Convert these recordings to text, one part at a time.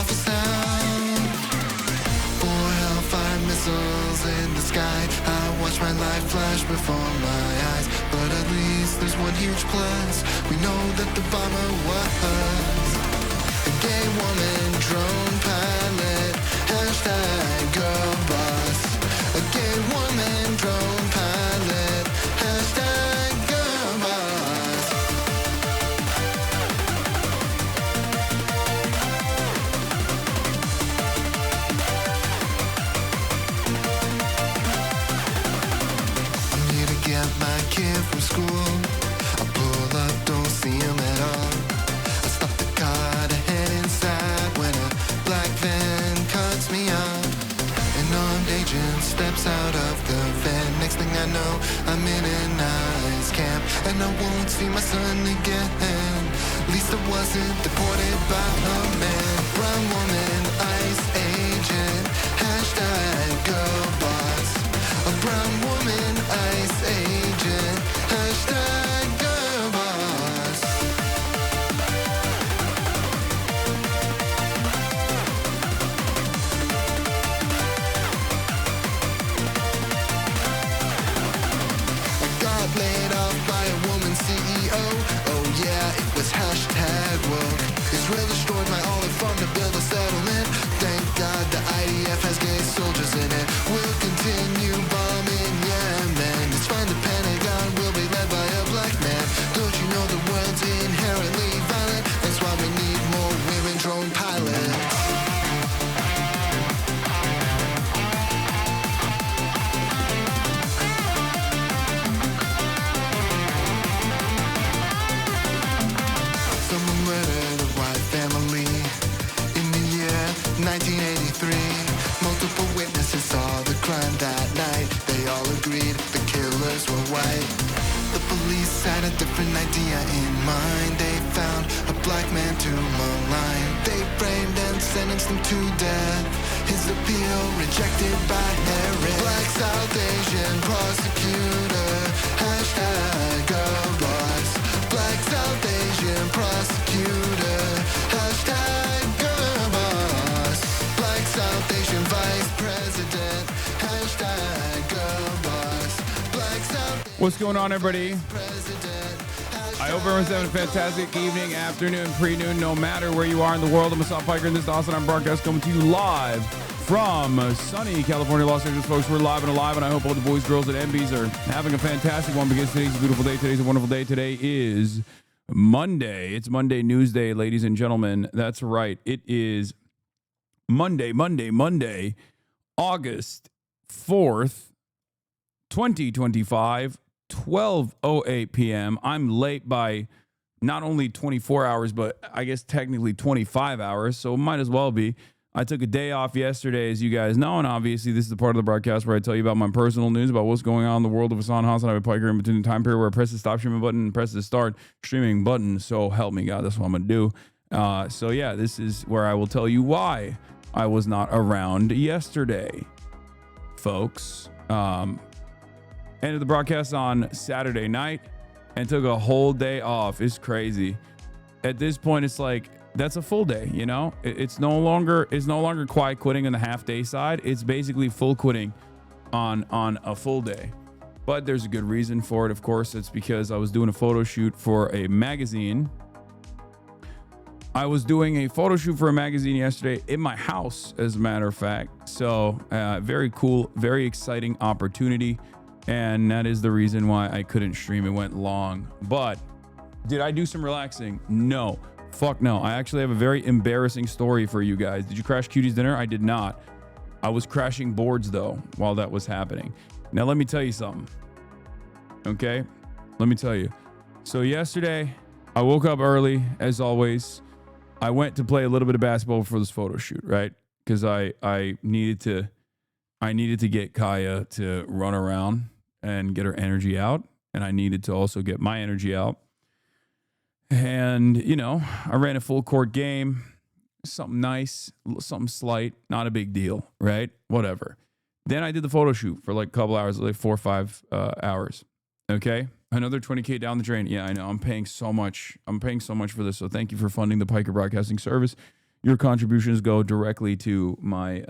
awful sound. Four hellfire missiles in the sky. I watch my life flash before my eyes. But at least there's one huge plus. We know that the bomber was a gay woman drone pilot. Hashtag girl boss. A gay woman drone pilot. Hashtag girl boss. I'm here to get my kid from school. I pull up, don't see him at all. I stop the car to head inside when a black van cuts me off. An armed agent steps out of the van. Next thing I know, I'm in an ICE camp, and I won't see my son again. At least I wasn't deported by a man. Brown woman, ICE agent. Hashtag girl boss. A brown woman, ICE agent. Hashtag girl boss. I got laid off by a woman CEO. Oh yeah, it was hashtag woke. Israel destroyed my olive farm to build a settlement. Thank God the IDF has gay soldiers in it. We'll continue bombing Yemen. It's fine, the Pentagon will be led by a black man. Don't you know the world's inherently violent? That's why we need more women drone pilots. Someone murdered a white family in the year 1983. Multiple witnesses saw the crime that night. They all agreed the killers were white. The police had a different idea in mind. They found a black man to malign. They framed and sentenced him to death. His appeal rejected by Harris. Black South Asian prosecutor. Hashtag girl boss. Black South Asian prosecutor. Hashtag girl boss. Black South Asian vice president. Hashtag girl boss. Black South What's going on, everybody? president. I hope everyone's having a fantastic evening, afternoon, pre-noon, no matter where you are in the world. I'm Hasan Piker, and this is the HasanAbi Broadcast coming to you live from sunny California, Los Angeles, folks. We're live and alive, and I hope all the boys, girls, and MBs are having a fantastic one because today's a beautiful day. Today's a wonderful day. Today is Monday. It's Monday News Day, ladies and gentlemen. That's right. It is Monday, August 4th, 2025, 12:08 p.m. I'm late by not only 24 hours, but I guess technically 25 hours, so it might as well be. I took a day off yesterday, as you guys know, and obviously this is the part of the broadcast where I tell you about my personal news, about what's going on in the world of HasanAbi Piker in between the time period where I press the stop streaming button and press the start streaming button. So help me God, that's what I'm going to do. So yeah, this is where I will tell you why I was not around yesterday, folks. Ended the broadcast on Saturday night and took a whole day off. It's crazy. At this point, it's like, that's a full day, you know? It's no longer quiet quitting on the half day side. It's basically full quitting on a full day. But there's a good reason for it, of course. It's because I was doing a photo shoot for a magazine. I was doing a photo shoot for a magazine yesterday in my house, as a matter of fact. So very cool, very exciting opportunity. And that is the reason why I couldn't stream. It went long. But did I do some relaxing? No. Fuck no. I actually have a very embarrassing story for you guys. Did you crash Cutie's dinner? I did not. I was crashing boards, though, while that was happening. Now, let me tell you something. Okay? Let me tell you. So yesterday, I woke up early, as always. I went to play a little bit of basketball for this photo shoot, right? Because I needed to get Kaya to run around and get her energy out. And I needed to also get my energy out. And, you know, I ran a full court game, something nice, something slight, not a big deal, right? Whatever. Then I did the photo shoot for like a couple hours, like 4 or 5 hours. Okay. Another $20K down the drain. Yeah, I know. I'm paying so much. I'm paying so much for this. So thank you for funding the Piker Broadcasting Service. your contributions go directly to my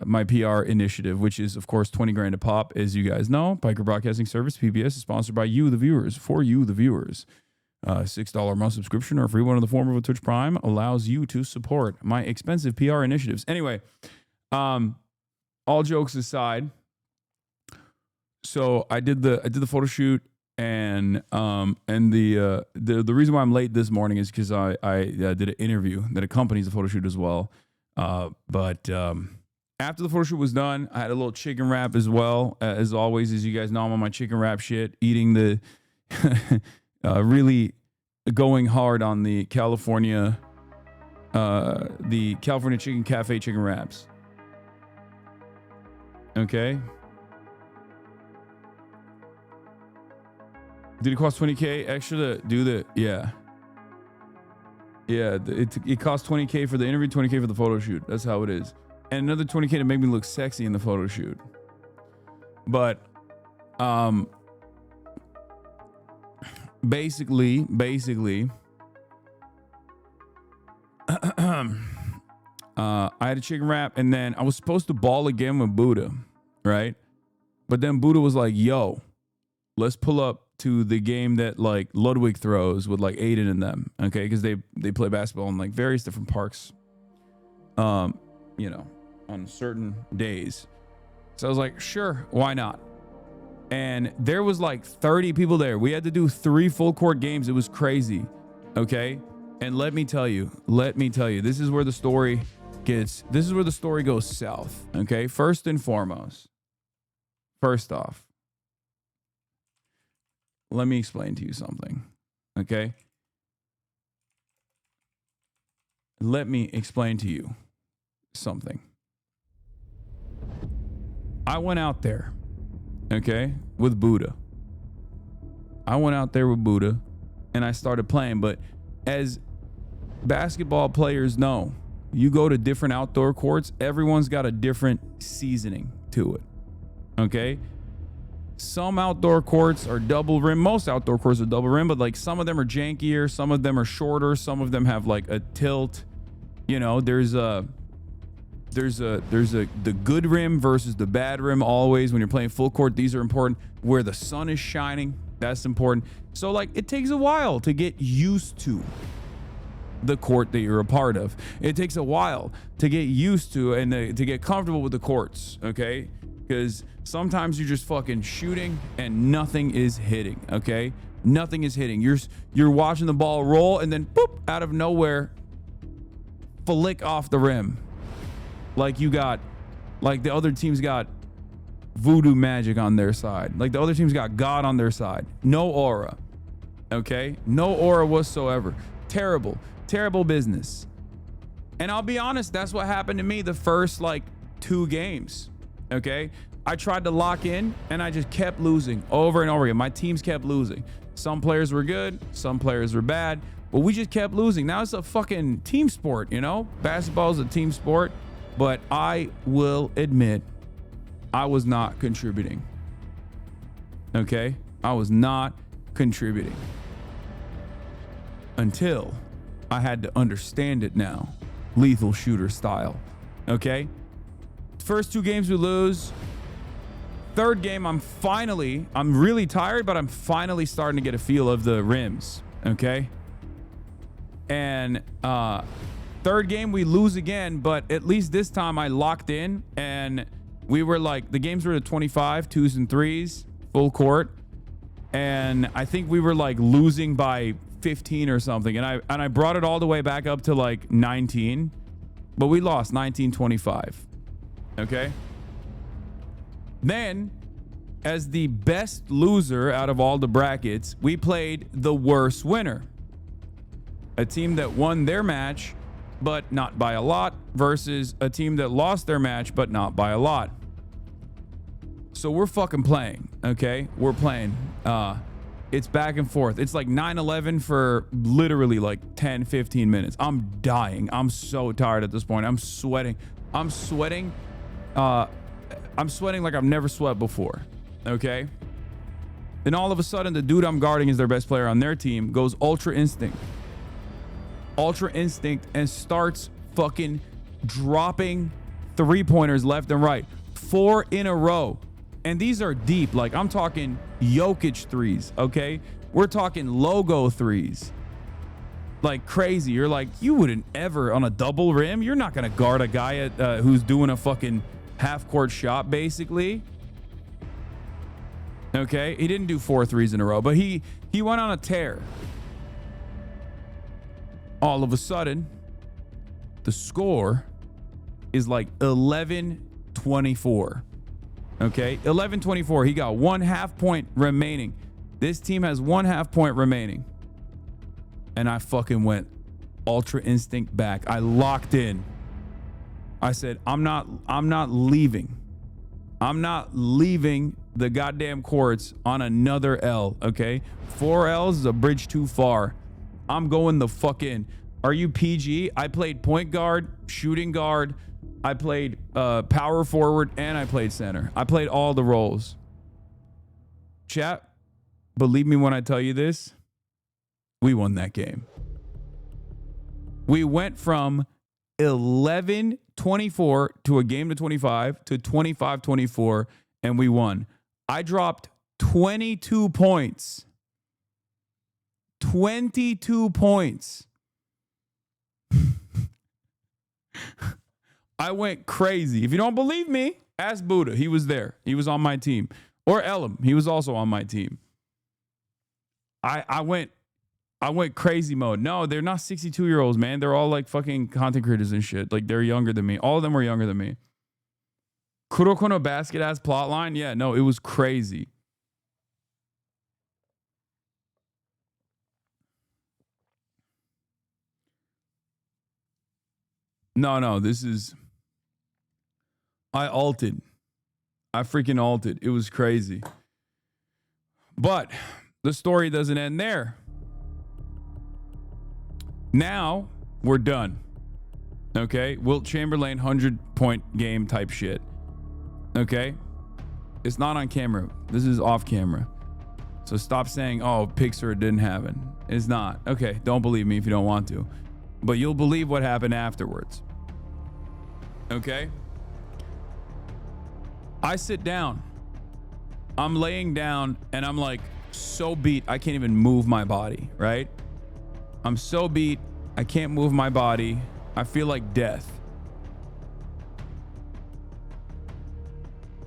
my PR initiative, which is, of course, 20 grand a pop. As you guys know, Piker Broadcasting Service, PBS, is sponsored by you, the viewers, for you, the viewers. $6 a month subscription or a free one in the form of a Twitch Prime allows you to support my expensive PR initiatives. Anyway, all jokes aside, so I did the photo shoot, and the reason why I'm late this morning is because I did an interview that accompanies the photo shoot as well. But after the photo shoot was done, I had a little chicken wrap as well. As always, as you guys know, I'm on my chicken wrap shit, eating the really going hard on the California Chicken Cafe chicken wraps. Okay. Did it cost $20K extra to do the, yeah. Yeah, it cost $20K for the interview, $20K for the photo shoot. That's how it is. And another $20K to make me look sexy in the photo shoot. Basically, I had a chicken wrap, and then I was supposed to ball again with Buddha, right? But then Buddha was like, yo, let's pull up to the game that like Ludwig throws with like Aiden in them, okay? Because they play basketball in like various different parks, on certain days. So I was like, sure, why not? And there was like 30 people there. We had to do 3 full court games. It was crazy, okay? And let me tell you, this is where the story goes south, okay? First off, let me explain to you something, okay? Let me explain to you something. I went out there, okay, with Buddha. And I started playing. But as basketball players know, you go to different outdoor courts, everyone's got a different seasoning to it, okay? Some outdoor courts are double rim. Most outdoor courts are double rim, but like some of them are jankier, some of them are shorter, some of them have like a tilt. You know, there's the good rim versus the bad rim. Always when you're playing full court, these are important. Where the sun is shining, that's important. So like it takes a while to get used to the court that you're a part of. It takes a while to get used to and to get comfortable with the courts, okay? Because sometimes you're just fucking shooting and nothing is hitting, okay? Nothing is hitting. You're watching the ball roll and then boop, out of nowhere, flick off the rim. Like the other team's got voodoo magic on their side. Like the other team's got God on their side. No aura, okay? No aura whatsoever. Terrible business. And I'll be honest, that's what happened to me the first like 2 games. Okay, I tried to lock in and I just kept losing over and over again. My teams kept losing. Some players were good, some players were bad, but we just kept losing. Now it's a fucking team sport, you know? Basketball is a team sport, but I will admit I was not contributing. Okay, I was not contributing until I had to understand it now, lethal shooter style. Okay. First 2 games we lose. Third game, I'm really tired, but I'm finally starting to get a feel of the rims. Okay. And third game we lose again, but at least this time I locked in and we were like, the games were at 25, 2s and 3s, full court. And I think we were like losing by 15 or something. And I brought it all the way back up to like 19, but we lost 19-25. Okay. Then, as the best loser out of all the brackets, we played the worst winner. A team that won their match, but not by a lot, versus a team that lost their match, but not by a lot. So we're fucking playing, okay? We're playing. It's back and forth. It's like 9-11 for literally like 10, 15 minutes. I'm dying. I'm so tired at this point. I'm sweating like I've never sweat before, okay? Then all of a sudden, the dude I'm guarding is their best player on their team, goes Ultra Instinct. Ultra Instinct and starts fucking dropping 3-pointers left and right. 4 in a row. And these are deep. Like, I'm talking Jokic threes, okay? We're talking logo threes. Like, crazy. You're like, you wouldn't ever on a double rim. You're not going to guard a guy at, who's doing a fucking half-court shot, basically. Okay? He didn't do 4 threes in a row, but he went on a tear. All of a sudden, the score is like 11-24. Okay, 11-24. He got 1 half point remaining. This team has 1 half point remaining. And I fucking went Ultra Instinct back. I locked in. I said, I'm not leaving. I'm not leaving the goddamn courts on another L, okay? 4 L's is a bridge too far. I'm going the fuck in. Are you PG? I played point guard, shooting guard, I played power forward, and I played center. I played all the roles. Chat, believe me when I tell you this, we won that game. We went from 11-24 to a game to 25 to 25-24, and we won. I dropped 22 points. 22 points. I went crazy. If you don't believe me, ask Buddha. He was there. He was on my team. Or Elam. He was also on my team. I went crazy mode. No, they're not 62-year-olds, man. They're all like fucking content creators and shit. Like, they're younger than me. All of them were younger than me. Kuroko no Basket ass plotline? Yeah, no, it was crazy. No, this is... I ulted. I freaking ulted. It was crazy. But the story doesn't end there. Now we're done. Okay? Wilt Chamberlain 100-point game type shit. Okay? It's not on camera. This is off camera. So stop saying, oh, Piker didn't happen. It's not. Okay, don't believe me if you don't want to. But you'll believe what happened afterwards. Okay? I sit down. I'm laying down and I'm like so beat I can't even move my body, right? I'm so beat I can't move my body. I feel like death.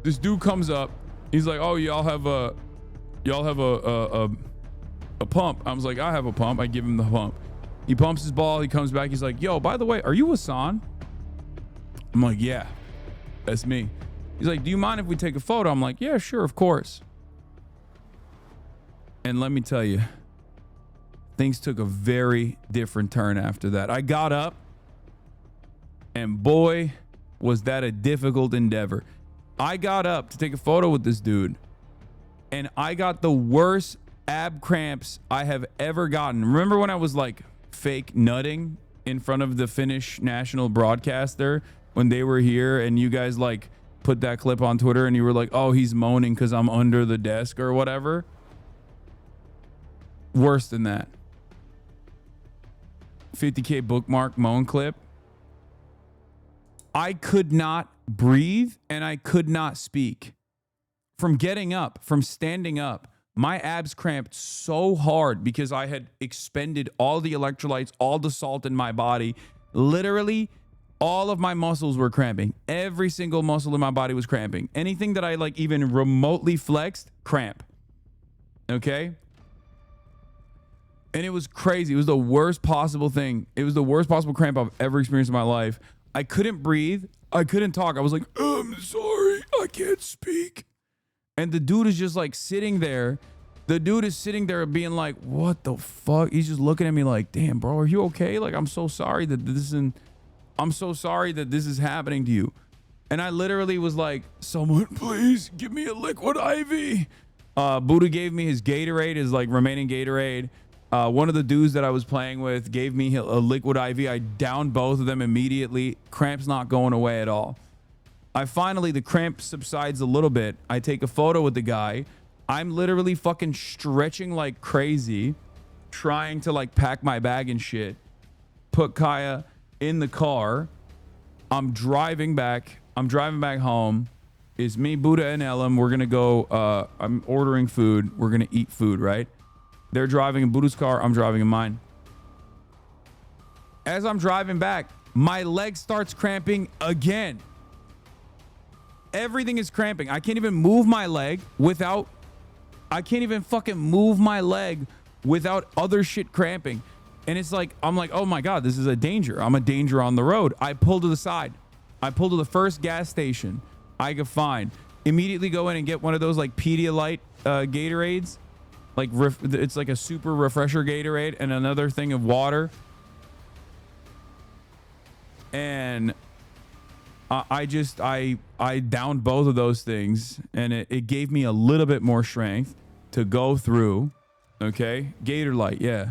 This dude comes up. He's like, "Oh, y'all have a pump." I was like, "I have a pump." I give him the pump. He pumps his ball. He comes back. He's like, "Yo, by the way, are you Hasan?" I'm like, "Yeah, that's me." He's like, "Do you mind if we take a photo?" I'm like, "Yeah, sure, of course." And let me tell you, things took a very different turn after that. I got up, and boy, was that a difficult endeavor. I got up to take a photo with this dude, and I got the worst ab cramps I have ever gotten. Remember when I was like fake nutting in front of the Finnish national broadcaster when they were here, and you guys like put that clip on Twitter and you were like, "Oh, he's moaning because I'm under the desk," or whatever? Worse than that. 50K bookmark moan clip. I could not breathe and I could not speak. From getting up, from standing up, my abs cramped so hard because I had expended all the electrolytes, all the salt in my body. Literally, all of my muscles were cramping. Every single muscle in my body was cramping. Anything that I like even remotely flexed, cramp. Okay? And it was crazy. It was the worst possible thing. It was the worst possible cramp I've ever experienced in my life. I couldn't breathe. I couldn't talk. I was like, "I'm sorry. I can't speak." And the dude is just like sitting there. The dude is sitting there being like, "What the fuck?" He's just looking at me like, "Damn, bro, are you okay? Like, I'm so sorry that this is happening to you." And I literally was like, "Someone please give me a liquid IV." Buddha gave me his Gatorade, his like remaining Gatorade. One of the dudes that I was playing with gave me a liquid IV. I downed both of them immediately. Cramp's not going away at all. The cramp subsides a little bit. I take a photo with the guy. I'm literally fucking stretching like crazy, trying to like pack my bag and shit. put Kaya in the car. I'm driving back home. It's me, Buddha, and Elam. We're gonna go. I'm ordering food. We're gonna eat food, right? They're driving in Buddha's car. I'm driving in mine. As I'm driving back, my leg starts cramping again. Everything is cramping. I can't even move my leg without. I can't even fucking move my leg without other shit cramping. And it's like, I'm like, oh my God, this is a danger. I'm a danger on the road. I pull to the side. I pull to the first gas station I could find. Immediately go in and get one of those like Pedialyte Gatorades. Like it's like a super refresher Gatorade and another thing of water. And I downed both of those things, and it gave me a little bit more strength to go through. Okay, Gatorlight, yeah.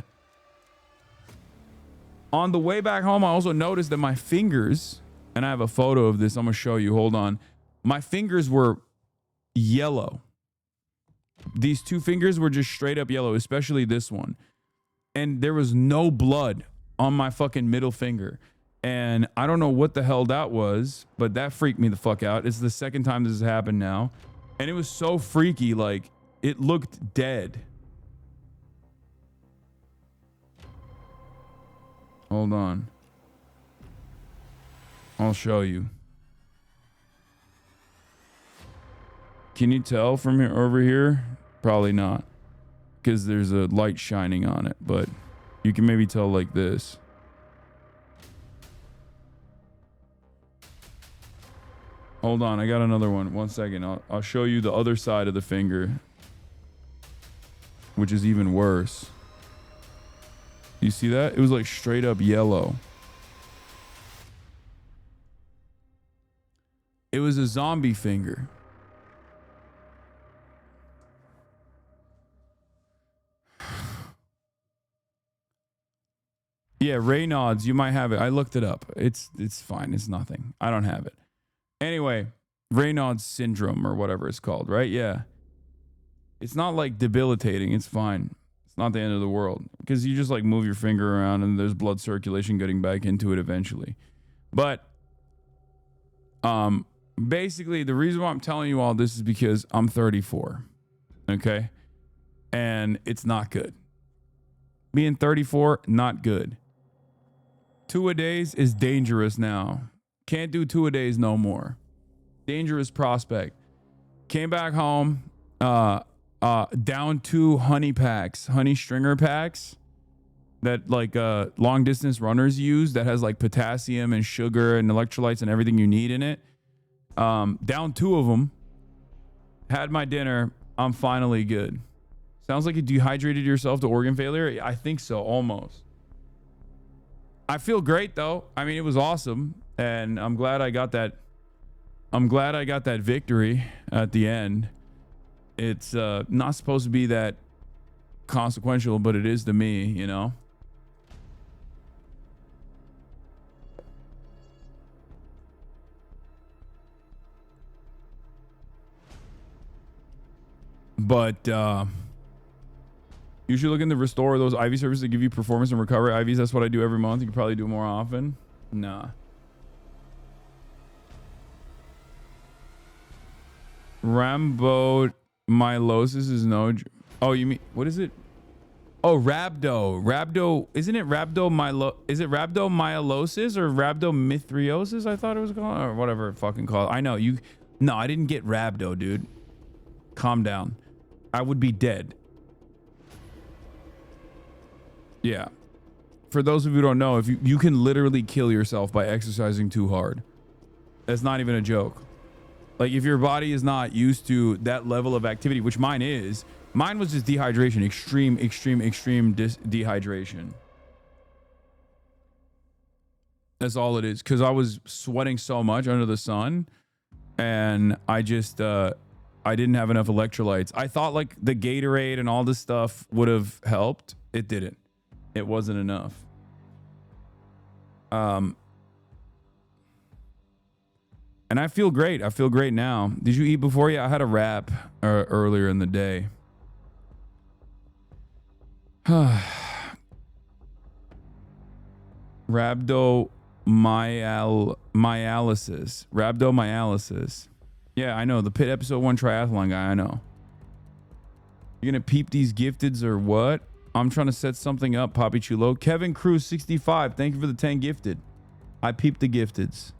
On the way back home, I also noticed that my fingers, and I have a photo of this. I'm gonna show you. Hold on. My fingers were yellow. These two fingers were just straight up yellow, especially this one. And there was no blood on my fucking middle finger. And I don't know what the hell that was, but that freaked me the fuck out. It's the second time this has happened now. And it was so freaky, like it looked dead. Hold on. I'll show you. Can you tell from here over here? Probably not, because there's a light shining on it, but you can maybe tell like this. Hold on, I got another one. 1 second. I'll show you the other side of the finger, which is even worse. You see that? It was like straight up yellow. It was a zombie finger. Yeah, Raynaud's, you might have it. I looked it up. It's fine. It's nothing. I don't have it. Anyway, Raynaud's syndrome or whatever it's called, right? Yeah. It's not like debilitating. It's fine. It's not the end of the world, because you just like move your finger around and there's blood circulation getting back into it eventually. But basically the reason why I'm telling you all this is because I'm 34. Okay? And it's not good. Being 34, not good. 2-a-days is dangerous now. Can't do 2-a-days no more. Dangerous prospect. Came back home, down 2 honey stringer packs that like long distance runners use, that has like potassium and sugar and electrolytes and everything you need in it. Down 2 of them. Had my dinner. I'm finally good. Sounds like you dehydrated yourself to organ failure. I think so, almost. I feel great though. I mean, it was awesome, and I'm glad I got that. I'm glad I got that victory at the end. It's not supposed to be that consequential, but it is to me, you know. But you should look into restore those IV services that give you performance and recovery IVs. That's what I do every month. You could probably do it more often. Nah. Rhabdomyolysis is no. Oh, you mean, what is it? Oh, rhabdo. Isn't it is it rhabdomyolysis or rhabdomythiosis? I thought it was called, or whatever it fucking called. I know you. No, I didn't get rhabdo, dude. Calm down. I would be dead. Yeah. For those of you who don't know, if you can literally kill yourself by exercising too hard. That's not even a joke. Like, if your body is not used to that level of activity, which mine is. Mine was just dehydration, extreme dehydration. That's all it is. Because I was sweating so much under the sun, and I just I didn't have enough electrolytes. I thought like the Gatorade and all this stuff would have helped. It didn't. It wasn't enough. And I feel great. I feel great now. Did you eat before? Yeah, I had a wrap earlier in the day. Rhabdomyolysis. Rhabdomyolysis. Yeah, I know. The Pit episode 1 triathlon guy, I know. You're going to peep these gifteds or what? I'm trying to set something up, Poppy Chulo. Kevin Cruz 65. Thank you for the 10 gifted. I peeped the gifteds.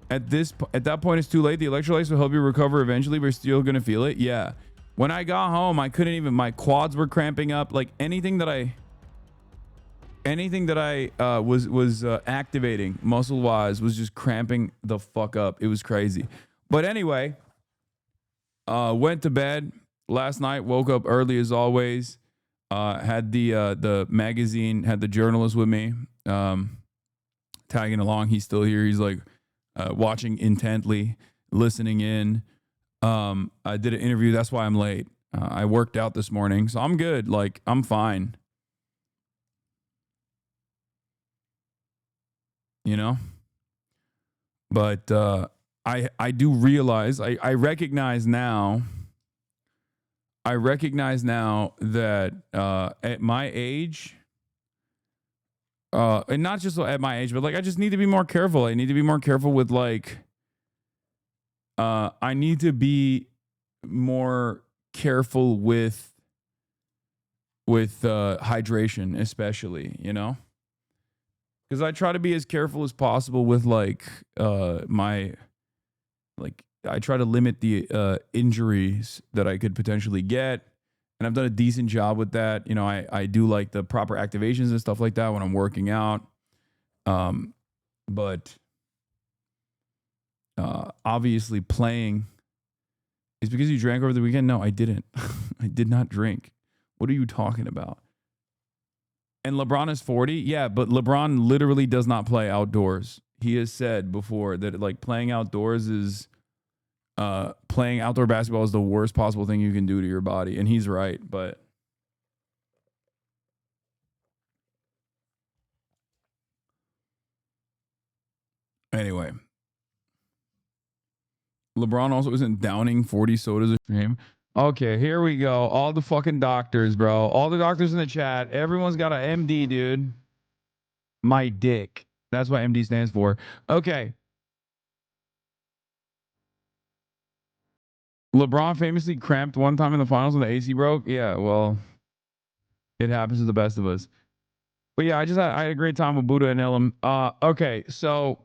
At that point, it's too late. The electrolytes will help you recover eventually, but you're still gonna feel it. Yeah. When I got home, I couldn't even. My quads were cramping up. Like anything that I was activating muscle wise was just cramping the fuck up. It was crazy. But anyway, went to bed last night. Woke up early as always. Had the magazine, had the journalist with me, tagging along. He's still here. He's like watching intently, listening in. I did an interview. That's why I'm late. I worked out this morning, so I'm good. Like I'm fine. You know, but I do realize I recognize now. I recognize now that at my age, and not just at my age, but like I just need to be more careful. I need to be more careful with like. I need to be more careful with hydration, especially, you know, because I try to be as careful as possible with like my like I try to limit the injuries that I could potentially get, and I've done a decent job with that. You know, I do like the proper activations and stuff like that when I'm working out, but obviously playing is because you drank over the weekend. No, I didn't. I did not drink. What are you talking about? And LeBron is 40. Yeah, but LeBron literally does not play outdoors. He has said before that like playing outdoors is playing outdoor basketball is the worst possible thing you can do to your body. And he's right. But anyway, LeBron also isn't downing 40 sodas a stream. Okay, here we go. All the fucking doctors, bro. All the doctors in the chat. Everyone's got an MD, dude. My dick. That's what MD stands for. Okay. LeBron famously cramped one time in the finals when the AC broke. Yeah, well, it happens to the best of us. But yeah, I had a great time with Buddha and Elam. Okay, so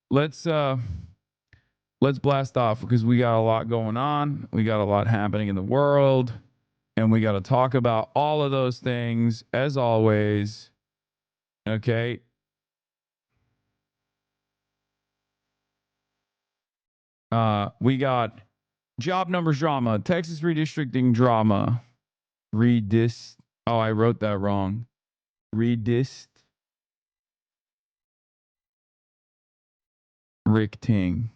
let's blast off because we got a lot going on. We got a lot happening in the world, and we got to talk about all of those things as always. Okay. We got job numbers drama, Texas redistricting drama, Oh, I wrote that wrong. Redistricting.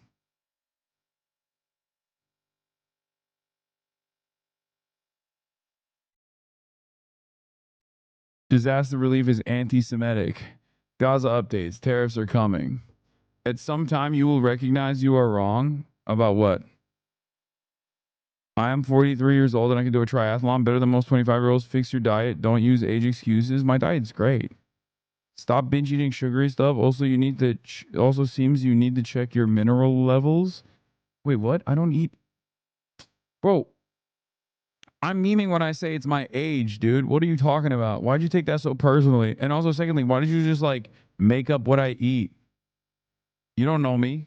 Disaster relief is anti-Semitic. Gaza updates. Tariffs are coming. At some time, you will recognize you are wrong about what? I am 43 years old and I can do a triathlon better than most 25-year-olds. Fix your diet. Don't use age excuses. My diet's great. Stop binge eating sugary stuff. Also, you need to. Also, seems you need to check your mineral levels. Wait, what? I don't eat. Bro, I'm memeing when I say it's my age, dude. What are you talking about? Why'd you take that so personally? And also, secondly, why did you just like make up what I eat? You don't know me.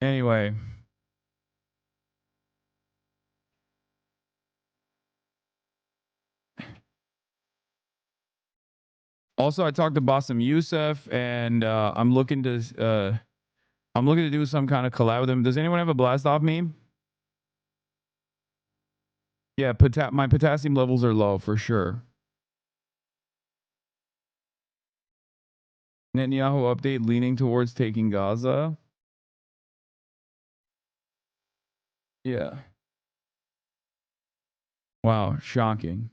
Anyway. Also, I talked to Bassem Youssef, and I'm looking to do some kind of collab with him. Does anyone have a blast off meme? Yeah, my potassium levels are low for sure. Netanyahu update leaning towards taking Gaza. Yeah. Wow, shocking.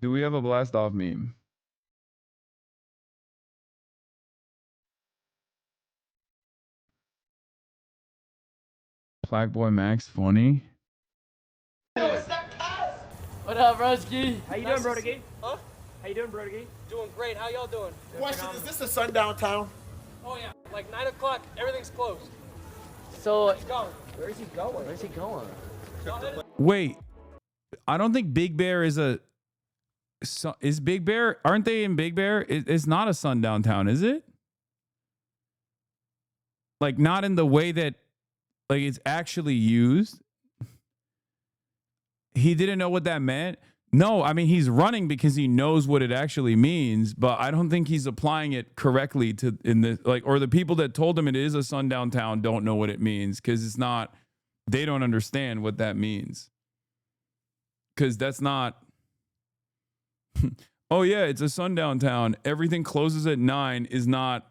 Do we have a blast off meme? Black Boy Max funny? What up, Broski? How you doing, Broski? Huh? How you doing, Broski? Doing great. How y'all doing? Question, is this a sundown town? Oh yeah, like 9 o'clock, everything's closed. So, He's gone. where's he going? Where's he going? Wait, I don't think Big Bear is is Big Bear, aren't they in Big Bear? It's not a sundown town, is it? Like, not in the way that, like, it's actually used. He didn't know what that meant. No, I mean, he's running because he knows what it actually means, but I don't think he's applying it correctly to in the, like, or the people that told him it is a sundown town don't know what it means because it's not, they don't understand what that means. Because that's not, oh yeah, it's a sundown town. Everything closes at 9 is not,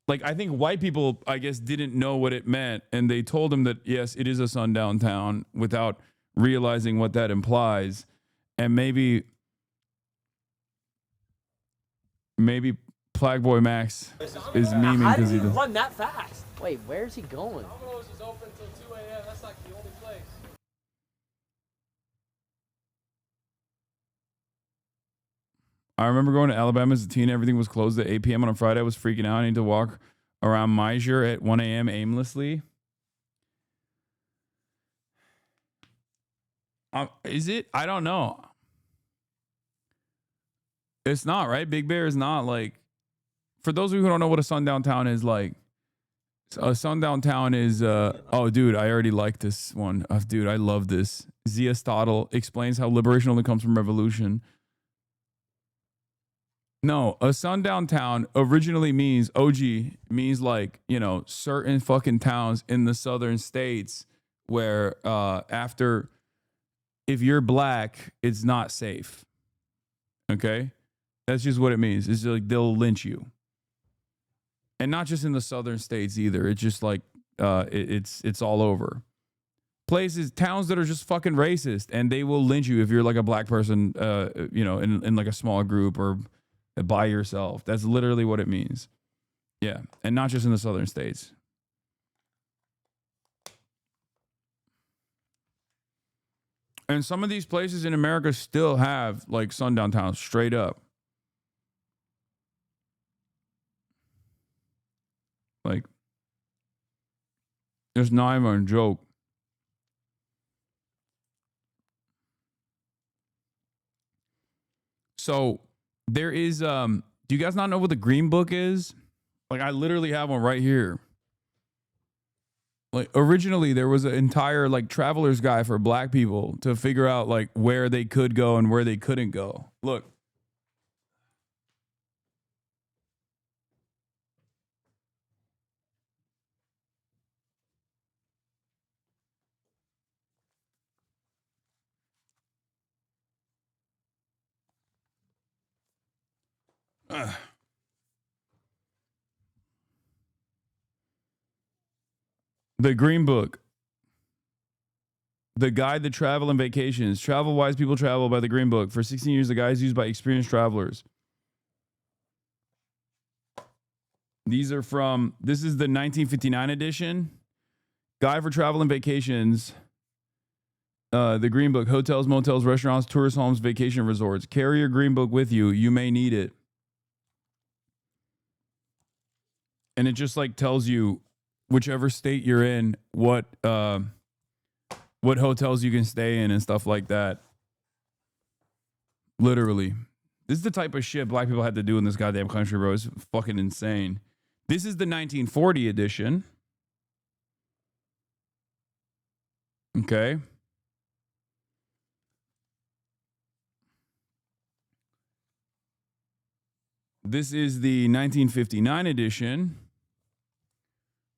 like, I think white people, I guess, didn't know what it meant. And they told him that, yes, it is a sundown town without realizing what that implies. And maybe Black Boy Max is memeing How because did he he does. run that fast? Wait, where's he going? Domino's is open till 2 a.m. That's like the only place. I remember going to Alabama as a teen. Everything was closed at 8 p.m. on a Friday. I was freaking out. I need to walk around Meisure at 1 a.m. aimlessly. Is it? I don't know. It's not, right? Big Bear is not like, for those of you who don't know what a sundown town is, like, a sundown town is, oh, dude, I already like this one. Dude, I love this. Aristotle explains how liberation only comes from revolution. No, a sundown town originally means, OG means, like, you know, certain fucking towns in the southern states where after, if you're black, it's not safe. Okay? That's just what it means. It's like they'll lynch you. And not just in the southern states either. It's just like it's all over. Places, towns that are just fucking racist, and they will lynch you if you're like a black person, you know, in like a small group or by yourself. That's literally what it means. Yeah, and not just in the southern states. And some of these places in America still have like sundown towns, straight up. Like, it's not even a joke. So there is, do you guys not know what the Green Book is? Like, I literally have one right here. Like, originally there was an entire like traveler's guide for black people to figure out like where they could go and where they couldn't go. Look. The Green Book. The Guide to Travel and Vacations. Travel Wise People Travel by the Green Book. For 16 years, the guide is used by experienced travelers. These are from, this is the 1959 edition. Guide for Travel and Vacations. The Green Book. Hotels, motels, restaurants, tourist homes, vacation resorts. Carry your Green Book with you. You may need it. And it just like tells you whichever state you're in, what hotels you can stay in and stuff like that. Literally. This is the type of shit black people had to do in this goddamn country, bro. It's fucking insane. This is the 1940 edition. Okay. This is the 1959 edition.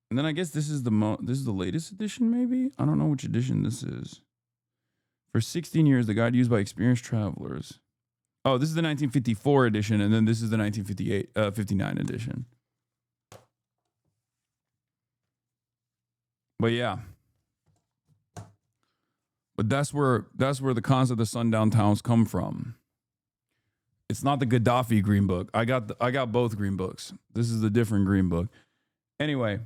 And then I guess this is the latest edition, maybe? I don't know which edition this is. For 16 years, the guide used by experienced travelers. Oh, this is the 1954 edition, and then this is the 59 edition. But yeah. But that's where the concept of sundown towns come from. It's not the Gaddafi Green Book. I got both Green Books. This is the different Green Book. Anyway,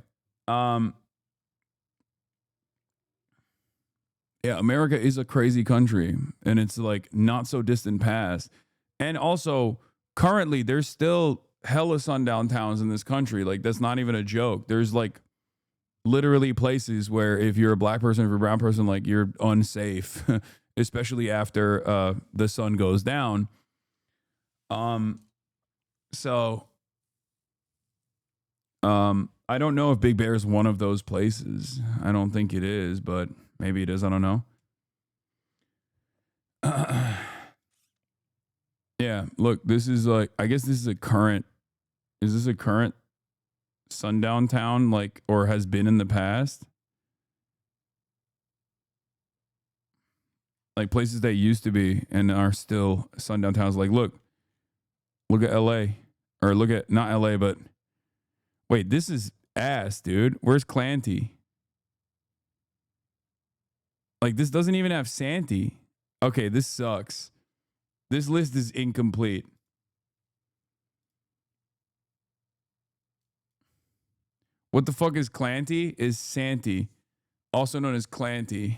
Yeah, America is a crazy country, and it's like not so distant past. And also, currently, there's still hella sundown towns in this country. Like, that's not even a joke. There's like literally places where if you're a black person, if you're a brown person, like you're unsafe, especially after the sun goes down. So I don't know if Big Bear is one of those places. I don't think it is, but maybe it is. I don't know. Yeah, look, this is like, I guess this is a current, is this a current sundown town, like, or has been in the past? Like places that used to be and are still sundown towns. Like, look at LA, or look at, not LA, but wait, this is ass, dude. Where's Clanty? Like, this doesn't even have Santee. Okay, this sucks. This list is incomplete. What the fuck is Clanty? Is Santee, also known as Clanty.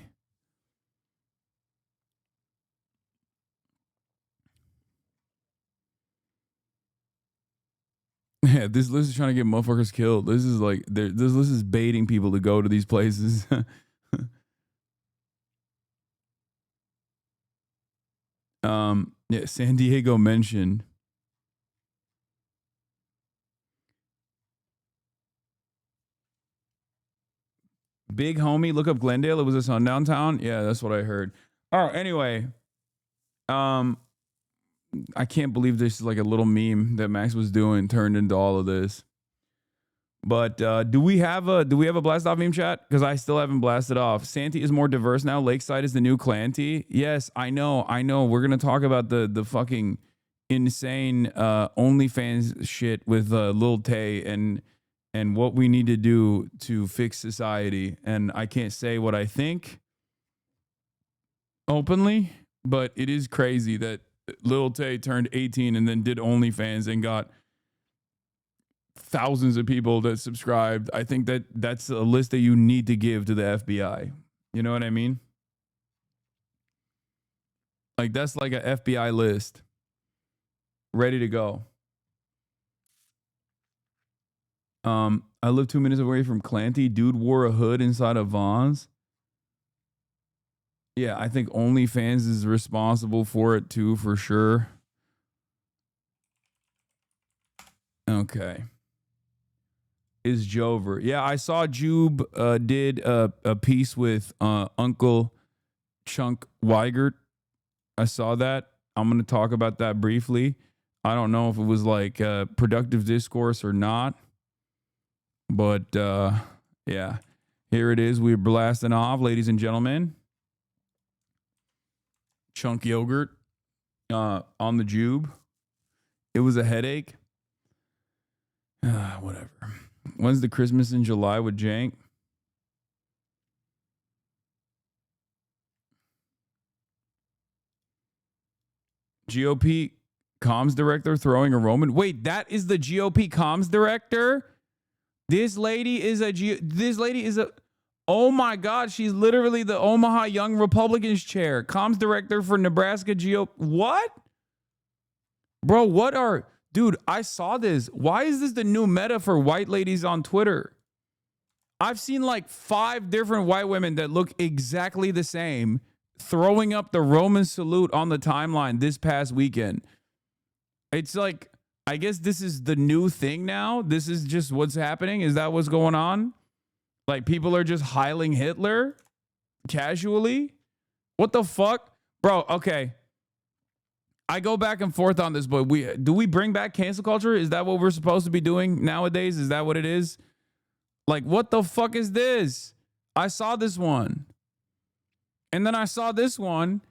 Yeah, this list is trying to get motherfuckers killed. This is like, this list is baiting people to go to these places. Yeah, San Diego mentioned. Big homie, look up Glendale. It was a sundown town. Yeah, that's what I heard. Oh, anyway, I can't believe this is like a little meme that Max was doing turned into all of this. But do we have a blast off meme chat? Because I still haven't blasted off. Santee is more diverse now. Lakeside is the new Clanty. Yes, I know. We're gonna talk about the fucking insane OnlyFans shit with Lil Tay and what we need to do to fix society. And I can't say what I think openly, but it is crazy that Lil Tay turned 18 and then did OnlyFans and got thousands of people that subscribed. I think that's a list that you need to give to the FBI. You know what I mean? Like, that's like a FBI list ready to go. I live 2 minutes away from Clanty. Dude wore a hood inside of Vaughn's. Yeah, I think OnlyFans is responsible for it too, for sure. Okay. Is Jover. Yeah, I saw Jube did a piece with Uncle Chunk Weigert. I saw that. I'm going to talk about that briefly. I don't know if it was like productive discourse or not. But yeah, here it is. We're blasting off, ladies and gentlemen. Chunk Yogurt on the Jube. It was a headache. Whatever. When's the Christmas in July with Jank? GOP comms director throwing a Roman. Wait, that is the GOP comms director? This lady is a, oh my God, she's literally the Omaha Young Republicans chair, comms director for Nebraska GOP. What? Bro, dude, I saw this. Why is this the new meta for white ladies on Twitter? I've seen like 5 different white women that look exactly the same throwing up the Roman salute on the timeline this past weekend. It's like, I guess this is the new thing now. This is just what's happening. Is that what's going on? Like, people are just heiling Hitler casually? What the fuck? Bro, okay. I go back and forth on this, but do we bring back cancel culture? Is that what we're supposed to be doing nowadays? Is that what it is? Like, what the fuck is this? I saw this one. And then I saw this one.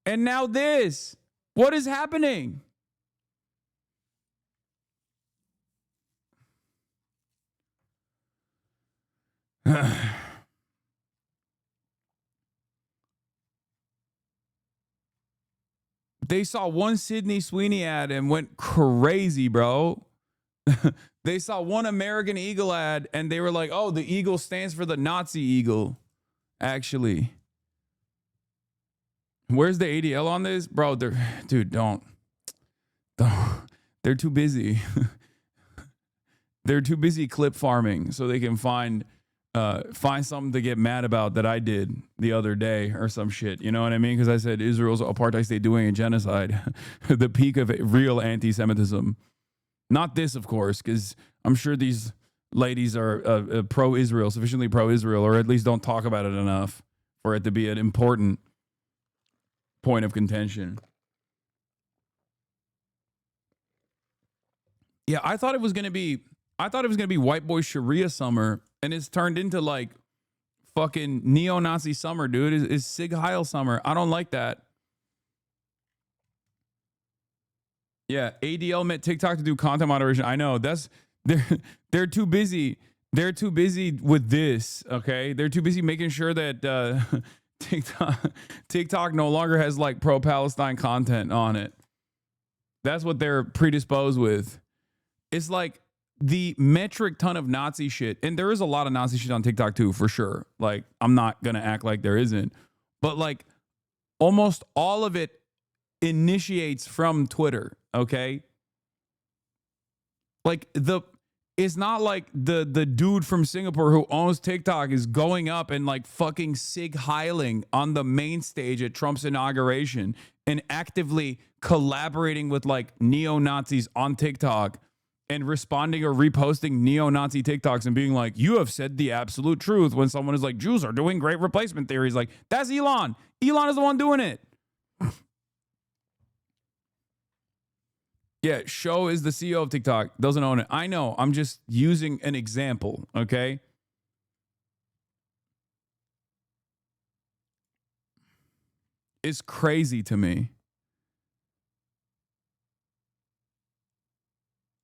And now this. What is happening? They saw one Sydney Sweeney ad and went crazy, bro. They saw one American Eagle ad and they were like, oh, the eagle stands for the Nazi eagle, actually. Where's the ADL on this? Bro, dude, don't. They're too busy. They're too busy clip farming so they can find something to get mad about that I did the other day or some shit. You know what I mean? Because I said Israel's apartheid state doing a genocide. The peak of real anti-Semitism. Not this, of course, because I'm sure these ladies are pro-Israel, sufficiently pro-Israel, or at least don't talk about it enough for it to be an important point of contention. Yeah, I thought it was gonna be white boy Sharia summer, and it's turned into like fucking neo-Nazi summer, dude. It's Sig Heil summer. I don't like that. Yeah, ADL met TikTok to do content moderation. I know they're too busy. They're too busy with this. Okay, they're too busy making sure that TikTok no longer has like pro-Palestine content on it. That's what they're predisposed with. It's like the metric ton of Nazi shit, and there is a lot of Nazi shit on TikTok too, for sure. Like, I'm not gonna act like there isn't, but like almost all of it initiates from Twitter. Okay, like it's not like the dude from Singapore who owns TikTok is going up and like fucking Sig Heiling on the main stage at Trump's inauguration and actively collaborating with like neo-Nazis on TikTok and responding or reposting neo-Nazi TikToks and being like, you have said the absolute truth, when someone is like, Jews are doing great replacement theories. Like, that's Elon. Elon is the one doing it. Yeah, Show is the CEO of TikTok, doesn't own it. I know, I'm just using an example, okay? It's crazy to me.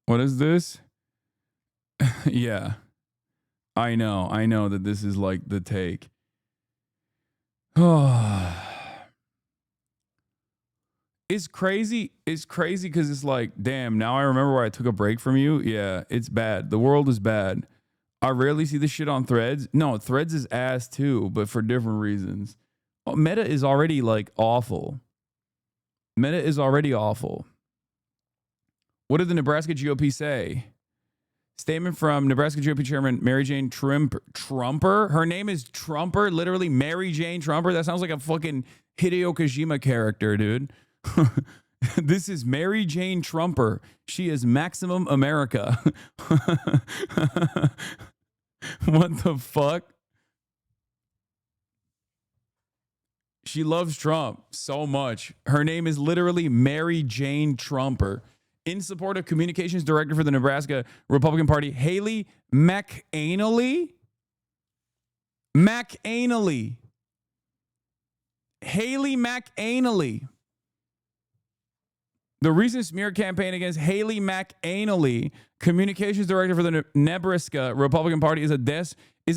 What is this? Yeah, I know that this is like the take. Oh. It's crazy. It's crazy because it's like, damn, now I remember why I took a break from you. Yeah, it's bad. The world is bad. I rarely see this shit on Threads. No, Threads is ass too, but for different reasons. Meta is already like awful. Meta is already awful. What did the Nebraska GOP say? Statement from Nebraska GOP Chairman Mary Jane Trumper. Her name is Trumper, literally Mary Jane Trumper. That sounds like a fucking Hideo Kojima character, dude. This is Mary Jane Trumper. She is Maximum America. What the fuck? She loves Trump so much. Her name is literally Mary Jane Trumper. In support of Communications Director for the Nebraska Republican Party, Haley McAnally. Haley McAnally. The recent smear campaign against Haley McAnally, Communications Director for the Nebraska Republican Party, is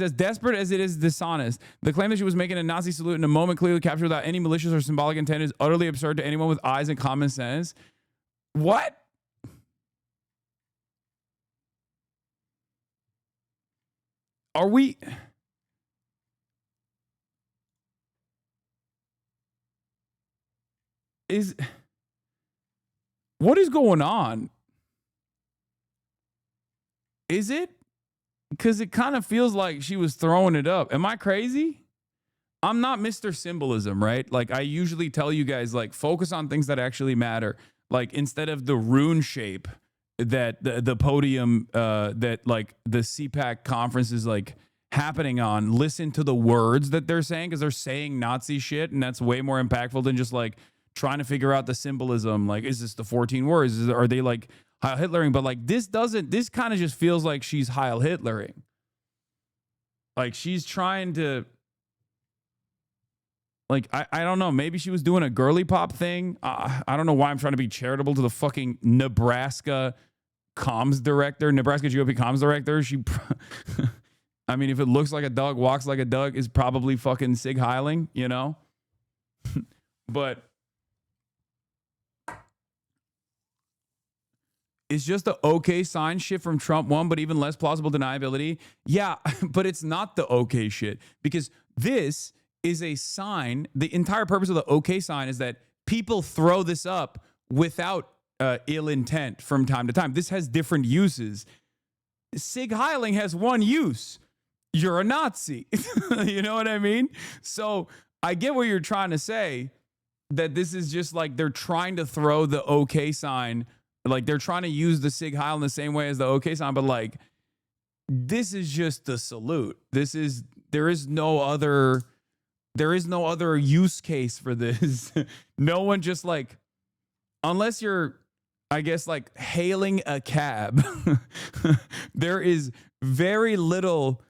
as desperate as it is dishonest. The claim that she was making a Nazi salute in a moment clearly captured without any malicious or symbolic intent is utterly absurd to anyone with eyes and common sense. What? Are we... What is going on? Is it? Because it kind of feels like she was throwing it up. Am I crazy? I'm not Mr. Symbolism, right? Like, I usually tell you guys, like, focus on things that actually matter. Like, instead of the rune shape that the podium that, like, the CPAC conference is, like, happening on, listen to the words that they're saying, because they're saying Nazi shit, and that's way more impactful than just, like, trying to figure out the symbolism. Like, is this the 14 words? Are they like Heil Hitlering? But like, this kind of just feels like she's Heil Hitlering. Like, she's trying to, like, I don't know. Maybe she was doing a girly pop thing. I don't know why I'm trying to be charitable to the fucking Nebraska comms director, Nebraska GOP comms director. I mean, if it looks like a dog, walks like a dog, is probably fucking Sig Heiling, you know? But it's just the okay sign shit from Trump 1, but even less plausible deniability. Yeah, but it's not the okay shit, because this is a sign. The entire purpose of the OK sign is that people throw this up without ill intent from time to time. This has different uses. Sig Heiling has one use. You're a Nazi. You know what I mean? So I get what you're trying to say, that this is just like they're trying to throw the OK sign. Like they're trying to use the Sig Heil in the same way as the OK sign, but like this is just the salute. There is no other use case for this. No one just like, unless you're, I guess, like hailing a cab, there is very little,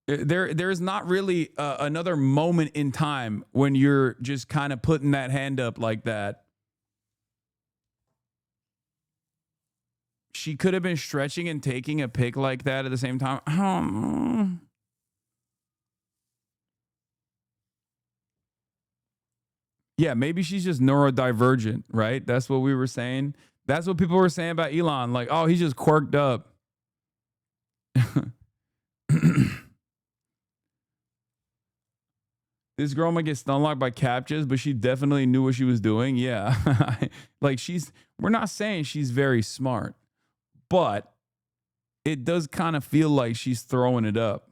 there's not really another moment in time when you're just kind of putting that hand up like that. She could have been stretching and taking a pic like that at the same time. Yeah, maybe she's just neurodivergent, right? That's what we were saying. That's what people were saying about Elon. Like, oh, he's just quirked up. This girl might get stunlocked by captchas, but she definitely knew what she was doing. Yeah. Like we're not saying she's very smart, but it does kind of feel like she's throwing it up.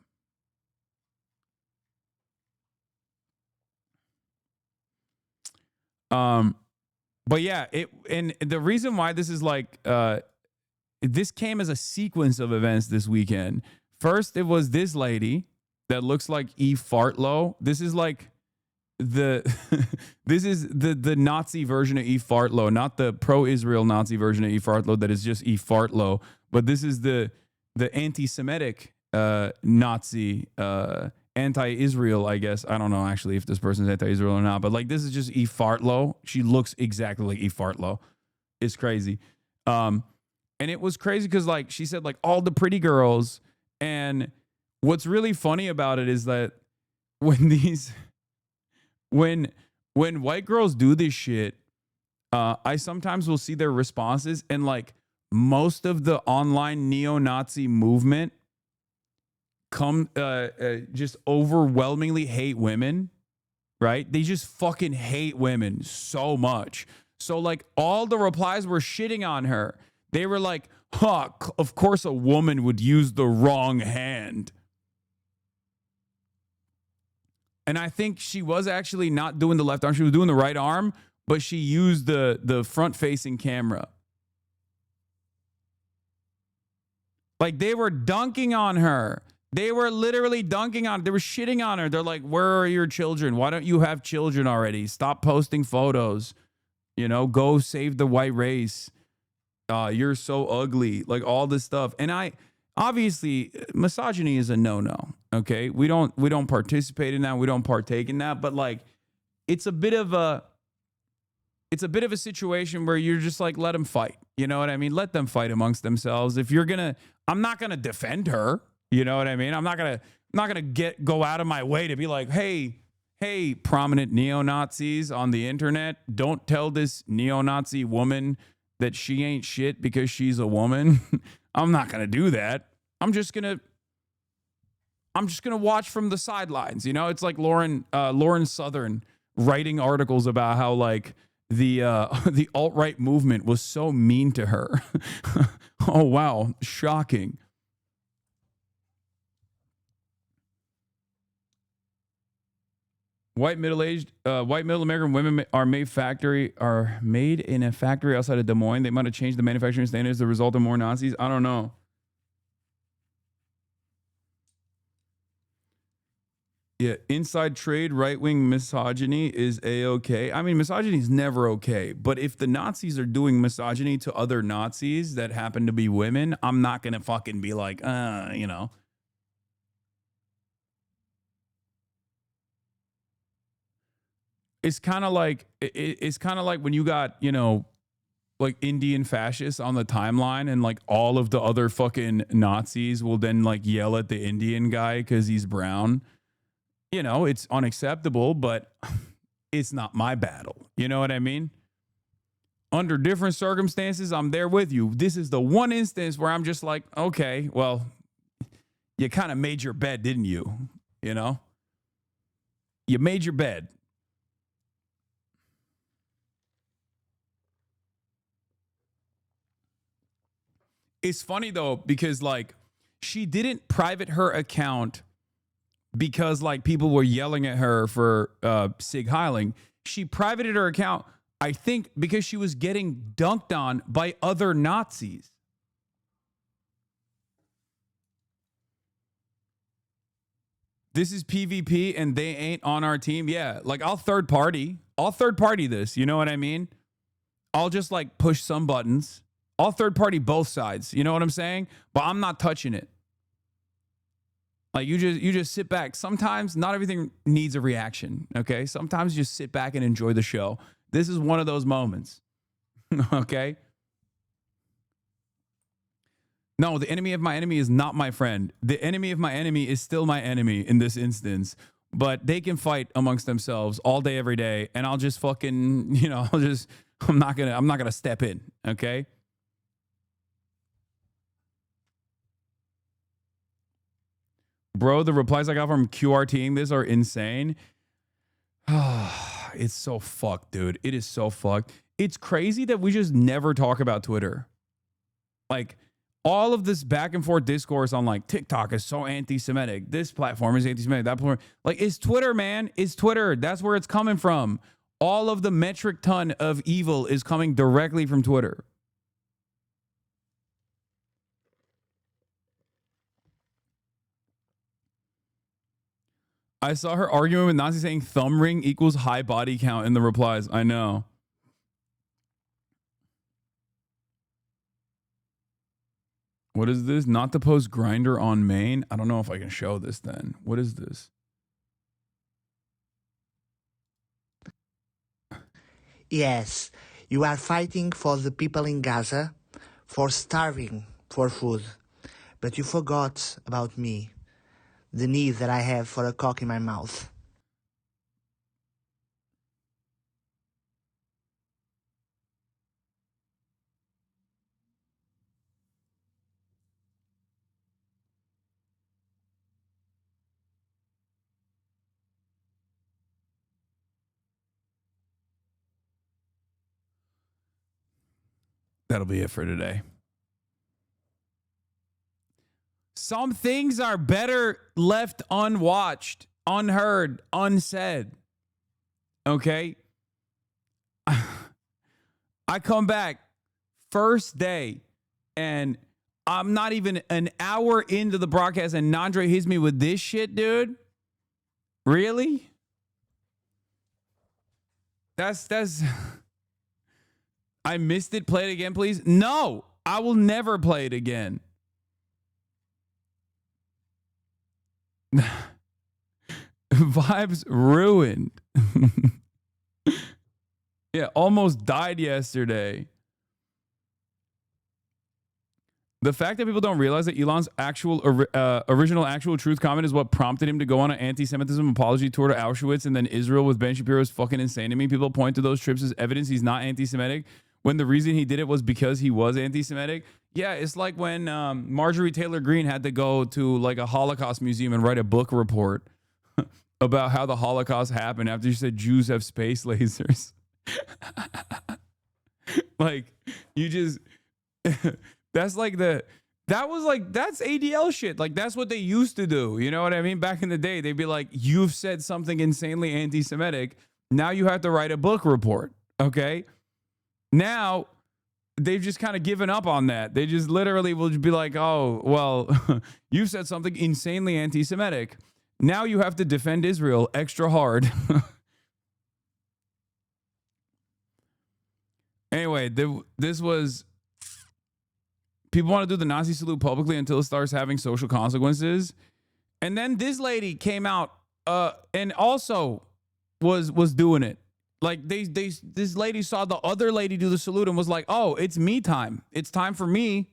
But yeah, and the reason why this is like, this came as a sequence of events this weekend. First, it was this lady that looks like Eve Fartlow. This is like this is the Nazi version of Eve Fartlow, not the pro-Israel Nazi version of Eve Fartlow that is just Eve Fartlow, but this is the anti-Semitic Nazi anti-Israel, I guess. I don't know actually if this person's anti-Israel or not, but like this is just Eve Fartlow. She looks exactly like Eve Fartlow. It's crazy. And it was crazy because like she said like all the pretty girls, and what's really funny about it is that when white girls do this shit, I sometimes will see their responses, and like most of the online neo-Nazi movement just overwhelmingly hate women, right? They just fucking hate women so much. So like all the replies were shitting on her. They were like, huh, of course a woman would use the wrong hand. And I think she was actually not doing the left arm. She was doing the right arm, but she used the front-facing camera. Like they were dunking on her. They were literally dunking on her. They were shitting on her. They're like, where are your children? Why don't you have children already? Stop posting photos. You know, go save the white race. You're so ugly. Like all this stuff. And obviously misogyny is a no-no. Okay. We don't participate in that. We don't partake in that. But like, it's a bit of a situation where you're just like, let them fight. You know what I mean? Let them fight amongst themselves. If you're I'm not going to defend her. You know what I mean? I'm not gonna go out of my way to be like, hey, prominent neo-Nazis on the internet, don't tell this neo-Nazi woman that she ain't shit because she's a woman. I'm not gonna do that. I'm just gonna watch from the sidelines. You know, it's like Lauren Southern writing articles about how like the alt-right movement was so mean to her. Oh wow, shocking. White middle American women are made in a factory outside of Des Moines. They might have changed the manufacturing standards to result in more Nazis. I don't know. Yeah, inside trade, right-wing misogyny is A-okay. I mean, misogyny is never okay. But if the Nazis are doing misogyny to other Nazis that happen to be women, I'm not going to fucking be like, you know. It's kind of like when you got, you know, like Indian fascists on the timeline, and like all of the other fucking Nazis will then like yell at the Indian guy because he's brown. You know, it's unacceptable, but it's not my battle. You know what I mean? Under different circumstances, I'm there with you. This is the one instance where I'm just like, okay, well, you kind of made your bed, didn't you? You know? You made your bed. It's funny though, because like she didn't private her account because like people were yelling at her for sig heiling. She privated her account, I think, because she was getting dunked on by other Nazis. This is PvP and they ain't on our team. Yeah, like I'll third party this. You know what I mean? I'll just like push some buttons. I'll third party both sides. You know what I'm saying? But I'm not touching it. Like you just sit back. Sometimes not everything needs a reaction. Okay. Sometimes you just sit back and enjoy the show. This is one of those moments. Okay. No, the enemy of my enemy is not my friend. The enemy of my enemy is still my enemy in this instance. But they can fight amongst themselves all day, every day, and I'll just fucking, I'm not gonna step in. Okay. Bro, the replies I got from QRTing this are insane. It's so fucked, dude. It is so fucked. It's crazy that we just never talk about Twitter. Like, all of this back and forth discourse on like TikTok is so anti-Semitic. This platform is anti-Semitic. That platform, like, it's Twitter, man. It's Twitter. That's where it's coming from. All of the metric ton of evil is coming directly from Twitter. I saw her arguing with Nazi saying thumb ring equals high body count in the replies. I know. What is this? Not to post grinder on main? I don't know if I can show this then. What is this? Yes, you are fighting for the people in Gaza, for starving for food. But you forgot about me, the need that I have for a cock in my mouth. That'll be it for today. Some things are better left unwatched, unheard, unsaid. Okay? I come back first day and I'm not even an hour into the broadcast and Nandre hits me with this shit, dude. Really? That's I missed it. Play it again, please. No, I will never play it again. Vibes ruined. Yeah, almost died yesterday. The fact that people don't realize that Elon's original actual truth comment is what prompted him to go on an anti-Semitism apology tour to Auschwitz and then Israel with Ben Shapiro is fucking insane to me. People point to those trips as evidence he's not anti-Semitic when the reason he did it was because he was anti-Semitic. Yeah, it's like when Marjorie Taylor Greene had to go to like a Holocaust museum and write a book report about how the Holocaust happened after she said Jews have space lasers. Like, you just... That's like that's ADL shit. Like, that's what they used to do. You know what I mean? Back in the day, they'd be like, you've said something insanely anti-Semitic. Now you have to write a book report. Okay. Now they've just kind of given up on that. They just literally will be like, oh, well, you said something insanely anti-Semitic. Now you have to defend Israel extra hard. Anyway, this was... People want to do the Nazi salute publicly until it starts having social consequences. And then this lady came out and also was doing it. Like this lady saw the other lady do the salute and was like, oh, it's me time. It's time for me.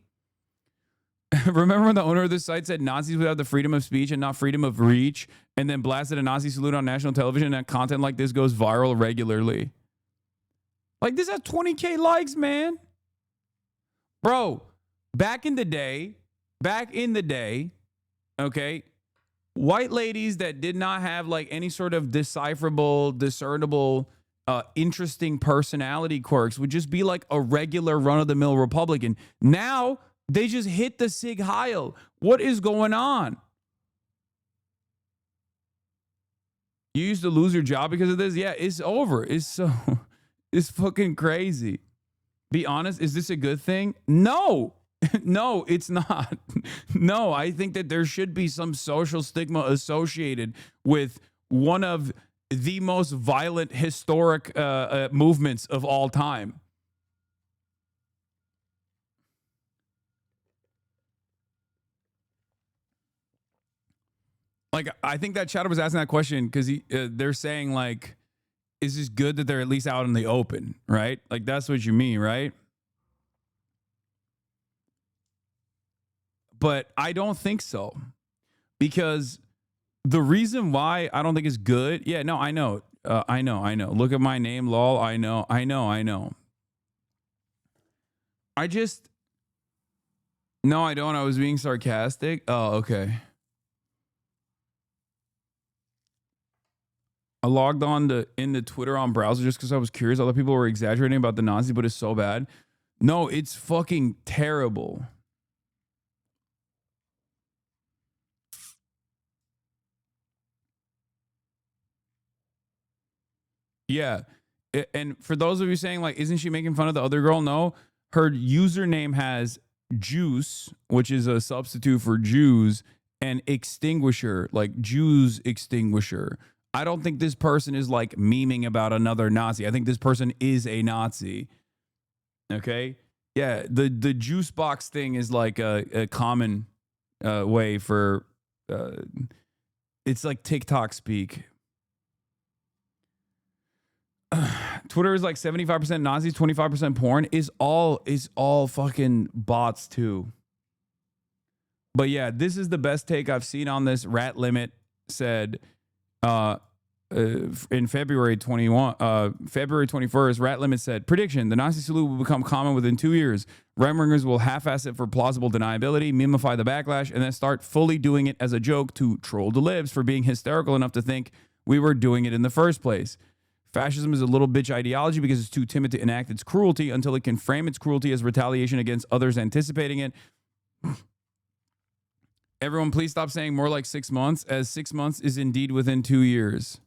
Remember when the owner of this site said Nazis would have the freedom of speech and not freedom of reach, and then blasted a Nazi salute on national television, and content like this goes viral regularly? Like, this has 20K likes, man. Bro. Back in the day, okay, white ladies that did not have like any sort of decipherable, discernible, interesting personality quirks would just be like a regular run-of-the-mill Republican. Now they just hit the Sig Heil. What is going on? You used to lose your job because of this? Yeah, it's over. It's fucking crazy. Be honest, is this a good thing? No. No, it's not. No, I think that there should be some social stigma associated with one of the most violent historic movements of all time. Like, I think that chatter was asking that question because they're saying, like, is this good that they're at least out in the open, right? Like, that's what you mean, right? But I don't think so, because the reason why I don't think it's good. Yeah, no, I know. I know. Look at my name, lol. I know. No, I don't. I was being sarcastic. Oh, okay. I logged on into Twitter on browser just because I was curious. Other people were exaggerating about the Nazis, but it's so bad. No, it's fucking terrible. Yeah. And for those of you saying, like, isn't she making fun of the other girl? No. Her username has juice, which is a substitute for Jews, and extinguisher, like Jews extinguisher. I don't think this person is like memeing about another Nazi. I think this person is a Nazi. Okay? Yeah, the juice box thing is like a common way for it's like TikTok speak. Twitter is like 75% Nazis, 25% porn. Is all fucking bots too. But yeah, this is the best take I've seen on this. Rat Limit said in February 21st, Rat Limit said, prediction, the Nazi salute will become common within 2 years. Right-wingers will half-ass it for plausible deniability, memify the backlash, and then start fully doing it as a joke to troll the libs for being hysterical enough to think we were doing it in the first place. Fascism is a little bitch ideology because it's too timid to enact its cruelty until it can frame its cruelty as retaliation against others anticipating it. Everyone, please stop saying more like 6 months, as 6 months is indeed within 2 years.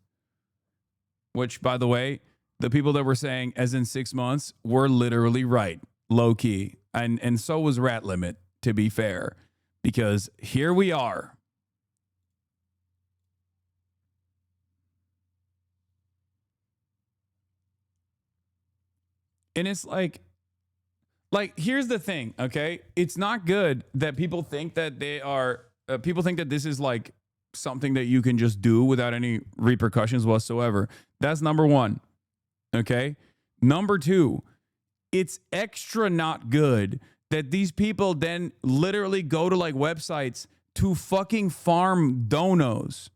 Which, by the way, the people that were saying as in 6 months were literally right, low key. And so was Rat Limit, to be fair, because here we are. And it's like, here's the thing, okay? It's not good that people think that people think that this is like something that you can just do without any repercussions whatsoever. That's number one, okay? Number two, it's extra not good that these people then literally go to like websites to fucking farm donos,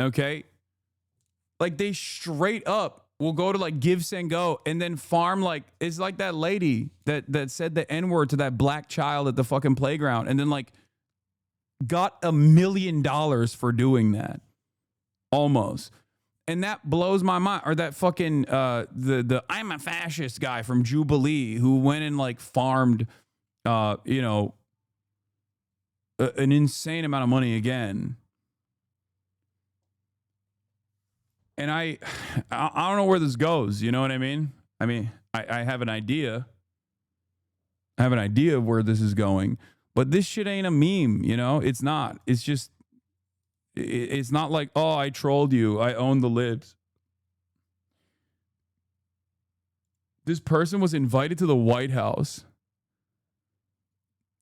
okay? Like they straight up will go to like Give, Send, Go and then farm like, it's like that lady that said the N-word to that black child at the fucking playground and then like got $1 million for doing that. Almost. And that blows my mind. Or that fucking the I'm a fascist guy from Jubilee who went and like farmed an insane amount of money again. And I don't know where this goes. You know what I mean? I mean, I have an idea. I have an idea of where this is going. But this shit ain't a meme, you know? It's not. It's just, it's not like, oh, I trolled you. I own the libs. This person was invited to the White House.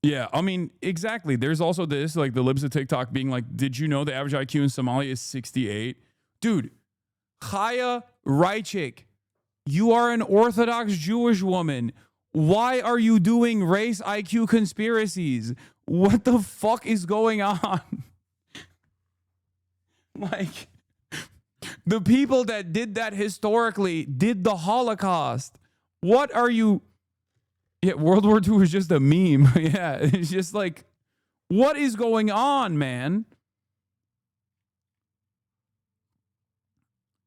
Yeah, I mean, exactly. There's also this, like the libs of TikTok being like, did you know the average IQ in Somalia is 68? Dude, Chaya Reichik, you are an Orthodox Jewish woman. Why are you doing race IQ conspiracies? What the fuck is going on? Like, the people that did that historically did the Holocaust. What are you? Yeah, World War II is just a meme. Yeah, it's just like, what is going on, man?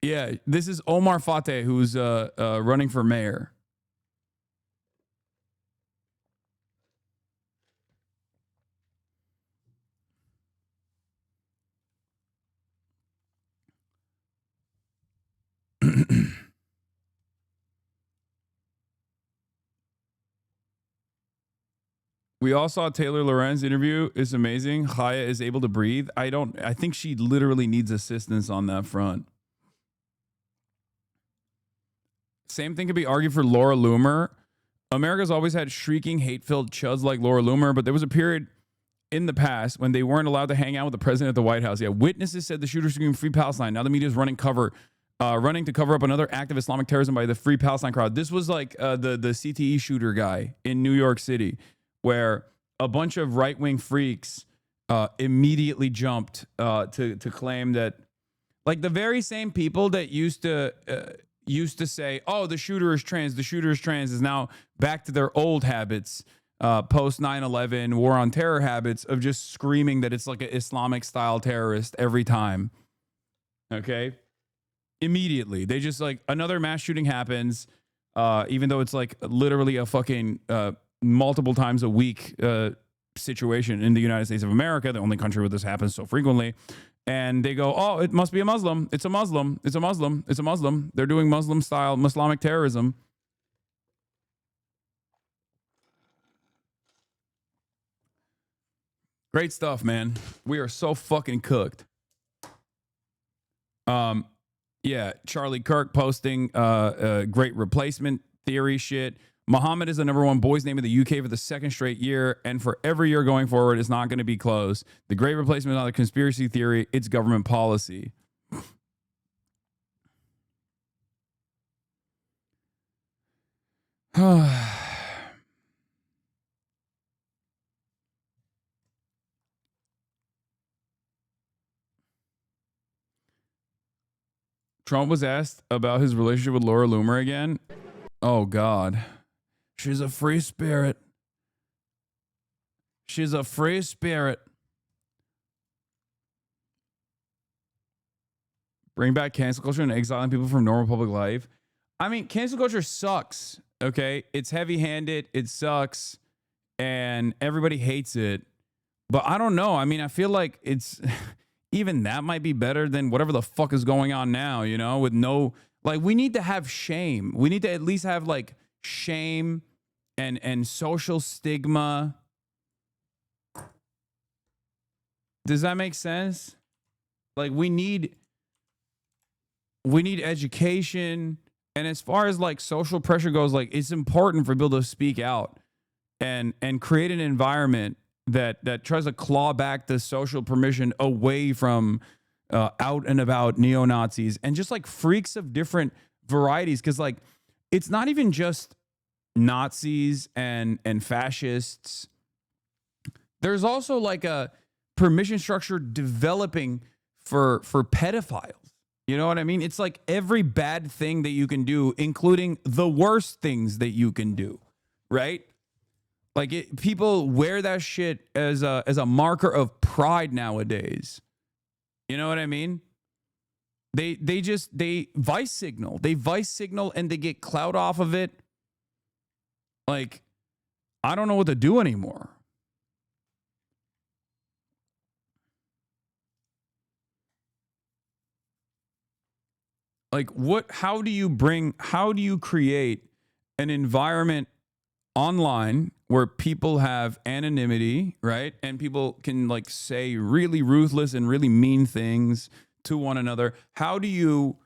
Yeah, this is Omar Fateh, who's running for mayor. We all saw Taylor Loren's interview. It's amazing. Chaya is able to breathe. I think she literally needs assistance on that front. Same thing could be argued for Laura Loomer. America's always had shrieking, hate-filled chuds like Laura Loomer, but there was a period in the past when they weren't allowed to hang out with the president at the White House. Yeah, witnesses said the shooter screamed "Free Palestine." Now the media is running to cover up another act of Islamic terrorism by the Free Palestine crowd. This was like the CTE shooter guy in New York City, where a bunch of right-wing freaks immediately jumped to claim that, like, the very same people that used to say, "Oh, the shooter is trans," is now back to their old habits, post 9/11 war on terror habits of just screaming that it's like an Islamic style terrorist every time. Okay, immediately they just, like, another mass shooting happens, even though it's like literally a fucking multiple times a week situation in the United States of America, the only country where this happens so frequently. And they go, "Oh, it must be a Muslim. It's a Muslim. It's a Muslim. It's a Muslim. They're doing Muslim style Islamic terrorism." Great stuff, man. We are so fucking cooked. Yeah, Charlie Kirk posting great replacement theory shit. Muhammad is the #1 boys' name in the UK for the second straight year, and for every year going forward, it's not going to be close. The great replacement is not a conspiracy theory, it's government policy. Trump was asked about his relationship with Laura Loomer again. Oh, God. She's a free spirit. She's a free spirit. Bring back cancel culture and exiling people from normal public life. I mean, cancel culture sucks, okay? It's heavy-handed, it sucks, and everybody hates it. But I don't know. I mean, I feel like it's... even that might be better than whatever the fuck is going on now, you know? With no... like, we need to have shame. We need to at least have, like, shame and social stigma. Does that make sense? Like, we need education, and as far as, like, social pressure goes, like, it's important for people to speak out and create an environment that tries to claw back the social permission away from out and about neo-Nazis and just, like, freaks of different varieties. Because, like, it's not even just Nazis and fascists. There's also, like, a permission structure developing for pedophiles. You know what I mean? It's like every bad thing that you can do, including the worst things that you can do, right? Like, people wear that shit as a marker of pride nowadays. You know what I mean? They vice signal. They vice signal and they get clout off of it. Like, I don't know what to do anymore. Like, how do you create an environment online where people have anonymity, right? And people can, like, say really ruthless and really mean things to one another. How do you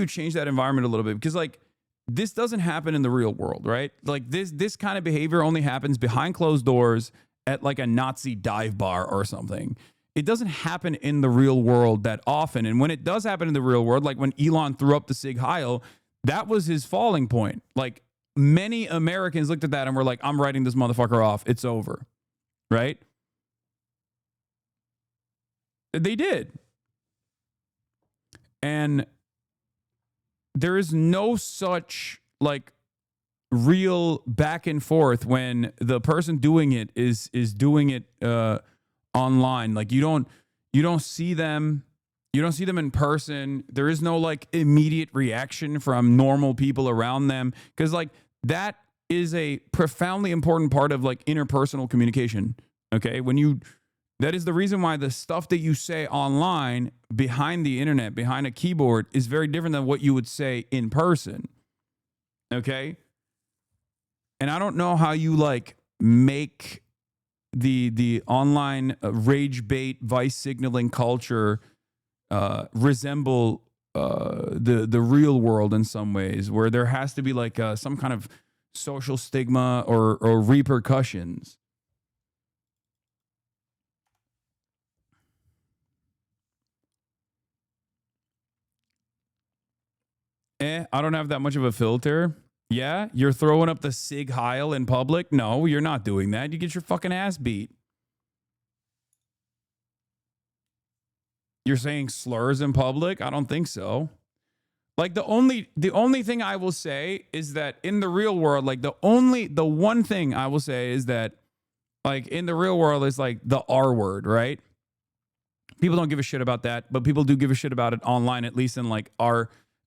change that environment a little bit? Because, like, this doesn't happen in the real world, right? Like, this kind of behavior only happens behind closed doors at, like, a Nazi dive bar or something. It doesn't happen in the real world that often. And when it does happen in the real world, like when Elon threw up the Sig Heil, that was his falling point. Like, many Americans looked at that and were like, "I'm writing this motherfucker off. It's over." Right? They did. And there is no such, like, real back and forth when the person doing it is doing it online. Like, you don't see them, You don't see them in person. There is no like immediate reaction from normal people around them. Because like that is a profoundly important part of like interpersonal communication. Okay. That is the reason why the stuff that you say online behind the internet, behind a keyboard is very different than what you would say in person. Okay. And I don't know how you like make the online rage bait, vice signaling culture resemble the real world in some ways, where there has to be like some kind of social stigma or repercussions. I don't have that much of a filter. Yeah, you're throwing up the Sig Heil in public? No, you're not doing that. You get your fucking ass beat. You're saying slurs in public? I don't think so. Like the only thing I will say is that in the real world, like the one thing I will say is that like in the real world is like the R word, right? People don't give a shit about that, but people do give a shit about it online, at least in like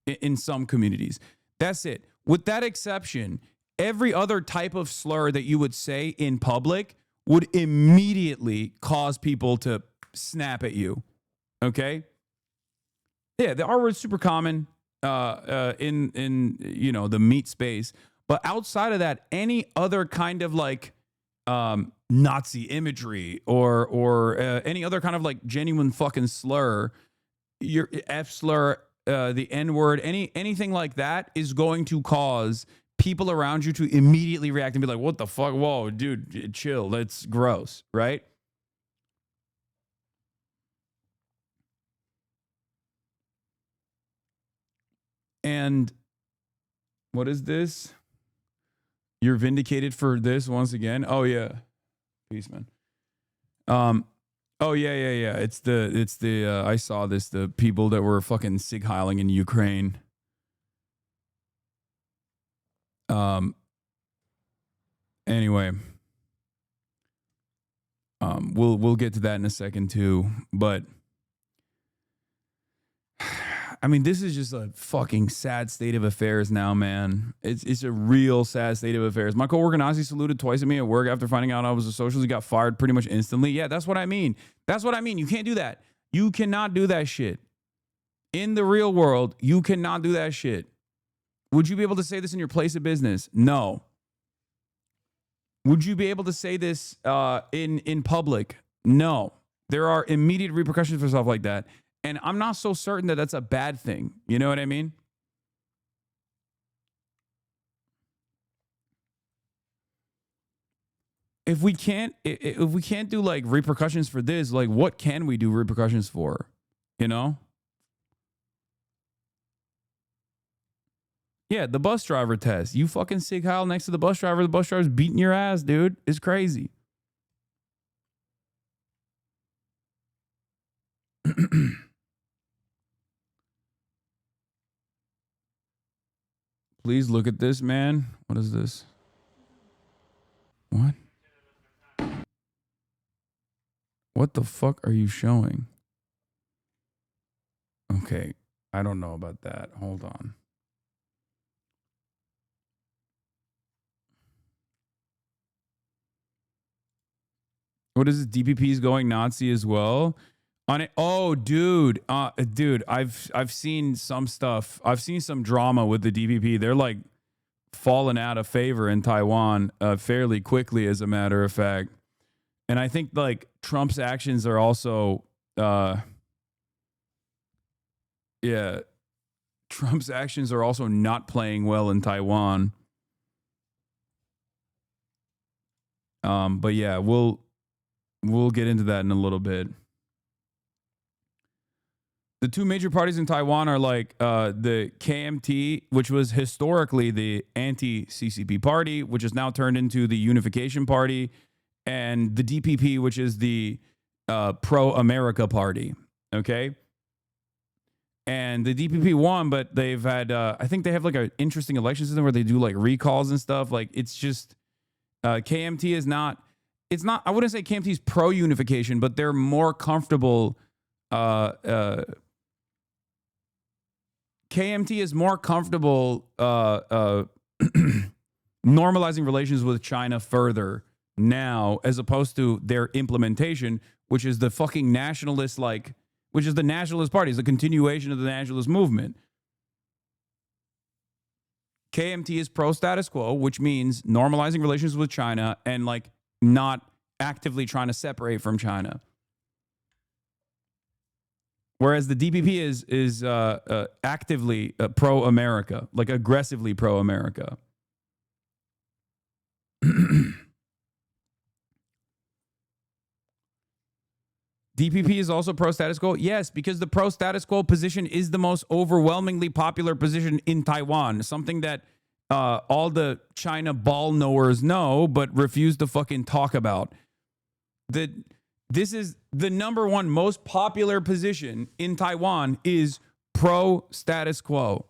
in some communities. That's it. With that exception, every other type of slur that you would say in public would immediately cause people to snap at you. Okay? Yeah, the R word's super common in you know, the meat space, but outside of that, any other kind of like Nazi imagery or any other kind of like genuine fucking slur, your F slur, the N word, anything like that is going to cause people around you to immediately react and be like, what the fuck? Whoa, dude, chill. That's gross, right? And what is this? You're vindicated for this once again. Oh yeah. Peace, man. Oh yeah. It's the I saw this, the people that were fucking sig heiling in Ukraine. Anyway. We'll get to that in a second too, but I mean, this is just a fucking sad state of affairs now, man. It's a real sad state of affairs. My coworker Nazi saluted twice at me at work after finding out I was a socialist. He got fired pretty much instantly. Yeah, that's what I mean. That's what I mean. You can't do that. You cannot do that shit. In the real world, you cannot do that shit. Would you be able to say this in your place of business? No. Would you be able to say this in public? No. There are immediate repercussions for stuff like that. And I'm not so certain that that's a bad thing. You know what I mean? If we can't do like repercussions for this, like what can we do repercussions for? You know? Yeah, the bus driver test. You fucking Sig Heil next to the bus driver's beating your ass, dude. It's crazy. Please look at this, man. What is this? What? What the fuck are you showing? Okay, I don't know about that. Hold on. What is this? DPP is going Nazi as well? On it. Oh, dude. Dude, I've seen some stuff. I've seen some drama with the DPP. They're like falling out of favor in Taiwan fairly quickly, as a matter of fact. And I think like Trump's actions are also Trump's actions are also not playing well in Taiwan. But yeah, we'll get into that in a little bit. The two major parties in Taiwan are like the KMT, which was historically the anti-CCP party, which has now turned into the Unification Party, and the DPP, which is the pro-America party. Okay? And the DPP won, but they've had, I think they have like an interesting election system where they do like recalls and stuff. Like it's just, KMT is not, it's not, I wouldn't say KMT is pro-unification, but they're more comfortable KMT is more comfortable normalizing relations with China further now as opposed to their implementation, which is the fucking nationalist, which is the nationalist party, is the continuation of the nationalist movement. KMT is pro status quo, which means normalizing relations with China and like not actively trying to separate from China. Whereas the DPP is actively pro-America, like aggressively pro-America. DPP is also pro-status quo? Yes, because the pro-status quo position is the most overwhelmingly popular position in Taiwan, something that all the China ball knowers know but refuse to fucking talk about. This is the number one most popular position in Taiwan is pro-status quo.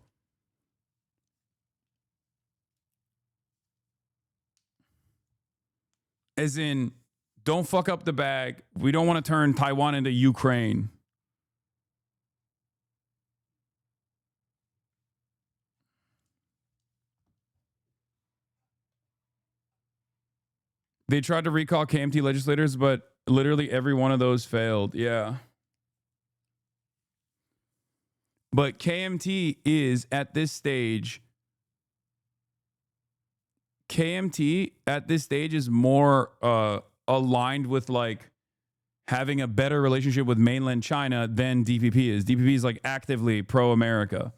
As in, don't fuck up the bag. We don't want to turn Taiwan into Ukraine. They tried to recall KMT legislators, but literally every one of those failed. Yeah. But KMT is at this stage is more aligned with like having a better relationship with mainland China than DPP is. DPP is like actively pro-America.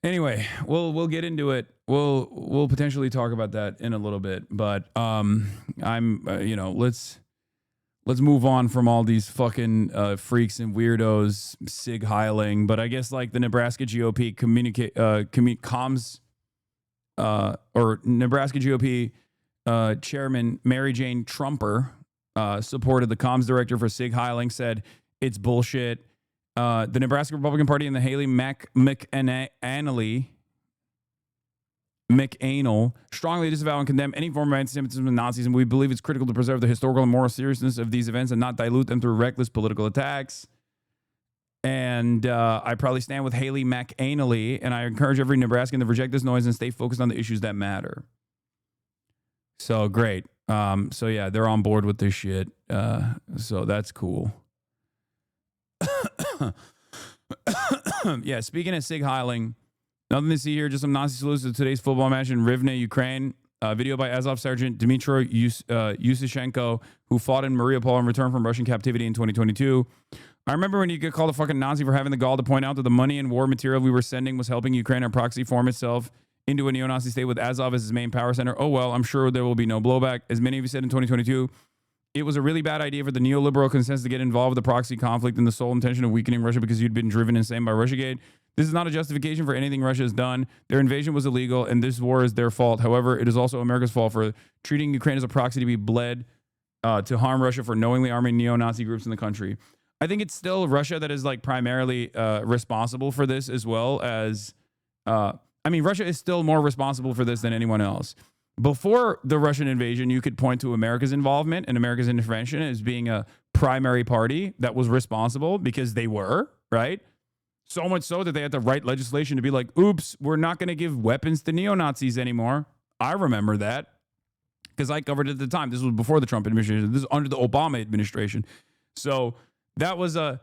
Anyway, we'll get into it. We'll potentially talk about that in a little bit, but let's move on from all these fucking freaks and weirdos sig heiling. But I guess like the Nebraska GOP Nebraska GOP Chairman Mary Jane Trumper supported the comms director for sig heiling, said it's bullshit. The Nebraska Republican Party and the Haley McAnal strongly disavow and condemn any form of anti-Semitism and Nazis, and we believe it's critical to preserve the historical and moral seriousness of these events and not dilute them through reckless political attacks. And I probably stand with Haley McAnally, and I encourage every Nebraskan to reject this noise and stay focused on the issues that matter. So great. So yeah, they're on board with this shit. So that's cool. Yeah, speaking of sig heiling, nothing to see here, just some Nazi salutes to today's football match in Rivne, Ukraine. Video by Azov Sergeant Dmitry Yusishenko, who fought in Mariupol and returned from Russian captivity in 2022. I remember when you get called a fucking Nazi for having the gall to point out that the money and war material we were sending was helping Ukraine or proxy form itself into a neo-Nazi state with Azov as its main power center. Oh well, I'm sure there will be no blowback. As many of you said in 2022, it was a really bad idea for the neoliberal consensus to get involved with the proxy conflict in the sole intention of weakening Russia because you'd been driven insane by Russiagate. This is not a justification for anything Russia has done. Their invasion was illegal, and this war is their fault. However, it is also America's fault for treating Ukraine as a proxy to be bled to harm Russia for knowingly arming neo-Nazi groups in the country. I think it's still Russia that is like primarily responsible for this, as well as, Russia is still more responsible for this than anyone else. Before the Russian invasion, you could point to America's involvement and America's intervention as being a primary party that was responsible, because they were, right? So much so that they had to write legislation to be like, oops, we're not going to give weapons to neo-Nazis anymore. I remember that because I covered it at the time. This was before the Trump administration. This is under the Obama administration. So that was a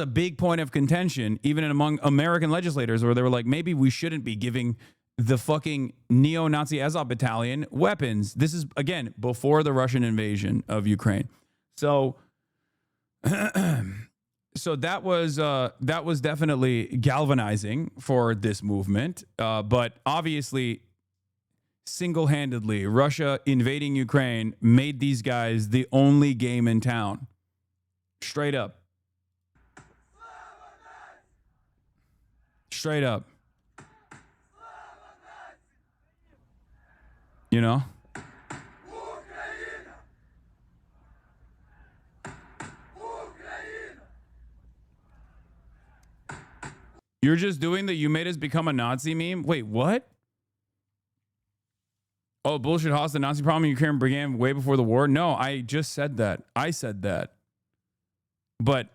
big point of contention, even among American legislators, where they were like, maybe we shouldn't be giving the fucking neo-Nazi Azov battalion weapons. This is, again, before the Russian invasion of Ukraine. So so that was definitely galvanizing for this movement. But obviously, single-handedly, Russia invading Ukraine made these guys the only game in town. Straight up. Straight up. You know? You're just doing the "you made us become a Nazi" meme? Wait, what? Oh, bullshit, Haas. The Nazi problem in Ukraine began way before the war. No, I just said that. I said that. But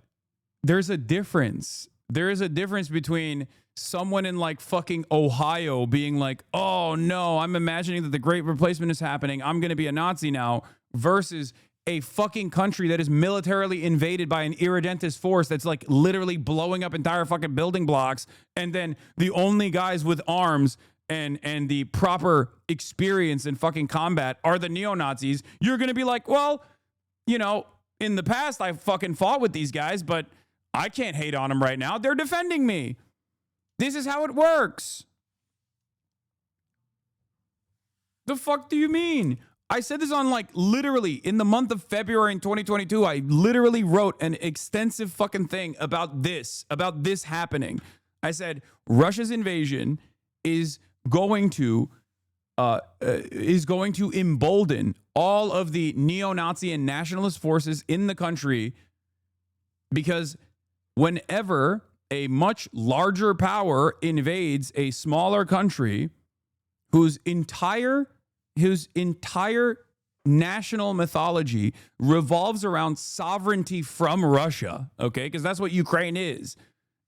there's a difference. There is a difference between someone in like fucking Ohio being like, oh no, I'm imagining that the great replacement is happening, I'm going to be a Nazi now, versus a fucking country that is militarily invaded by an irredentist force that's like literally blowing up entire fucking building blocks. And then the only guys with arms and the proper experience in fucking combat are the neo-Nazis. You're going to be like, well, you know, in the past I fucking fought with these guys, but I can't hate on them right now. They're defending me. This is how it works. The fuck do you mean? I said this on like literally in the month of February in 2022. I literally wrote an extensive fucking thing about this happening. I said Russia's invasion is going to embolden all of the neo-Nazi and nationalist forces in the country, because whenever a much larger power invades a smaller country whose entire national mythology revolves around sovereignty from Russia, okay? Because that's what Ukraine is.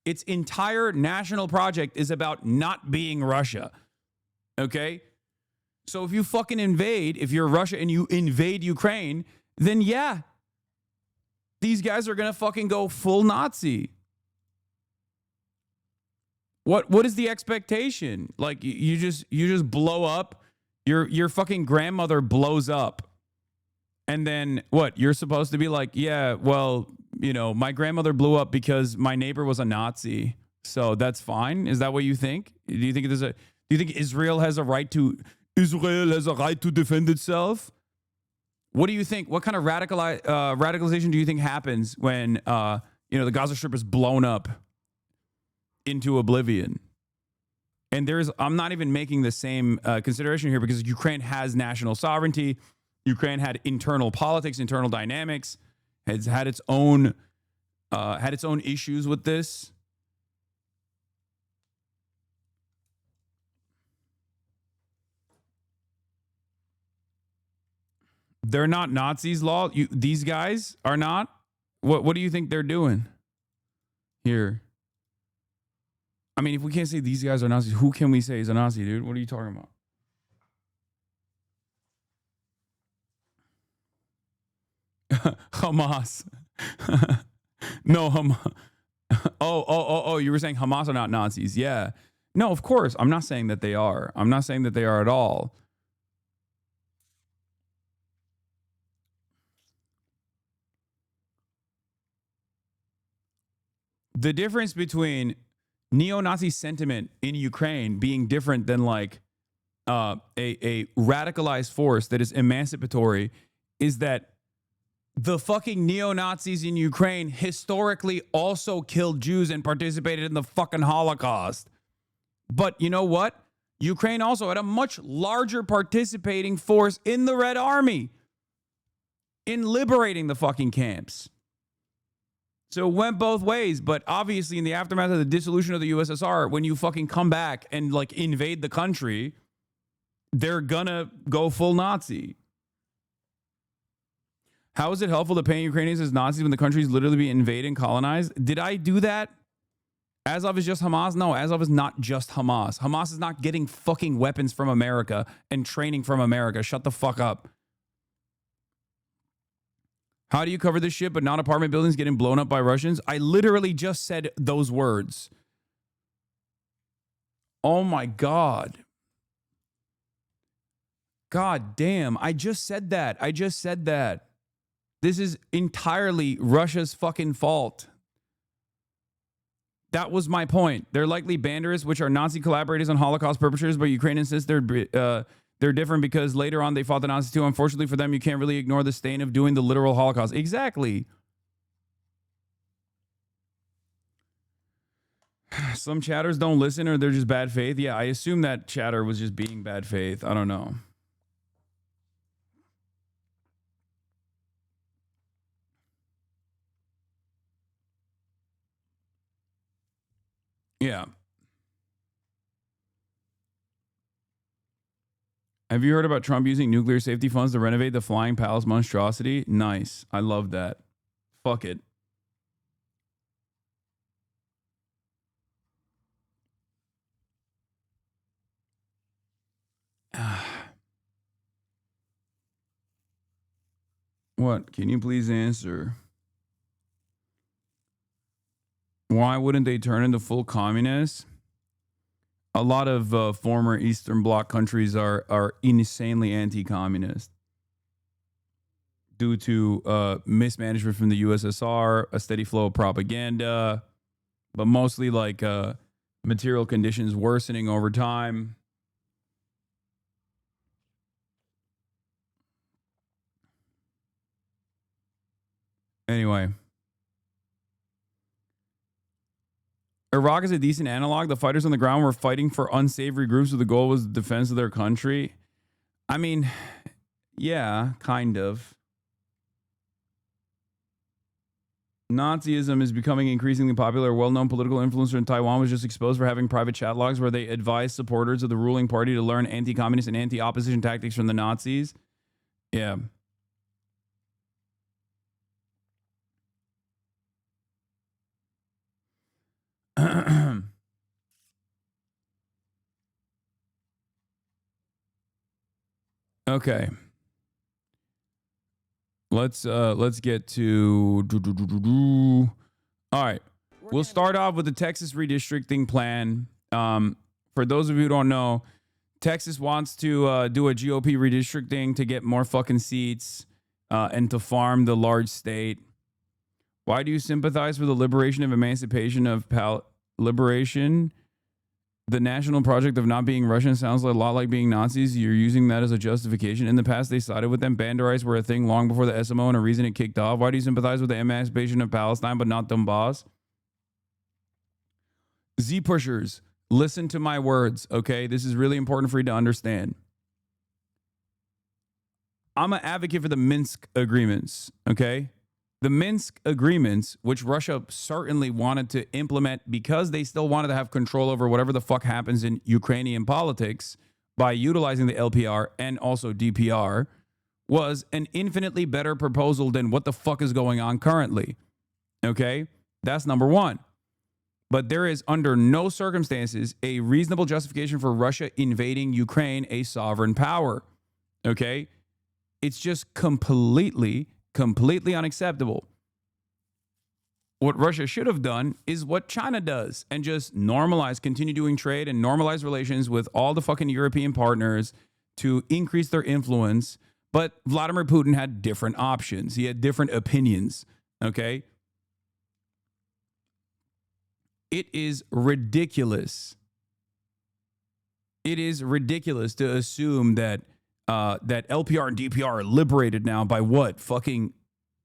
Its entire national project is about not being Russia, okay? So if you fucking invade, if you're Russia and you invade Ukraine, then yeah, these guys are gonna fucking go full Nazi. What is the expectation? Like you just blow up. Your fucking grandmother blows up. And then what? You're supposed to be like, yeah, well, you know, my grandmother blew up because my neighbor was a Nazi. So that's fine. Is that what you think? Do you think Israel has a right to defend itself? What do you think? What kind of radicalization do you think happens when the Gaza Strip is blown up into oblivion? And I'm not even making the same consideration here, because Ukraine has national sovereignty. Ukraine had internal politics, internal dynamics, has had its own issues with this. They're not Nazis, law. These guys are not. What do you think they're doing here? I mean, if we can't say these guys are Nazis, who can we say is a Nazi, dude? What are you talking about? Hamas. No, Hamas. Oh, you were saying Hamas are not Nazis. Yeah. No, of course. I'm not saying that they are. I'm not saying that they are at all. The difference between neo-Nazi sentiment in Ukraine being different than like a radicalized force that is emancipatory is that the fucking neo-Nazis in Ukraine historically also killed Jews and participated in the fucking Holocaust. But you know what? Ukraine also had a much larger participating force in the Red Army in liberating the fucking camps. So it went both ways, but obviously in the aftermath of the dissolution of the USSR, when you fucking come back and like invade the country, they're gonna go full Nazi. How is it helpful to paint Ukrainians as Nazis when the country's literally being invaded and colonized? Did I do that? Azov is just Hamas? No, Azov is not just Hamas. Hamas is not getting fucking weapons from America and training from America. Shut the fuck up. How do you cover this shit but not apartment buildings getting blown up by Russians? I literally just said those words. Oh my God. God damn. I just said that. This is entirely Russia's fucking fault. That was my point. They're likely Banderists, which are Nazi collaborators and Holocaust perpetrators, but Ukraine insists they're different because later on they fought the Nazis too. Unfortunately for them, you can't really ignore the stain of doing the literal Holocaust. Exactly. Some chatters don't listen or they're just bad faith. Yeah, I assume that chatter was just being bad faith. I don't know. Yeah. Have you heard about Trump using nuclear safety funds to renovate the Flying Palace monstrosity? Nice. I love that. Fuck it. What? Can you please answer? Why wouldn't they turn into full communists? A lot of former Eastern Bloc countries are insanely anti-communist due to mismanagement from the USSR, a steady flow of propaganda, but mostly like material conditions worsening over time. Anyway. Iraq is a decent analog. The fighters on the ground were fighting for unsavory groups with the goal was the defense of their country. I mean, yeah, kind of. Nazism is becoming increasingly popular. A well-known political influencer in Taiwan was just exposed for having private chat logs where they advised supporters of the ruling party to learn anti-communist and anti-opposition tactics from the Nazis. Yeah. Okay. Let's get to all right. We'll start off with the Texas redistricting plan. For those of you who don't know, Texas wants to do a GOP redistricting to get more fucking seats and to farm the large state. Why do you sympathize for the liberation of emancipation of liberation? The national project of not being Russian sounds a lot like being Nazis. You're using that as a justification. In the past, they sided with them. Banderites were a thing long before the SMO and a reason it kicked off. Why do you sympathize with the emancipation of Palestine but not Donbass? Z-pushers, listen to my words, okay? This is really important for you to understand. I'm an advocate for the Minsk agreements, okay? The Minsk agreements, which Russia certainly wanted to implement because they still wanted to have control over whatever the fuck happens in Ukrainian politics by utilizing the LPR and also DPR, was an infinitely better proposal than what the fuck is going on currently. Okay? That's number one. But there is under no circumstances a reasonable justification for Russia invading Ukraine, a sovereign power. Okay? It's just completely unacceptable. What Russia should have done is what China does and just continue doing trade and normalize relations with all the fucking European partners to increase their influence. But Vladimir Putin had different options. He had different opinions. Okay? It is ridiculous. It is ridiculous to assume that that LPR and DPR are liberated now by what? Fucking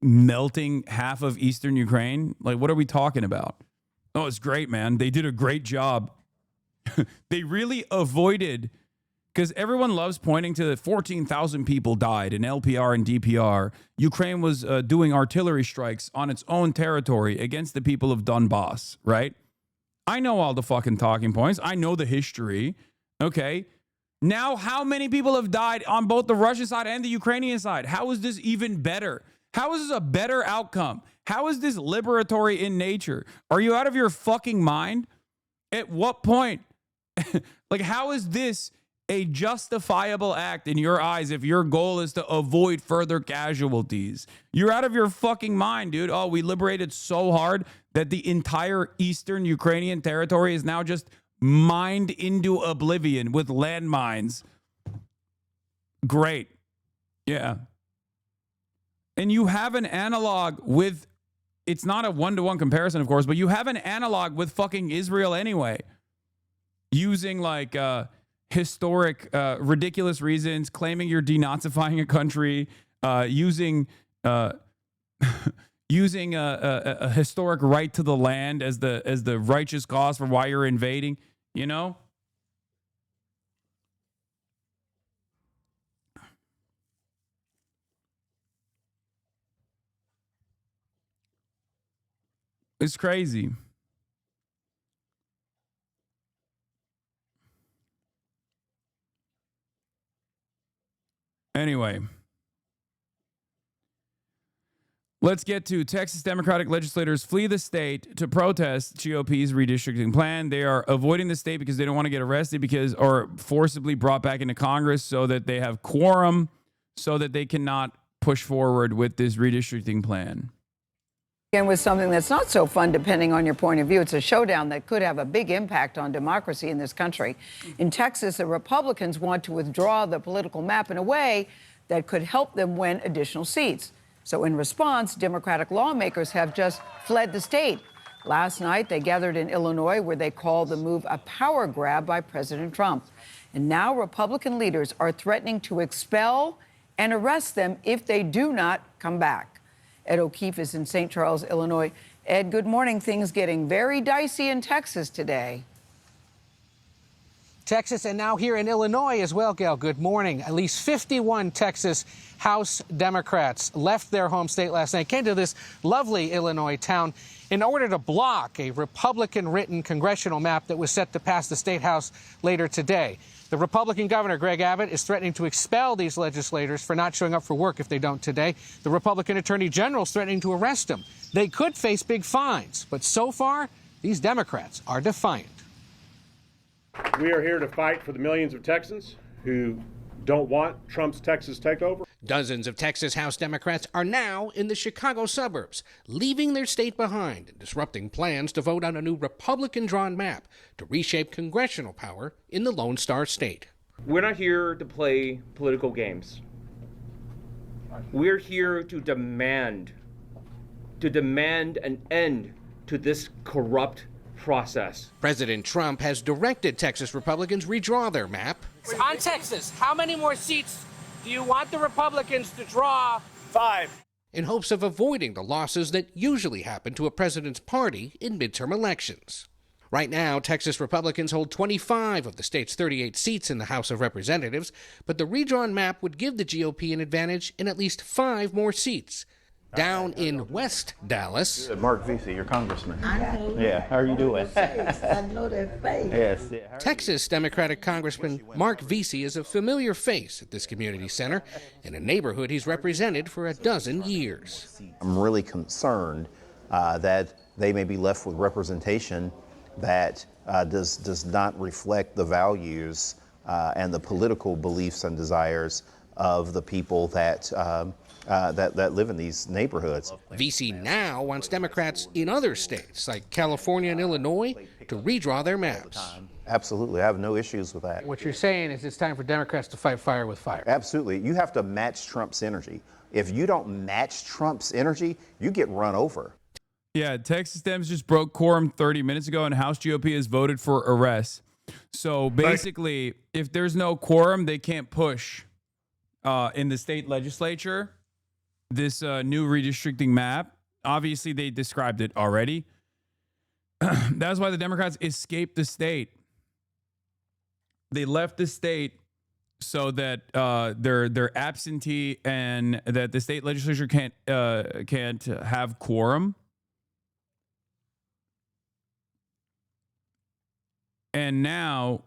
melting half of Eastern Ukraine? Like, what are we talking about? Oh, it's great, man. They did a great job. They really avoided, because everyone loves pointing to the 14,000 people died in LPR and DPR. Ukraine was doing artillery strikes on its own territory against the people of Donbass, right? I know all the fucking talking points. I know the history. Okay. Now, how many people have died on both the Russian side and the Ukrainian side? How is this even better? How is this a better outcome? How is this liberatory in nature? Are you out of your fucking mind? At what point? Like, how is this a justifiable act in your eyes if your goal is to avoid further casualties? You're out of your fucking mind, dude. Oh, we liberated so hard that the entire eastern Ukrainian territory is now just mined into oblivion with landmines. Great. Yeah. And you have an analog with, it's not a one-to-one comparison, of course, but you have an analog with fucking Israel anyway. Using like historic, ridiculous reasons, claiming you're denazifying a country, using using a historic right to the land as the righteous cause for why you're invading, you know? It's crazy. Anyway, let's get to Texas Democratic legislators flee the state to protest GOP's redistricting plan. They are avoiding the state because they don't want to get arrested or forcibly brought back into Congress so that they have quorum so that they cannot push forward with this redistricting plan. And with something that's not so fun, depending on your point of view. It's a showdown that could have a big impact on democracy in this country. In Texas, the Republicans want to withdraw the political map in a way that could help them win additional seats. So in response, Democratic lawmakers have just fled the state. Last night, they gathered in Illinois, where they called the move a power grab by President Trump. And now Republican leaders are threatening to expel and arrest them if they do not come back. Ed O'Keefe is in St. Charles, Illinois. Ed, good morning. Things getting very dicey in Texas today. Texas and now here in Illinois as well, Gail. Good morning. At least 51 Texas House Democrats left their home state last night, came to this lovely Illinois town in order to block a Republican-written congressional map that was set to pass the State House later today. The Republican governor, Greg Abbott, is threatening to expel these legislators for not showing up for work if they don't today. The Republican attorney general is threatening to arrest them. They could face big fines, but so far, these Democrats are defiant. We are here to fight for the millions of Texans who don't want Trump's Texas takeover. Dozens of Texas House Democrats are now in the Chicago suburbs, leaving their state behind and disrupting plans to vote on a new Republican-drawn map to reshape congressional power in the Lone Star State. We're not here to play political games. We're here to demand an end to this corrupt process. President Trump has directed Texas Republicans redraw their map. On Texas, how many more seats do you want the Republicans to draw? 5. In hopes of avoiding the losses that usually happen to a president's party in midterm elections. Right now, Texas Republicans hold 25 of the state's 38 seats in the House of Representatives, but the redrawn map would give the GOP an advantage in at least 5 more seats. Down in West Dallas, Mark Vesey, your congressman. I know. Yeah, how are you doing? I know that face. Yes. Yeah. Texas Democratic Congressman Mark Vesey is a familiar face at this community center in a neighborhood he's represented for a dozen years. I'm really concerned that they may be left with representation that does not reflect the values and the political beliefs and desires of the people that live in these neighborhoods. Vesey now wants Democrats in other states like California and Illinois to redraw their maps. Absolutely, I have no issues with that. What you're saying is it's time for Democrats to fight fire with fire. Absolutely, you have to match Trump's energy. If you don't match Trump's energy, you get run over. Yeah, Texas Dems just broke quorum 30 minutes ago, and House GOP has voted for arrests. So basically, if there's no quorum, they can't push in the state legislature this new redistricting map. Obviously, they described it already. That's why the Democrats escaped the state. They left the state so that they're absentee and that the state legislature can't have quorum. And now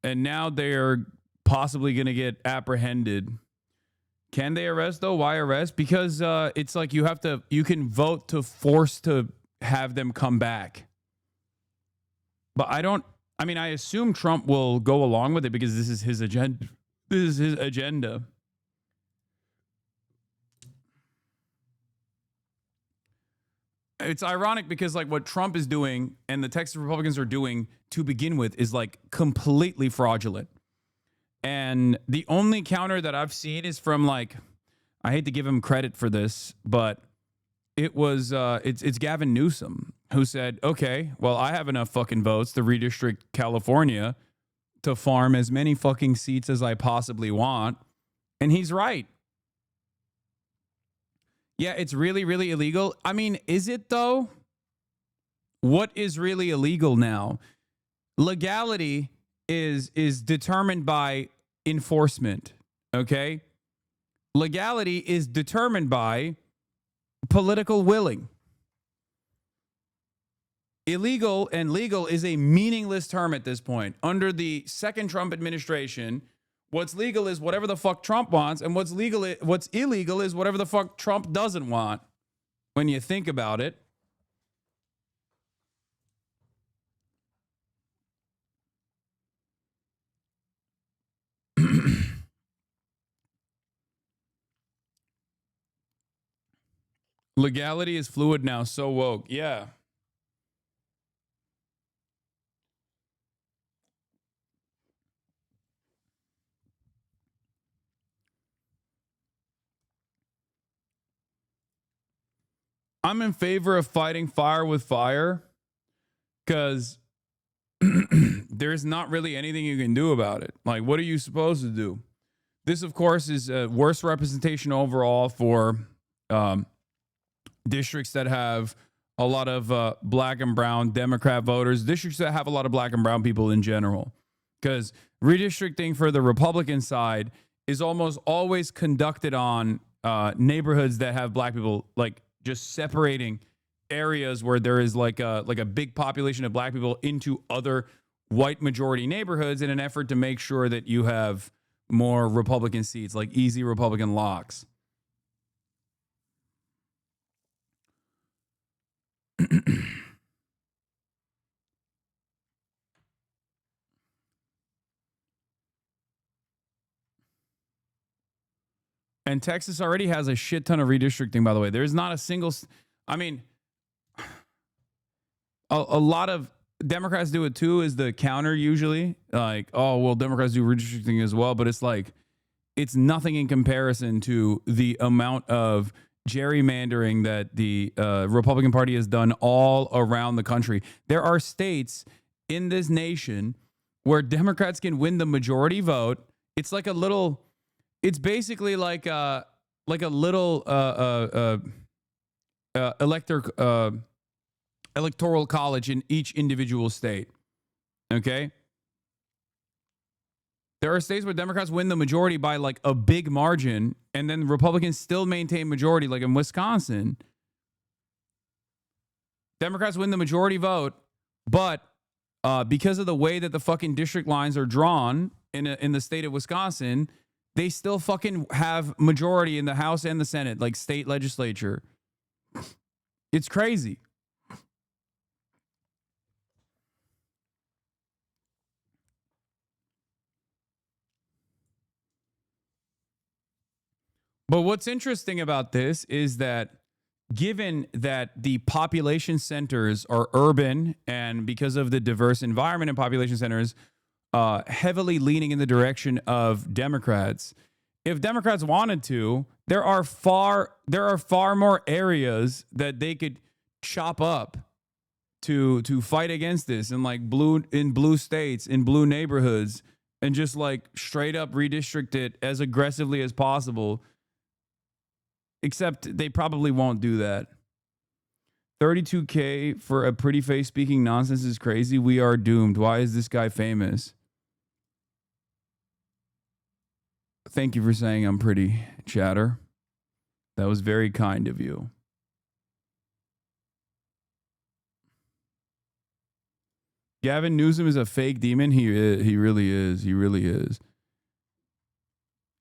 they're possibly going to get apprehended. Can they arrest though? Why arrest? Because it's like you can vote to force to have them come back. But I assume Trump will go along with it because this is his agenda. This is his agenda. It's ironic because like what Trump is doing and the Texas Republicans are doing to begin with is like completely fraudulent. And the only counter that I've seen is from like, I hate to give him credit for this, but it was it's Gavin Newsom who said, okay, well, I have enough fucking votes to redistrict California to farm as many fucking seats as I possibly want. And he's right. Yeah, it's really, really illegal. I mean, is it though? What is really illegal now? Legality is determined by enforcement, okay? Legality is determined by political willing. Illegal and legal is a meaningless term at this point. Under the second Trump administration, what's legal is whatever the fuck Trump wants, and what's illegal is whatever the fuck Trump doesn't want. When you think about it. Legality is fluid now. So woke. Yeah. I'm in favor of fighting fire with fire because there's not really anything you can do about it. Like, what are you supposed to do? This, of course, is a worse representation overall for districts that have a lot of black and brown Democrat voters, districts that have a lot of black and brown people in general. Because redistricting for the Republican side is almost always conducted on neighborhoods that have black people, like just separating areas where there is like a big population of black people into other white majority neighborhoods in an effort to make sure that you have more Republican seats, like easy Republican locks. And Texas already has a shit ton of redistricting, by the way. There's not a single, I mean, a lot of Democrats do it too, is the counter usually. Like, oh, well, Democrats do redistricting as well. But it's like, it's nothing in comparison to the amount of gerrymandering that the Republican Party has done all around the country. There are states in this nation where Democrats can win the majority vote. It's like a little, it's basically like a little electoral college in each individual state. Okay? There are states where Democrats win the majority by like a big margin, and then Republicans still maintain majority, like in Wisconsin. Democrats win the majority vote, but because of the way that the fucking district lines are drawn in the state of Wisconsin, they still fucking have majority in the House and the Senate, like state legislature. It's crazy. But what's interesting about this is that given that the population centers are urban, and because of the diverse environment in population centers, heavily leaning in the direction of Democrats, if Democrats wanted to, there are far more areas that they could chop up to fight against this, in like blue states, in blue neighborhoods, and just like straight up redistrict it as aggressively as possible. Except they probably won't do that. $32K for a pretty face speaking nonsense is crazy. We are doomed. Why is this guy famous? Thank you for saying I'm pretty, Chatter. That was very kind of you. Gavin Newsom is a fake demon. He really is. He really is.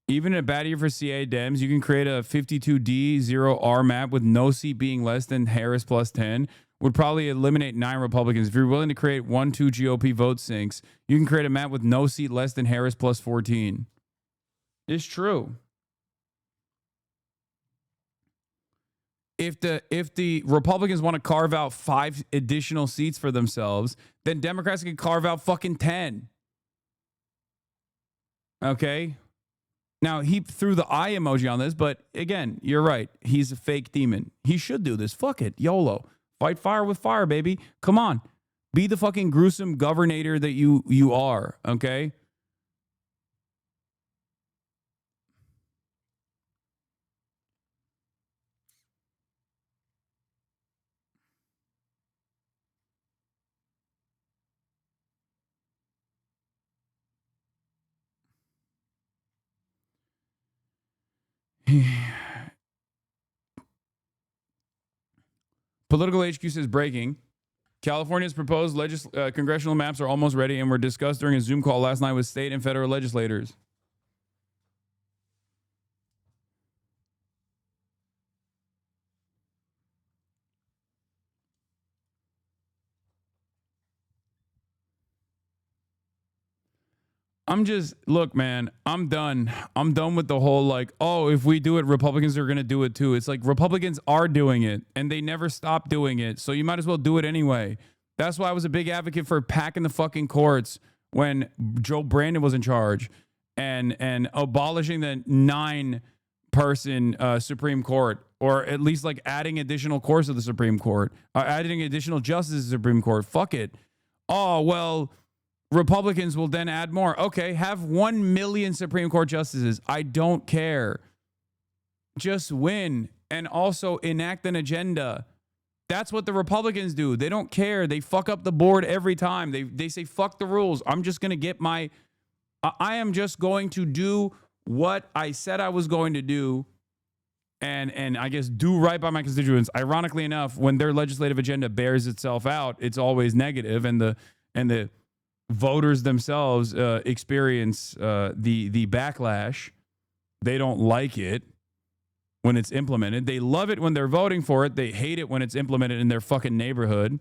Even in a bad year for CA Dems, you can create a 52D0R map with no seat being less than Harris plus 10. Would probably eliminate 9 Republicans. If you're willing to create 1-2 GOP vote sinks, you can create a map with no seat less than Harris plus 14. It's true. If the Republicans want to carve out 5 additional seats for themselves, then Democrats can carve out fucking 10. Okay? Now, he threw the eye emoji on this, but again, you're right. He's a fake demon. He should do this. Fuck it. YOLO. Fight fire with fire, baby. Come on. Be the fucking gruesome governor that you are, okay? Political HQ says breaking. California's proposed congressional maps are almost ready and were discussed during a Zoom call last night with state and federal legislators. look, man, I'm done. I'm done with the whole like, oh, if we do it, Republicans are going to do it too. It's like Republicans are doing it and they never stop doing it. So you might as well do it anyway. That's why I was a big advocate for packing the fucking courts when Joe Brandon was in charge and abolishing the 9-person Supreme Court, or at least like adding additional courts to the Supreme Court, adding additional justices to the Supreme Court. Fuck it. Oh, well, Republicans will then add more. Okay, have 1 million Supreme Court justices. I don't care. Just win and also enact an agenda. That's what the Republicans do. They don't care. They fuck up the board every time. They say, fuck the rules. I'm just going to get my... I am just going to do what I said I was going to do and I guess do right by my constituents. Ironically enough, when their legislative agenda bears itself out, it's always negative, and the voters themselves experience the backlash. They don't like it when it's implemented. They love it when they're voting for it. They hate it when it's implemented in their fucking neighborhood.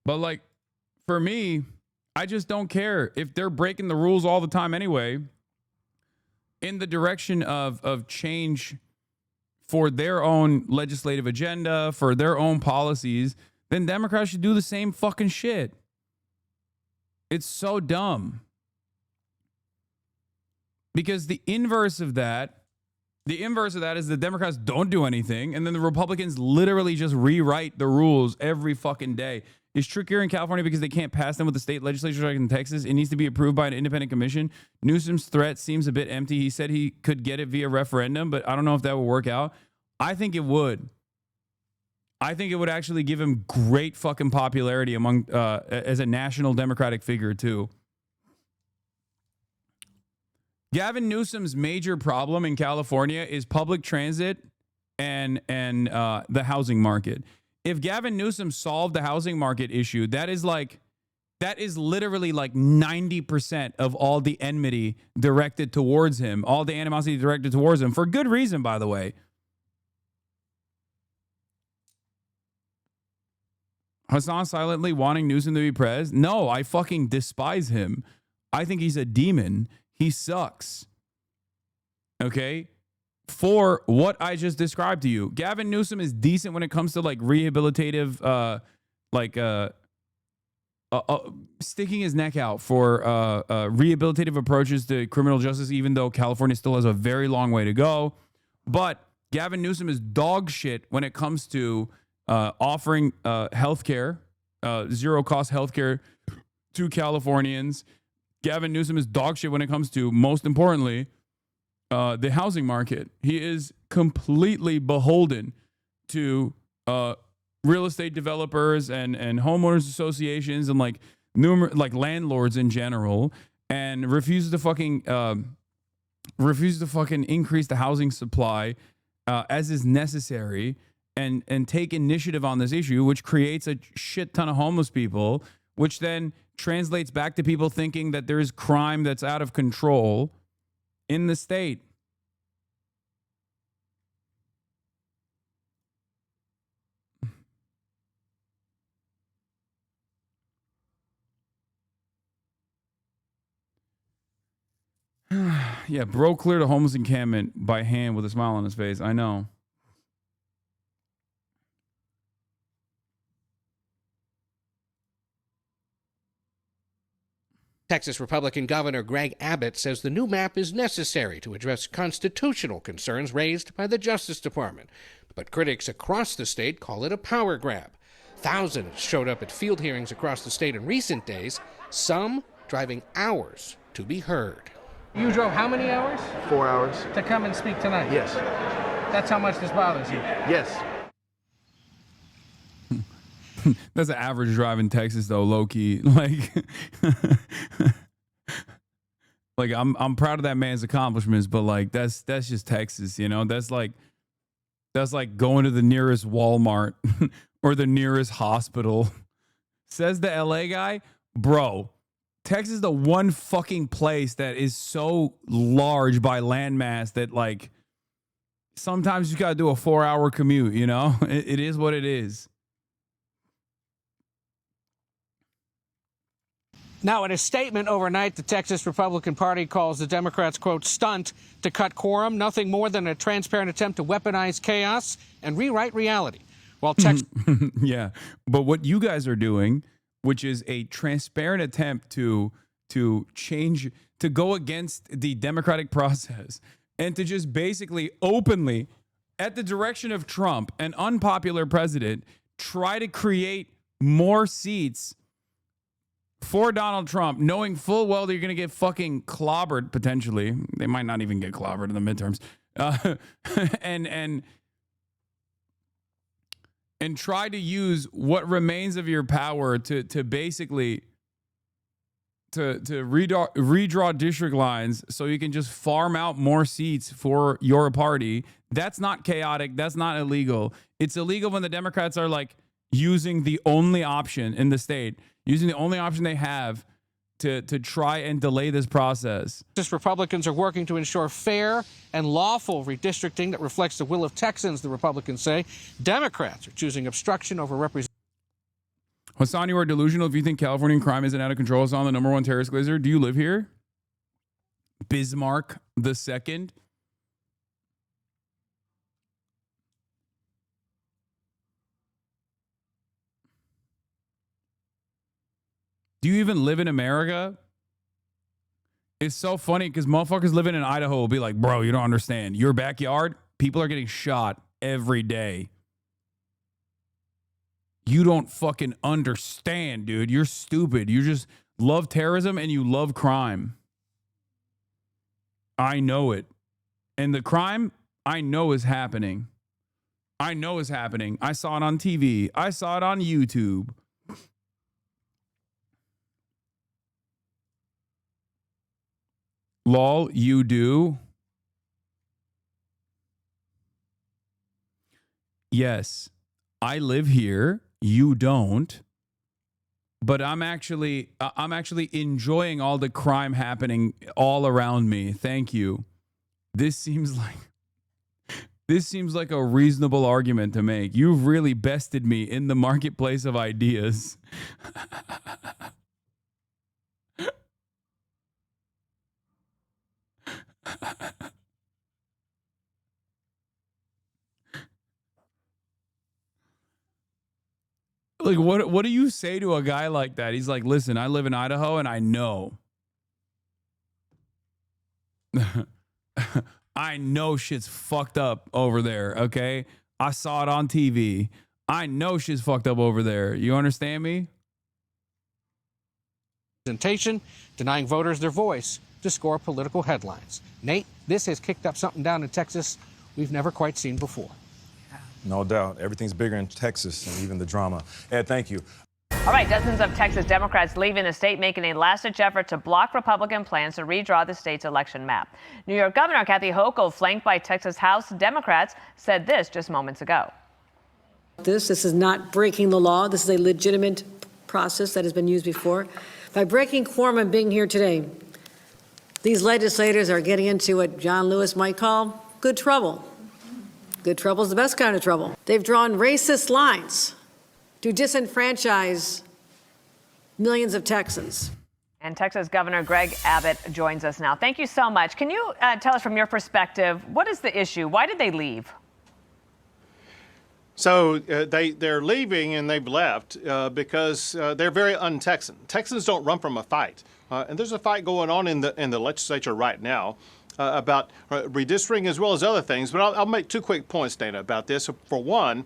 But like, for me, I just don't care if they're breaking the rules all the time anyway, in the direction of change for their own legislative agenda, for their own policies. Then Democrats should do the same fucking shit. It's so dumb. Because the inverse of that is the Democrats don't do anything, and then the Republicans literally just rewrite the rules every fucking day. It's trickier in California because they can't pass them with the state legislature like in Texas. It needs to be approved by an independent commission. Newsom's threat seems a bit empty. He said he could get it via referendum, but I don't know if that will work out. I think it would. I think it would actually give him great fucking popularity among as a national Democratic figure too. Gavin Newsom's major problem in California is public transit and the housing market. If Gavin Newsom solved the housing market issue, that is literally like 90% of all the enmity directed towards him, all the animosity directed towards him, for good reason, by the way. Hasan silently wanting Newsom to be prez? No, I fucking despise him. I think he's a demon. He sucks. Okay? For what I just described to you. Gavin Newsom is decent when it comes to like rehabilitative, sticking his neck out for rehabilitative approaches to criminal justice, even though California still has a very long way to go. But Gavin Newsom is dog shit when it comes to offering healthcare, zero-cost healthcare to Californians. Gavin Newsom is dog shit when it comes to, most importantly, the housing market. He is completely beholden to real estate developers and homeowners associations and like landlords in general, and refuses to fucking increase the housing supply as is necessary and take initiative on this issue, which creates a shit ton of homeless people, which then translates back to people thinking that there is crime that's out of control in the state. Yeah, bro cleared a homeless encampment by hand with a smile on his face. I know. Texas Republican Governor Greg Abbott says the new map is necessary to address constitutional concerns raised by the Justice Department. But critics across the state call it a power grab. Thousands showed up at field hearings across the state in recent days, some driving hours to be heard. You drove how many hours? 4 hours. To come and speak tonight? Yes. That's how much this bothers you? Yes. That's an average drive in Texas, though, low key. Like I'm proud of that man's accomplishments, but like that's just Texas, you know. That's like going to the nearest Walmart or the nearest hospital. Says the LA guy, bro. Texas is the one fucking place that is so large by landmass that like sometimes you got to do a 4-hour commute, you know? It is what it is. Now, in a statement overnight, the Texas Republican Party calls the Democrats, quote, stunt to cut quorum, nothing more than a transparent attempt to weaponize chaos and rewrite reality. While Texas... Yeah, but what you guys are doing, which is a transparent attempt to change, to go against the democratic process and to just basically openly, at the direction of Trump, an unpopular president, try to create more seats for Donald Trump, knowing full well that you're going to get fucking clobbered potentially. They might not even get clobbered in the midterms. And try to use what remains of your power to basically to redraw district lines so you can just farm out more seats for your party. That's not chaotic. That's not illegal. It's illegal when the Democrats are like using the only option in the state, using the only option they have to try and delay this process. Republicans are working to ensure fair and lawful redistricting that reflects the will of Texans, the Republicans say. Democrats are choosing obstruction over representation. Hasan, you are delusional if you think Californian crime isn't out of control. Hasan, the #1 terrorist glazer. Do you live here? Bismarck II. Do you even live in America? It's so funny because motherfuckers living in Idaho will be like, bro, you don't understand. Your backyard, people are getting shot every day. You don't fucking understand, dude. You're stupid. You just love terrorism and you love crime. I know it. And the crime, I know is happening. I know is happening. I saw it on TV. I saw it on YouTube. Lol, you do? Yes, I live here. You don't. But I'm actually enjoying all the crime happening all around me. Thank you. This seems like a reasonable argument to make. You've really bested me in the marketplace of ideas. Like, what do you say to a guy like that? He's like, listen, I live in Idaho and I know. I know shit's fucked up over there, okay? I saw it on TV. I know shit's fucked up over there. You understand me? Denying voters their voice to score political headlines. Nate, this has kicked up something down in Texas we've never quite seen before. No doubt. Everything's bigger in Texas and even the drama. Ed, thank you. All right, dozens of Texas Democrats leaving the state, making a last-ditch effort to block Republican plans to redraw the state's election map. New York Governor Kathy Hochul, flanked by Texas House Democrats, said this just moments ago. This is not breaking the law. This is a legitimate process that has been used before. By breaking quorum and being here today, these legislators are getting into what John Lewis might call good trouble. Good trouble is the best kind of trouble. They've drawn racist lines to disenfranchise millions of Texans. And Texas Governor Greg Abbott joins us now. Thank you so much. Can you tell us from your perspective, what is the issue? Why did they leave? So they're leaving and they've left because they're very un-Texan. Texans don't run from a fight. And there's a fight going on in the legislature right now about redistricting as well as other things. But I'll make two quick points, Dana, about this. For one,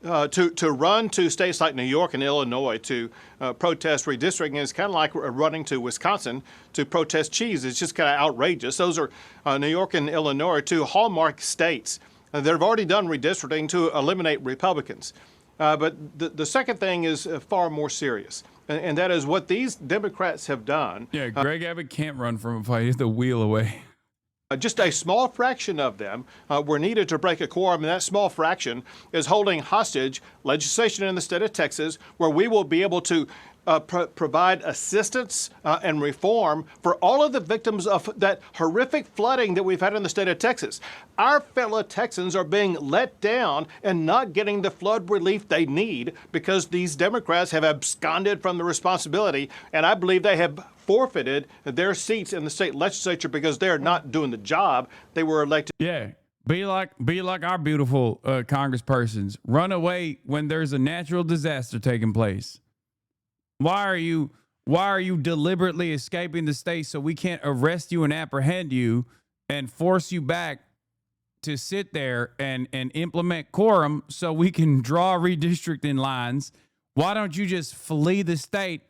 to run to states like New York and Illinois to protest redistricting is kind of like running to Wisconsin to protest cheese. It's just kind of outrageous. Those are New York and Illinois, two hallmark states that have already done redistricting to eliminate Republicans. But the second thing is far more serious, and that is what these Democrats have done. Yeah, Greg Abbott can't run from a fight. He has to wheel away. Just a small fraction of them were needed to break a quorum, and that small fraction is holding hostage legislation in the state of Texas where we will be able to provide assistance and reform for all of the victims of that horrific flooding that we've had in the state of Texas. Our fellow Texans are being let down and not getting the flood relief they need because these Democrats have absconded from the responsibility, and I believe they have forfeited their seats in the state legislature because they're not doing the job they were elected. Yeah. Be like our beautiful congresspersons. Run away when there's a natural disaster taking place. Why are you deliberately escaping the state so we can't arrest you and apprehend you and force you back to sit there and implement quorum so we can draw redistricting lines? Why don't you just flee the state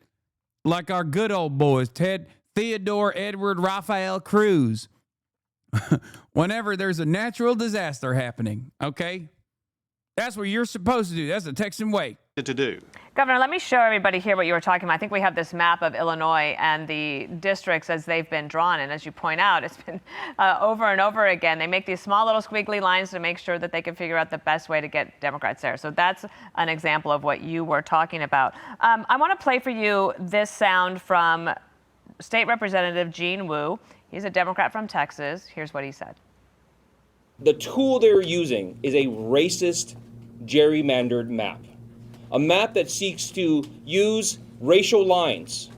like our good old boys, Ted Theodore Edward Raphael Cruz? Whenever there's a natural disaster happening, okay? That's what you're supposed to do. That's the Texan way. To do. Governor, let me show everybody here what you were talking about. I think we have this map of Illinois and the districts as they've been drawn. And as you point out, it's been over and over again. They make these small little squiggly lines to make sure that they can figure out the best way to get Democrats there. So that's an example of what you were talking about. I want to play for you this sound from State Representative Gene Wu. He's a Democrat from Texas. Here's what he said. The tool they're using is a racist, gerrymandered map. A map that seeks to use racial lines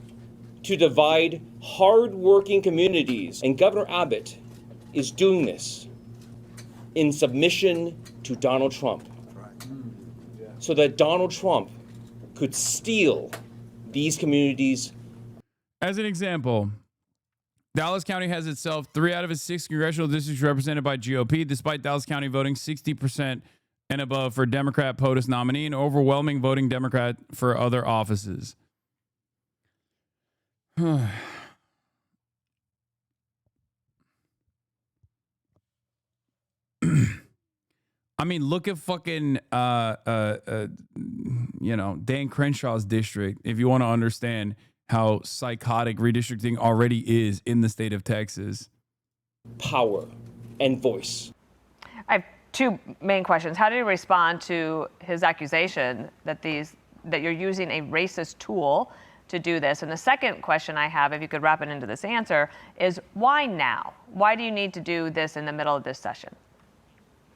to divide hard-working communities. And Governor Abbott is doing this in submission to Donald Trump. So that Donald Trump could steal these communities. As an example, Dallas County has itself 3 out of its 6 congressional districts represented by GOP, despite Dallas County voting 60% and above for Democrat POTUS nominee and overwhelming voting Democrat for other offices. I mean, look at fucking, Dan Crenshaw's district if you want to understand how psychotic redistricting already is in the state of Texas. Power and voice. I have 2 main questions. How do you respond to his accusation that you're using a racist tool to do this? And the second question I have, if you could wrap it into this answer, is why now? Why do you need to do this in the middle of this session?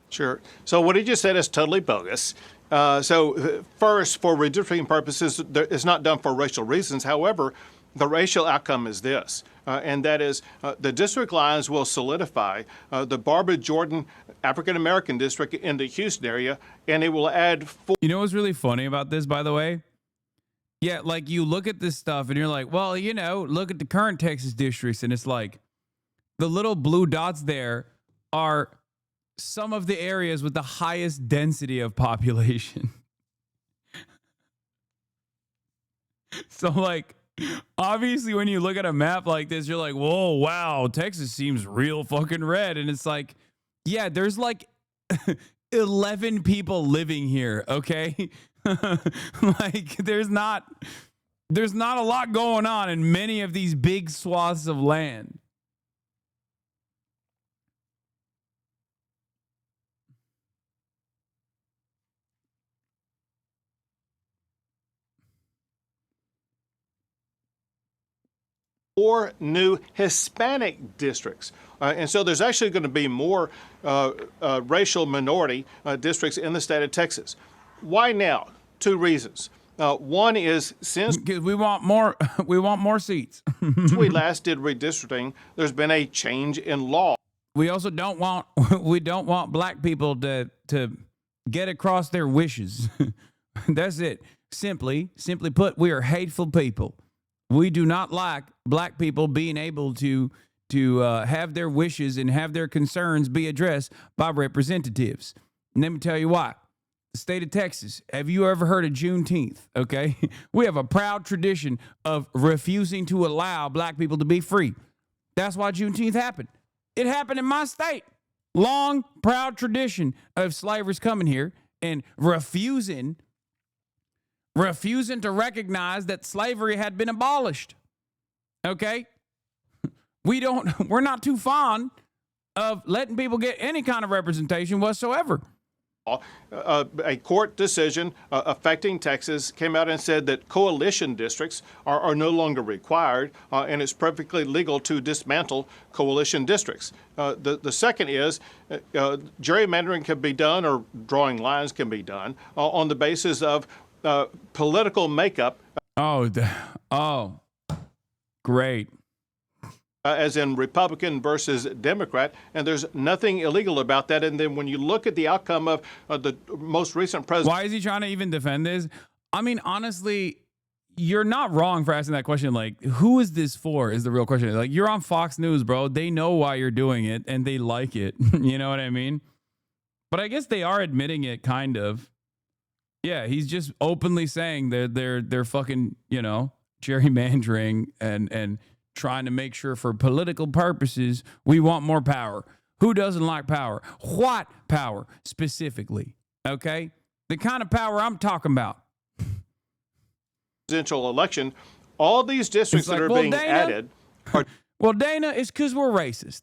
Sure. So what he just said is totally bogus. First, for redistricting purposes, it's not done for racial reasons. However, the racial outcome is this, and that is the district lines will solidify the Barbara Jordan African-American district in the Houston area, and it will add 4. You know what's really funny about this, by the way? Yeah, like you look at this stuff and you're like, well, look at the current Texas districts, and it's like the little blue dots there are some of the areas with the highest density of population. So, like, obviously, when you look at a map like this, you're like, whoa, wow, Texas seems real fucking red. And it's like, yeah, there's like 11 people living here, okay? Like, there's not a lot going on in many of these big swaths of land. Four new Hispanic districts. And so there's actually going to be more racial minority districts in the state of Texas. Why now? 2 reasons. One is since we want more seats. we last did redistricting, there's been a change in law. We also don't want black people to get across their wishes. That's it. Simply put, we are hateful people. We do not like black people being able to have their wishes and have their concerns be addressed by representatives. And let me tell you why. The state of Texas, have you ever heard of Juneteenth? Okay. We have a proud tradition of refusing to allow black people to be free. That's why Juneteenth happened. It happened in my state. Long, proud tradition of slavers coming here and refusing to recognize that slavery had been abolished. Okay? We're not too fond of letting people get any kind of representation whatsoever. A court decision affecting Texas came out and said that coalition districts are no longer required, and it's perfectly legal to dismantle coalition districts. The second is gerrymandering can be done, or drawing lines can be done, on the basis of political makeup. Oh, great. As in Republican versus Democrat, and there's nothing illegal about that. And then when you look at the outcome of the most recent president, why is he trying to even defend this? I mean, honestly, you're not wrong for asking that question. Like, who is this for? Is the real question. Like, you're on Fox News, bro. They know why you're doing it, and they like it. You know what I mean? But I guess they are admitting it, kind of. Yeah, he's just openly saying they're fucking, you know, gerrymandering and trying to make sure for political purposes we want more power. Who doesn't like power? What power specifically? Okay? The kind of power I'm talking about. Presidential election, all these districts that are being added are... Well, Dana, it's because we're racist.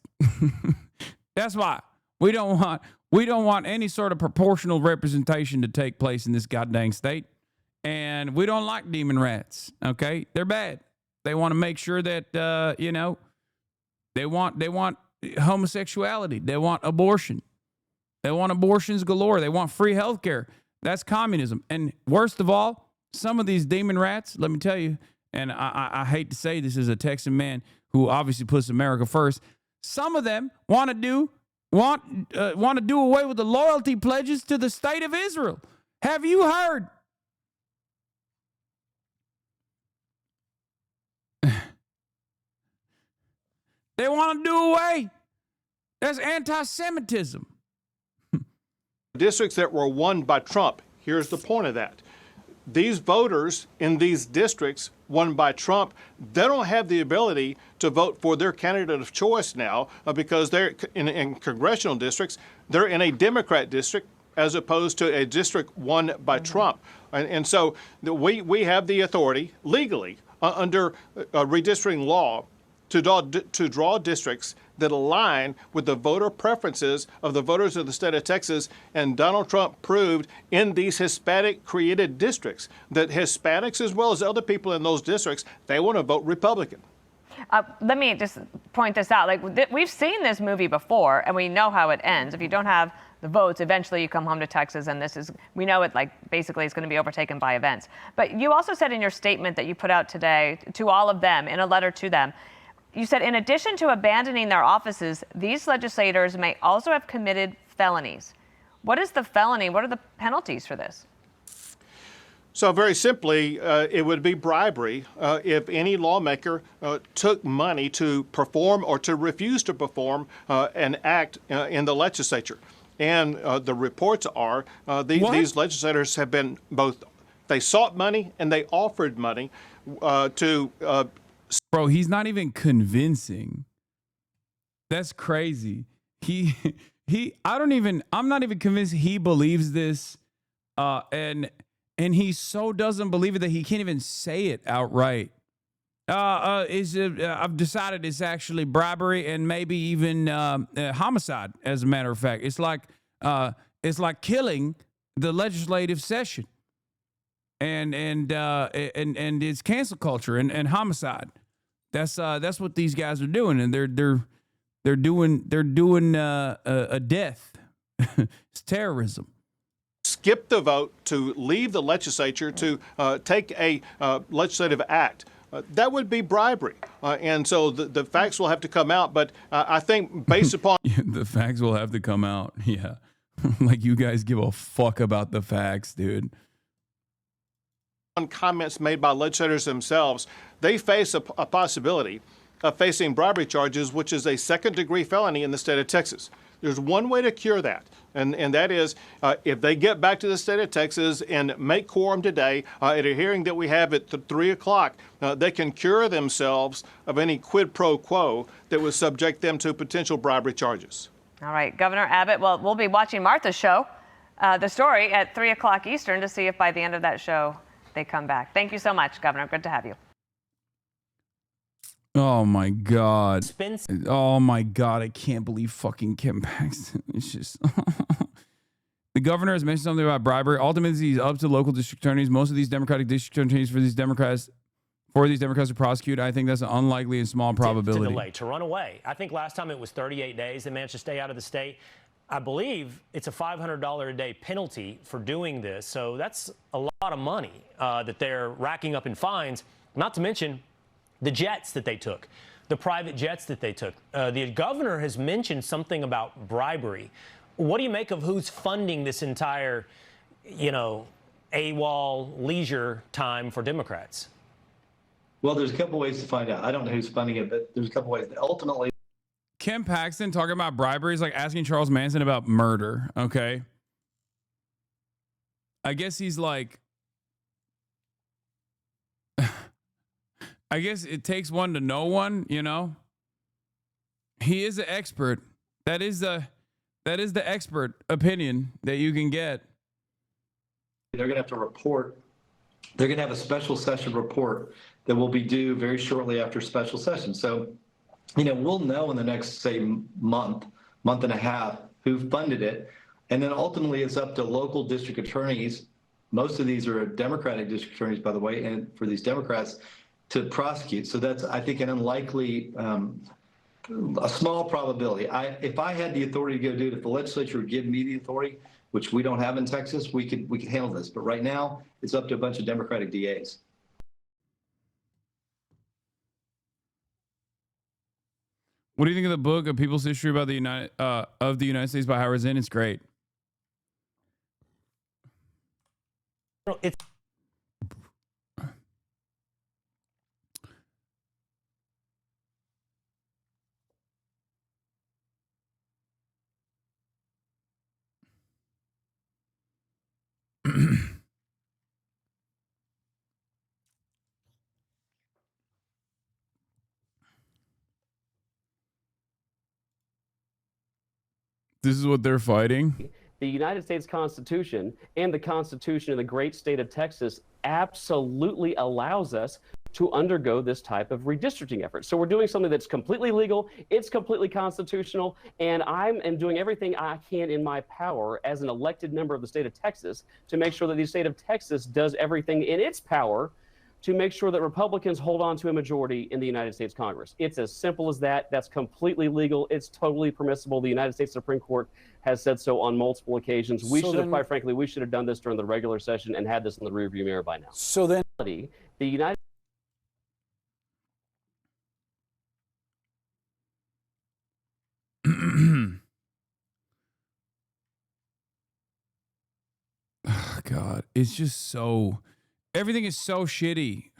That's why. We don't want any sort of proportional representation to take place in this goddamn state. And we don't like demon rats. Okay? They're bad. They want to make sure that, you know, they want homosexuality. They want abortion. They want abortions galore. They want free health care. That's communism. And worst of all, some of these demon rats, let me tell you, and I hate to say this as a Texan man who obviously puts America first, some of them want to do away with the loyalty pledges to the state of Israel. Have you heard? They want to do away. That's anti-Semitism. Districts that were won by Trump. Here's the point of that. These voters in these districts won by Trump, they don't have the ability to vote for their candidate of choice now because they're in congressional districts. They're in a Democrat district as opposed to a district won by Trump. And so we have the authority legally under redistricting law to draw districts that align with the voter preferences of the voters of the state of Texas. And Donald Trump proved in these Hispanic-created districts that Hispanics, as well as other people in those districts, they want to vote Republican. Let me just point this out. Like, we've seen this movie before, and we know how it ends. If you don't have the votes, eventually you come home to Texas, and we know it, like, basically it's going to be overtaken by events. But you also said in your statement that you put out today to all of them, in a letter to them, you said, in addition to abandoning their offices, these legislators may also have committed felonies. What is the felony? What are the penalties for this? So very simply, it would be bribery if any lawmaker took money to perform or to refuse to perform an act in the legislature. And the reports are these legislators have been both, they sought money and they offered money to... Bro, he's not even convincing. That's crazy. I'm not even convinced he believes this. And he so doesn't believe it that he can't even say it outright. I've decided it's actually bribery and maybe even homicide, as a matter of fact. It's like killing the legislative session. And it's cancel culture and homicide. That's what these guys are doing, and they're doing a death. It's terrorism. Skip the vote to leave the legislature to take a legislative act. That would be bribery, and so the facts will have to come out. But I think based upon the facts will have to come out. Yeah, like you guys give a fuck about the facts, dude. Comments made by legislators themselves, they face a possibility of facing bribery charges, which is a second-degree felony in the state of Texas. There's one way to cure that, and that is if they get back to the state of Texas and make quorum today at a hearing that we have at 3 o'clock, they can cure themselves of any quid pro quo that would subject them to potential bribery charges. All right, Governor Abbott, well, we'll be watching Martha's show, the story, at 3 o'clock Eastern to see if by the end of that show they come back. Thank you so much, Governor. Good to have you. Oh my God. Oh my God. I can't believe fucking Kim Paxton. It's just The governor has mentioned something about bribery. Ultimately, he's up to local district attorneys. Most of these Democratic district attorneys for these Democrats to prosecute. I think that's an unlikely and small probability. To delay, to run away. I think last time it was 38 days. They managed to stay out of the state. I believe it's a $500 a day penalty for doing this. So that's a lot of money that they're racking up in fines, not to mention the jets that they took, the private jets that they took. The governor has mentioned something about bribery. What do you make of who's funding this entire, AWOL leisure time for Democrats? Well, there's a couple ways to find out. I don't know who's funding it, but there's a couple ways. Ultimately, Ken Paxton talking about bribery is like asking Charles Manson about murder, okay? I guess he's like, I guess it takes one to know one, He is an expert. That is the expert opinion that you can get. they're going to have to report. They're going to have a special session report that will be due very shortly after special session. So, we'll know in the next, say, month and a half who funded it. And then ultimately it's up to local district attorneys. Most of these are Democratic district attorneys, by the way, and for these Democrats to prosecute. So that's, I think, an unlikely, a small probability. If I had the authority to go do it, if the legislature would give me the authority, which we don't have in Texas, we could handle this. But right now, it's up to a bunch of Democratic DAs. What do you think of the book, A People's History about the United States by Howard Zinn? It's great. It's This is what they're fighting. The United States Constitution and the Constitution of the great state of Texas absolutely allows us to undergo this type of redistricting effort. So we're doing something that's completely legal, it's completely constitutional, and I am doing everything I can in my power as an elected member of the state of Texas to make sure that the state of Texas does everything in its power to make sure that Republicans hold on to a majority in the United States Congress. It's as simple as that. That's completely legal. It's totally permissible. The United States Supreme Court has said so on multiple occasions. We should have, quite frankly, we should have done this during the regular session and had this in the rearview mirror by now. So then, the United Oh, God, it's just so... Everything is so shitty.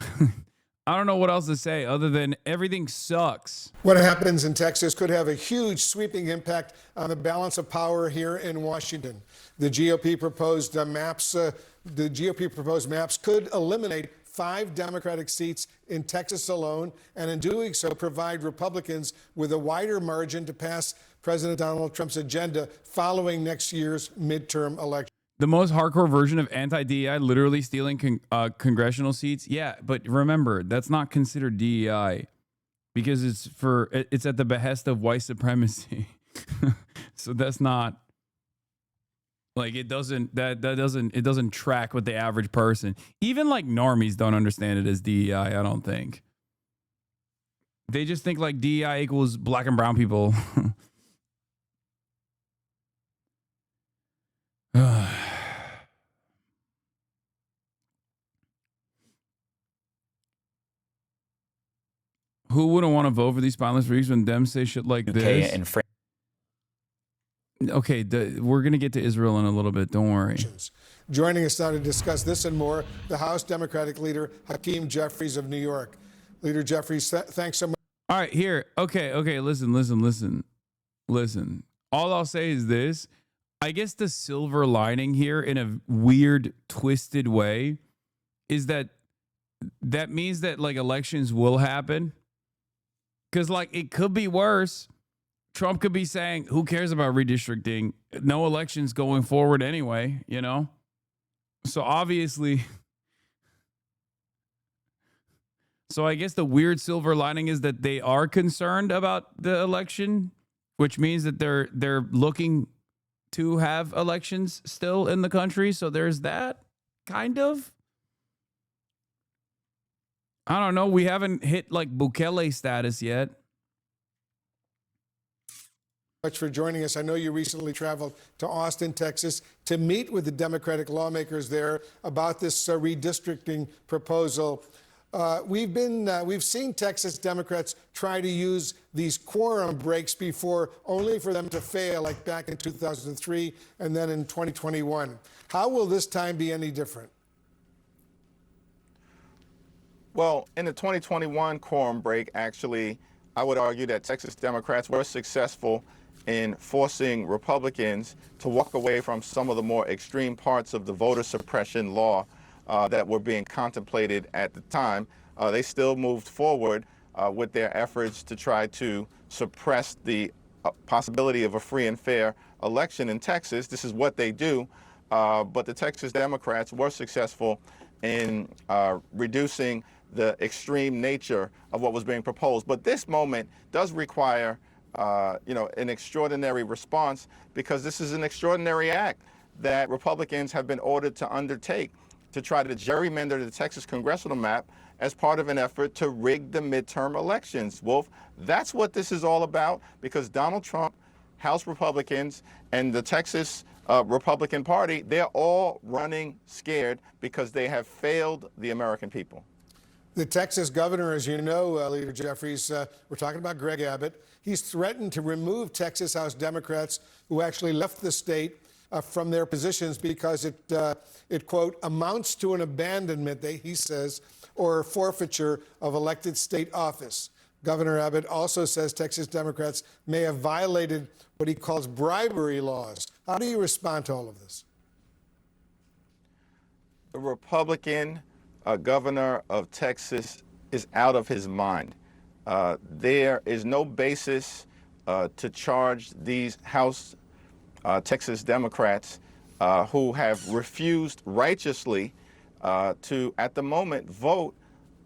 I don't know what else to say other than everything sucks. What happens in Texas could have a huge sweeping impact on the balance of power here in Washington. The GOP proposed maps could eliminate 5 Democratic seats in Texas alone, and in doing so, provide Republicans with a wider margin to pass President Donald Trump's agenda following next year's midterm election. The most hardcore version of anti-DEI, literally stealing congressional seats. Yeah, but remember, that's not considered DEI because it's at the behest of white supremacy. So that's not like it doesn't track with the average person. Even like normies don't understand it as DEI, I don't think. They just think like DEI equals black and brown people. Who wouldn't want to vote for these spineless freaks when them say shit like this? Okay, we're going to get to Israel in a little bit. Don't worry. Joining us now to discuss this and more, the House Democratic leader, Hakeem Jeffries of New York. Leader Jeffries, thanks so much. All right, here. Okay, listen. All I'll say is this. I guess the silver lining here in a weird, twisted way is that means that like elections will happen. Because, like, it could be worse. Trump could be saying, who cares about redistricting? No elections going forward anyway, So, obviously... So, I guess the weird silver lining is that they are concerned about the election, which means that they're looking to have elections still in the country. So there's that, kind of. I don't know. We haven't hit like Bukele status yet. Much for joining us. I know you recently traveled to Austin, Texas, to meet with the Democratic lawmakers there about this redistricting proposal. We've seen Texas Democrats try to use these quorum breaks before, only for them to fail, like back in 2003 and then in 2021. How will this time be any different? Well, in the 2021 quorum break, actually, I would argue that Texas Democrats were successful in forcing Republicans to walk away from some of the more extreme parts of the voter suppression law that were being contemplated at the time. They still moved forward with their efforts to try to suppress the possibility of a free and fair election in Texas. This is what they do. But the Texas Democrats were successful in reducing the extreme nature of what was being proposed. But this moment does require an extraordinary response, because this is an extraordinary act that Republicans have been ordered to undertake to try to gerrymander the Texas congressional map as part of an effort to rig the midterm elections. Wolf, that's what this is all about, because Donald Trump, House Republicans, and the Texas Republican Party, they're all running scared because they have failed the American people. The Texas governor, as you know, Leader Jeffries, we're talking about Greg Abbott. He's threatened to remove Texas House Democrats who actually left the state from their positions because it, quote, amounts to an abandonment, he says, or forfeiture of elected state office. Governor Abbott also says Texas Democrats may have violated what he calls bribery laws. How do you respond to all of this? The Republican governor of Texas is out of his mind. There is no basis to charge these House Texas Democrats who have refused righteously to, at the moment, vote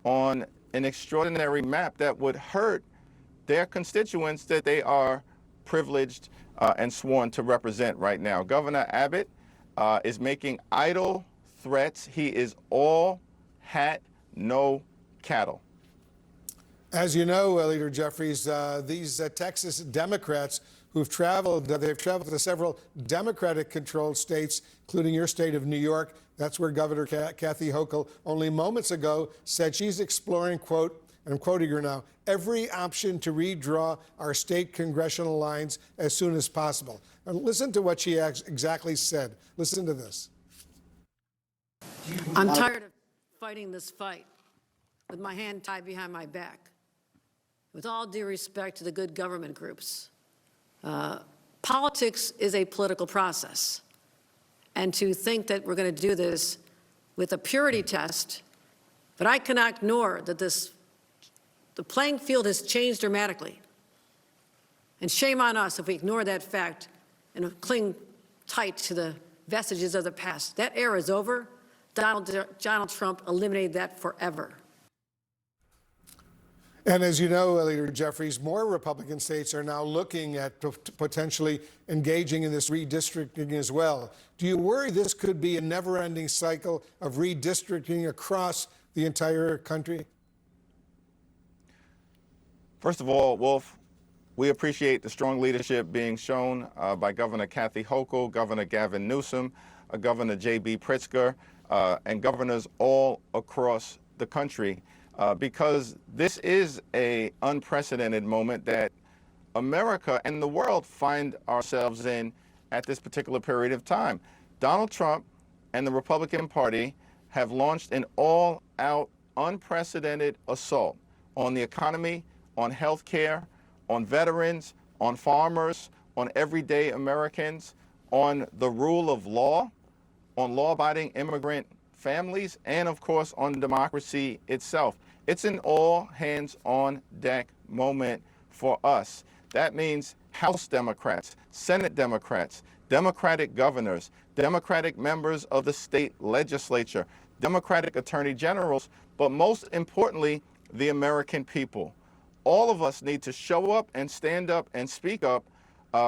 on an extraordinary map that would hurt their constituents that they are privileged and sworn to represent right now. Governor Abbott is making idle threats. He is all hat, no cattle. As you know, Leader Jeffries, these Texas Democrats who've traveled, they've traveled to several Democratic-controlled states, including your state of New York. That's where Governor Kathy Hochul only moments ago said she's exploring, quote, and I'm quoting her now, every option to redraw our state congressional lines as soon as possible. And listen to what she exactly said. Listen to this. I'm tired of fighting this fight with my hand tied behind my back. With all due respect to the good government groups, politics is a political process. And to think that we're going to do this with a purity test, but I cannot ignore that the playing field has changed dramatically. And shame on us if we ignore that fact and cling tight to the vestiges of the past. That era is over. Donald Trump eliminated that forever. And as you know, Leader Jeffries, more Republican states are now looking at potentially engaging in this redistricting as well. Do you worry this could be a never-ending cycle of redistricting across the entire country? First of all, Wolf, we appreciate the strong leadership being shown by Governor Kathy Hochul, Governor Gavin Newsom, Governor J.B. Pritzker, and governors all across the country, because this is an unprecedented moment that America and the world find ourselves in at this particular period of time. Donald Trump and the Republican Party have launched an all-out, unprecedented assault on the economy, on health care, on veterans, on farmers, on everyday Americans, on the rule of law, on law-abiding immigrant families, and of course on democracy itself. It's an all-hands-on-deck moment for us. That means House Democrats, Senate Democrats, Democratic governors, Democratic members of the state legislature, Democratic attorney generals, but most importantly, the American people. All of us need to show up and stand up and speak up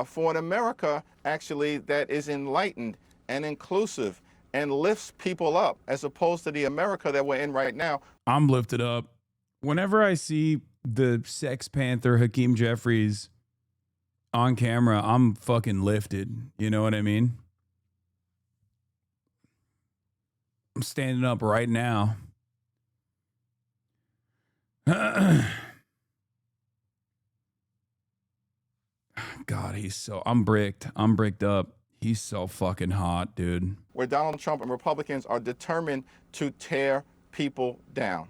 for an America actually that is enlightened and inclusive and lifts people up, as opposed to the America that we're in right now. I'm lifted up. Whenever I see the Sex Panther Hakeem Jeffries on camera, I'm fucking lifted. You know what I mean? I'm standing up right now. God, I'm bricked. I'm bricked up. He's so fucking hot, dude. Where Donald Trump and Republicans are determined to tear people down.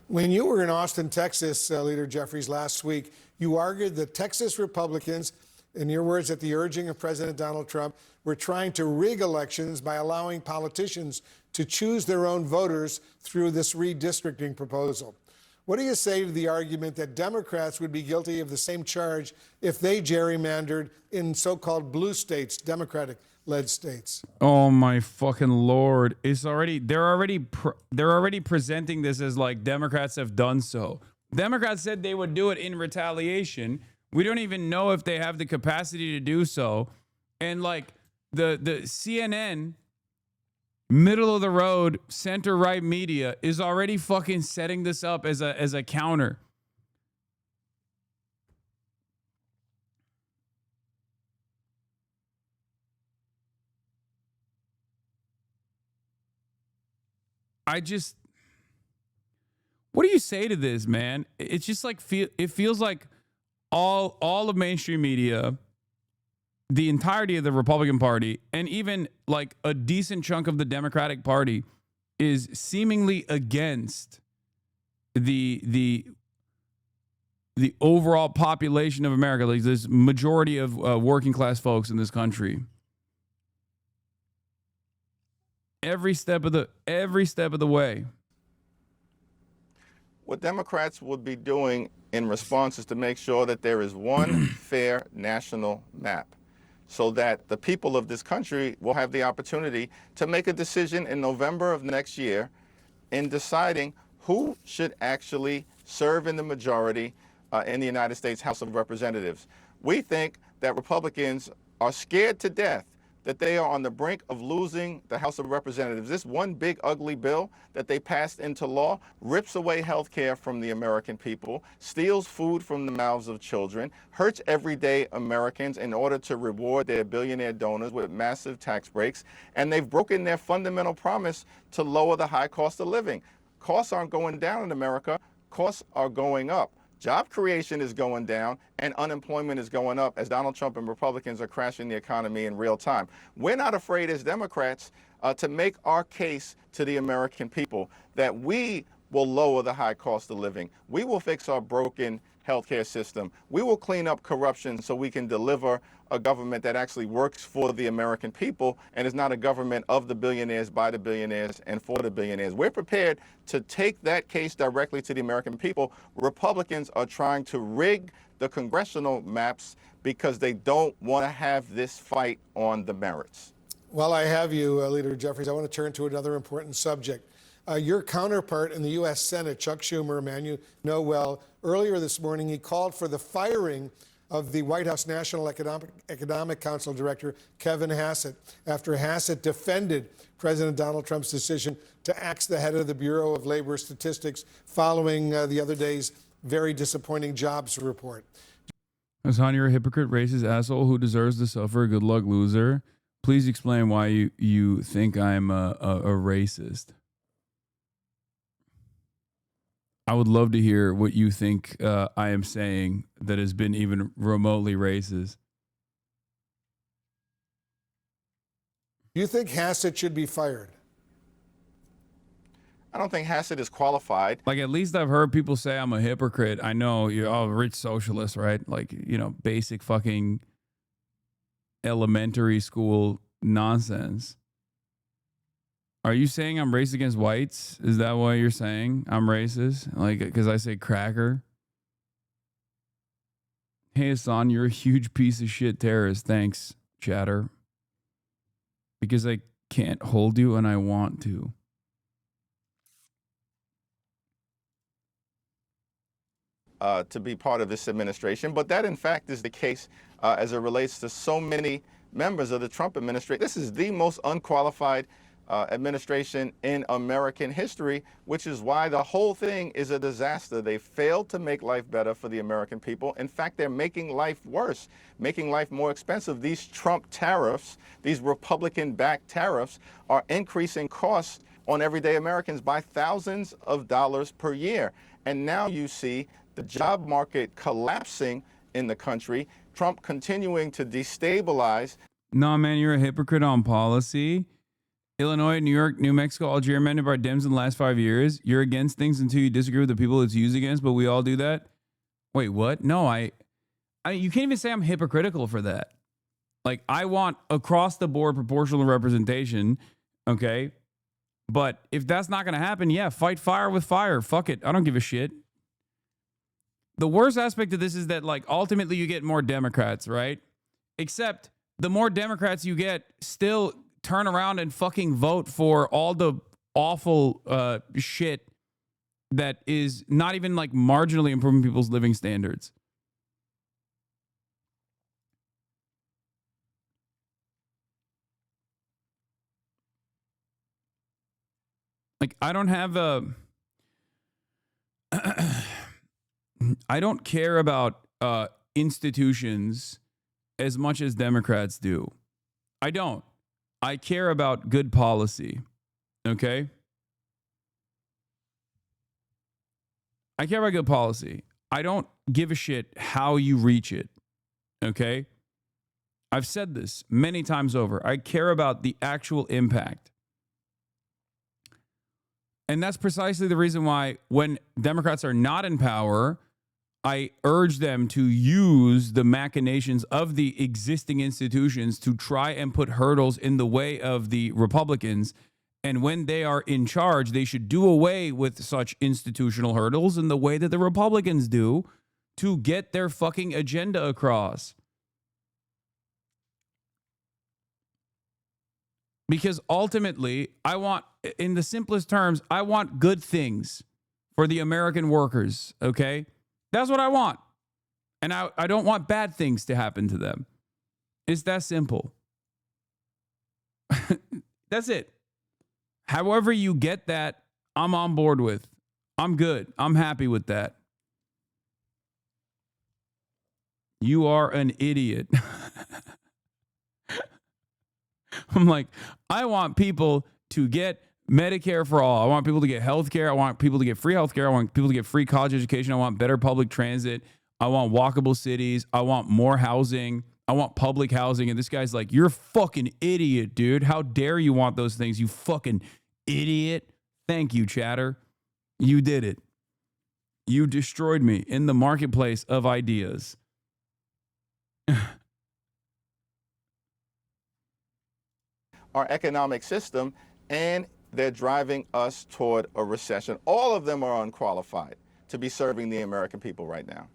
When you were in Austin, Texas, Leader Jeffries, last week, you argued that Texas Republicans, in your words, at the urging of President Donald Trump, were trying to rig elections by allowing politicians to choose their own voters through this redistricting proposal. What do you say to the argument that Democrats would be guilty of the same charge if they gerrymandered in so-called blue states, Democratic-led states? Oh my fucking Lord. They're already presenting this as like Democrats have done so. Democrats said they would do it in retaliation. We don't even know if they have the capacity to do so. And like the CNN, middle of the road, center right media is already fucking setting this up as a counter. What do you say to this, man? It's just like it feels like all of mainstream media, the entirety of the Republican Party, and even like a decent chunk of the Democratic Party is seemingly against the overall population of America, like this majority of working class folks in this country. Every step of the way. What Democrats would be doing in response is to make sure that there is one fair national map, so that the people of this country will have the opportunity to make a decision in November of next year in deciding who should actually serve in the majority in the United States House of Representatives. We think that Republicans are scared to death that they are on the brink of losing the House of Representatives. This one big ugly bill that they passed into law rips away health care from the American people, steals food from the mouths of children, hurts everyday Americans in order to reward their billionaire donors with massive tax breaks, and they've broken their fundamental promise to lower the high cost of living. Costs aren't going down in America, costs are going up. Job creation is going down and unemployment is going up as Donald Trump and Republicans are crashing the economy in real time. We're not afraid as Democrats to make our case to the American people that we will lower the high cost of living. We will fix our broken healthcare system. We will clean up corruption so we can deliver a government that actually works for the American people and is not a government of the billionaires, by the billionaires, and for the billionaires. We're prepared to take that case directly to the American people. Republicans are trying to rig the congressional maps because they don't want to have this fight on the merits. While I have you, Leader Jeffries, I want to turn to another important subject. Your counterpart in the U.S. Senate, Chuck Schumer, a man you know well, earlier this morning, he called for the firing of the White House National Economic Council Director, Kevin Hassett, after Hassett defended President Donald Trump's decision to axe the head of the Bureau of Labor Statistics following the other day's very disappointing jobs report. Hasan, you're a hypocrite, racist asshole who deserves to suffer. Good luck, loser. Please explain why you think I'm a racist. I would love to hear what you think I am saying that has been even remotely racist. Do you think Hassett should be fired? I don't think Hassett is qualified. Like, at least I've heard people say I'm a hypocrite. I know you're all rich socialist, right? Like, you know, basic fucking elementary school nonsense. Are you saying I'm racist against whites? Is that why you're saying I'm racist? Like, because I say cracker? Hey, Hasan, you're a huge piece of shit terrorist. Thanks, chatter. Because I can't hold you and I want to. to be part of this administration. But that, in fact, is the case as it relates to so many members of the Trump administration. This is the most unqualified administration in American history, which is why the whole thing is a disaster. They failed to make life better for the American people. In fact, they're making life worse, making life more expensive. These Trump tariffs, these Republican-backed tariffs, are increasing costs on everyday Americans by thousands of dollars per year. And now you see the job market collapsing in the country, Trump continuing to destabilize. No, man, you're a hypocrite on policy. Illinois, New York, New Mexico, all gerrymandered by Dems in the last 5 years. You're against things until you disagree with the people it's used against, but we all do that. Wait, what? No, I you can't even say I'm hypocritical for that. Like, I want across the board proportional representation, okay? But if that's not going to happen, yeah, fight fire with fire. Fuck it. I don't give a shit. The worst aspect of this is that, like, ultimately you get more Democrats, right? Except the more Democrats you get still turn around and fucking vote for all the awful shit that is not even, like, marginally improving people's living standards. Like, I don't have a... I don't care about institutions as much as Democrats do. I don't. I care about good policy. Okay? I care about good policy. I don't give a shit how you reach it. Okay? I've said this many times over. I care about the actual impact. And that's precisely the reason why when Democrats are not in power, I urge them to use the machinations of the existing institutions to try and put hurdles in the way of the Republicans. And when they are in charge, they should do away with such institutional hurdles in the way that the Republicans do to get their fucking agenda across. Because ultimately, I want, in the simplest terms, I want good things for the American workers, okay? That's what I want. And I don't want bad things to happen to them. It's that simple. That's it. However you get that, I'm on board with. I'm good. I'm happy with that. You are an idiot. I'm like, I want people to get Medicare for all. I want people to get health care. I want people to get free health care. I want people to get free college education. I want better public transit. I want walkable cities. I want more housing. I want public housing. And this guy's like, you're a fucking idiot, dude. How dare you want those things, you fucking idiot. Thank you, chatter. You did it. You destroyed me in the marketplace of ideas. Our economic system, and they're driving us toward a recession. All of them are unqualified to be serving the American people right now.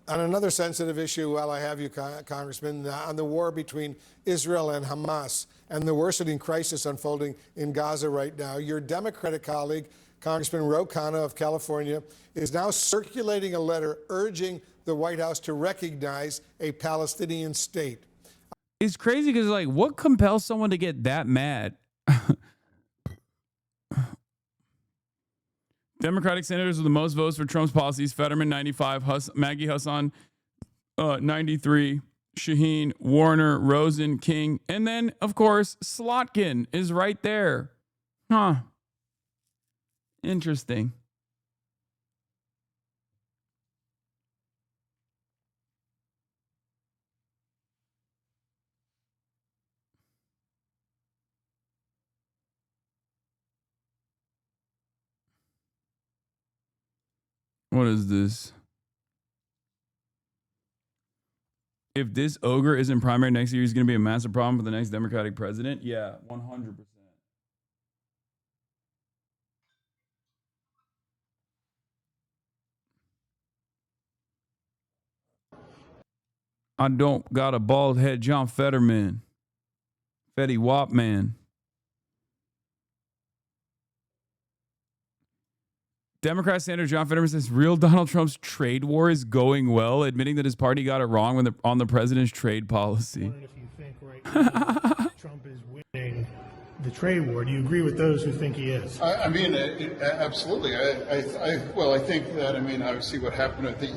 On another sensitive issue, while I have you, Congressman, on the war between Israel and Hamas and the worsening crisis unfolding in Gaza right now, your Democratic colleague, Congressman Ro Khanna of California, is now circulating a letter urging the White House to recognize a Palestinian state. It's crazy because, like, what compels someone to get that mad? Democratic senators with the most votes for Trump's policies: Fetterman 95, Maggie Hasan 93, Shaheen, Warner, Rosen, King, and then, of course, Slotkin is right there. Huh. Interesting. What is this? If this ogre isn't primary next year, he's going to be a massive problem for the next Democratic president. Yeah, 100%. I don't got a bald head John Fetterman. Fetty Wap man. Democrat Senator John Fetterman says real Donald Trump's trade war is going well, admitting that his party got it wrong when on the president's trade policy. I'm wondering if you think right now Trump is winning the trade war. Do you agree with those who think he is? I mean, absolutely. I think that, I mean, obviously what happened at the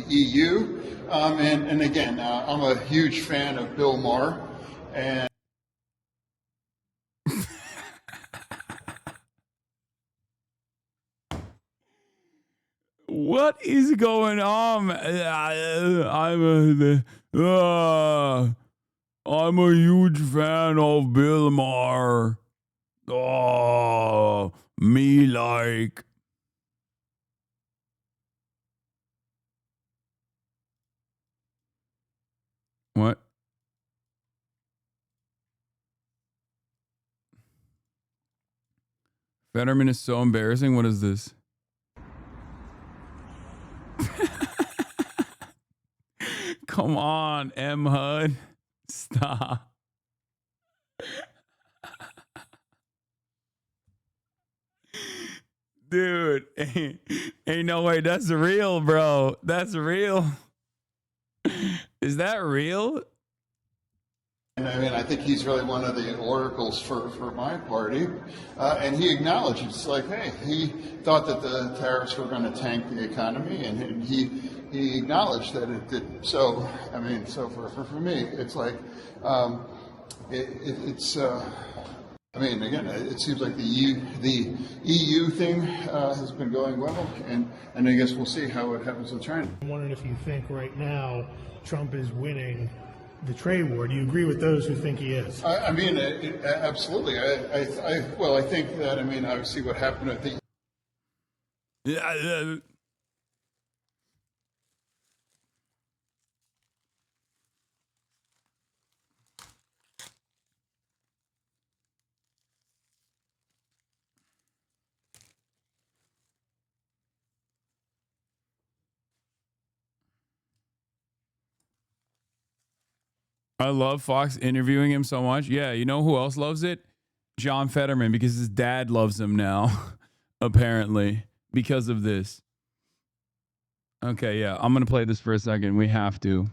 EU, and again, I'm a huge fan of Bill Maher, and What is going on? I'm a huge fan of Bill Maher. Oh, me like. What? Fetterman is so embarrassing. What is this? Come on, M. Hud. Stop. Dude, ain't no way. That's real, bro. That's real. Is that real? And I mean, I think he's really one of the oracles for my party. And he acknowledged, it's like, hey, he thought that the tariffs were going to tank the economy, and he acknowledged that it did. So, I mean, so for me, it's like, I mean, again, it seems like the EU thing has been going well, and I guess we'll see how it happens with China. I'm wondering if you think right now Trump is winning the trade war. Do you agree with those who think he is? I mean, absolutely. I think that, I mean, obviously what happened at the I love Fox interviewing him so much. Yeah, you know who else loves it? John Fetterman, because his dad loves him now, apparently, because of this. Okay, yeah, I'm going to play this for a second. We have to.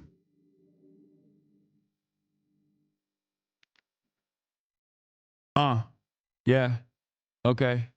Yeah. Okay.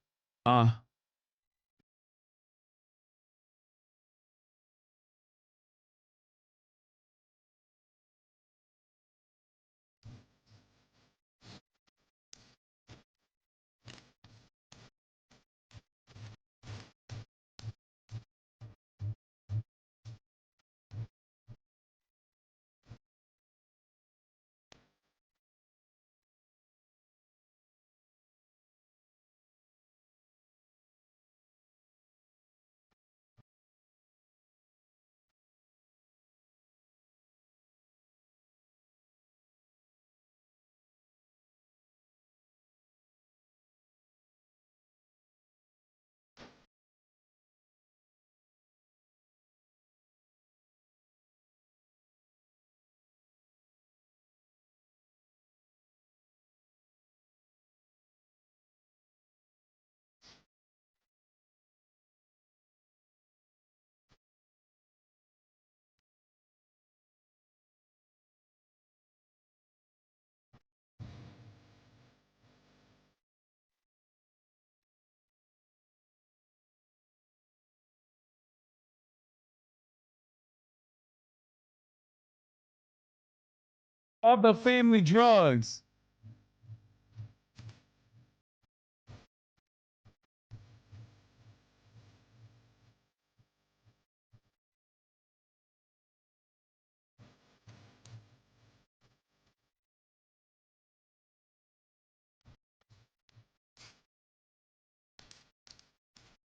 All the family drugs.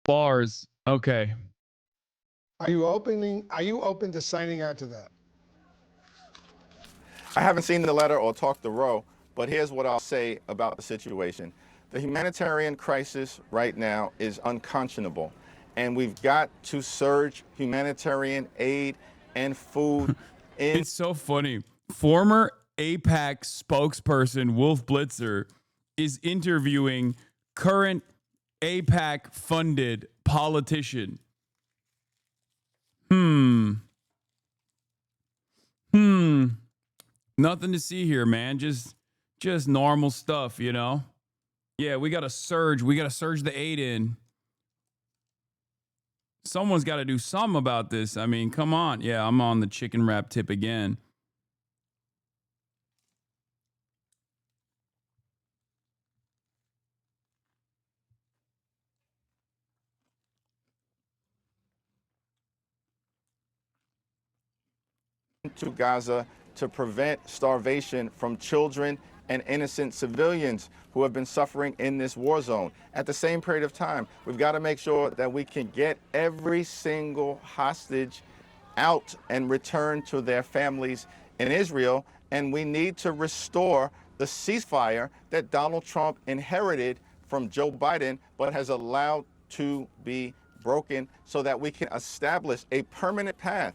Bars. Okay. Are you open to signing on to that? I haven't seen the letter or talked to Roe, but here's what I'll say about the situation. The humanitarian crisis right now is unconscionable, and we've got to surge humanitarian aid and food in. It's so funny. Former AIPAC spokesperson Wolf Blitzer is interviewing current AIPAC funded politician. Nothing to see here, man. Just normal stuff, you know? Yeah, we got to surge. We got to surge the aid in. Someone's got to do something about this. I mean, come on. Yeah, I'm on the chicken wrap tip again. To Gaza to prevent starvation from children and innocent civilians who have been suffering in this war zone. At the same period of time, we've got to make sure that we can get every single hostage out and returned to their families in Israel. And we need to restore the ceasefire that Donald Trump inherited from Joe Biden, but has allowed to be broken so that we can establish a permanent path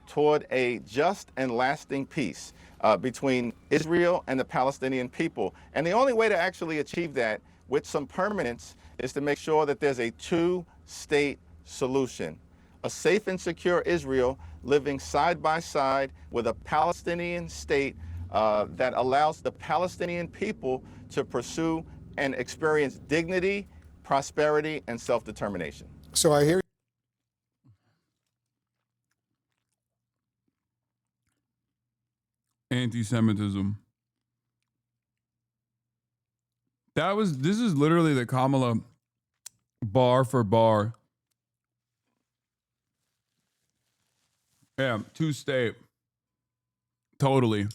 toward a just and lasting peace between Israel and the Palestinian people. And the only way to actually achieve that with some permanence is to make sure that there's a two-state solution. A safe and secure Israel living side by side with a Palestinian state that allows the Palestinian people to pursue and experience dignity, prosperity, and self-determination. So I hear Anti-Semitism. This is literally the Kamala bar for bar. Yeah, two-state. Totally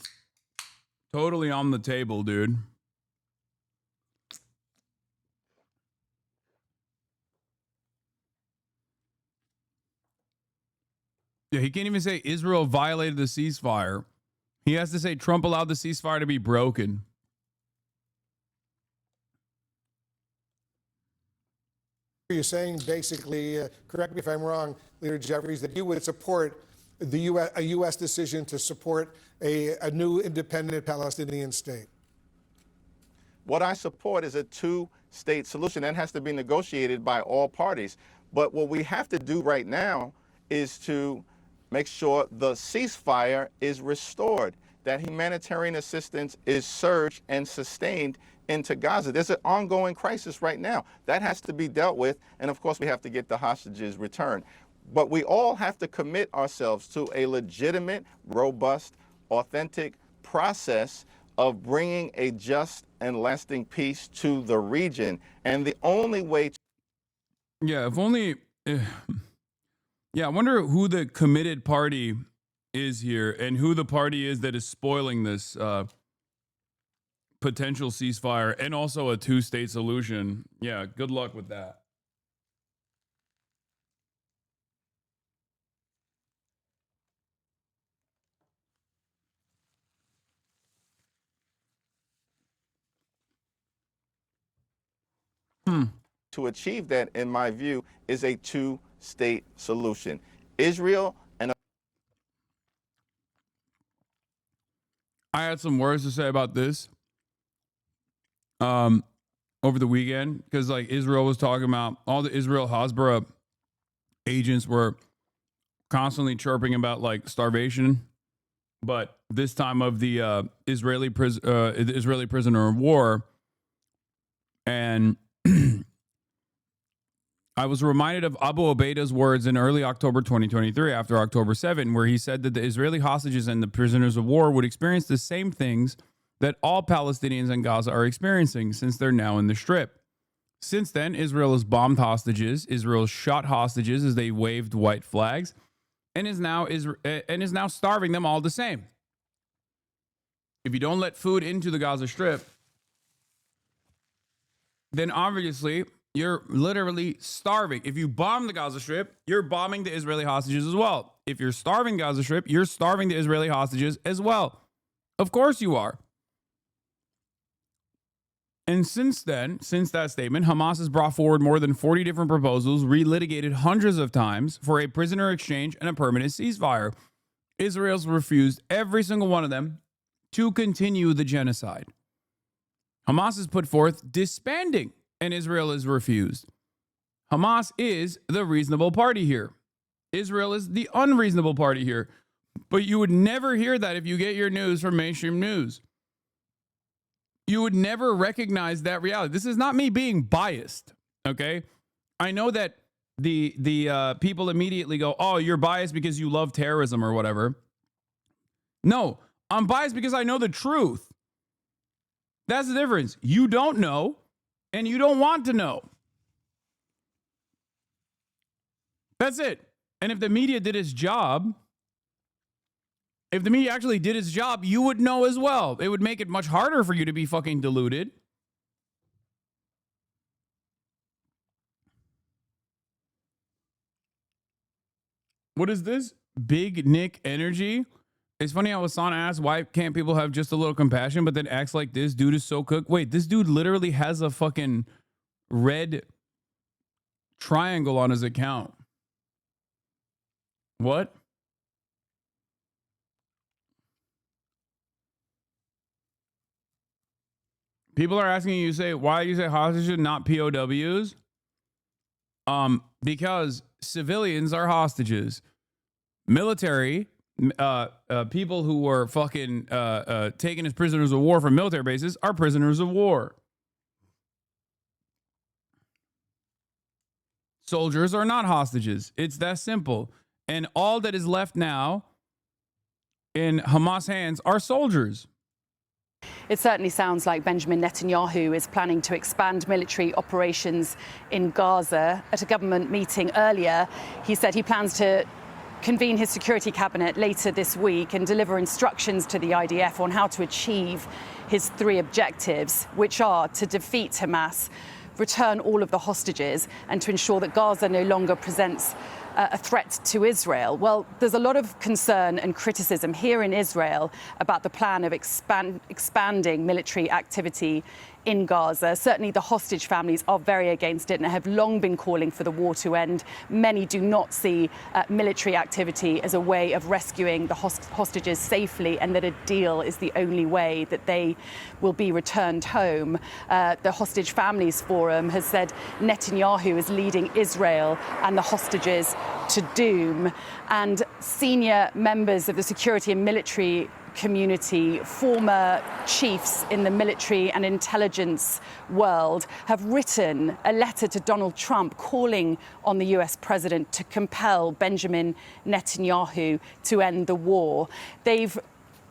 on the table, dude. Yeah, he can't even say Israel violated the ceasefire. He has to say Trump allowed the ceasefire to be broken. you're saying basically, correct me if I'm wrong, Leader Jeffries, that you would support a U.S. decision to support a new independent Palestinian state. What I support is a two-state solution. That has to be negotiated by all parties. But what we have to do right now is to make sure the ceasefire is restored, that humanitarian assistance is surged and sustained into Gaza. There's an ongoing crisis right now. That has to be dealt with, and of course we have to get the hostages returned. But we all have to commit ourselves to a legitimate, robust, authentic process of bringing a just and lasting peace to the region. And the only way to... Yeah, if only... Yeah, I wonder who the committed party is here and who the party is that is spoiling this potential ceasefire and also a two-state solution. Yeah, good luck with that. To achieve that, in my view, is a two-state solution. Israel and... I had some words to say about this over the weekend because, like, Israel was talking about all the Israel Hasbara agents were constantly chirping about like starvation, but this time of the Israeli prisoner of war, and I was reminded of Abu Ubaida's words in early October 2023, after October 7, where he said that the Israeli hostages and the prisoners of war would experience the same things that all Palestinians in Gaza are experiencing since they're now in the Strip. Since then, Israel has bombed hostages, Israel shot hostages as they waved white flags, and is now starving them all the same. If you don't let food into the Gaza Strip, then obviously you're literally starving. If you bomb the Gaza Strip, you're bombing the Israeli hostages as well. If you're starving Gaza Strip, you're starving the Israeli hostages as well. Of course you are. And since then, since that statement, Hamas has brought forward more than 40 different proposals, relitigated hundreds of times for a prisoner exchange and a permanent ceasefire. Israel's refused every single one of them to continue the genocide. Hamas has put forth disbanding, and Israel has refused. Hamas is the reasonable party here. Israel is the unreasonable party here. But you would never hear that if you get your news from mainstream news. You would never recognize that reality. This is not me being biased, okay? I know that the people immediately go, oh, you're biased because you love terrorism or whatever. No, I'm biased because I know the truth. That's the difference. You don't know, and you don't want to know. That's it. And if the media did its job, if the media actually did its job, you would know as well. It would make it much harder for you to be fucking deluded. What is this? Big Nick energy? It's funny how Hasan asks, why can't people have just a little compassion, but then acts like this dude is so cooked? Wait, this dude literally has a fucking red triangle on his account. What? People are asking you, say, why you say hostages, not POWs? Because civilians are hostages. Military, people who were fucking taken as prisoners of war from military bases are prisoners of war. Soldiers are not hostages. It's that simple. And all that is left now in Hamas hands are soldiers. It certainly sounds like Benjamin Netanyahu is planning to expand military operations in Gaza. At a government meeting earlier, he said he plans to convene his security cabinet later this week and deliver instructions to the IDF on how to achieve his 3 objectives, which are to defeat Hamas, return all of the hostages, and to ensure that Gaza no longer presents a threat to Israel. Well, there's a lot of concern and criticism here in Israel about the plan of expanding military activity in Gaza. Certainly the hostage families are very against it and have long been calling for the war to end. Many do not see military activity as a way of rescuing the hostages safely, and that a deal is the only way that they will be returned home. The Hostage Families Forum has said Netanyahu is leading Israel and the hostages to doom. And senior members of the security and military community, former chiefs in the military and intelligence world, have written a letter to Donald Trump calling on the US president to compel Benjamin Netanyahu to end the war. They've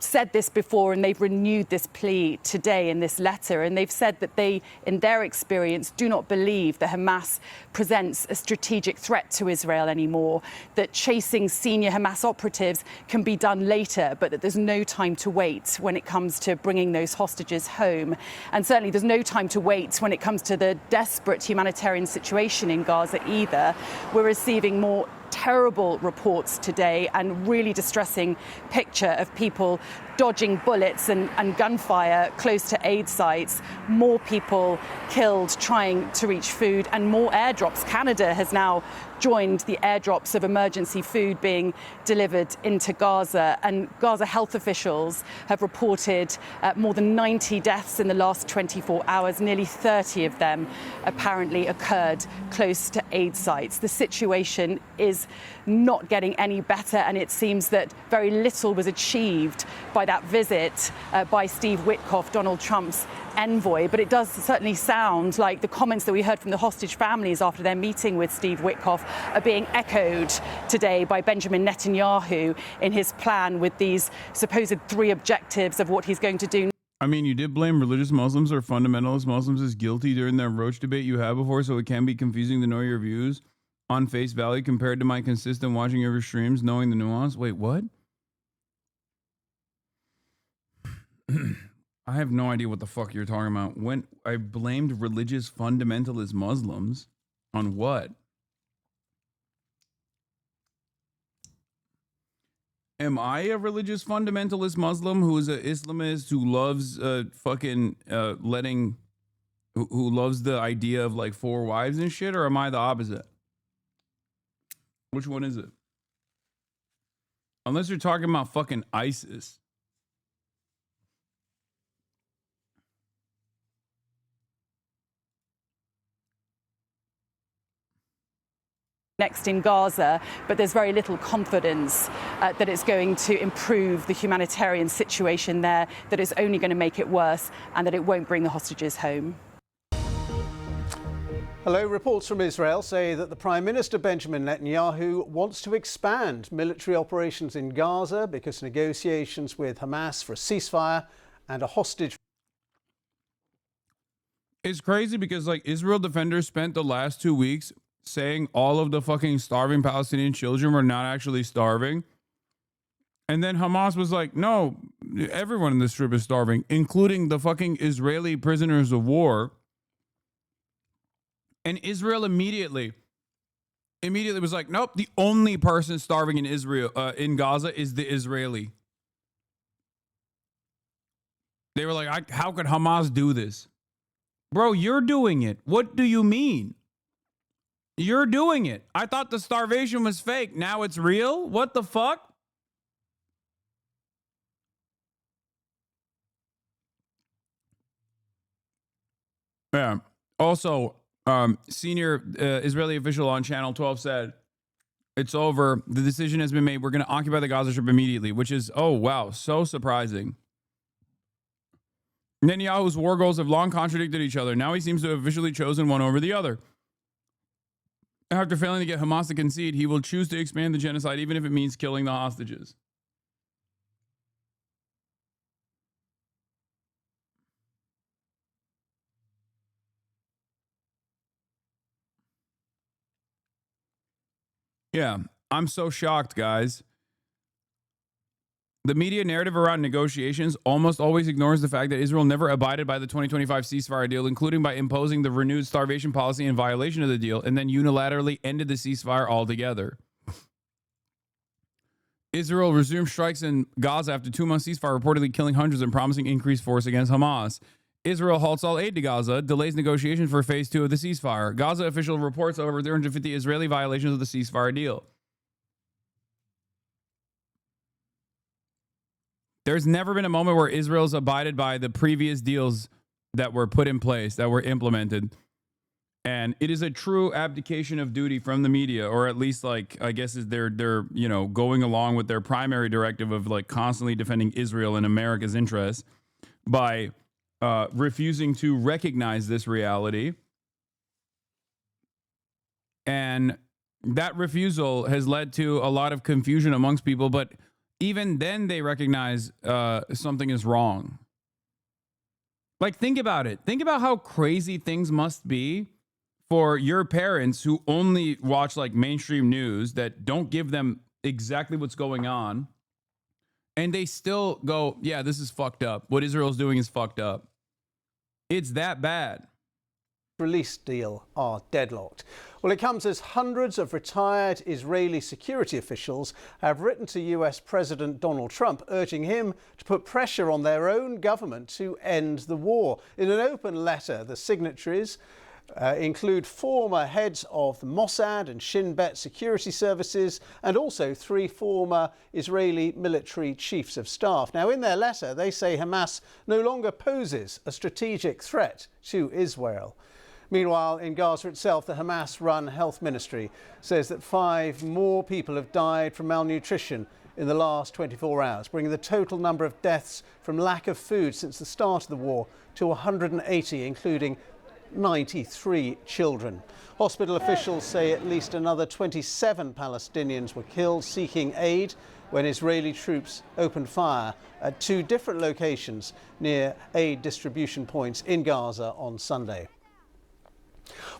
said this before, and they've renewed this plea today in this letter, and they've said that they, in their experience, do not believe that Hamas presents a strategic threat to Israel anymore, that chasing senior Hamas operatives can be done later, but that there's no time to wait when it comes to bringing those hostages home. And certainly there's no time to wait when it comes to the desperate humanitarian situation in Gaza either. We're receiving more terrible reports today and really distressing picture of people dodging bullets and gunfire close to aid sites, more people killed trying to reach food, and more airdrops. Canada has now joined the airdrops of emergency food being delivered into Gaza, and Gaza health officials have reported more than 90 deaths in the last 24 hours. Nearly 30 of them apparently occurred close to aid sites. The situation is not getting any better, and it seems that very little was achieved by that visit by Steve Witkoff, Donald Trump's envoy. But it does certainly sound like the comments that we heard from the hostage families after their meeting with Steve Witkoff are being echoed today by Benjamin Netanyahu in his plan with these supposed 3 objectives of what he's going to do. I mean, you did blame religious Muslims or fundamentalist Muslims as guilty during that Roach debate you had before, so it can be confusing to know your views on face value compared to my consistent watching your streams, knowing the nuance. Wait, what? I have no idea what the fuck you're talking about. When I blamed religious fundamentalist Muslims on what? Am I a religious fundamentalist Muslim who is an Islamist who loves who loves the idea of like 4 wives and shit, or am I the opposite? Which one is it? Unless you're talking about fucking ISIS. next in Gaza, but there's very little confidence that it's going to improve the humanitarian situation there, that it's only going to make it worse, and that it won't bring the hostages home. Hello. Reports from Israel say that the Prime Minister Benjamin Netanyahu wants to expand military operations in Gaza because negotiations with Hamas for a ceasefire and a hostage. It's crazy because like Israel defenders spent the last 2 weeks saying all of the fucking starving Palestinian children were not actually starving. And then Hamas was like, no, everyone in this strip is starving, including the fucking Israeli prisoners of war. And Israel immediately was like, nope, the only person starving in Israel, in Gaza is the Israeli. They were like, how could Hamas do this? Bro, you're doing it. What do you mean? You're doing it. I thought the starvation was fake. Now it's real? What the fuck? Yeah. Also, senior Israeli official on Channel 12 said, it's over. The decision has been made. We're going to occupy the Gaza Strip immediately, which is, oh, wow, so surprising. Netanyahu's war goals have long contradicted each other. Now he seems to have officially chosen one over the other. After failing to get Hamas to concede, he will choose to expand the genocide, even if it means killing the hostages. Yeah, I'm so shocked, guys. The media narrative around negotiations almost always ignores the fact that Israel never abided by the 2025 ceasefire deal, including by imposing the renewed starvation policy in violation of the deal, and then unilaterally ended the ceasefire altogether. Israel resumed strikes in Gaza after 2 months ceasefire, reportedly killing hundreds and promising increased force against Hamas. Israel halts all aid to Gaza, delays negotiations for phase 2 of the ceasefire. Gaza official reports over 350 Israeli violations of the ceasefire deal. There's never been a moment where Israel's abided by the previous deals that were put in place, that were implemented. And it is a true abdication of duty from the media, or at least, like, I guess is they're going along with their primary directive of like constantly defending Israel and America's interests by refusing to recognize this reality. And that refusal has led to a lot of confusion amongst people, but even then they recognize something is wrong. Like, think about it. Think about how crazy things must be for your parents who only watch like mainstream news that don't give them exactly what's going on. And they still go, yeah, this is fucked up. What Israel's doing is fucked up. It's that bad. Release deal are deadlocked. Well, it comes as hundreds of retired Israeli security officials have written to US President Donald Trump, urging him to put pressure on their own government to end the war. In an open letter, the signatories include former heads of the Mossad and Shin Bet security services, and also 3 former Israeli military chiefs of staff. Now, in their letter, they say Hamas no longer poses a strategic threat to Israel. Meanwhile, in Gaza itself, the Hamas-run health ministry says that 5 more people have died from malnutrition in the last 24 hours, bringing the total number of deaths from lack of food since the start of the war to 180, including 93 children. Hospital officials say at least another 27 Palestinians were killed seeking aid when Israeli troops opened fire at 2 different locations near aid distribution points in Gaza on Sunday.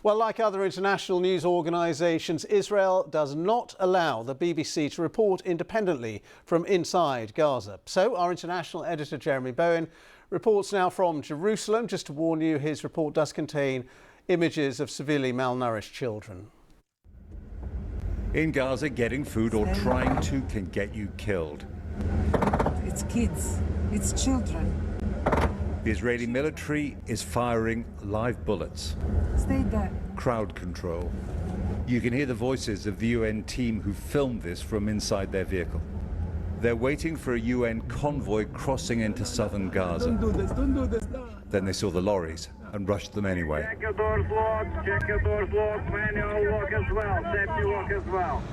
Well, like other international news organisations, Israel does not allow the BBC to report independently from inside Gaza. So our international editor, Jeremy Bowen, reports now from Jerusalem. Just to warn you, his report does contain images of severely malnourished children. In Gaza, getting food or trying to can get you killed. It's kids, it's children. The Israeli military is firing live bullets. Stay there. Crowd control. You can hear the voices of the UN team who filmed this from inside their vehicle. They're waiting for a UN convoy crossing into southern Gaza. Don't do this, don't do this. No. Then they saw the lorries and rushed them anyway. Check your doors locked, check your doors locked, manual lock as well, safety lock as well.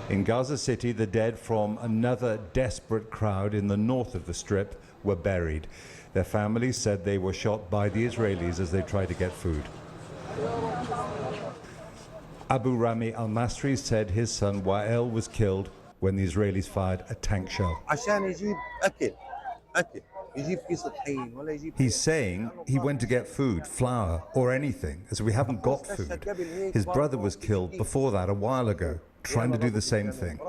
In Gaza City, the dead from another desperate crowd in the north of the Strip were buried. Their families said they were shot by the Israelis as they tried to get food. Abu Rami al-Masri said his son Wael was killed when the Israelis fired a tank shell. He's saying he went to get food, flour, or anything, as we haven't got food. His brother was killed before that a while ago, trying to do the same thing.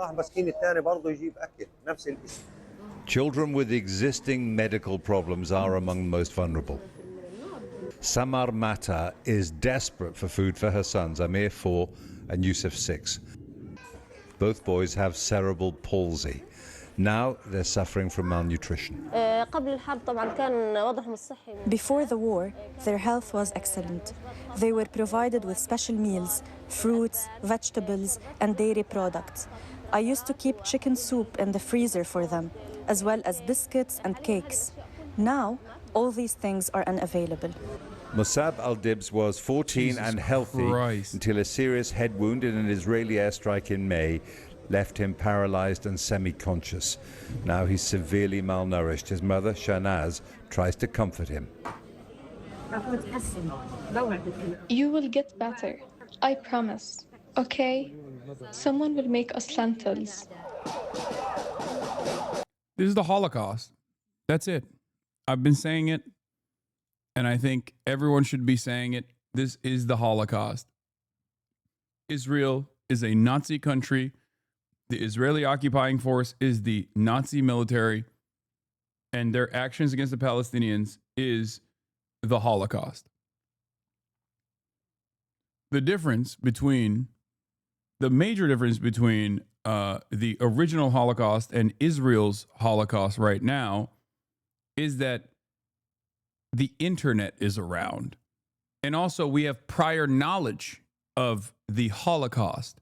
Children with existing medical problems are among the most vulnerable. Samar Mata is desperate for food for her sons, Amir 4 and Yusuf 6. Both boys have cerebral palsy. Now they're suffering from malnutrition. Before the war, their health was excellent. They were provided with special meals, fruits, vegetables, and dairy products. I used to keep chicken soup in the freezer for them, as well as biscuits and cakes. Now, all these things are unavailable. Musab al-Dibs was 14 and healthy until a serious head wound in an Israeli airstrike in May left him paralyzed and semi-conscious. Now he's severely malnourished. His mother, Shanaz, tries to comfort him. You will get better. I promise. Okay? Someone will make us lentils. This is the Holocaust. That's it. I've been saying it, and I think everyone should be saying it. This is the Holocaust. Israel is a Nazi country. The Israeli occupying force is the Nazi military, and their actions against the Palestinians is the Holocaust. The major difference between the original Holocaust and Israel's Holocaust right now is that the internet is around. And also we have prior knowledge of the Holocaust.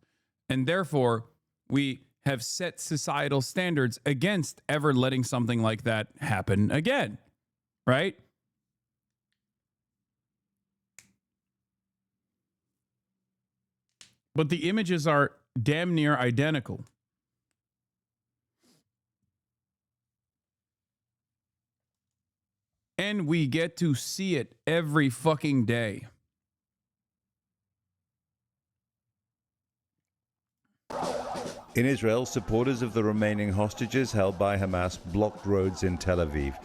And therefore, we have set societal standards against ever letting something like that happen again, right? But the images are damn near identical. And we get to see it every fucking day. In Israel, supporters of the remaining hostages held by Hamas blocked roads in Tel Aviv.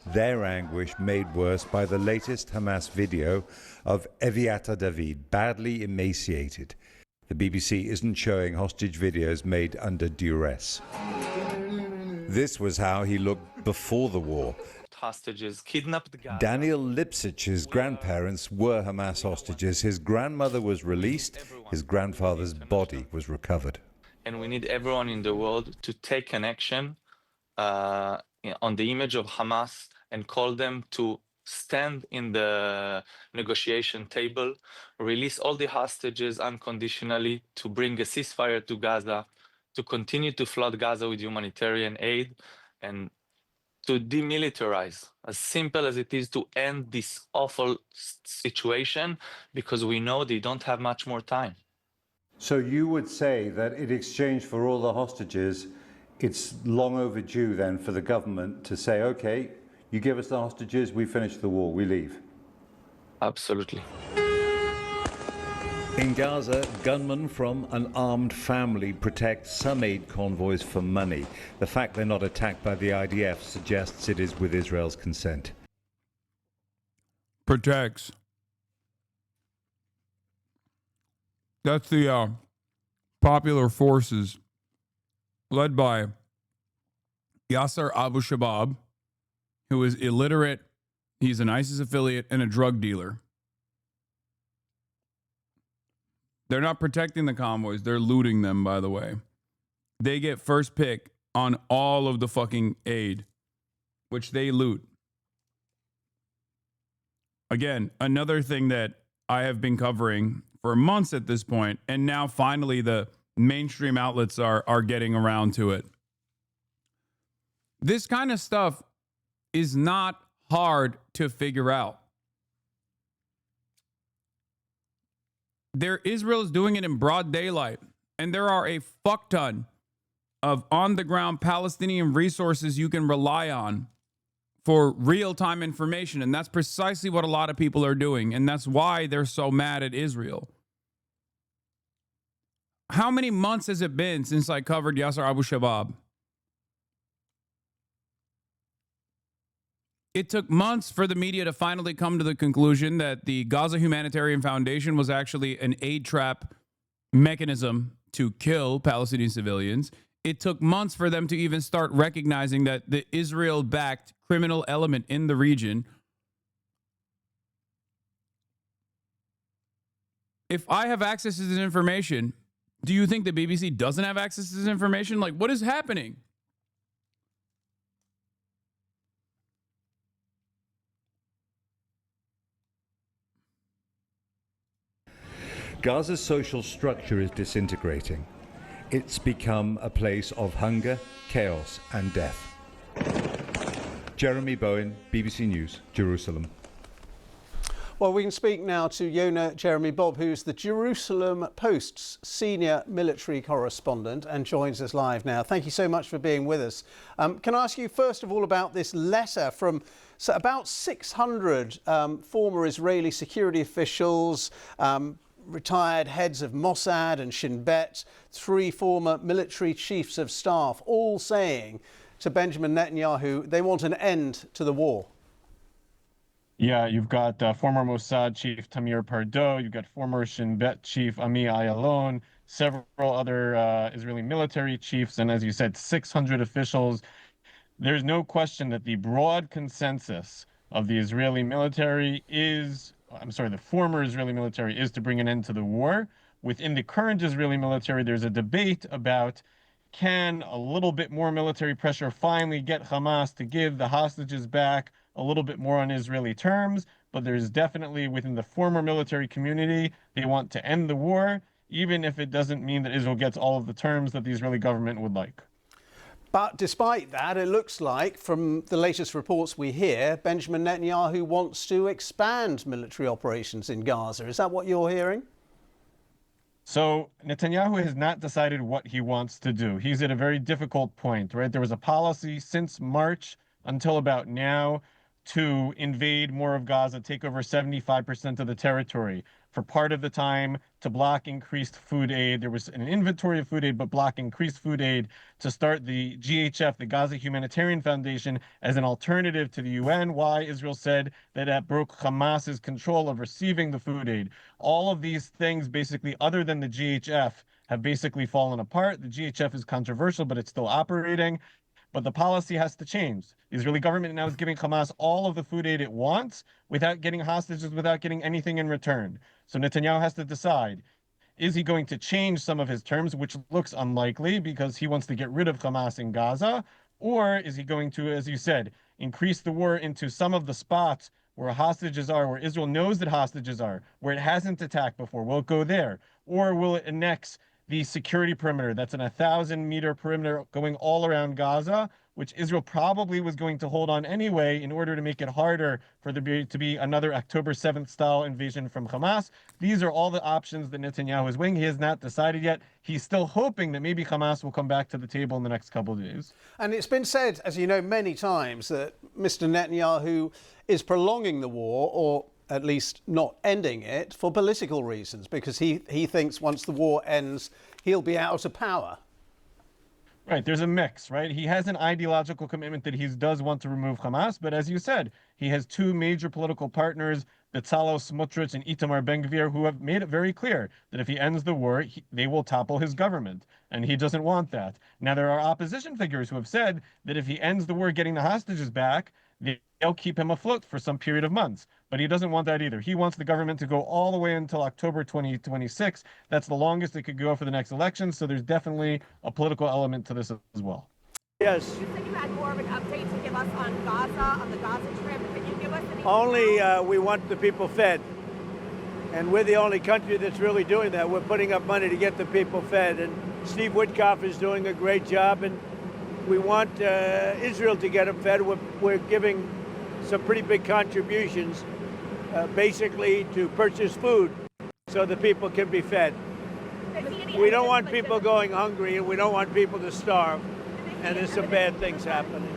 Their anguish made worse by the latest Hamas video of Eviata David, badly emaciated. The BBC isn't showing hostage videos made under duress. This was how he looked before the war. Hostages kidnapped Daniel Lipsich's grandparents were Hamas hostages. His grandmother was released. His grandfather's body was recovered. And we need everyone in the world to take an action on the image of Hamas and call them to stand in the negotiation table, release all the hostages unconditionally, to bring a ceasefire to Gaza, to continue to flood Gaza with humanitarian aid, and to demilitarize, as simple as it is, to end this awful situation, because we know they don't have much more time. So you would say that in exchange for all the hostages, it's long overdue then for the government to say, okay, you give us the hostages, we finish the war, we leave. Absolutely. In Gaza, gunmen from an armed family protect some aid convoys for money. The fact they're not attacked by the IDF suggests it is with Israel's consent. Protects. That's the popular forces led by Yasser Abu Shabab, who is illiterate. He's an ISIS affiliate and a drug dealer. They're not protecting the convoys. They're looting them, by the way. They get first pick on all of the fucking aid, which they loot. Again, another thing that I have been covering for months at this point, and now finally the mainstream outlets are getting around to it. This kind of stuff is not hard to figure out. Israel is doing it in broad daylight, and there are a fuck ton of on-the-ground Palestinian resources you can rely on for real-time information, and that's precisely what a lot of people are doing, and that's why they're so mad at Israel. How many months has it been since I covered Yasser Abu Shabab? It took months for the media to finally come to the conclusion that the Gaza Humanitarian Foundation was actually an aid trap mechanism to kill Palestinian civilians. It took months for them to even start recognizing that the Israel-backed criminal element in the region. If I have access to this information, do you think the BBC doesn't have access to this information? Like, what is happening? Gaza's social structure is disintegrating. It's become a place of hunger, chaos, and death. Jeremy Bowen, BBC News, Jerusalem. Well, we can speak now to Yonah Jeremy Bob, who's the Jerusalem Post's senior military correspondent and joins us live now. Thank you so much for being with us. Can I ask you first of all about this letter from about 600 former Israeli security officials, retired heads of Mossad and Shin Bet, 3 former military chiefs of staff, all saying to Benjamin Netanyahu they want an end to the war. Yeah, you've got former Mossad chief Tamir Pardo, you've got former Shin Bet chief Ami Ayalon, several other Israeli military chiefs, and as you said, 600 officials. There's no question that the broad consensus of the Israeli military is, the former Israeli military is to bring an end to the war. Within the current Israeli military, there's a debate about can a little bit more military pressure finally get Hamas to give the hostages back a little bit more on Israeli terms, but there's definitely within the former military community, they want to end the war, even if it doesn't mean that Israel gets all of the terms that the Israeli government would like. But despite that, it looks like from the latest reports we hear, Benjamin Netanyahu wants to expand military operations in Gaza. Is that what you're hearing? So Netanyahu has not decided what he wants to do. He's at a very difficult point, right? There was a policy since March until about now to invade more of Gaza, take over 75% of the territory. For part of the time, to block increased food aid. There was an inventory of food aid, but block increased food aid to start the GHF, the Gaza Humanitarian Foundation, as an alternative to the UN. Why Israel said that that broke Hamas's control of receiving the food aid. All of these things, basically, other than the GHF, have basically fallen apart. The GHF is controversial, but it's still operating. But the policy has to change. The Israeli government now is giving Hamas all of the food aid it wants without getting hostages, without getting anything in return. So Netanyahu has to decide, is he going to change some of his terms, which looks unlikely because he wants to get rid of Hamas in Gaza, or is he going to, as you said, increase the war into some of the spots where hostages are, where Israel knows that hostages are, where it hasn't attacked before? Will it go there? Or will it annex the security perimeter? That's an 1,000-meter perimeter going all around Gaza, which Israel probably was going to hold on anyway in order to make it harder for there to be another October 7th style invasion from Hamas. These are all the options that Netanyahu is weighing. He has not decided yet. He's still hoping that maybe Hamas will come back to the table in the next couple of days. And it's been said, as you know, many times that Mr. Netanyahu is prolonging the war, or at least not ending it, for political reasons, because he thinks once the war ends, he'll be out of power. Right, there's a mix, right? He has an ideological commitment that he does want to remove Hamas, but as you said, he has 2 major political partners, Bezalel Smotrich and Itamar Ben-Gvir, who have made it very clear that if he ends the war, they will topple his government, and he doesn't want that. Now, there are opposition figures who have said that if he ends the war getting the hostages back, they'll keep him afloat for some period of months. But he doesn't want that either. He wants the government to go all the way until October 2026. That's the longest it could go for the next election. So there's definitely a political element to this as well. Yes. You said you had more of an update to give us on Gaza, on the Gaza trip. Can you give us any? Only we want the people fed. And we're the only country that's really doing that. We're putting up money to get the people fed. And Steve Witkoff is doing a great job. And We want Israel to get them fed. We're giving some pretty big contributions, basically to purchase food so the people can be fed. We don't want people going hungry, and we don't want people to starve. And there's some bad things happening.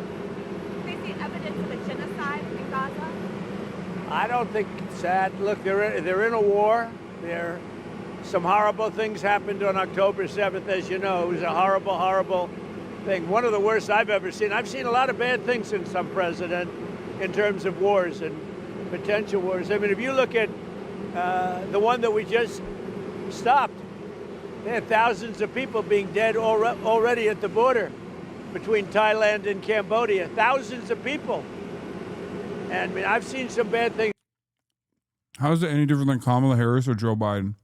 They see evidence of a genocide in Gaza? I don't think it's that. Look, they're in a war. Some horrible things happened on October 7th, as you know. It was a horrible, horrible thing. One of the worst I've ever seen. I've seen a lot of bad things since I'm president in terms of wars and potential wars. I mean, if you look at the one that we just stopped, there are thousands of people being dead already at the border between Thailand and Cambodia. Thousands of people. And I mean, I've seen some bad things. How is it any different than Kamala Harris or Joe Biden?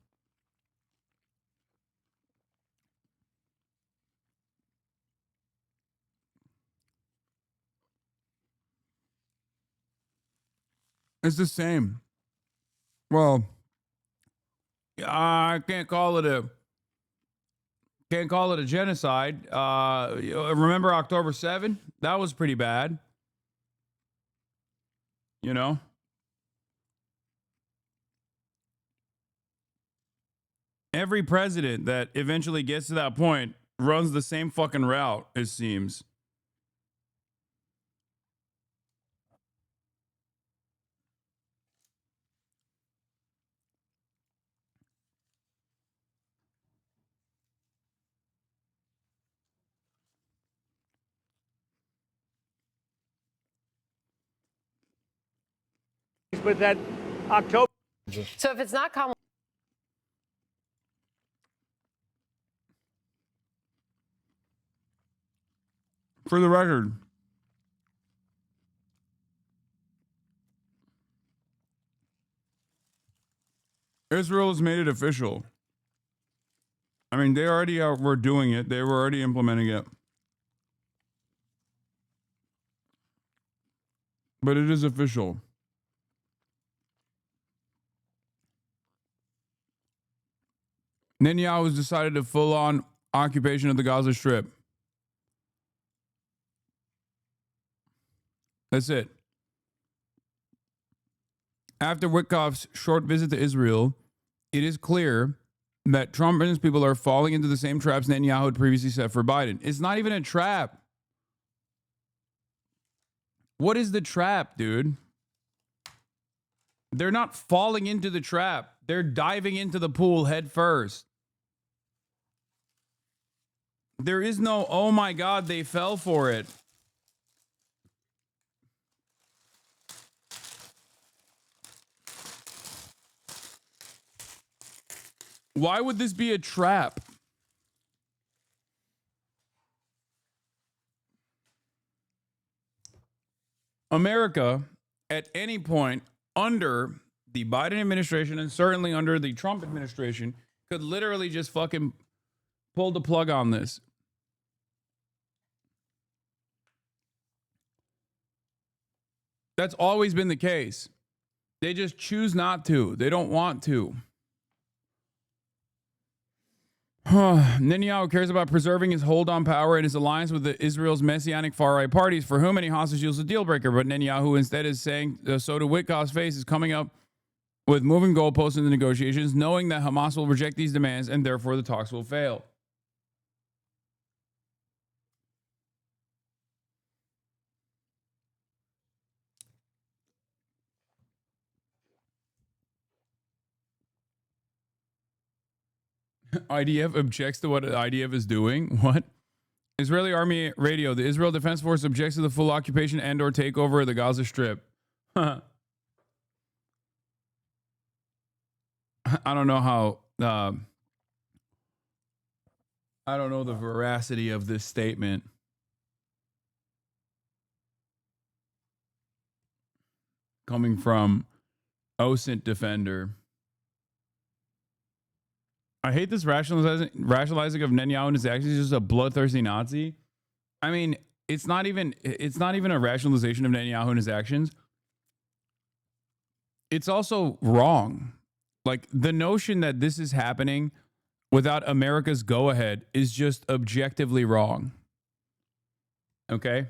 It's the same. Well, I can't call it a genocide. Remember October 7th? That was pretty bad. You know? Every president that eventually gets to that point runs the same fucking route, it seems. But that October. So if it's not Kamala. For the record, Israel has made it official. I mean, they already were doing it. They were already implementing it. But it is official. Netanyahu has decided a full-on occupation of the Gaza Strip. That's it. After Witkoff's short visit to Israel, it is clear that Trump and his people are falling into the same traps Netanyahu had previously set for Biden. It's not even a trap. What is the trap, dude? They're not falling into the trap. They're diving into the pool head first. There is no, oh my God, they fell for it. Why would this be a trap? America, at any point under the Biden administration and certainly under the Trump administration, could literally just fucking pull the plug on this. That's always been the case. They just choose not to. They don't want to. Netanyahu cares about preserving his hold on power and his alliance with Israel's messianic far-right parties, for whom any hostage deal is a deal breaker. But Netanyahu instead is saying, so to Witkoff's face, is coming up with moving goalposts in the negotiations, knowing that Hamas will reject these demands and therefore the talks will fail. IDF objects to what IDF is doing? What? Israeli Army Radio. The Israel Defense Force objects to the full occupation and or takeover of the Gaza Strip. I don't know how... I don't know the veracity of this statement. Coming from OSINT Defender. I hate this rationalizing of Netanyahu and his actions. He's just a bloodthirsty Nazi. I mean, it's not even a rationalization of Netanyahu and his actions. It's also wrong. Like, the notion that this is happening without America's go-ahead is just objectively wrong. Okay?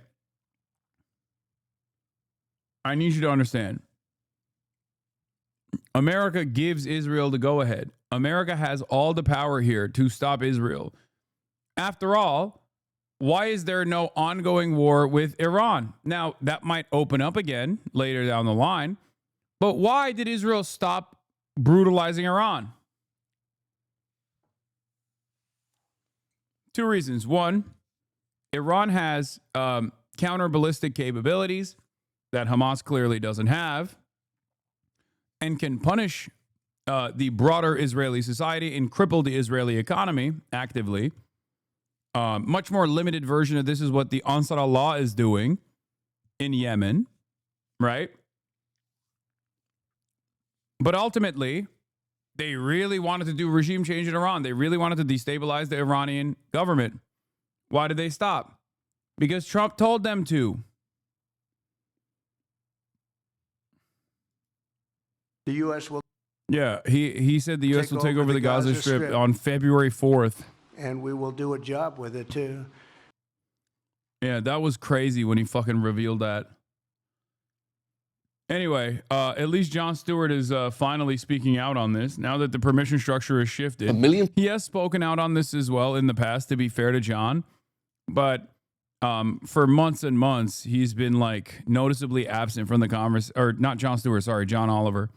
I need you to understand. America gives Israel the go-ahead. America has all the power here to stop Israel. After all, why is there no ongoing war with Iran? Now, that might open up again later down the line, but why did Israel stop brutalizing Iran? Two reasons. One, Iran has counter-ballistic capabilities that Hamas clearly doesn't have and can punish the broader Israeli society and cripple the Israeli economy actively. Much more limited version of this is what the Ansar Allah is doing in Yemen, right? But ultimately, they really wanted to do regime change in Iran. They really wanted to destabilize the Iranian government. Why did they stop? Because Trump told them to. The U.S. will. Yeah, he said the U.S. will take over the Gaza Strip on February 4th. And we will do a job with it, too. Yeah, that was crazy when he fucking revealed that. Anyway, at least Jon Stewart is finally speaking out on this now that the permission structure is shifted. He has spoken out on this as well in the past, to be fair to John. But for months and months, he's been like noticeably absent from the conversation. Or not Jon Stewart, sorry, John Oliver.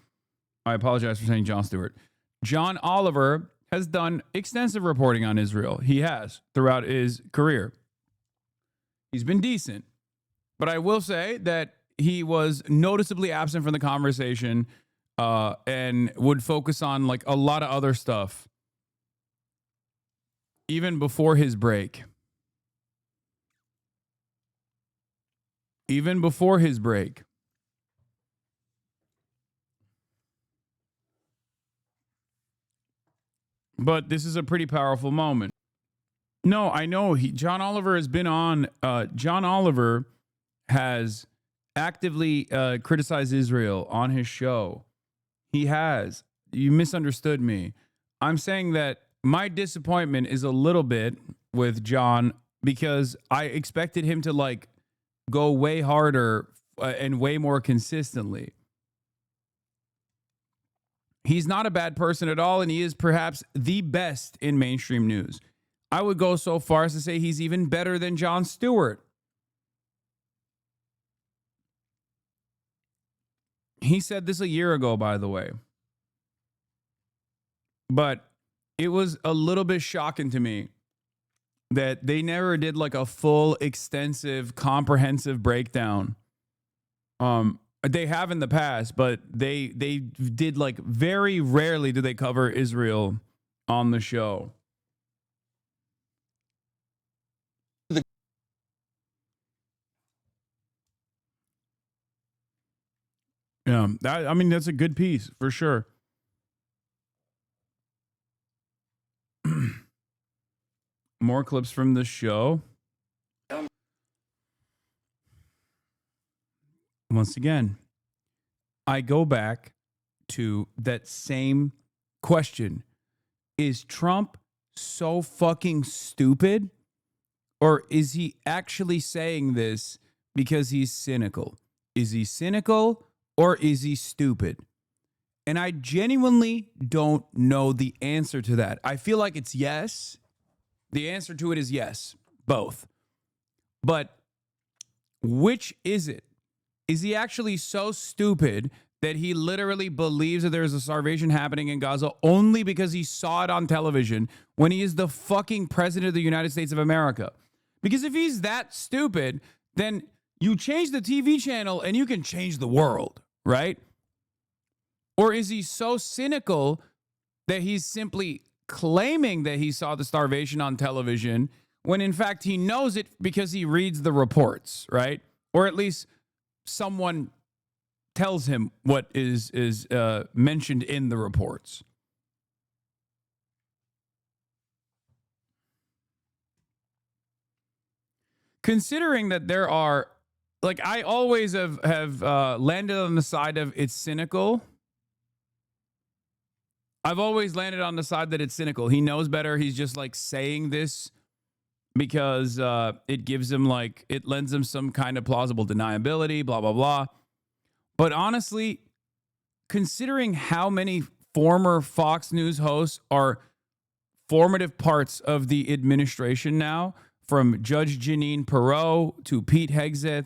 I apologize for saying Jon Stewart. John Oliver has done extensive reporting on Israel. He has throughout his career. He's been decent. But I will say that he was noticeably absent from the conversation and would focus on like a lot of other stuff even before his break. Even before his break. But this is a pretty powerful moment. No, I know John Oliver has been on. John Oliver has actively criticized Israel on his show. He has. You misunderstood me. I'm saying that my disappointment is a little bit with John because I expected him to like go way harder and way more consistently. He's not a bad person at all, and he is perhaps the best in mainstream news. I would go so far as to say he's even better than Jon Stewart. He said this a year ago, by the way. But it was a little bit shocking to me that they never did like a full, extensive, comprehensive breakdown. They have in the past, but they did like very rarely do they cover Israel on the show. Yeah, I mean, that's a good piece for sure. More clips from the show. Once again, I go back to that same question. Is Trump so fucking stupid? Or is he actually saying this because he's cynical? Is he cynical or is he stupid? And I genuinely don't know the answer to that. I feel like it's yes. The answer to it is yes, both. But which is it? Is he actually so stupid that he literally believes that there's a starvation happening in Gaza only because he saw it on television when he is the fucking president of the United States of America? Because if he's that stupid, then you change the TV channel and you can change the world, right? Or is he so cynical that he's simply claiming that he saw the starvation on television when in fact he knows it because he reads the reports, right? Or at least someone tells him what is mentioned in the reports. Considering that there are, like, I always have landed on the side of it's cynical. I've always landed on the side that it's cynical. He knows better. He's just like saying this because it gives them like, it lends them some kind of plausible deniability, blah, blah, blah. But honestly, considering how many former Fox News hosts are formative parts of the administration now, from Judge Jeanine Pirro to Pete Hegseth,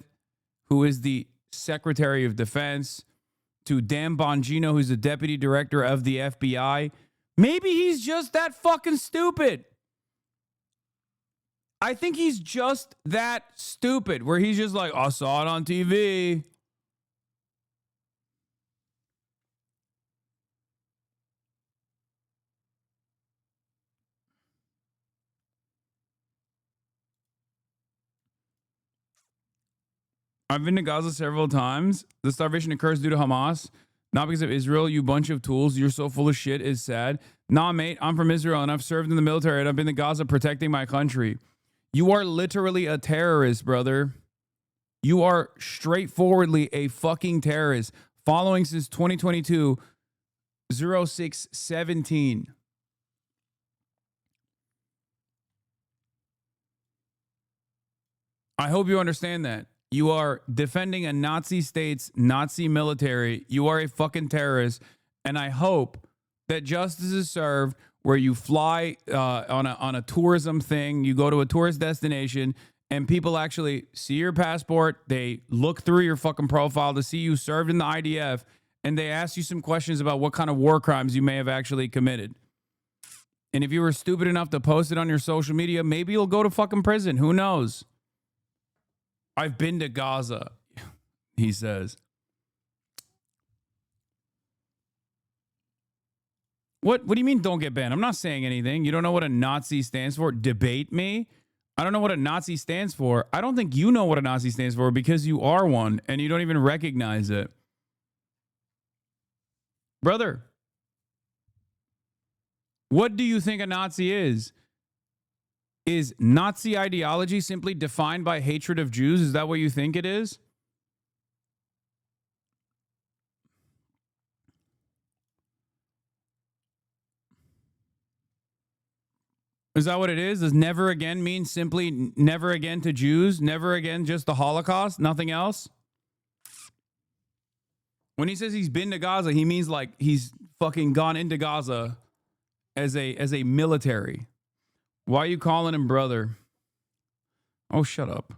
who is the Secretary of Defense, to Dan Bongino, who's the Deputy Director of the FBI, maybe he's just that fucking stupid. I think he's just that stupid, where he's just like, I saw it on TV. I've been to Gaza several times. The starvation occurs due to Hamas, not because of Israel. You bunch of tools. You're so full of shit is sad. Nah, mate, I'm from Israel and I've served in the military and I've been to Gaza protecting my country. You are literally a terrorist, brother. You are straightforwardly a fucking terrorist. Following since 2022, 0617. I hope you understand that. You are defending a Nazi state's Nazi military. You are a fucking terrorist. And I hope that justice is served where you fly on a tourism thing. You go to a tourist destination and people actually see your passport. They look through your fucking profile to see you served in the IDF. And they ask you some questions about what kind of war crimes you may have actually committed. And if you were stupid enough to post it on your social media, maybe you'll go to fucking prison. Who knows? I've been to Gaza, he says. What do you mean don't get banned? I'm not saying anything. You don't know what a Nazi stands for? Debate me? I don't know what a Nazi stands for. I don't think you know what a Nazi stands for because you are one and you don't even recognize it. Brother, what do you think a Nazi is? Is Nazi ideology simply defined by hatred of Jews? Is that what you think it is? Is that what it is? Does never again mean simply never again to Jews? Never again just the Holocaust? Nothing else? When he says he's been to Gaza, he means like he's fucking gone into Gaza as a military. Why are you calling him brother? Oh, shut up.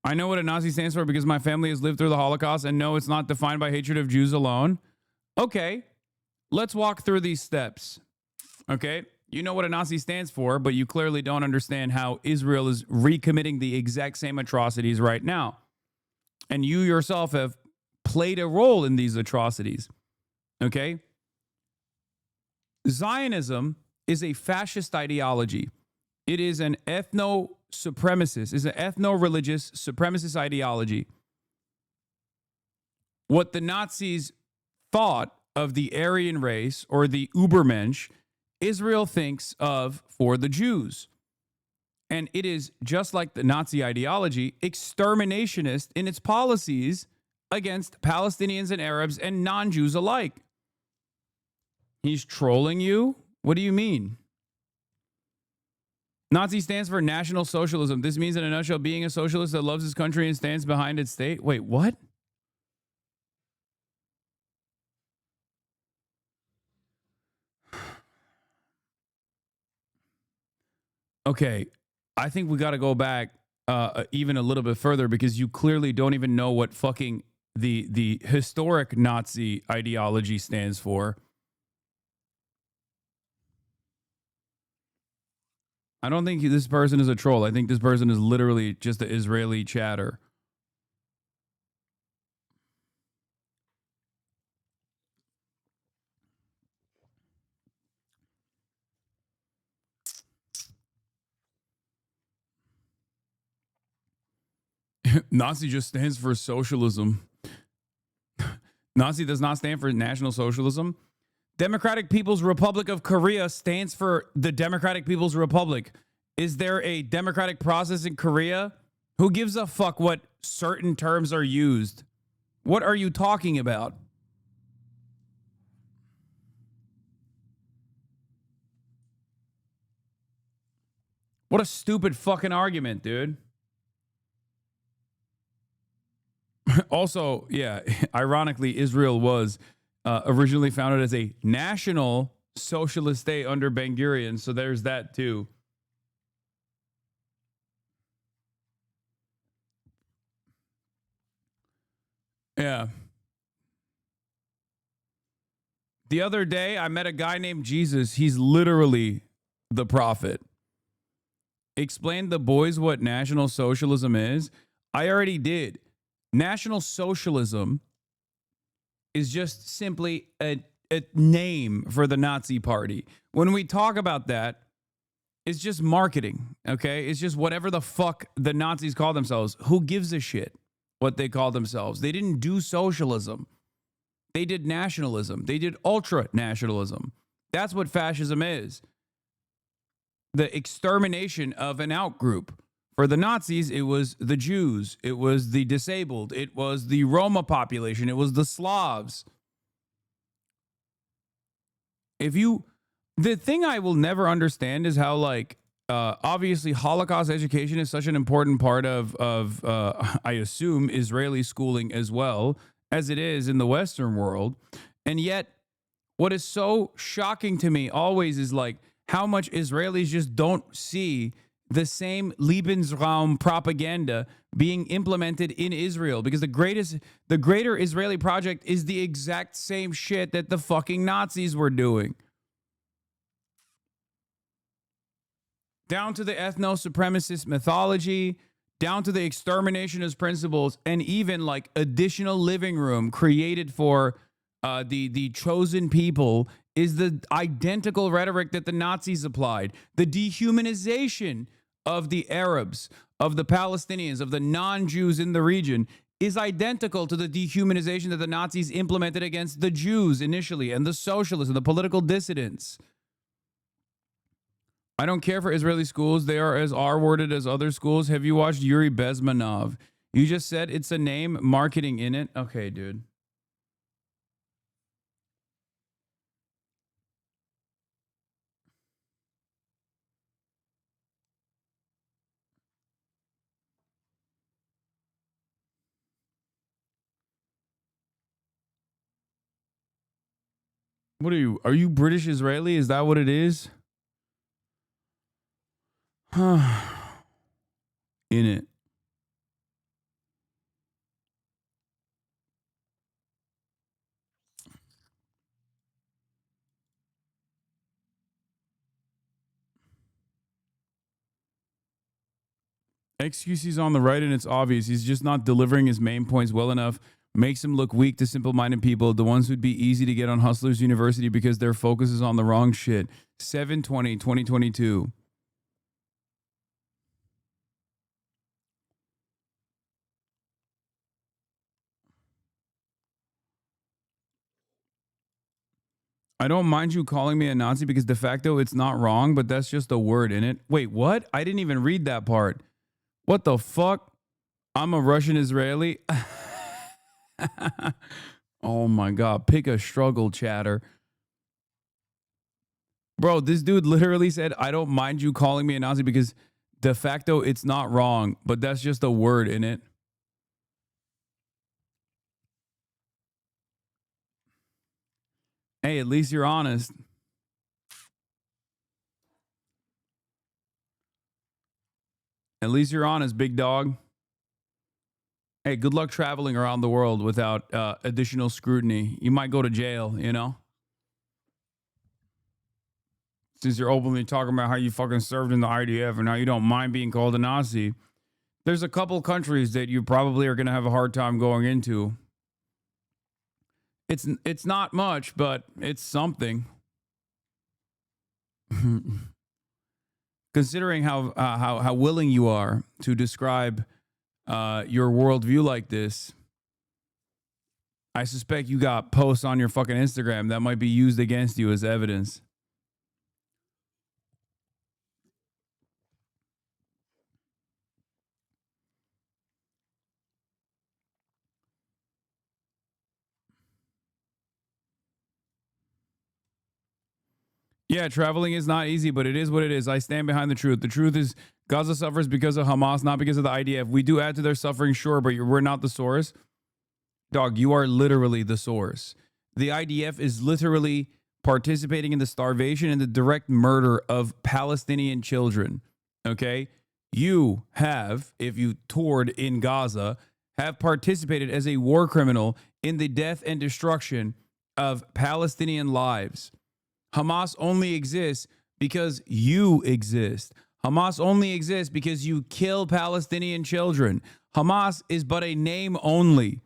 I know what a Nazi stands for because my family has lived through the Holocaust and no, it's not defined by hatred of Jews alone. Okay, let's walk through these steps. Okay, you know what a Nazi stands for, but you clearly don't understand how Israel is recommitting the exact same atrocities right now. And you yourself have played a role in these atrocities. Okay? Zionism is a fascist ideology. It is an ethno-supremacist, it's an ethno-religious supremacist ideology. What the Nazis thought of the Aryan race or the Übermensch, Israel thinks of for the Jews. And it is, just like the Nazi ideology, exterminationist in its policies against Palestinians and Arabs and non-Jews alike. He's trolling you? What do you mean? Nazi stands for National Socialism. This means, in a nutshell, being a socialist that loves his country and stands behind its state. Wait, what? Okay, I think we got to go back even a little bit further because you clearly don't even know what fucking the historic Nazi ideology stands for. I don't think this person is a troll. I think this person is literally just an Israeli chatter. Nazi just stands for socialism. Nazi does not stand for National Socialism. Democratic People's Republic of Korea stands for the Democratic People's Republic. Is there a democratic process in Korea? Who gives a fuck what certain terms are used? What are you talking about? What a stupid fucking argument, dude. Also, yeah, ironically, Israel was originally founded as a national socialist state under Ben Gurion, so there's that too. Yeah. The other day, I met a guy named Jesus. He's literally the prophet. Explain the boys what National Socialism is. I already did. National Socialism is just simply a name for the Nazi Party. When we talk about that, it's just marketing, okay? It's just whatever the fuck the Nazis call themselves. Who gives a shit what they call themselves? They didn't do socialism. They did nationalism. They did ultra-nationalism. That's what fascism is. The extermination of an outgroup. For the Nazis, it was the Jews. It was the disabled. It was the Roma population. It was the Slavs. The thing I will never understand is how, like, obviously Holocaust education is such an important part of I assume, Israeli schooling as well as it is in the Western world. And yet, what is so shocking to me always is, like, how much Israelis just don't see the same Lebensraum propaganda being implemented in Israel, because the greater Israeli project is the exact same shit that the fucking Nazis were doing. Down to the ethno-supremacist mythology, down to the exterminationist principles, and even like additional living room created for the chosen people is the identical rhetoric that the Nazis applied. The dehumanization of the Arabs, of the Palestinians, of the non-Jews in the region is identical to the dehumanization that the Nazis implemented against the Jews initially, and the socialists and the political dissidents. I don't care for Israeli schools. They are as R-worded as other schools. Have you watched Yuri Bezmenov? You just said it's a name, marketing in it. Okay, dude. What are you? Are you British Israeli? Is that what it is? In it. Excuses on the right, and it's obvious. He's just not delivering his main points well enough. Makes him look weak to simple-minded people, the ones who'd be easy to get on Hustlers University because their focus is on the wrong shit. 7/20/2022. I don't mind you calling me a Nazi because de facto it's not wrong, but that's just a word in it. Wait, what? I didn't even read that part. What the fuck? I'm a Russian Israeli. Oh my God. Pick a struggle, chatter. Bro, this dude literally said, I don't mind you calling me a Nazi because de facto it's not wrong, but that's just a word in it. Hey, at least you're honest. At least you're honest, big dog. Hey, good luck traveling around the world without additional scrutiny. You might go to jail, you know? Since you're openly talking about how you fucking served in the IDF and how you don't mind being called a Nazi. There's a couple countries that you probably are going to have a hard time going into. It's not much, but it's something. Considering how willing you are to describe your worldview like this, I suspect you got posts on your fucking Instagram that might be used against you as evidence. Yeah, traveling is not easy, but it is what it is. I stand behind the truth. The truth is Gaza suffers because of Hamas, not because of the IDF. We do add to their suffering, sure, but we're not the source. Dog, you are literally the source. The IDF is literally participating in the starvation and the direct murder of Palestinian children. Okay? You have, if you toured in Gaza, have participated as a war criminal in the death and destruction of Palestinian lives. Hamas only exists because you exist. Hamas only exists because you kill Palestinian children. Hamas is but a name only.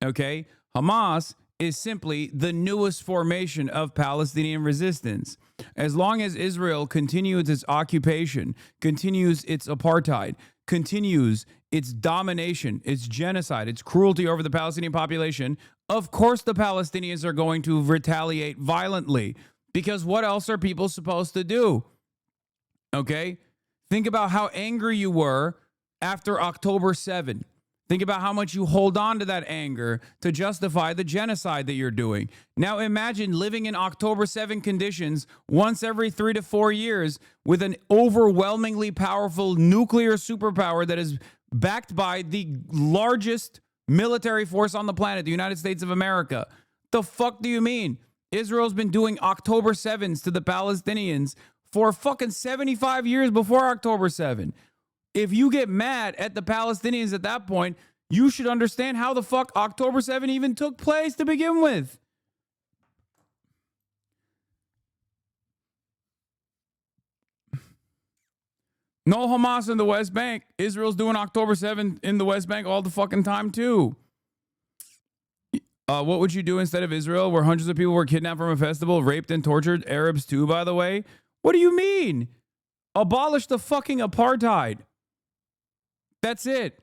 Okay? Hamas is simply the newest formation of Palestinian resistance. As long as Israel continues its occupation, continues its apartheid, continues its domination, its genocide, its cruelty over the Palestinian population, of course the Palestinians are going to retaliate violently. Because what else are people supposed to do? Okay? Think about how angry you were after October 7. Think about how much you hold on to that anger to justify the genocide that you're doing. Now imagine living in October 7 conditions once every 3 to 4 years with an overwhelmingly powerful nuclear superpower that is backed by the largest military force on the planet, the United States of America. The fuck do you mean? Israel's been doing October 7s to the Palestinians for fucking 75 years before October 7. If you get mad at the Palestinians at that point, you should understand how the fuck October 7 even took place to begin with. No Hamas in the West Bank. Israel's doing October 7 in the West Bank all the fucking time too. What would you do instead of Israel, where hundreds of people were kidnapped from a festival, raped and tortured? Arabs too, by the way. What do you mean? Abolish the fucking apartheid. That's it.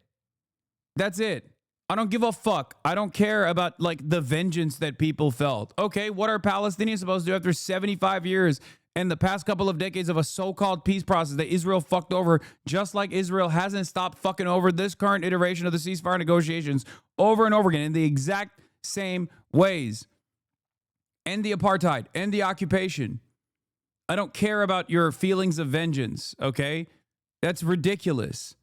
That's it. I don't give a fuck. I don't care about like the vengeance that people felt. Okay, what are Palestinians supposed to do after 75 years and the past couple of decades of a so-called peace process that Israel fucked over, just like Israel hasn't stopped fucking over this current iteration of the ceasefire negotiations over and over again in the exact same ways. End the apartheid, end the occupation. I don't care about your feelings of vengeance, okay? That's ridiculous.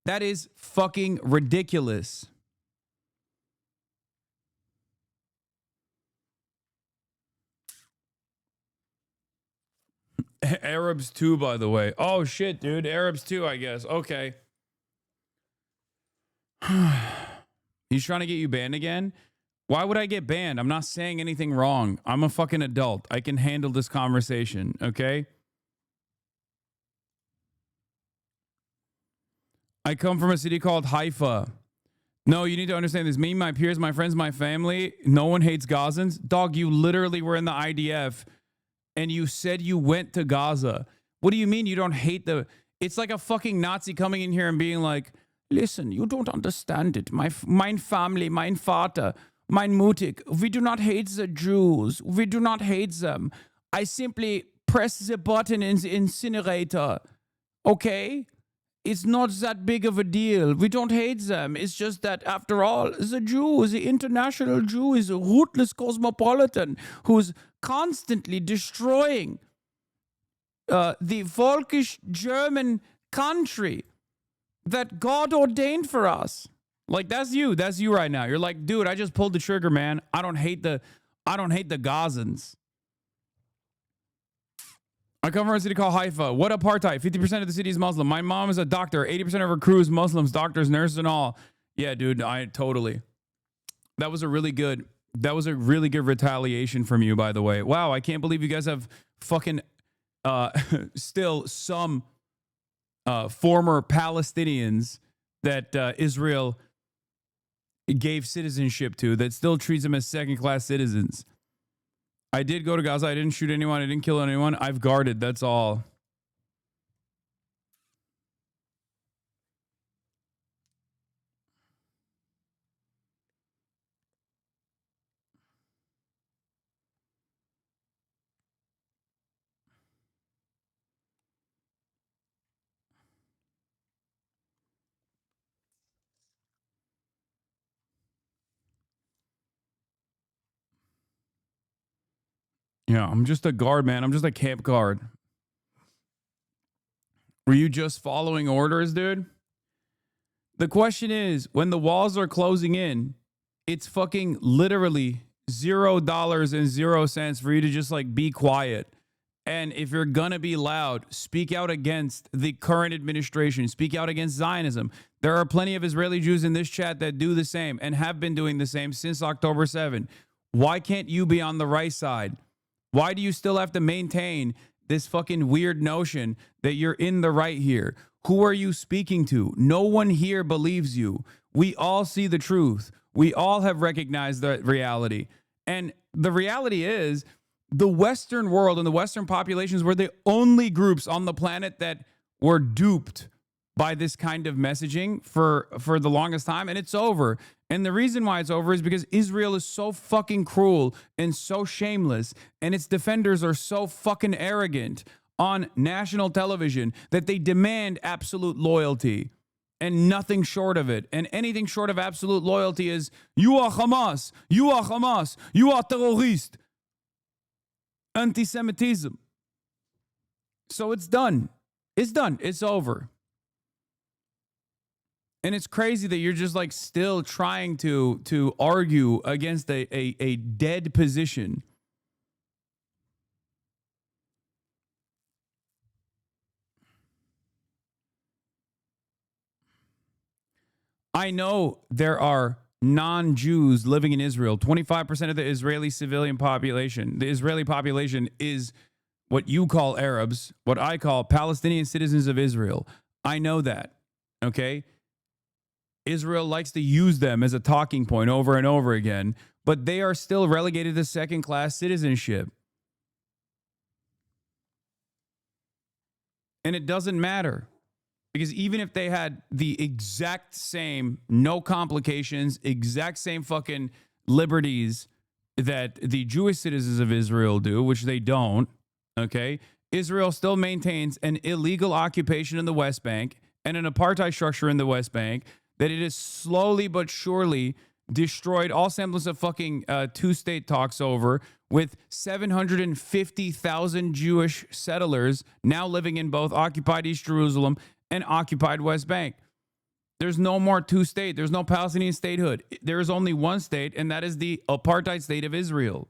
That is fucking ridiculous. Arabs too, by the way. Oh shit, dude. Arabs too, I guess. Okay. He's trying to get you banned again? Why would I get banned? I'm not saying anything wrong. I'm a fucking adult. I can handle this conversation, okay? I come from a city called Haifa. No, you need to understand this. Me, my peers, my friends, my family, no one hates Gazans. Dog, you literally were in the IDF and you said you went to Gaza. What do you mean you don't hate the... It's like a fucking Nazi coming in here and being like, listen, you don't understand it. Mein family, mein Vater, mein Mutig, we do not hate the Jews. We do not hate them. I simply press the button in the incinerator. Okay? It's not that big of a deal. We don't hate them. It's just that, after all, the Jew, the international Jew, is a ruthless cosmopolitan who's constantly destroying the Volkish German country that God ordained for us. Like, that's you. That's you right now. You're like, dude, I just pulled the trigger, man. I don't hate the Gazans. I come from a city called Haifa. What apartheid? 50% of the city is Muslim. My mom is a doctor. 80% of her crew is Muslims, doctors, nurses, and all. Yeah, dude, I totally. That was a really good retaliation from you, by the way. Wow, I can't believe you guys have fucking still some former Palestinians that Israel gave citizenship to that still treats them as second-class citizens. I did go to Gaza. I didn't shoot anyone. I didn't kill anyone. I've guarded. That's all. Yeah, I'm just a guard, man. I'm just a camp guard. Were you just following orders, dude? The question is, when the walls are closing in, it's fucking literally $0.00 for you to just like be quiet. And if you're gonna be loud, speak out against the current administration, speak out against Zionism. There are plenty of Israeli Jews in this chat that do the same and have been doing the same since October 7. Why can't you be on the right side? Why do you still have to maintain this fucking weird notion that you're in the right here? Who are you speaking to? No one here believes you. We all see the truth. We all have recognized the reality. And the reality is, the Western world and the Western populations were the only groups on the planet that were duped by this kind of messaging for the longest time. And it's over. And the reason why it's over is because Israel is so fucking cruel and so shameless. And its defenders are so fucking arrogant on national television that they demand absolute loyalty and nothing short of it. And anything short of absolute loyalty is, you are Hamas, you are Hamas, you are terrorist. Antisemitism. So it's done. It's done. It's over. And it's crazy that you're just like still trying to argue against a dead position. I know there are non-Jews living in Israel. 25% of the Israeli civilian population. The Israeli population is what you call Arabs, what I call Palestinian citizens of Israel. I know that, okay? Israel likes to use them as a talking point over and over again, but they are still relegated to second-class citizenship. And it doesn't matter. Because even if they had the exact same, no complications, exact same fucking liberties that the Jewish citizens of Israel do, which they don't, okay, Israel still maintains an illegal occupation in the West Bank and an apartheid structure in the West Bank that it has slowly but surely destroyed all semblance of fucking two-state talks over, with 750,000 Jewish settlers now living in both occupied East Jerusalem and occupied West Bank. There's no more two-state. There's no Palestinian statehood. There is only one state, and that is the apartheid state of Israel.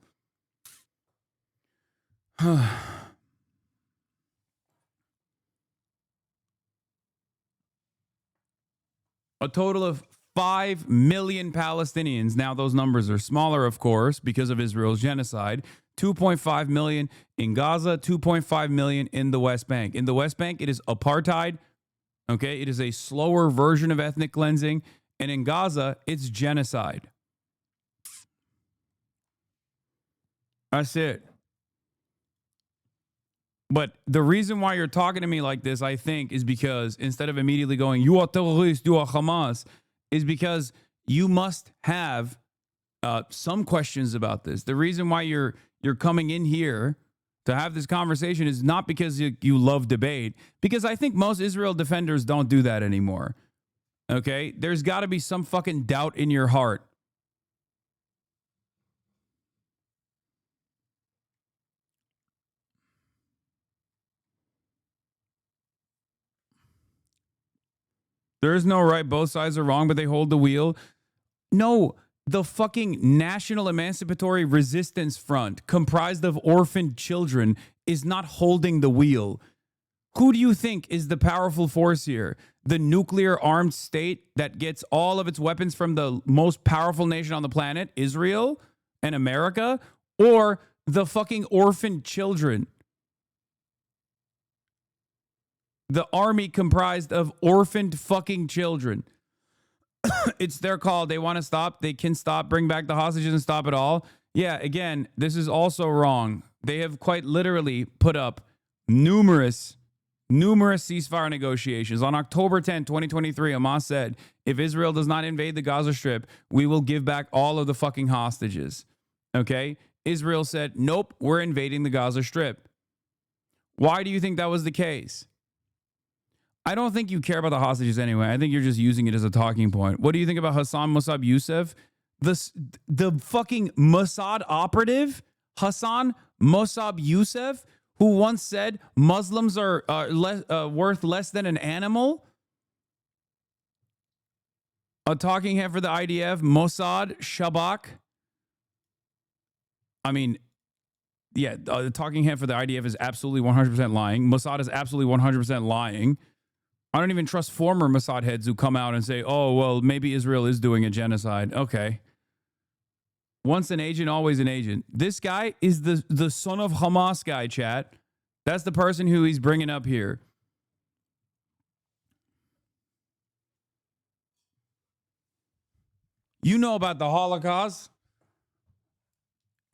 A total of 5 million Palestinians. Now, those numbers are smaller, of course, because of Israel's genocide. 2.5 million in Gaza, 2.5 million in the West Bank. In the West Bank, it is apartheid. Okay, it is a slower version of ethnic cleansing. And in Gaza, it's genocide. That's it. But the reason why you're talking to me like this, I think, is because instead of immediately going, you are terrorist, you are Hamas, is because you must have some questions about this. The reason why you're coming in here to have this conversation is not because you love debate, because I think most Israel defenders don't do that anymore. Okay? There's got to be some fucking doubt in your heart. There is no right. Both sides are wrong, but they hold the wheel. No. The fucking National Emancipatory Resistance Front, comprised of orphaned children, is not holding the wheel. Who do you think is the powerful force here? The nuclear armed state that gets all of its weapons from the most powerful nation on the planet, Israel and America, or the fucking orphaned children? The army comprised of orphaned fucking children. It's their call. They want to stop. They can stop, bring back the hostages and stop it all. Yeah, again, this is also wrong. They have quite literally put up numerous ceasefire negotiations. On October 10, 2023, Hamas said, if Israel does not invade the Gaza Strip, we will give back all of the fucking hostages. Okay? Israel said, nope, we're invading the Gaza Strip. Why do you think that was the case? I don't think you care about the hostages anyway. I think you're just using it as a talking point. What do you think about Hasan Mossab Youssef? The fucking Mossad operative, Hasan Mossab Youssef, who once said Muslims are worth less than an animal? A talking head for the IDF, Mossad, Shabak. I mean, yeah, the talking head for the IDF is absolutely 100% lying. Mossad is absolutely 100% lying. I don't even trust former Mossad heads who come out and say, oh, well, maybe Israel is doing a genocide. Okay. Once an agent, always an agent. This guy is the son of Hamas guy, chat. That's the person who he's bringing up here. You know about the Holocaust.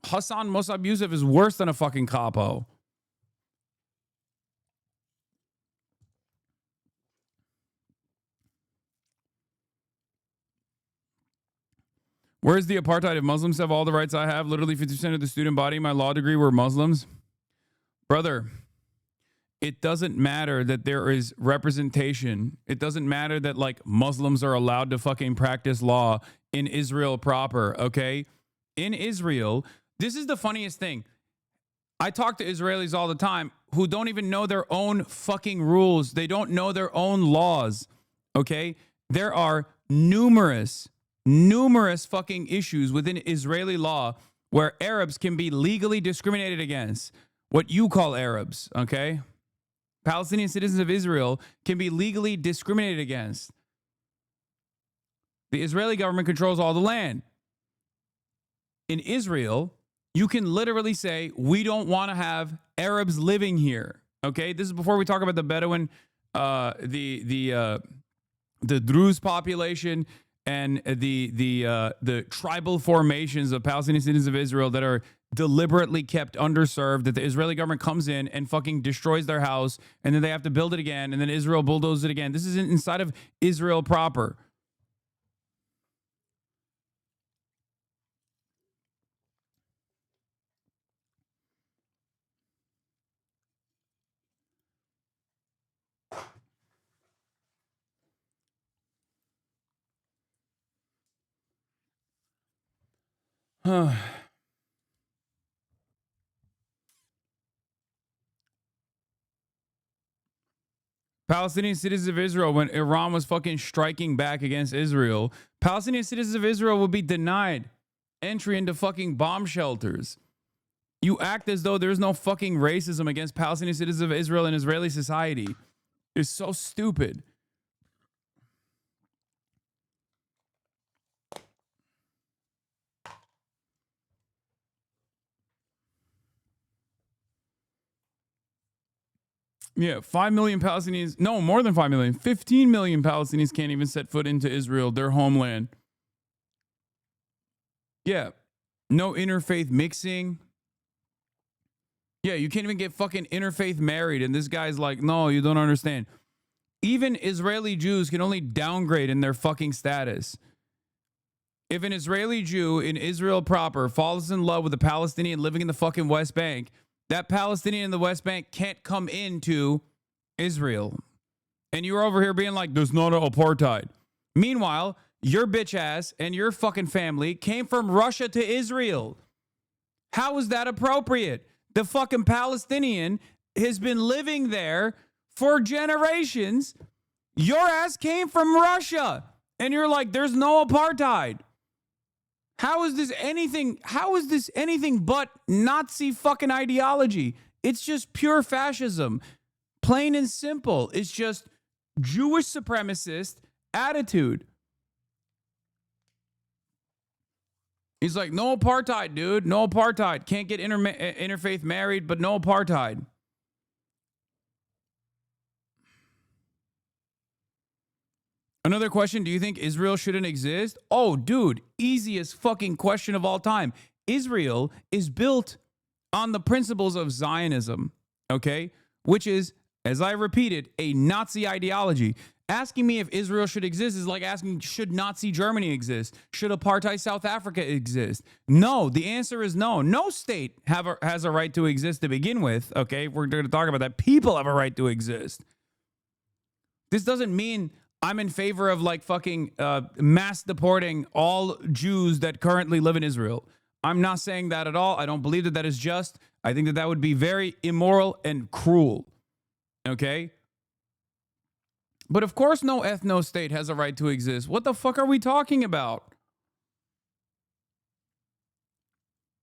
Hassan Mossab Youssef is worse than a fucking capo. Where's the apartheid? If Muslims have all the rights I have, literally 50% of the student body, my law degree were Muslims. Brother, it doesn't matter that there is representation. It doesn't matter that like Muslims are allowed to fucking practice law in Israel proper, okay? In Israel, this is the funniest thing. I talk to Israelis all the time who don't even know their own fucking rules. They don't know their own laws, okay? There are numerous fucking issues within Israeli law where Arabs can be legally discriminated against. What you call Arabs, okay? Palestinian citizens of Israel can be legally discriminated against. The Israeli government controls all the land. In Israel, you can literally say, we don't want to have Arabs living here. Okay, this is before we talk about the Bedouin, the Druze population, and the tribal formations of Palestinian citizens of Israel that are deliberately kept underserved, that the Israeli government comes in and fucking destroys their house, and then they have to build it again, and then Israel bulldozes it again. This is inside of Israel proper. Palestinian citizens of Israel, when Iran was fucking striking back against Israel, Palestinian citizens of Israel would be denied entry into fucking bomb shelters. You act as though there's no fucking racism against Palestinian citizens of Israel in Israeli society. It's so stupid. Yeah, 5 million Palestinians, no, more than 5 million, 15 million Palestinians can't even set foot into Israel, their homeland. Yeah, no interfaith mixing. Yeah, you can't even get fucking interfaith married. And this guy's like, no, you don't understand. Even Israeli Jews can only downgrade in their fucking status. If an Israeli Jew in Israel proper falls in love with a Palestinian living in the fucking West Bank, that Palestinian in the West Bank can't come into Israel. And you're over here being like, there's not an apartheid. Meanwhile, your bitch ass and your fucking family came from Russia to Israel. How is that appropriate? The fucking Palestinian has been living there for generations. Your ass came from Russia. And you're like, there's no apartheid. How is this anything but Nazi fucking ideology? It's just pure fascism. Plain and simple. It's just Jewish supremacist attitude. He's like, no apartheid, dude. No apartheid. Can't get interfaith married, but no apartheid. Another question, do you think Israel shouldn't exist? Oh, dude, easiest fucking question of all time. Israel is built on the principles of Zionism, okay? Which is, as I repeated, a Nazi ideology. Asking me if Israel should exist is like asking, should Nazi Germany exist? Should apartheid South Africa exist? No, the answer is no. No state has a right to exist to begin with, okay? We're going to talk about that. People have a right to exist. This doesn't mean I'm in favor of like fucking mass deporting all Jews that currently live in Israel. I'm not saying that at all. I don't believe that that is just. I think that that would be very immoral and cruel. Okay? But of course, no ethno-state has a right to exist. What the fuck are we talking about?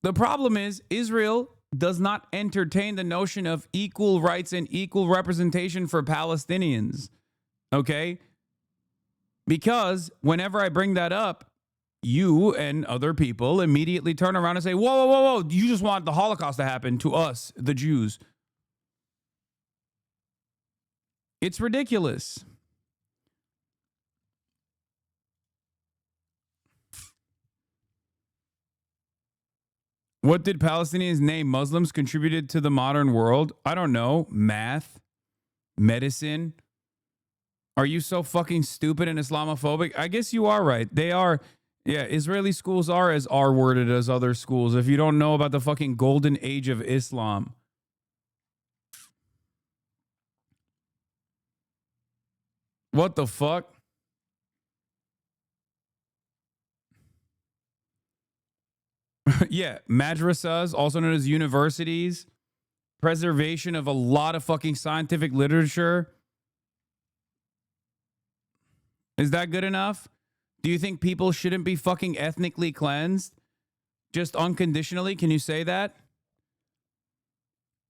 The problem is Israel does not entertain the notion of equal rights and equal representation for Palestinians. Okay? Because whenever I bring that up, you and other people immediately turn around and say, whoa, whoa, whoa, whoa, you just want the Holocaust to happen to us, the Jews. It's ridiculous. What did Palestinians name Muslims contributed to the modern world? I don't know. Math? Medicine? Are you so fucking stupid and Islamophobic? I guess you are right. They are. Yeah, Israeli schools are as R-worded as other schools if you don't know about the fucking golden age of Islam. What the fuck? Yeah, madrasas, also known as universities, preservation of a lot of fucking scientific literature. Is that good enough? Do you think people shouldn't be fucking ethnically cleansed? Just unconditionally? Can you say that?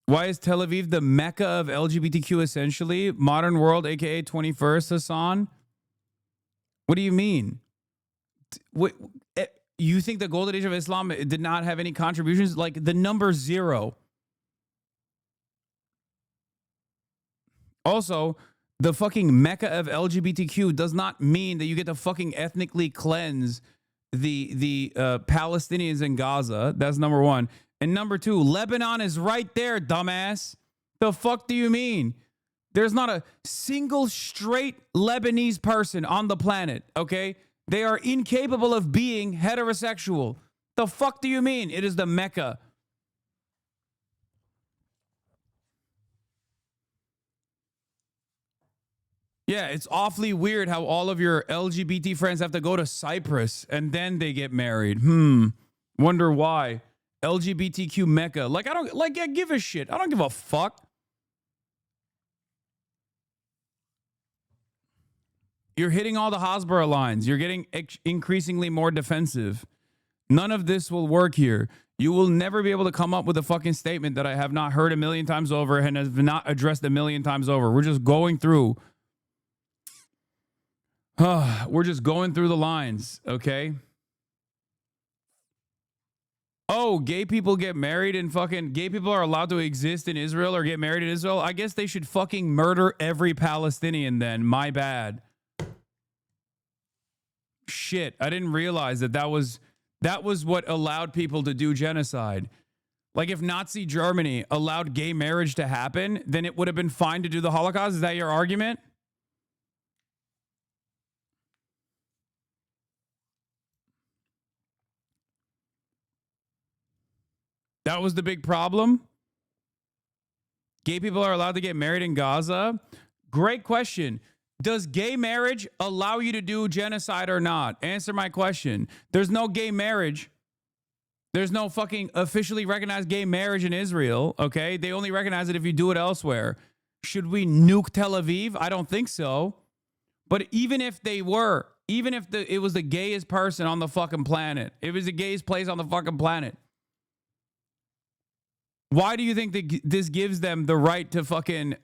Why is Tel Aviv the mecca of LGBTQ essentially? Modern world, aka 21st, Hasan? What do you mean? You think the golden age of Islam did not have any contributions? Like the number 0. Also, the fucking mecca of LGBTQ does not mean that you get to fucking ethnically cleanse the Palestinians in Gaza. That's number 1. And number 2, Lebanon is right there, dumbass. The fuck do you mean? There's not a single straight Lebanese person on the planet, okay? They are incapable of being heterosexual. The fuck do you mean? It is the Mecca. Yeah, it's awfully weird how all of your LGBT friends have to go to Cyprus and then they get married. Wonder why. LGBTQ Mecca. Like, I don't, like, I give a shit. I don't give a fuck. You're hitting all the Hasbara lines. You're getting increasingly more defensive. None of this will work here. You will never be able to come up with a fucking statement that I have not heard a million times over and have not addressed a million times over. We're just going through. We're just going through the lines, okay? Oh, gay people get married and fucking gay people are allowed to exist in Israel or get married in Israel? I guess they should fucking murder every Palestinian then. My bad. Shit, I didn't realize that was what allowed people to do genocide. Like if Nazi Germany allowed gay marriage to happen, then it would have been fine to do the Holocaust. Is that your argument? That was the big problem? Gay people are allowed to get married in Gaza? Great question. Does gay marriage allow you to do genocide or not? Answer my question. There's no gay marriage. There's no fucking officially recognized gay marriage in Israel, okay? They only recognize it if you do it elsewhere. Should we nuke Tel Aviv? I don't think so. But even if they were, even if it was the gayest person on the fucking planet, it was the gayest place on the fucking planet, why do you think that this gives them the right to fucking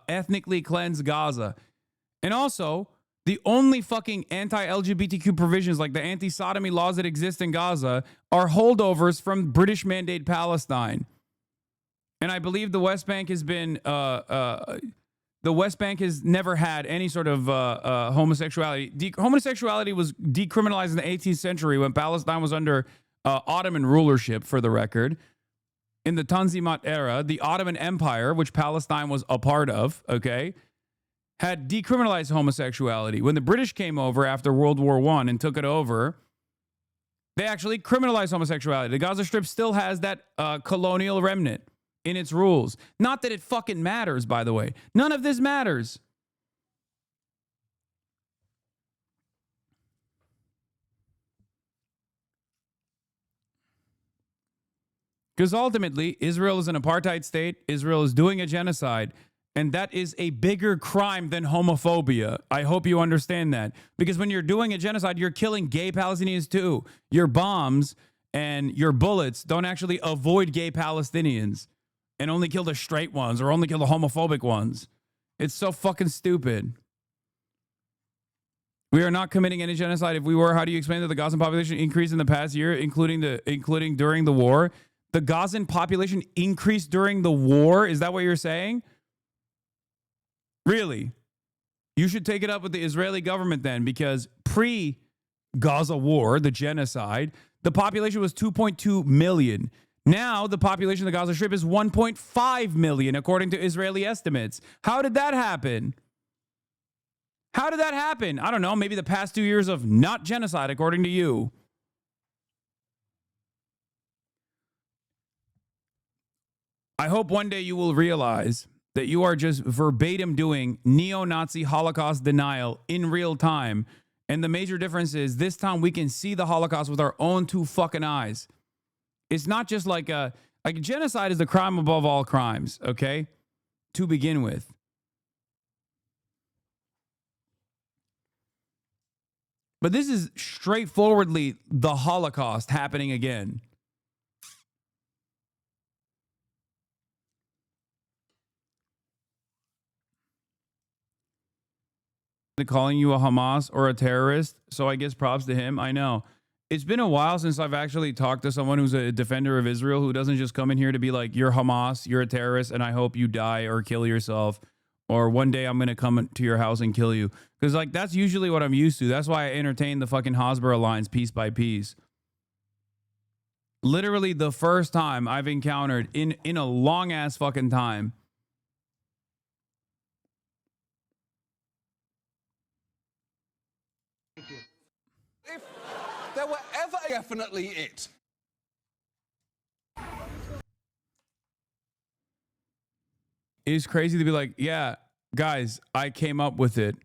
ethnically cleanse Gaza? And also, the only fucking anti-LGBTQ provisions like the anti-sodomy laws that exist in Gaza are holdovers from British Mandate Palestine. And I believe the West Bank has been, the West Bank has never had any sort of homosexuality. Homosexuality was decriminalized in the 18th century when Palestine was under Ottoman rulership, for the record. In the Tanzimat era, the Ottoman Empire, which Palestine was a part of, okay, had decriminalized homosexuality. When the British came over after World War I and took it over, they actually criminalized homosexuality. The Gaza Strip still has that colonial remnant in its rules. Not that it fucking matters, by the way. None of this matters. Because ultimately, Israel is an apartheid state. Israel is doing a genocide. And that is a bigger crime than homophobia. I hope you understand that. Because when you're doing a genocide, you're killing gay Palestinians too. Your bombs and your bullets don't actually avoid gay Palestinians and only kill the straight ones or only kill the homophobic ones. It's so fucking stupid. We are not committing any genocide. If we were, how do you explain that the Gazan population increased in the past year, including during the war? The Gazan population increased during the war? Is that what you're saying? Really? You should take it up with the Israeli government then, because pre-Gaza war, the genocide, the population was 2.2 million. Now the population of the Gaza Strip is 1.5 million, according to Israeli estimates. How did that happen? How did that happen? I don't know. Maybe the past 2 years of not genocide, according to you. I hope one day you will realize that you are just verbatim doing neo-Nazi Holocaust denial in real time. And the major difference is this time we can see the Holocaust with our own two fucking eyes. It's not just like genocide is the crime above all crimes, okay? To begin with. But this is straightforwardly the Holocaust happening again. Calling you a Hamas or a terrorist, so I guess props to him. I know. It's been a while since I've actually talked to someone who's a defender of Israel who doesn't just come in here to be like, you're Hamas, you're a terrorist, and I hope you die or kill yourself, or one day I'm going to come to your house and kill you. Because like that's usually what I'm used to. That's why I entertain the fucking Hasbara lines piece by piece. Literally the first time I've encountered in a long ass fucking time. If there were ever definitely it. It's crazy to be like, yeah, guys, I came up with it.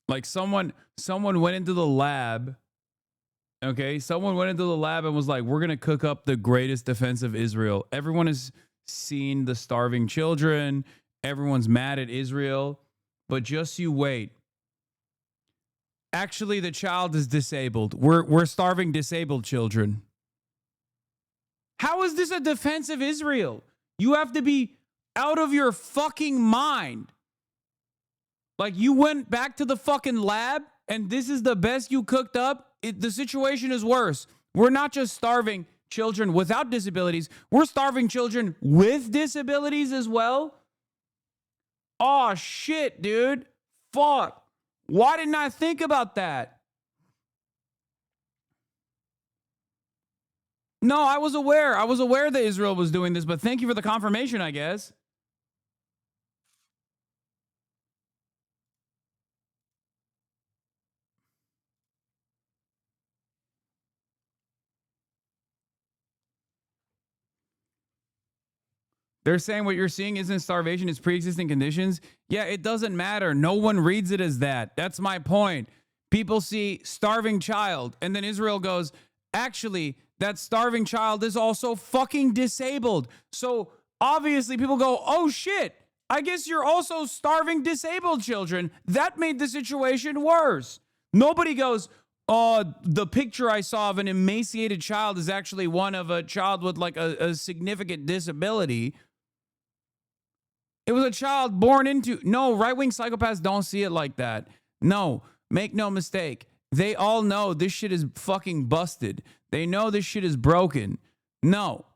Like someone went into the lab. Okay, someone went into the lab and was like, we're going to cook up the greatest defense of Israel. Everyone has seen the starving children. Everyone's mad at Israel. But just you wait. Actually, the child is disabled. We're starving disabled children. How is this a defense of Israel? You have to be out of your fucking mind. Like you went back to the fucking lab and this is the best you cooked up. The situation is worse. We're not just starving children without disabilities. We're starving children with disabilities as well. Oh shit, dude. Fuck. Why didn't I think about that? No, I was aware. I was aware that Israel was doing this, but thank you for the confirmation, I guess. They're saying what you're seeing isn't starvation, it's pre-existing conditions. Yeah, it doesn't matter. No one reads it as that. That's my point. People see starving child, and then Israel goes, actually, that starving child is also fucking disabled. So obviously people go, oh shit, I guess you're also starving disabled children. That made the situation worse. Nobody goes, oh, the picture I saw of an emaciated child is actually one of a child with like a significant disability. It was a child born into... No, right-wing psychopaths don't see it like that. No, make no mistake. They all know this shit is fucking busted. They know this shit is broken. No,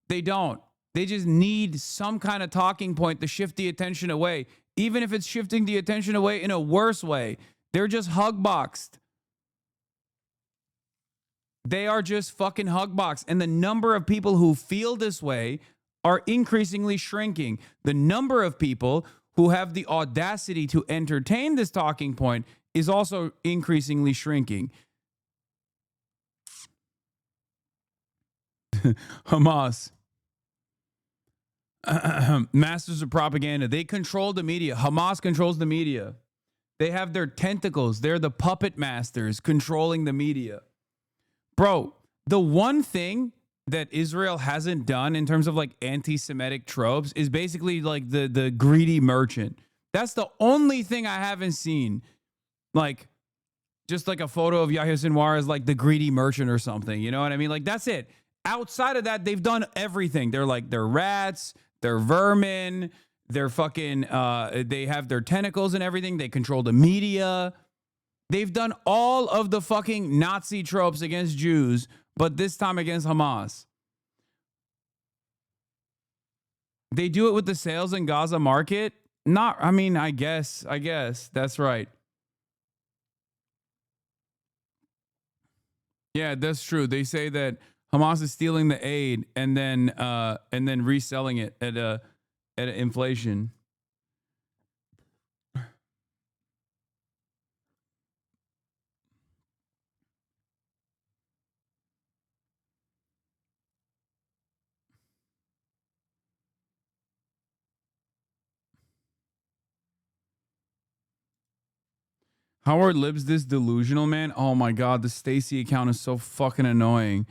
they don't. They just need some kind of talking point to shift the attention away. Even if it's shifting the attention away in a worse way. They're just hug-boxed. They are just fucking hug-boxed. And the number of people who feel this way are increasingly shrinking. The number of people who have the audacity to entertain this talking point is also increasingly shrinking. Hamas. Masters of propaganda. They control the media. Hamas controls the media. They have their tentacles. They're the puppet masters controlling the media. Bro, the one thing that Israel hasn't done in terms of like anti-Semitic tropes is basically like the greedy merchant. That's the only thing I haven't seen. Like, just like a photo of Yahya Sinwar as like the greedy merchant or something. You know what I mean? Like, that's it. Outside of that, they've done everything. They're rats, they're vermin, they're fucking, they have their tentacles and everything. They control the media. They've done all of the fucking Nazi tropes against Jews, but this time against Hamas. They do it with the sales in Gaza market. I guess that's right. Yeah, that's true. They say that Hamas is stealing the aid and then reselling it at inflation. Howard Libs this delusional, man. Oh my God, the Stacey account is so fucking annoying.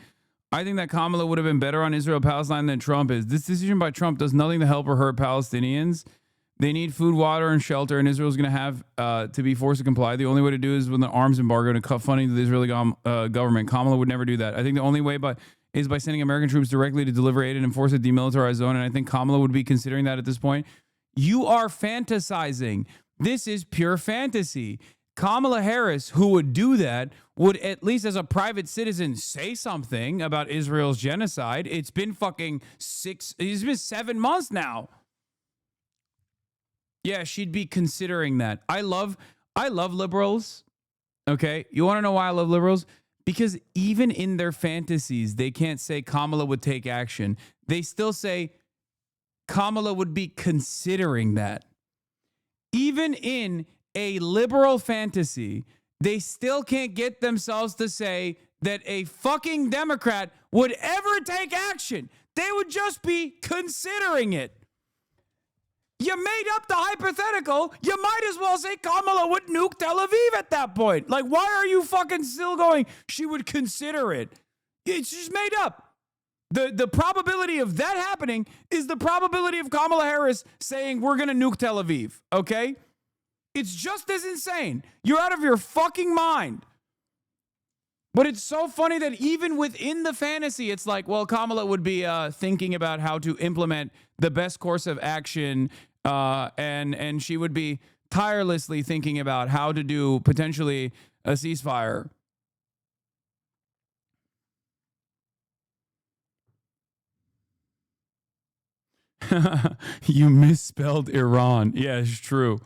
I think that Kamala would have been better on Israel-Palestine than Trump is. This decision by Trump does nothing to help or hurt Palestinians. They need food, water, and shelter, and Israel's going to have to be forced to comply. The only way to do it is with an arms embargo to cut funding to the Israeli government. Kamala would never do that. I think the only way is by sending American troops directly to deliver aid and enforce a demilitarized zone, and I think Kamala would be considering that at this point. You are fantasizing. This is pure fantasy. Kamala Harris, who would do that, would at least as a private citizen say something about Israel's genocide. It's been 7 months now. Yeah, she'd be considering that. I love liberals. Okay. You want to know why I love liberals? Because even in their fantasies, they can't say Kamala would take action. They still say Kamala would be considering that. Even in a liberal fantasy, they still can't get themselves to say that a fucking Democrat would ever take action. They would just be considering it. You made up the hypothetical. You might as well say Kamala would nuke Tel Aviv at that point. Like, why are you fucking still going, she would consider it? It's just made up. The probability of that happening is the probability of Kamala Harris saying we're going to nuke Tel Aviv, okay? It's just as insane. You're out of your fucking mind. But it's so funny that even within the fantasy, it's like, well, Kamala would be thinking about how to implement the best course of action, and she would be tirelessly thinking about how to do potentially a ceasefire. You misspelled Iran. Yeah, it's true.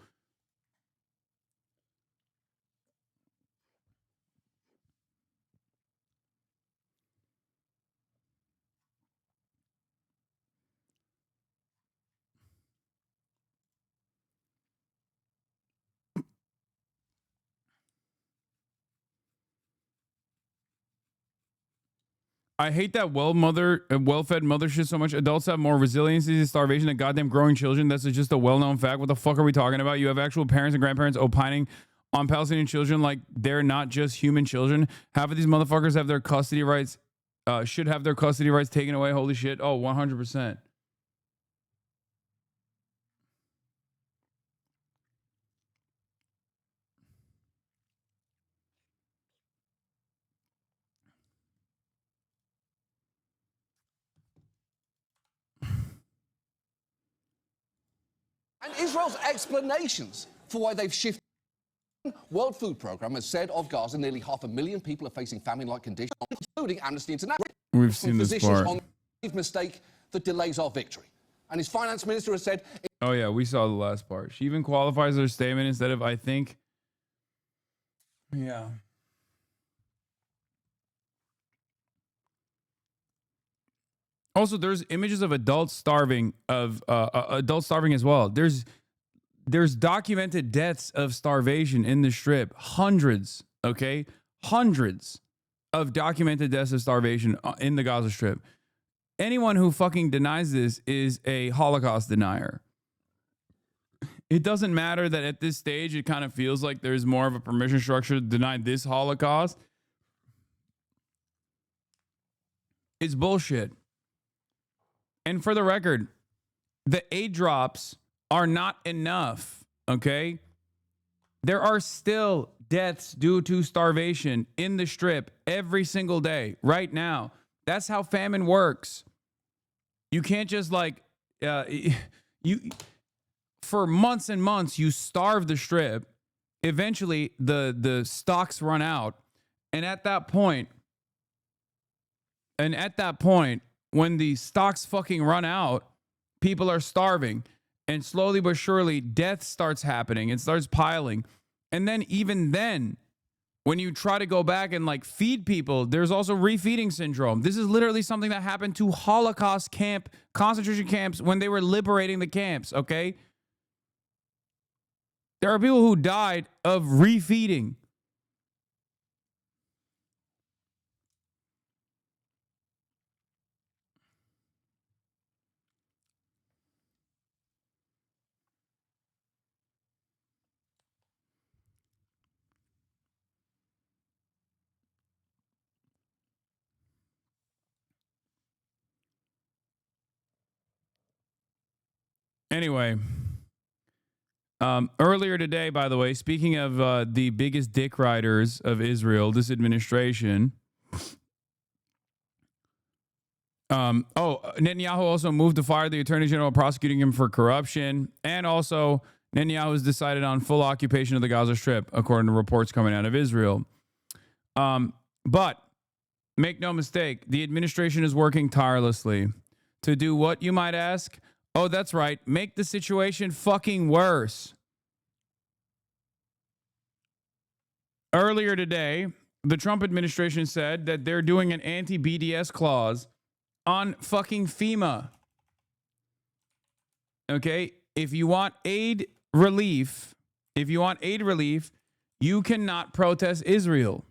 I hate that well-fed mother shit so much. Adults have more resiliency to starvation than goddamn growing children. That's just a well-known fact. What the fuck are we talking about? You have actual parents and grandparents opining on Palestinian children like they're not just human children. Half of these motherfuckers have their custody rights, should have their custody rights taken away. Holy shit. Oh, 100%. And Israel's explanations for why they've shifted. World Food Programme has said of Gaza nearly 500,000 people are facing famine-like conditions, including Amnesty International. We've seen this part. On the mistake that delays our victory. And his finance minister has said... Oh, yeah, we saw the last part. She even qualifies her statement instead of, I think. Yeah. Also, there's images of adults starving as well. There's documented deaths of starvation in the Strip. Hundreds, okay? Hundreds of documented deaths of starvation in the Gaza Strip. Anyone who fucking denies this is a Holocaust denier. It doesn't matter that at this stage, it kind of feels like there's more of a permission structure to deny this Holocaust. is bullshit. And for the record, the aid drops are not enough, okay? There are still deaths due to starvation in the Strip every single day right now. That's how famine works. You can't just for months and months, you starve the Strip. Eventually, the stocks run out. And at that point, when the stocks fucking run out, people are starving. And slowly but surely, death starts happening. It starts piling. And then even then, when you try to go back and like feed people, there's also refeeding syndrome. This is literally something that happened to Holocaust concentration camps when they were liberating the camps, okay? There are people who died of refeeding. Anyway, earlier today, by the way, speaking of the biggest dick riders of Israel, this administration. Netanyahu also moved to fire the attorney general prosecuting him for corruption. And also, Netanyahu has decided on full occupation of the Gaza Strip, according to reports coming out of Israel. But make no mistake, the administration is working tirelessly to do what, you might ask? Oh, that's right. Make the situation fucking worse. Earlier today, the Trump administration said that they're doing an anti-BDS clause on fucking FEMA. Okay? If you want aid relief, you cannot protest Israel.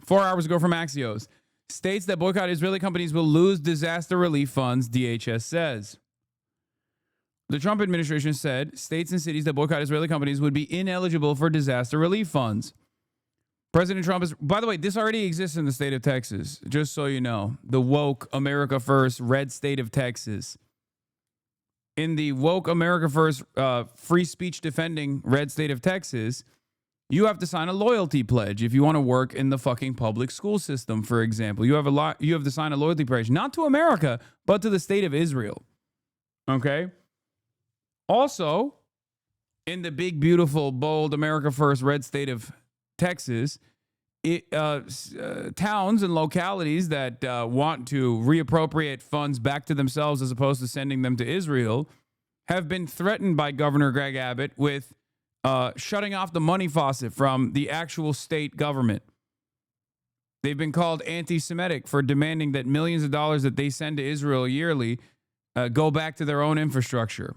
4 hours ago from Axios. States that boycott Israeli companies will lose disaster relief funds, DHS says. The Trump administration said states and cities that boycott Israeli companies would be ineligible for disaster relief funds. President Trump is, by the way, this already exists in the state of Texas, just so you know. The woke America First red state of Texas. In the woke America First free speech defending red state of Texas, you have to sign a loyalty pledge if you want to work in the fucking public school system, for example. You have to sign a loyalty pledge, not to America, but to the state of Israel. Okay? Also, in the big, beautiful, bold America First red state of Texas, towns and localities that want to reappropriate funds back to themselves as opposed to sending them to Israel have been threatened by Governor Greg Abbott with shutting off the money faucet from the actual state government. They've been called anti-Semitic for demanding that millions of dollars that they send to Israel yearly go back to their own infrastructure.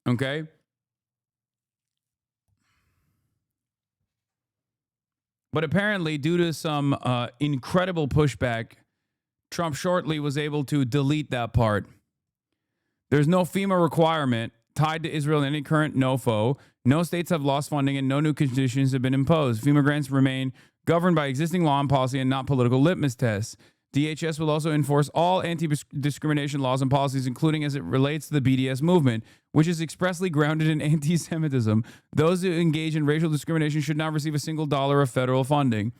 Okay? But apparently, due to some incredible pushback, Trump shortly was able to delete that part. There's no FEMA requirement tied to Israel in any current NOFO. No states have lost funding and no new conditions have been imposed. FEMA grants remain governed by existing law and policy and not political litmus tests. DHS will also enforce all anti-discrimination laws and policies, including as it relates to the BDS movement, which is expressly grounded in anti-Semitism. Those who engage in racial discrimination should not receive a single dollar of federal funding.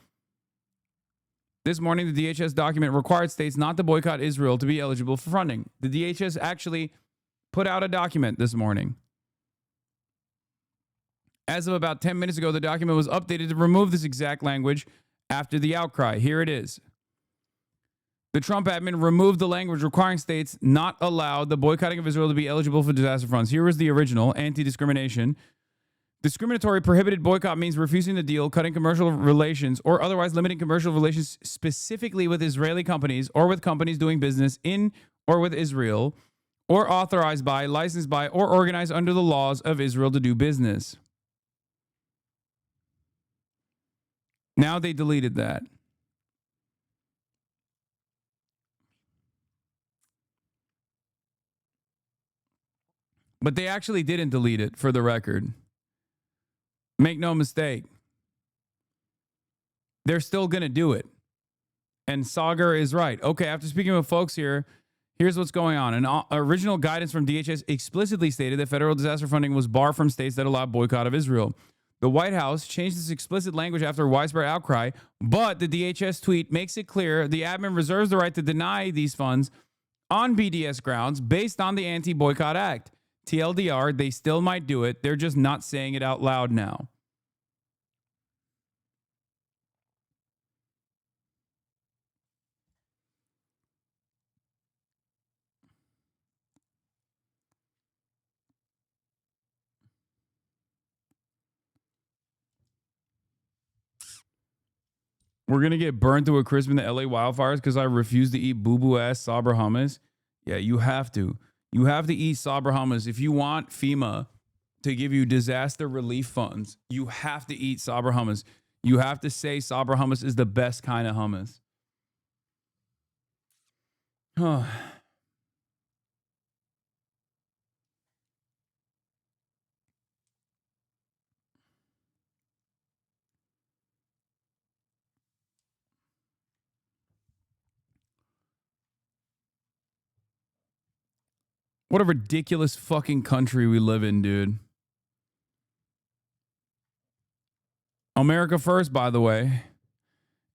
This morning, the DHS document required states not to boycott Israel to be eligible for funding. The DHS actually put out a document this morning. As of about 10 minutes ago, the document was updated to remove this exact language after the outcry. Here it is. The Trump admin removed the language requiring states not allow the boycotting of Israel to be eligible for disaster funds. Here is the original, anti-discrimination. Discriminatory prohibited boycott means refusing the deal, cutting commercial relations, or otherwise limiting commercial relations specifically with Israeli companies or with companies doing business in or with Israel, or authorized by, licensed by, or organized under the laws of Israel to do business. Now they deleted that. But they actually didn't delete it, for the record. Make no mistake. they're still going to do it. And Sagar is right. Okay, after speaking with folks here, here's what's going on. An original guidance from DHS explicitly stated that federal disaster funding was barred from states that allowed boycott of Israel. The White House changed this explicit language after widespread outcry, but the DHS tweet makes it clear the admin reserves the right to deny these funds on BDS grounds based on the Anti-Boycott Act. TLDR, they still might do it. They're just not saying it out loud now. We're going to get burned to a crisp in the LA wildfires because I refuse to eat boo-boo-ass Sabra hummus. Yeah, you have to. You have to eat Sabra hummus. If you want FEMA to give you disaster relief funds, you have to eat Sabra hummus. You have to say Sabra hummus is the best kind of hummus. What a ridiculous fucking country we live in, dude. America first, by the way.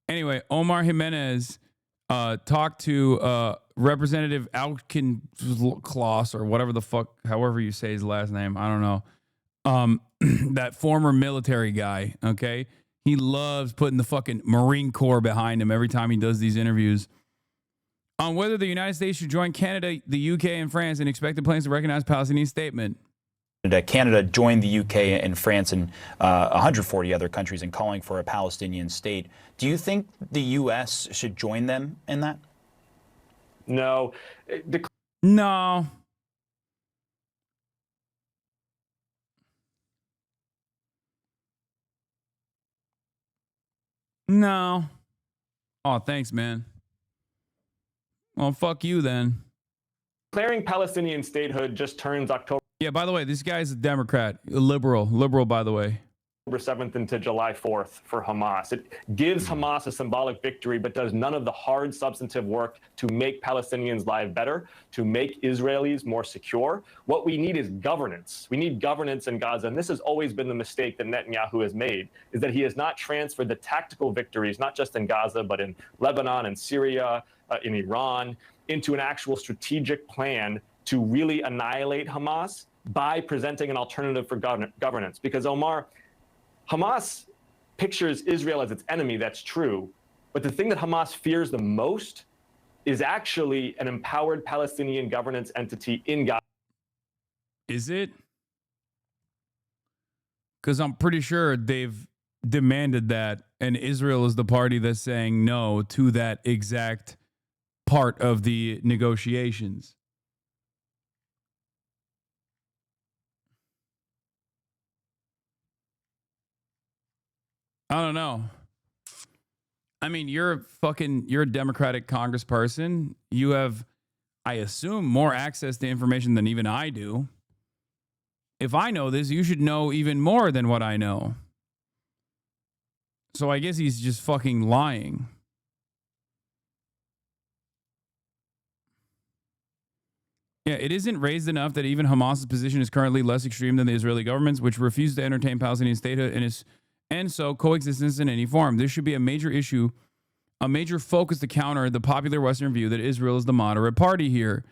Anyway, Omar Jimenez talked to Representative Alkin-Kloss, or whatever the fuck, however you say his last name. I don't know. That former military guy, okay? He loves putting the fucking Marine Corps behind him every time he does these interviews. On whether the United States should join Canada, the UK, and France in expected plans to recognize Palestinian statement. Canada joined the UK and France and 140 other countries in calling for a Palestinian state. Do you think the U.S. should join them in that? No. No. No. Oh, thanks, man. Well, fuck you then. Declaring Palestinian statehood just turns October Yeah, by the way, this guy's a Democrat, a liberal, by the way. 7th into July 4th for Hamas. It gives Hamas a symbolic victory, but does none of the hard substantive work to make Palestinians' lives better, to make Israelis more secure. What we need is governance. We need governance in Gaza, and this has always been the mistake that Netanyahu has made, is that he has not transferred the tactical victories, not just in Gaza, but in Lebanon and Syria, in Iran, into an actual strategic plan to really annihilate Hamas by presenting an alternative for governance. Because, Omar, Hamas pictures Israel as its enemy, that's true. But the thing that Hamas fears the most is actually an empowered Palestinian governance entity in Gaza. Is it? Because I'm pretty sure they've demanded that, and Israel is the party that's saying no to that exact part of the negotiations. I don't know. I mean, you're a Democratic congressperson. You have, I assume, more access to information than even I do. If I know this, you should know even more than what I know. So I guess he's just fucking lying. Yeah, it isn't raised enough that even Hamas's position is currently less extreme than the Israeli government's, which refuses to entertain Palestinian statehood and so coexistence in any form. This should be a major issue, a major focus to counter the popular Western view that Israel is the moderate party here.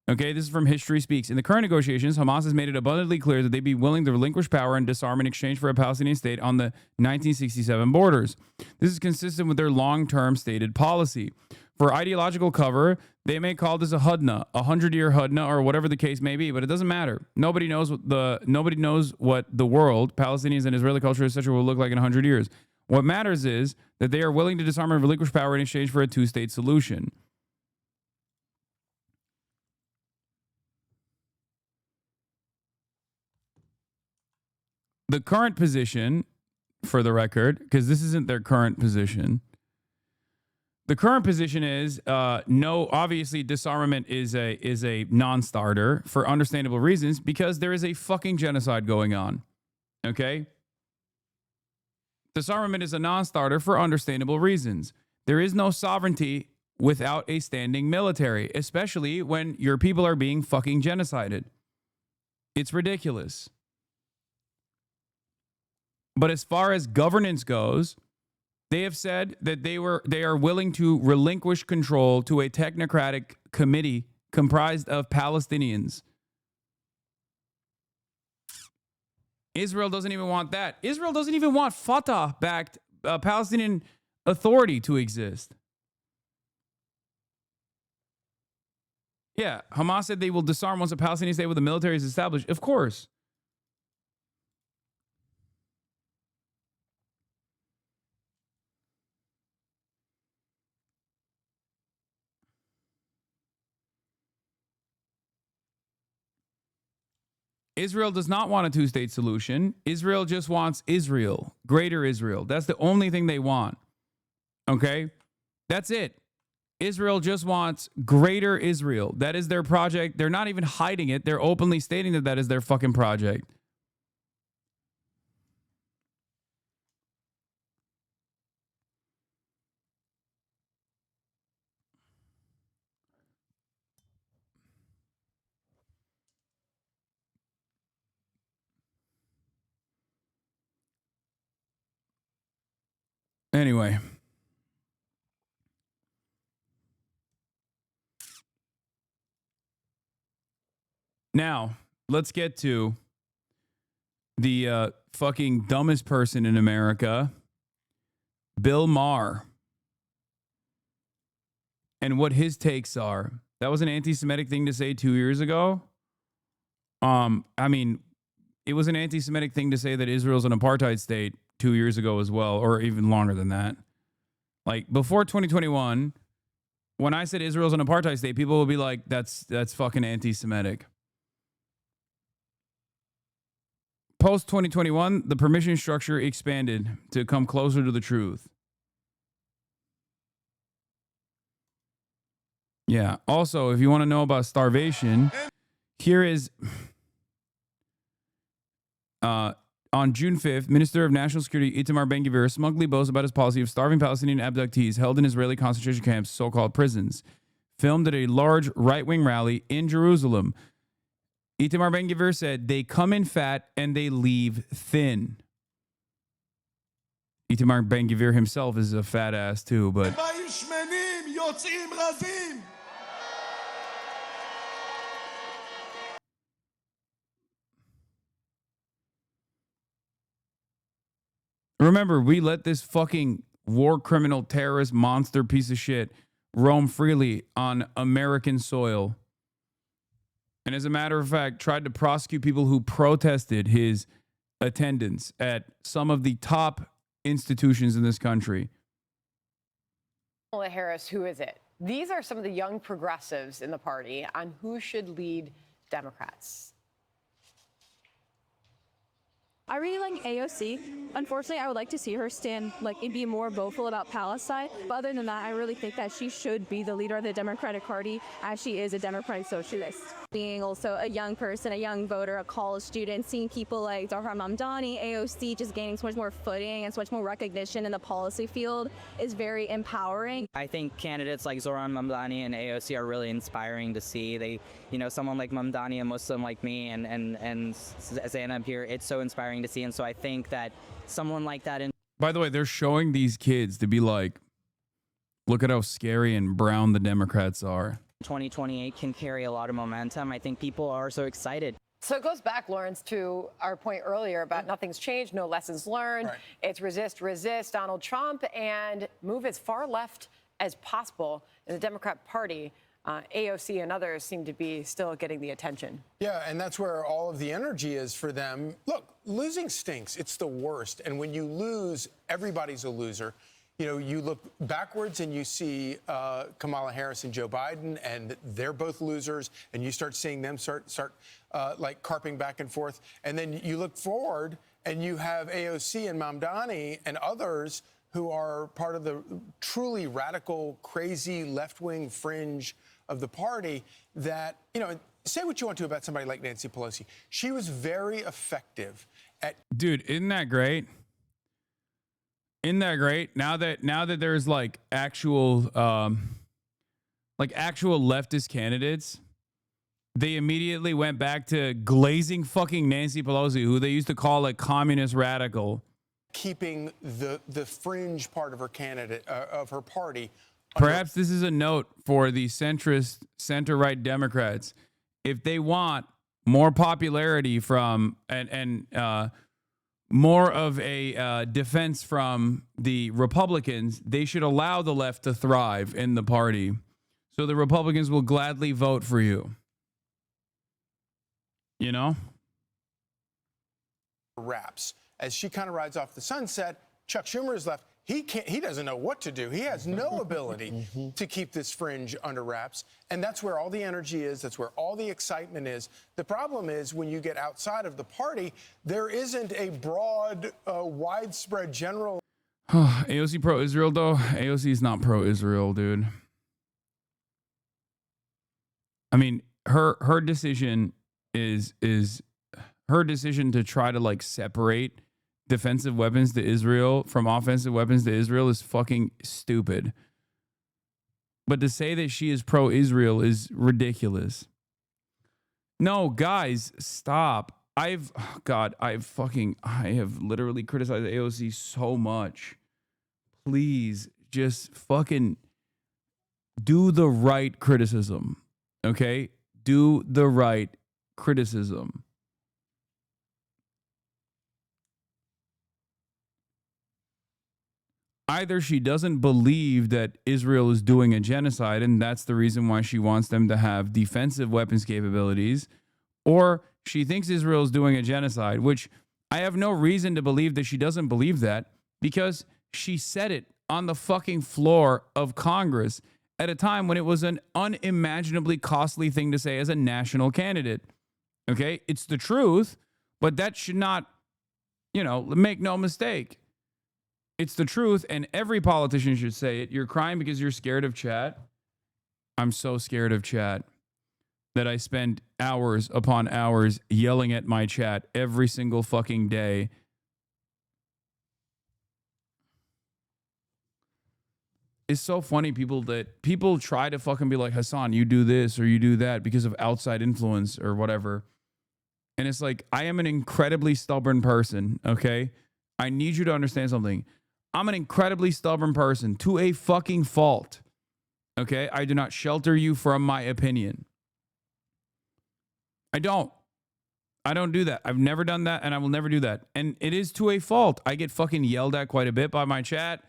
Okay, this is from History Speaks. In the current negotiations, Hamas has made it abundantly clear that they'd be willing to relinquish power and disarm in exchange for a Palestinian state on the 1967 borders. This is consistent with their long-term stated policy. For ideological cover, they may call this a hudna, a 100-year hudna, or whatever the case may be, but it doesn't matter. Nobody knows what the world, Palestinians and Israeli culture, etc., will look like in 100 years. What matters is that they are willing to disarm and relinquish power in exchange for a two-state solution. The current position, for the record, because this isn't their current position, the current position is no. Obviously, disarmament is a non-starter for understandable reasons because there is a fucking genocide going on. Okay, Disarmament is a non-starter for understandable reasons. There is no sovereignty without a standing military, especially when your people are being fucking genocided. It's ridiculous. But as far as governance goes, they have said that they are willing to relinquish control to a technocratic committee comprised of Palestinians. Israel doesn't even want that. Israel doesn't even want Fatah-backed Palestinian Authority to exist. Yeah, Hamas said they will disarm once a Palestinian state with the military is established. Of course. Israel does not want a two-state solution. Israel just wants Israel, greater Israel. That's the only thing they want. Okay? That's it. Israel just wants greater Israel. That is their project. They're not even hiding it. They're openly stating that that is their fucking project. Anyway. Now, let's get to the fucking dumbest person in America, Bill Maher, and what his takes are. That was an anti-Semitic thing to say 2 years ago. I mean, it was an anti-Semitic thing to say that Israel's an apartheid state 2 years ago as well, or even longer than that. Like, before 2021, when I said Israel's an apartheid state, people would be like, that's fucking anti-Semitic. Post 2021, the permission structure expanded to come closer to the truth. Yeah. Also, if you want to know about starvation, here is on June 5th, Minister of National Security Itamar Ben-Gvir smugly boasts about his policy of starving Palestinian abductees held in Israeli concentration camps, so-called prisons, filmed at a large right-wing rally in Jerusalem. Itamar Ben-Gvir said, they come in fat and they leave thin. Itamar Ben-Gvir himself is a fat ass too, but... Remember, we let this fucking war criminal, terrorist, monster piece of shit roam freely on American soil. And as a matter of fact, tried to prosecute people who protested his attendance at some of the top institutions in this country. Kamala Harris, who is it? These are some of the young progressives in the party on who should lead Democrats. I really like AOC. Unfortunately, I would like to see her stand and be more vocal about Palestine. But other than that, I really think that she should be the leader of the Democratic Party, as she is a Democratic socialist. Being also a young person, a young voter, a college student, seeing people like Zohran Mamdani, AOC just gaining so much more footing and so much more recognition in the policy field is very empowering. I think candidates like Zohran Mamdani and AOC are really inspiring to see. They, someone like Mamdani, a Muslim like me, and Zainab here, it's so inspiring to see. And so I think that someone like that... By the way, they're showing these kids to be like, look at how scary and brown the Democrats are. 2028 can carry a lot of momentum. I think people are so excited. So it goes back, Lawrence, to our point earlier about nothing's changed, no lessons learned. Right. It's resist Donald Trump and move as far left as possible in the Democrat Party. AOC and others seem to be still getting the attention. Yeah, and that's where all of the energy is for them. Look, losing stinks. It's the worst. And when you lose, everybody's a loser. You look backwards and you see Kamala Harris and Joe Biden, and they're both losers, and you start seeing them start carping back and forth. And then you look forward and you have AOC and Mamdani and others who are part of the truly radical, crazy left-wing fringe of the party that, say what you want to about somebody like Nancy Pelosi. She was very effective at... Dude, isn't that great? Isn't that great? Now that there's like actual leftist candidates, they immediately went back to glazing fucking Nancy Pelosi, who they used to call a communist radical. Keeping the fringe part of her candidate of her party. Perhaps this is a note for the centrist, center-right Democrats. If they want more popularity from and more of a defense from the Republicans, they should allow the left to thrive in the party. So the Republicans will gladly vote for you. You know? Wraps. As she kind of rides off the sunset, Chuck Schumer is left. He doesn't know what to do. He has no ability to keep this fringe under wraps. And that's where all the energy is. That's where all the excitement is. The problem is when you get outside of the party, there isn't a broad, widespread general. AOC pro-Israel, though. AOC is not pro-Israel, dude. I mean, her decision is her decision to try to like separate defensive weapons to Israel from offensive weapons to Israel is fucking stupid. But to say that she is pro-Israel is ridiculous. No, guys, stop. I have literally criticized AOC so much. Please just fucking do the right criticism. Okay? Do the right criticism. Either she doesn't believe that Israel is doing a genocide, and that's the reason why she wants them to have defensive weapons capabilities, or she thinks Israel is doing a genocide, which I have no reason to believe that she doesn't believe that, because she said it on the fucking floor of Congress at a time when it was an unimaginably costly thing to say as a national candidate. Okay? It's the truth, but that should not, make no mistake. It's the truth, and every politician should say it. You're crying because you're scared of chat. I'm so scared of chat that I spend hours upon hours yelling at my chat every single fucking day. It's so funny, people try to fucking be like, Hasan, you do this or you do that because of outside influence or whatever. And it's like, I am an incredibly stubborn person, okay? I need you to understand something. I'm an incredibly stubborn person to a fucking fault. Okay? I do not shelter you from my opinion. I don't do that. I've never done that, and I will never do that. And it is to a fault. I get fucking yelled at quite a bit by my chat.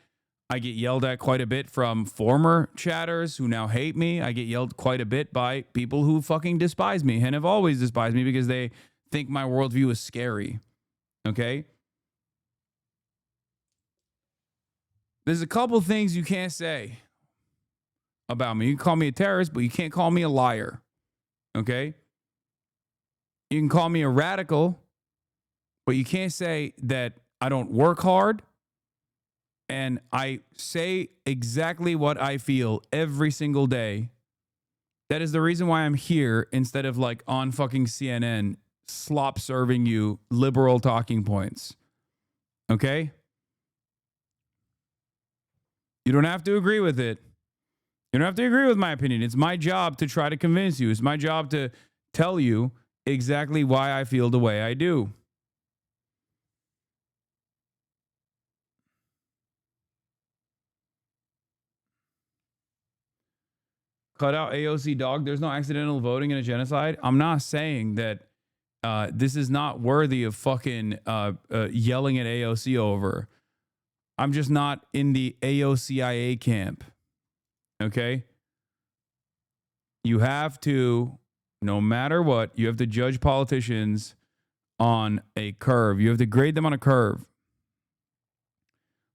I get yelled at quite a bit from former chatters who now hate me. I get yelled quite a bit by people who fucking despise me and have always despised me because they think my worldview is scary. Okay? There's a couple things you can't say about me. You can call me a terrorist, but you can't call me a liar. Okay? You can call me a radical, but you can't say that I don't work hard and I say exactly what I feel every single day. That is the reason why I'm here instead of like on fucking CNN slop serving you liberal talking points. Okay? You don't have to agree with it. You don't have to agree with my opinion. It's my job to try to convince you. It's my job to tell you exactly why I feel the way I do. Cut out AOC, dog. There's no accidental voting in a genocide. I'm not saying that this is not worthy of fucking yelling at AOC over. I'm just not in the AOCIA camp. Okay? You have to, no matter what, you have to judge politicians on a curve. You have to grade them on a curve.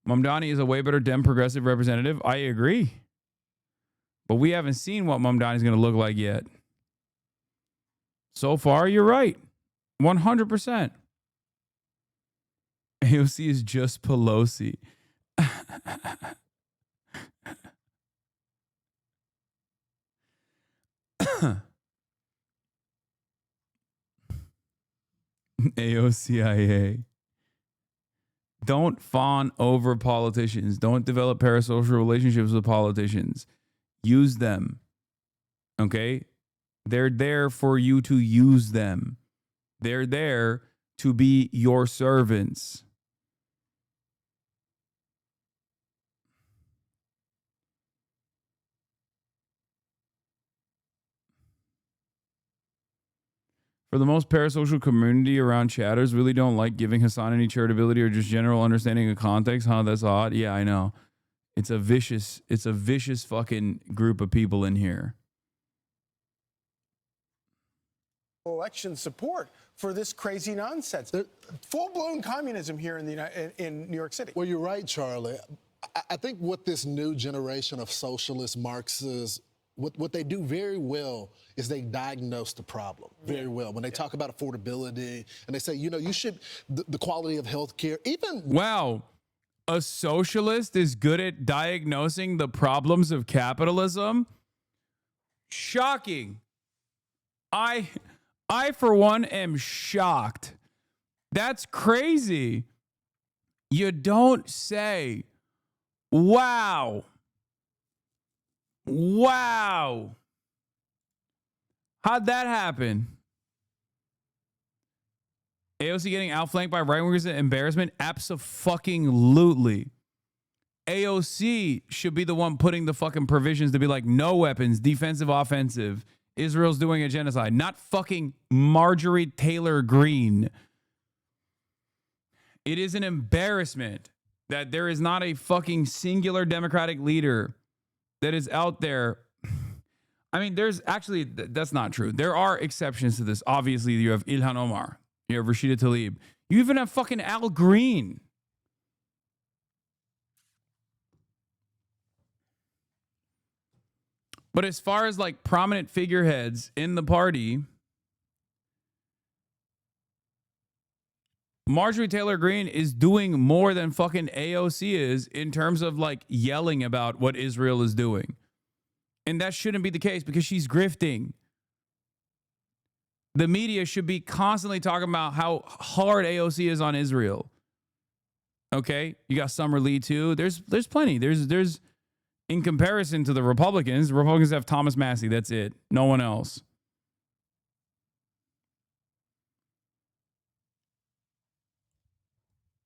Mamdani is a way better Dem progressive representative. I agree. But we haven't seen what Mamdani is going to look like yet. So far, you're right. 100%. AOC is just Pelosi. AOCIA. Don't fawn over politicians. Don't develop parasocial relationships with politicians. Use them. Okay? They're there for you to use them. They're there to be your servants. For the most parasocial community around chatters really don't like giving Hasan any charitability or just general understanding of context. Huh? That's odd. Yeah, I know. It's a vicious fucking group of people in here. Election support for this crazy nonsense. Full-blown communism here in New York City. Well, you're right, Charlie. I think what this new generation of socialist Marxists, what they do very well is they diagnose the problem very well. When they talk about affordability and they say, you know, you should, the quality of health care, even... Wow. A socialist is good at diagnosing the problems of capitalism? Shocking. I for one, am shocked. That's crazy. You don't say, wow. Wow. How'd that happen? AOC getting outflanked by right-wingers at embarrassment? Abso-fucking-lutely. AOC should be the one putting the fucking provisions to be like, no weapons, defensive, offensive. Israel's doing a genocide. Not fucking Marjorie Taylor Greene. It is an embarrassment that there is not a fucking singular Democratic leader that is out there. I mean, there's actually, that's not true. There are exceptions to this. Obviously, you have Ilhan Omar. You have Rashida Tlaib. You even have fucking Al Green. But as far as like prominent figureheads in the party, Marjorie Taylor Greene is doing more than fucking AOC is in terms of like yelling about what Israel is doing. And that shouldn't be the case because she's grifting. The media should be constantly talking about how hard AOC is on Israel. Okay? You got Summer Lee too. There's plenty. There's in comparison to the Republicans have Thomas Massey. That's it. No one else.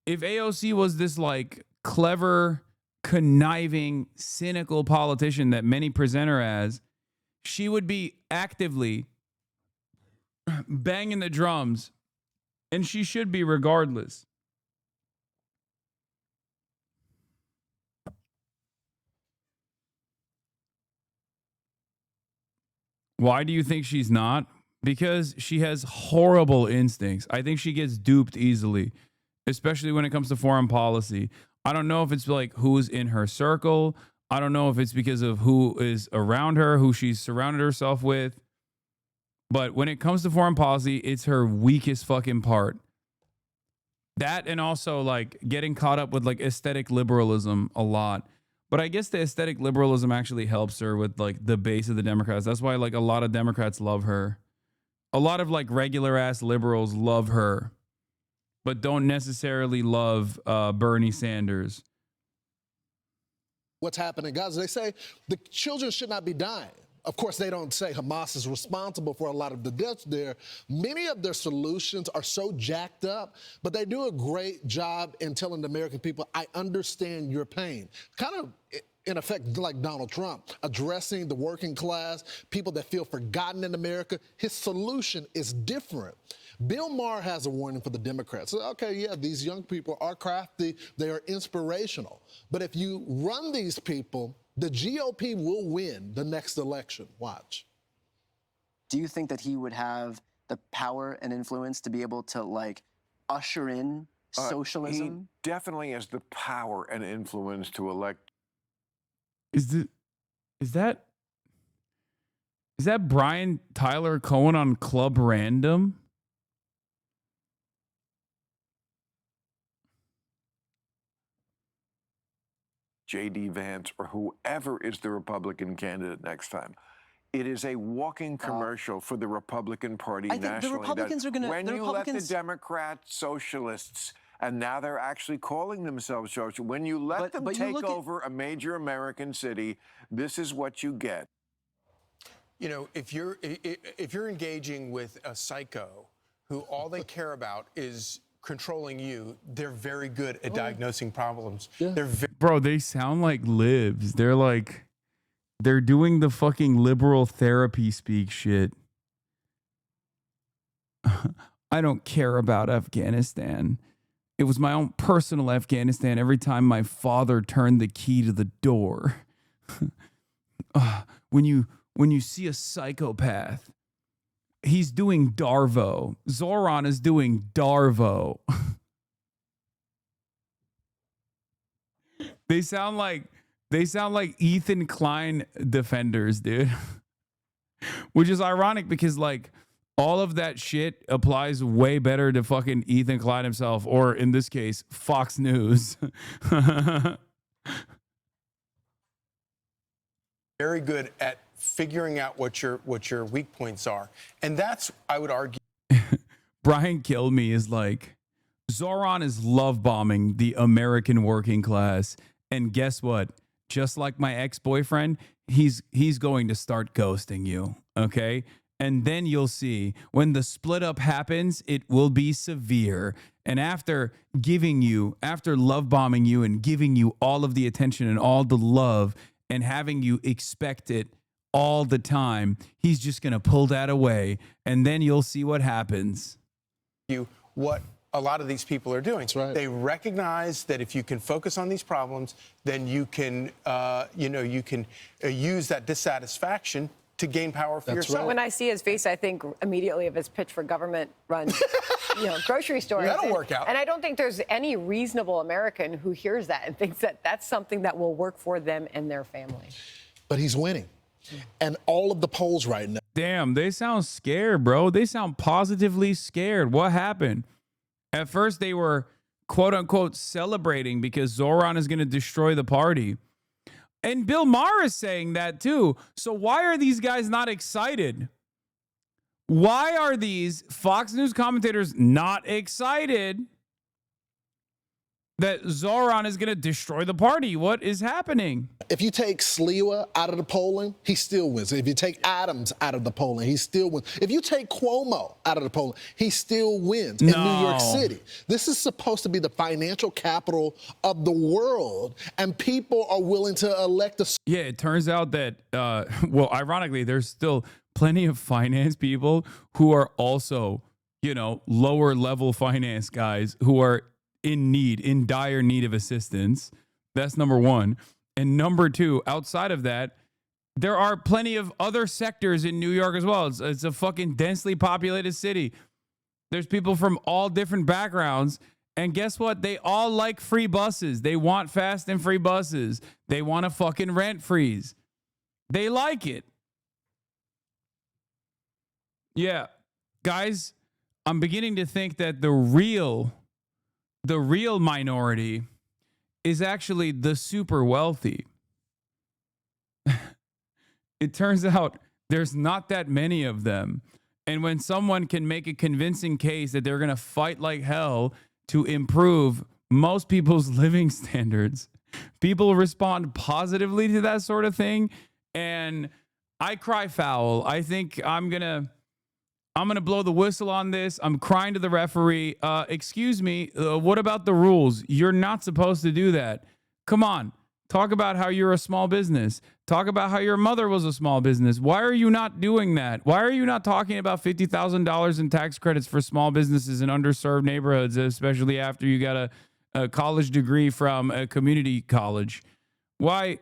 If AOC was this like clever, conniving, cynical politician that many present her as, she would be actively banging the drums, and she should be regardless. Why do you think she's not? Because she has horrible instincts. I think she gets duped easily, especially when it comes to foreign policy. I don't know if it's like who's in her circle. I don't know if it's because of who is around her, who she's surrounded herself with. But when it comes to foreign policy, it's her weakest fucking part. That and also like getting caught up with like aesthetic liberalism a lot. But I guess the aesthetic liberalism actually helps her with like the base of the Democrats. That's why like a lot of Democrats love her. A lot of like regular ass liberals love her, but don't necessarily love Bernie Sanders. What's happening in Gaza? They say the children should not be dying. Of course, they don't say Hamas is responsible for a lot of the deaths there. Many of their solutions are so jacked up, but they do a great job in telling the American people, I understand your pain. Kind of, in effect, like Donald Trump, addressing the working class, people that feel forgotten in America. His solution is different. Bill Maher has a warning for the Democrats. Okay, yeah, these young people are crafty. They are inspirational. But if you run these people, the GOP will win the next election. Watch. Do you think that he would have the power and influence to be able to, like, usher in socialism? He definitely has the power and influence to elect. Is that Brian Tyler Cohen on Club Random? J.D. Vance or whoever is the Republican candidate next time. It is a walking commercial for the Republican Party I think nationally. the Republicans are going to... When you let the Democrat socialists and now they're actually calling themselves socialists. When you let them but you take look at- over a major American city, this is what you get. You know, if you're engaging with a psycho who all they care about is controlling you, they're very good at diagnosing problems. They're Bro, they sound like libs. They're doing the fucking liberal therapy speak shit. I don't care about Afghanistan. It was my own personal Afghanistan every time my father turned the key to the door. When you see a psychopath, he's doing Darvo. Zoran is doing Darvo. They sound like Ethan Klein defenders, dude. Which is ironic because like all of that shit applies way better to fucking Ethan Klein himself, or in this case, Fox News. very good at figuring out what your weak points are. And that's, I would argue. Brian Kilme is like, Zoran is love bombing the American working class. And guess what? Just like my ex-boyfriend, he's going to start ghosting you, okay? And then you'll see when the split up happens, it will be severe. And after love bombing you and giving you all of the attention and all the love and having you expect it all the time, he's just going to pull that away. And then you'll see what happens. What a lot of these people are doing. That's right. They recognize that if you can focus on these problems, then you can, use that dissatisfaction to gain power for yourself. When I see his face, I think immediately of his pitch for government-run, grocery stores. That'll work out. And I don't think there's any reasonable American who hears that and thinks that that's something that will work for them and their family. But he's winning. And all of the polls right now. Damn, they sound scared, bro. They sound positively scared. What happened? At first, they were, quote unquote, celebrating because Zoran is going to destroy the party. And Bill Maher is saying that too. So why are these guys not excited? Why are these Fox News commentators not excited that Zoran is going to destroy the party? What is happening? If you take Sliwa out of the polling, he still wins. If you take Adams out of the polling, he still wins. If you take Cuomo out of the polling, he still wins in New York City. This is supposed to be the financial capital of the world, and people are willing to elect a... Yeah, it turns out that, well, ironically, there's still plenty of finance people who are also, lower level finance guys who are in dire need of assistance. That's number one. And number two, outside of that, there are plenty of other sectors in New York as well. It's a fucking densely populated city. There's people from all different backgrounds. And guess what? They all like free buses. They want fast and free buses. They want a fucking rent freeze. They like it. Yeah. Guys, I'm beginning to think that the real minority is actually the super wealthy. It turns out there's not that many of them. And when someone can make a convincing case that they're going to fight like hell to improve most people's living standards, people respond positively to that sort of thing. And I cry foul. I think I'm going to blow the whistle on this. I'm crying to the referee. Excuse me, what about the rules? You're not supposed to do that. Come on. Talk about how you're a small business. Talk about how your mother was a small business. Why are you not doing that? Why are you not talking about $50,000 in tax credits for small businesses in underserved neighborhoods, especially after you got a college degree from a community college? Why?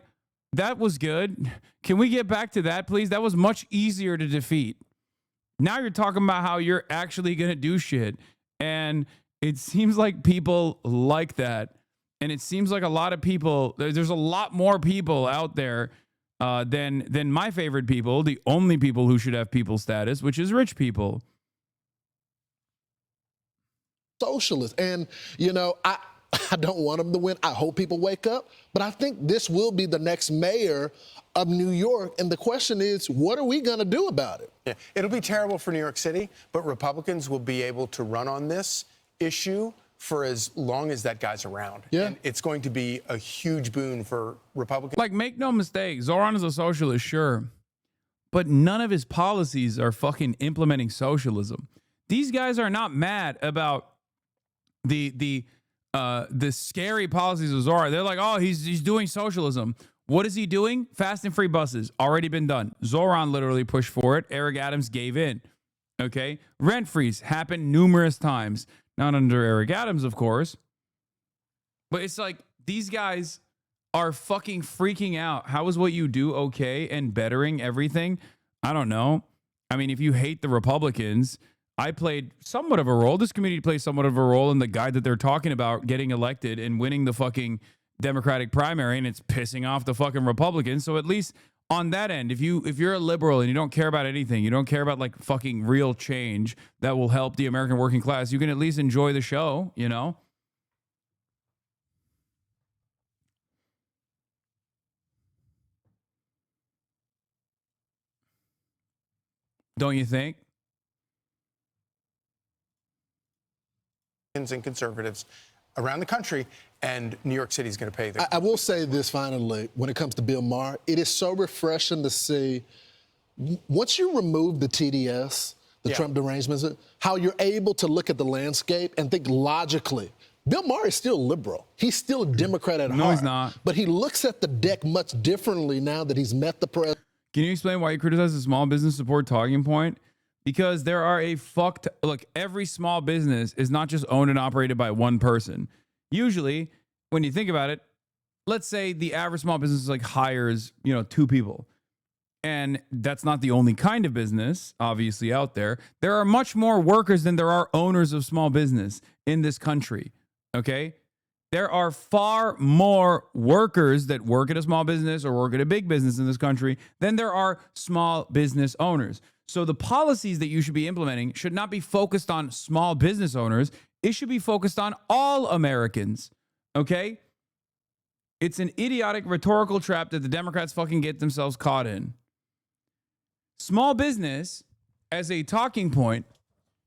That was good. Can we get back to that, please? That was much easier to defeat. Now you're talking about how you're actually going to do shit. And it seems like people like that. And it seems like a lot of people, there's a lot more people out there than my favorite people, the only people who should have people status, which is rich people. Socialist. And, I don't want them to win. I hope people wake up. But I think this will be the next mayor of New York. And the question is, what are we going to do about it? Yeah, it'll be terrible for New York City, but Republicans will be able to run on this issue for as long as that guy's around. Yeah. And it's going to be a huge boon for Republicans. Like, make no mistake, Zoran is a socialist, sure, but none of his policies are fucking implementing socialism. These guys are not mad about the scary policies of Zoran. They're like, oh, he's doing socialism. What is he doing? Fast and free buses, already been done. Zoran literally pushed for it. Eric Adams gave in. Okay, rent freeze happened numerous times. Not under Eric Adams, of course. But it's like these guys are fucking freaking out. How is what you do okay and bettering everything? I don't know. I mean, if you hate the Republicans, I played somewhat of a role. This community plays somewhat of a role in the guy that they're talking about getting elected and winning the fucking Democratic primary, and it's pissing off the fucking Republicans. So at least on that end, if you're a liberal and you don't care about anything, you don't care about like fucking real change that will help the American working class, you can at least enjoy the show, you know? Don't you think? And conservatives around the country, and New York City is going to pay the. I will say this finally, when it comes to Bill Maher, it is so refreshing to see, once you remove the TDS, the Trump derangements, how you're able to look at the landscape and think logically. Bill Maher is still liberal. He's still a Democrat at heart. No, he's not. But he looks at the deck much differently now that he's met the president. Can you explain why you criticize the small business support talking point? Because there are look, every small business is not just owned and operated by one person. Usually, when you think about it, let's say the average small business like hires, 2 people. And that's not the only kind of business, obviously, out there. There are much more workers than there are owners of small business in this country, okay? There are far more workers that work at a small business or work at a big business in this country than there are small business owners. So the policies that you should be implementing should not be focused on small business owners. It should be focused on all Americans, okay? It's an idiotic rhetorical trap that the Democrats fucking get themselves caught in. Small business, as a talking point,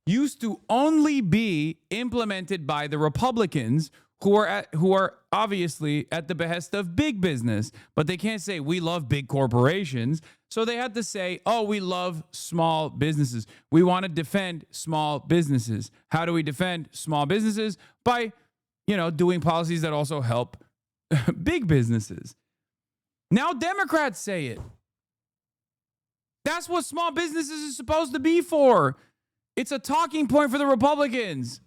used to only be implemented by the Republicans who are obviously at the behest of big business, but they can't say we love big corporations. So they had to say, oh, we love small businesses. We want to defend small businesses. How do we defend small businesses? By, doing policies that also help big businesses. Now Democrats say it. That's what small businesses is supposed to be for. It's a talking point for the Republicans.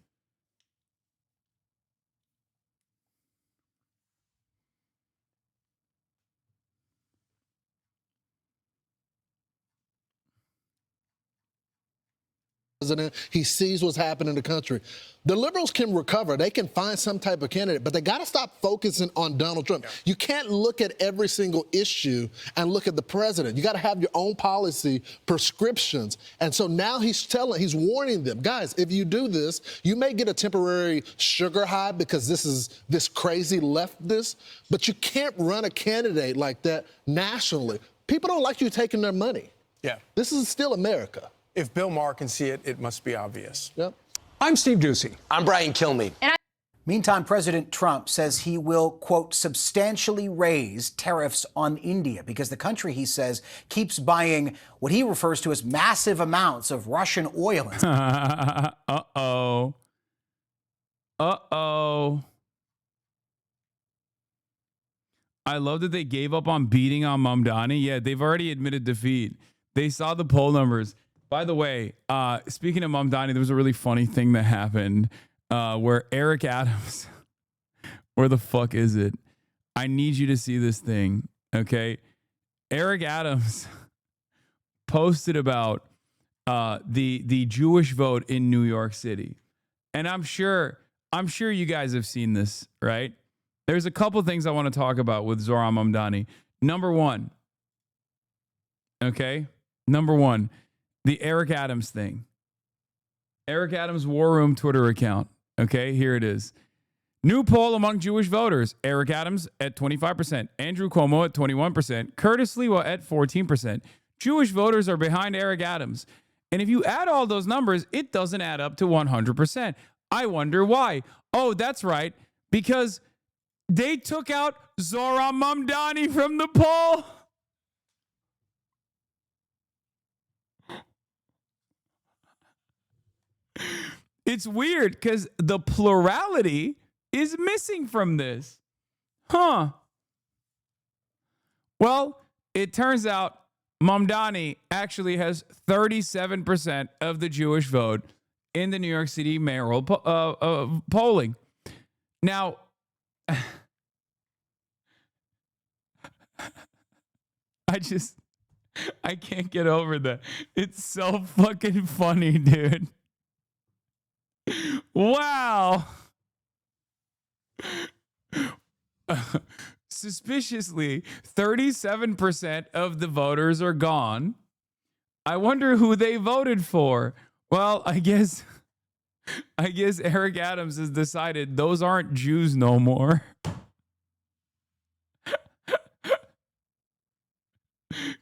President, he sees what's happening in the country. The liberals can recover. They can find some type of candidate, but they got to stop focusing on Donald Trump. Yeah. You can't look at every single issue and look at the president. You got to have your own policy prescriptions. And so now he's warning them, guys, if you do this, you may get a temporary sugar high because this is this crazy leftist, but you can't run a candidate like that nationally. People don't like you taking their money. Yeah. This is still America. If Bill Maher can see it, it must be obvious. Yep. I'm Steve Ducey. I'm Brian Kilmeade. Meantime, President Trump says he will, quote, substantially raise tariffs on India because the country, he says, keeps buying what he refers to as massive amounts of Russian oil. Uh-oh. Uh-oh. I love that they gave up on beating on Mamdani. Yeah, they've already admitted defeat. They saw the poll numbers. By the way, speaking of Mamdani, there was a really funny thing that happened where Eric Adams, where the fuck is it? I need you to see this thing, okay? Eric Adams posted about the Jewish vote in New York City. And I'm sure you guys have seen this, right? There's a couple things I want to talk about with Zoran Mamdani. Number one, the Eric Adams thing. Eric Adams War Room Twitter account. Okay, here it is. New poll among Jewish voters. Eric Adams at 25%. Andrew Cuomo at 21%. Curtis Lewa at 14%. Jewish voters are behind Eric Adams. And if you add all those numbers, it doesn't add up to 100%. I wonder why. Oh, that's right. Because they took out Zoran Mamdani from the poll. It's weird because the plurality is missing from this. Huh. Well, it turns out Mamdani actually has 37% of the Jewish vote in the New York City mayoral polling. Now, I can't get over that. It's so fucking funny, dude. Wow. Suspiciously, 37% of the voters are gone. I wonder who they voted for. Well, I guess Eric Adams has decided those aren't Jews no more.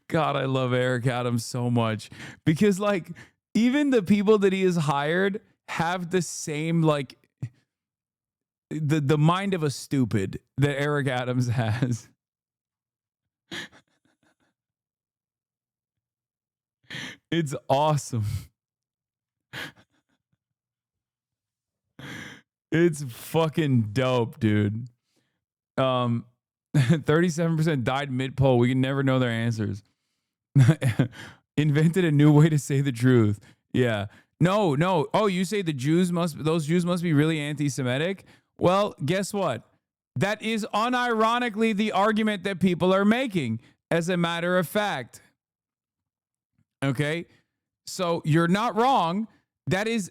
God, I love Eric Adams so much because like even the people that he has hired have the same like the mind of a stupid that Eric Adams has. It's awesome. It's fucking dope, dude. 37% died mid-poll. We can never know their answers. Invented a new way to say the truth. Yeah. No. Oh, you say those Jews must be really anti-Semitic? Well, guess what? That is unironically the argument that people are making, as a matter of fact. Okay? So you're not wrong.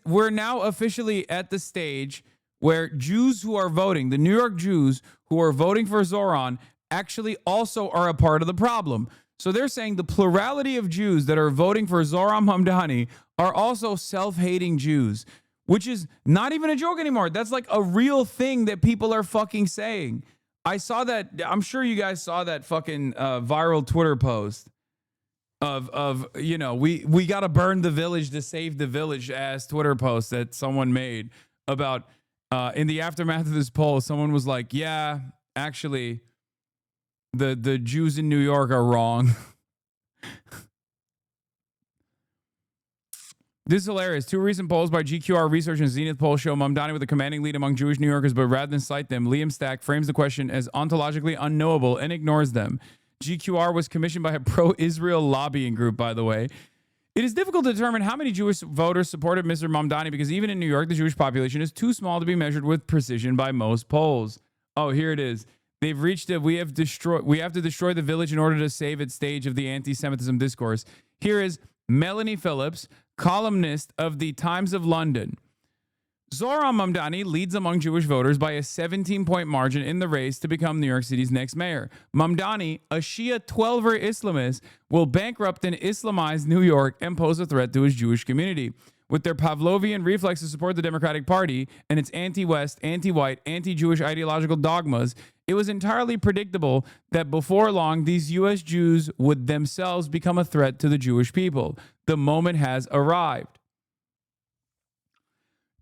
We're now officially at the stage where Jews who are voting, the New York Jews who are voting for Zoran, actually also are a part of the problem. So they're saying the plurality of Jews that are voting for Zoran Mamdani are also self-hating Jews, which is not even a joke anymore. That's like a real thing that people are fucking saying. I saw that. I'm sure you guys saw that fucking viral Twitter post of we got to burn the village to save the village ass Twitter post that someone made about in the aftermath of this poll. Someone was like, yeah, actually, the Jews in New York are wrong. This is hilarious. 2 recent polls by GQR Research and Zenith Poll show Mamdani with a commanding lead among Jewish New Yorkers, but rather than cite them, Liam Stack frames the question as ontologically unknowable and ignores them. GQR was commissioned by a pro-Israel lobbying group, by the way. It is difficult to determine how many Jewish voters supported Mr. Mamdani because even in New York, the Jewish population is too small to be measured with precision by most polls. Oh, here it is. They've reached we have to destroy the village in order to save its stage of the anti-Semitism discourse. Here is Melanie Phillips, columnist of the Times of London. Zoran Mamdani leads among Jewish voters by a 17-point margin in the race to become New York City's next mayor. Mamdani, a Shia 12er Islamist, will bankrupt and Islamize New York and pose a threat to his Jewish community. With their Pavlovian reflex to support the Democratic Party and its anti-West, anti-white, anti-Jewish ideological dogmas, it was entirely predictable that before long, these U.S. Jews would themselves become a threat to the Jewish people. The moment has arrived.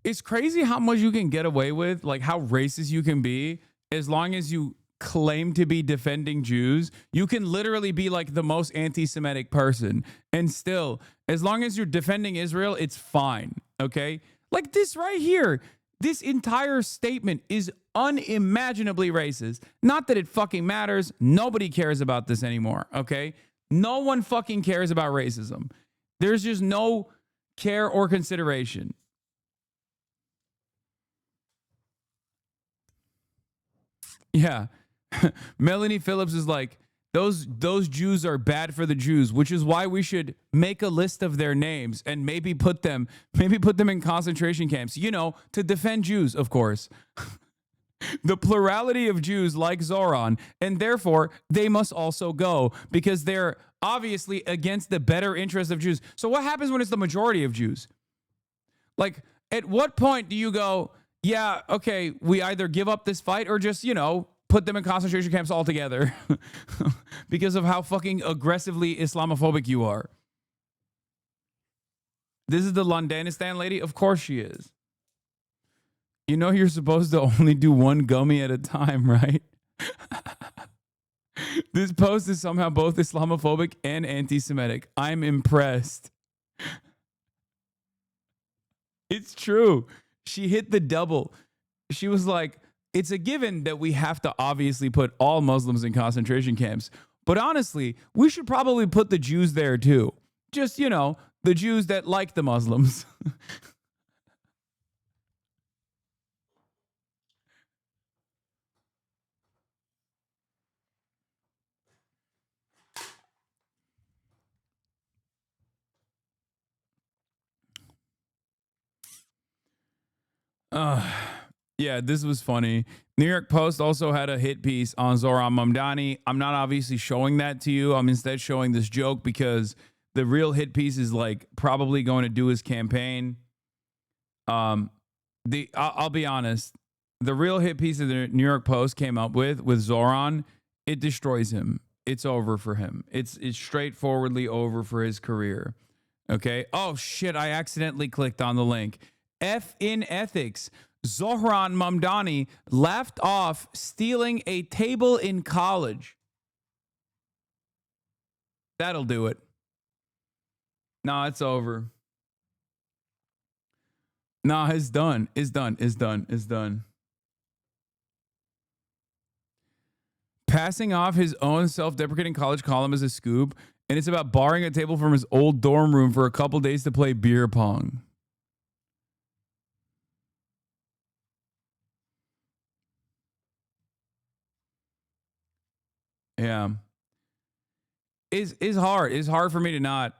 It's crazy how much you can get away with, like how racist you can be, as long as you claim to be defending Jews. You can literally be like the most anti-Semitic person. And still, as long as you're defending Israel, it's fine. Okay? Like this right here. This entire statement is unimaginably racist. Not that it fucking matters. Nobody cares about this anymore. Okay? No one fucking cares about racism. There's just no care or consideration. Yeah. Melanie Phillips is like, those Jews are bad for the Jews, which is why we should make a list of their names and maybe put them in concentration camps, to defend Jews, of course. The plurality of Jews like Zoran, and therefore they must also go because they're obviously against the better interest of Jews. So what happens when it's the majority of Jews? Like, at what point do you go, yeah, okay, we either give up this fight or just, put them in concentration camps altogether because of how fucking aggressively Islamophobic you are? This is the Londonistan lady? Of course she is. You know you're supposed to only do one gummy at a time, right? This post is somehow both Islamophobic and anti-Semitic. I'm impressed. It's true. She hit the double. She was like, it's a given that we have to obviously put all Muslims in concentration camps. But honestly, we should probably put the Jews there too. Just, you know, the Jews that like the Muslims. Yeah, this was funny. New York Post also had a hit piece on Zohran Mamdani. I'm not obviously showing that to you. I'm instead showing this joke because the real hit piece is like probably going to do his campaign. I'll be honest. The real hit piece that the New York Post came up with Zohran, it destroys him. It's over for him. It's straightforwardly over for his career. Okay. Oh shit! I accidentally clicked on the link. F in ethics. Zohran Mamdani laughed off stealing a table in college. That'll do it. No, it's over. No, it's done. It's done. It's done. It's done. Passing off his own self-deprecating college column as a scoop, and it's about borrowing a table from his old dorm room for a couple days to play beer pong. Yeah. It's hard. It's hard for me to not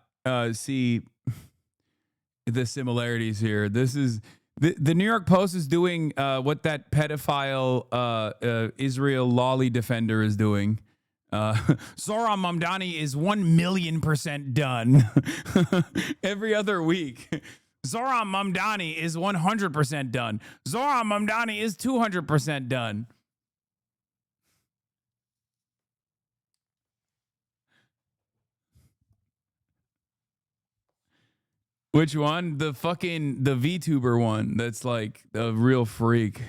see the similarities here. This is the New York Post is doing what that pedophile Israel lolly defender is doing. Zohran Mamdani is 1,000,000% done. Every other week. Zohran Mamdani is 100% done. Zohran Mamdani is 200% done. Which one? The VTuber one that's like a real freak.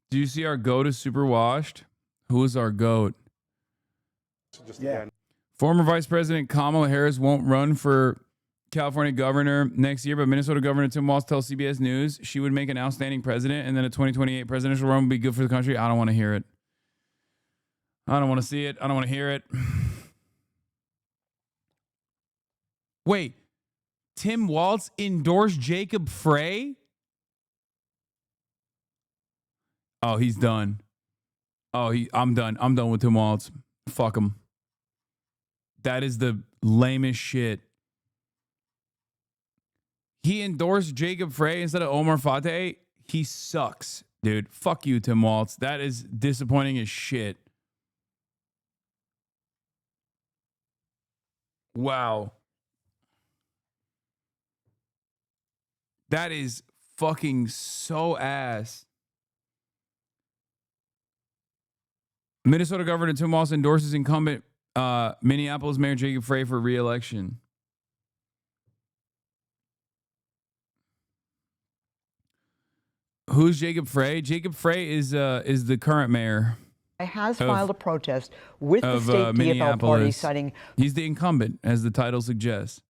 Do you see our goat is super washed? Who is our goat? Yeah. Former Vice President Kamala Harris won't run for California governor next year, but Minnesota Governor Tim Walz tells CBS News she would make an outstanding president, and then a 2028 presidential run would be good for the country. I don't want to hear it. I don't want to see it. I don't want to hear it. Wait, Tim Walz endorsed Jacob Frey? Oh, he's done. Oh, I'm done. I'm done with Tim Walz. Fuck him. That is the lamest shit. He endorsed Jacob Frey instead of Omar Fateh. He sucks, dude. Fuck you, Tim Walz. That is disappointing as shit. Wow. That is fucking so ass. Minnesota Governor Tim Walz endorses incumbent Minneapolis Mayor Jacob Frey for re-election. Who's Jacob Frey? Jacob Frey is the current mayor. Has filed a protest with the state DFL party, citing he's the incumbent, as the title suggests.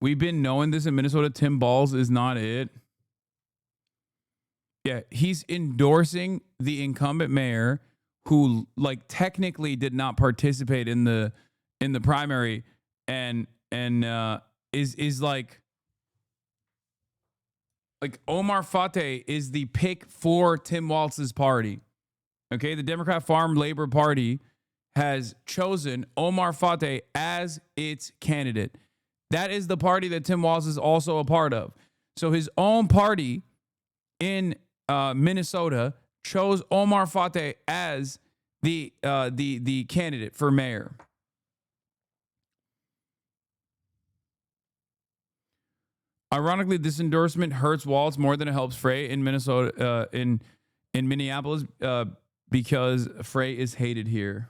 We've been knowing this in Minnesota. Tim Balls is not it. Yeah, he's endorsing the incumbent mayor who, like, technically did not participate in the primary, and is like Omar Fateh is the pick for Tim Walz's party. Okay, the Democrat Farm Labor Party has chosen Omar Fateh as its candidate. That is the party that Tim Walz is also a part of. So his own party in Minnesota chose Omar Fateh as the candidate for mayor. Ironically, this endorsement hurts Walz more than it helps Frey in Minnesota, in Minneapolis, because Frey is hated here.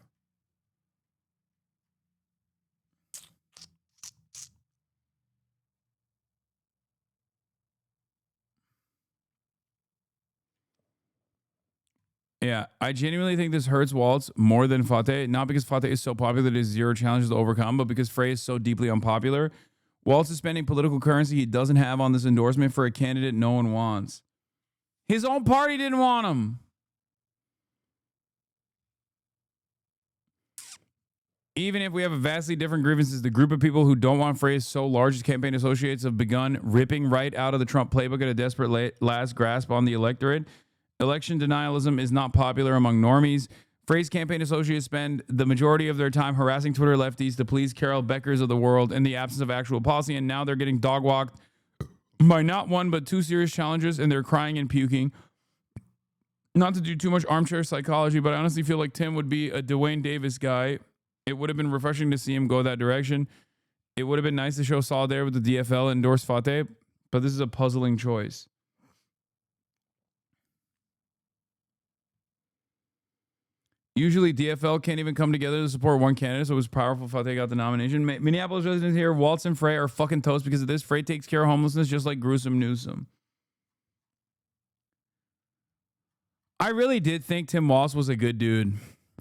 Yeah, I genuinely think this hurts Walz more than Fateh, not because Fateh is so popular that he has zero challenges to overcome, but because Frey is so deeply unpopular. Walz is spending political currency he doesn't have on this endorsement for a candidate no one wants. His own party didn't want him. Even if we have a vastly different grievances, the group of people who don't want Frey is so large, his campaign associates have begun ripping right out of the Trump playbook at a desperate last grasp on the electorate. Election denialism is not popular among normies. Frey's campaign associates spend the majority of their time harassing Twitter lefties to please Carol Beckers of the world in the absence of actual policy, and now they're getting dog-walked by not one but two serious challenges, and they're crying and puking. Not to do too much armchair psychology, but I honestly feel like Tim would be a Dwayne Davis guy. It would have been refreshing to see him go that direction. It would have been nice to show solidarity with the DFL and endorse Fateh, but this is a puzzling choice. Usually DFL can't even come together to support one candidate, so it was powerful Fateh got the nomination. Minneapolis residents here, Walz and Frey are fucking toast because of this. Frey takes care of homelessness just like Gruesome Newsom. I really did think Tim Walz was a good dude.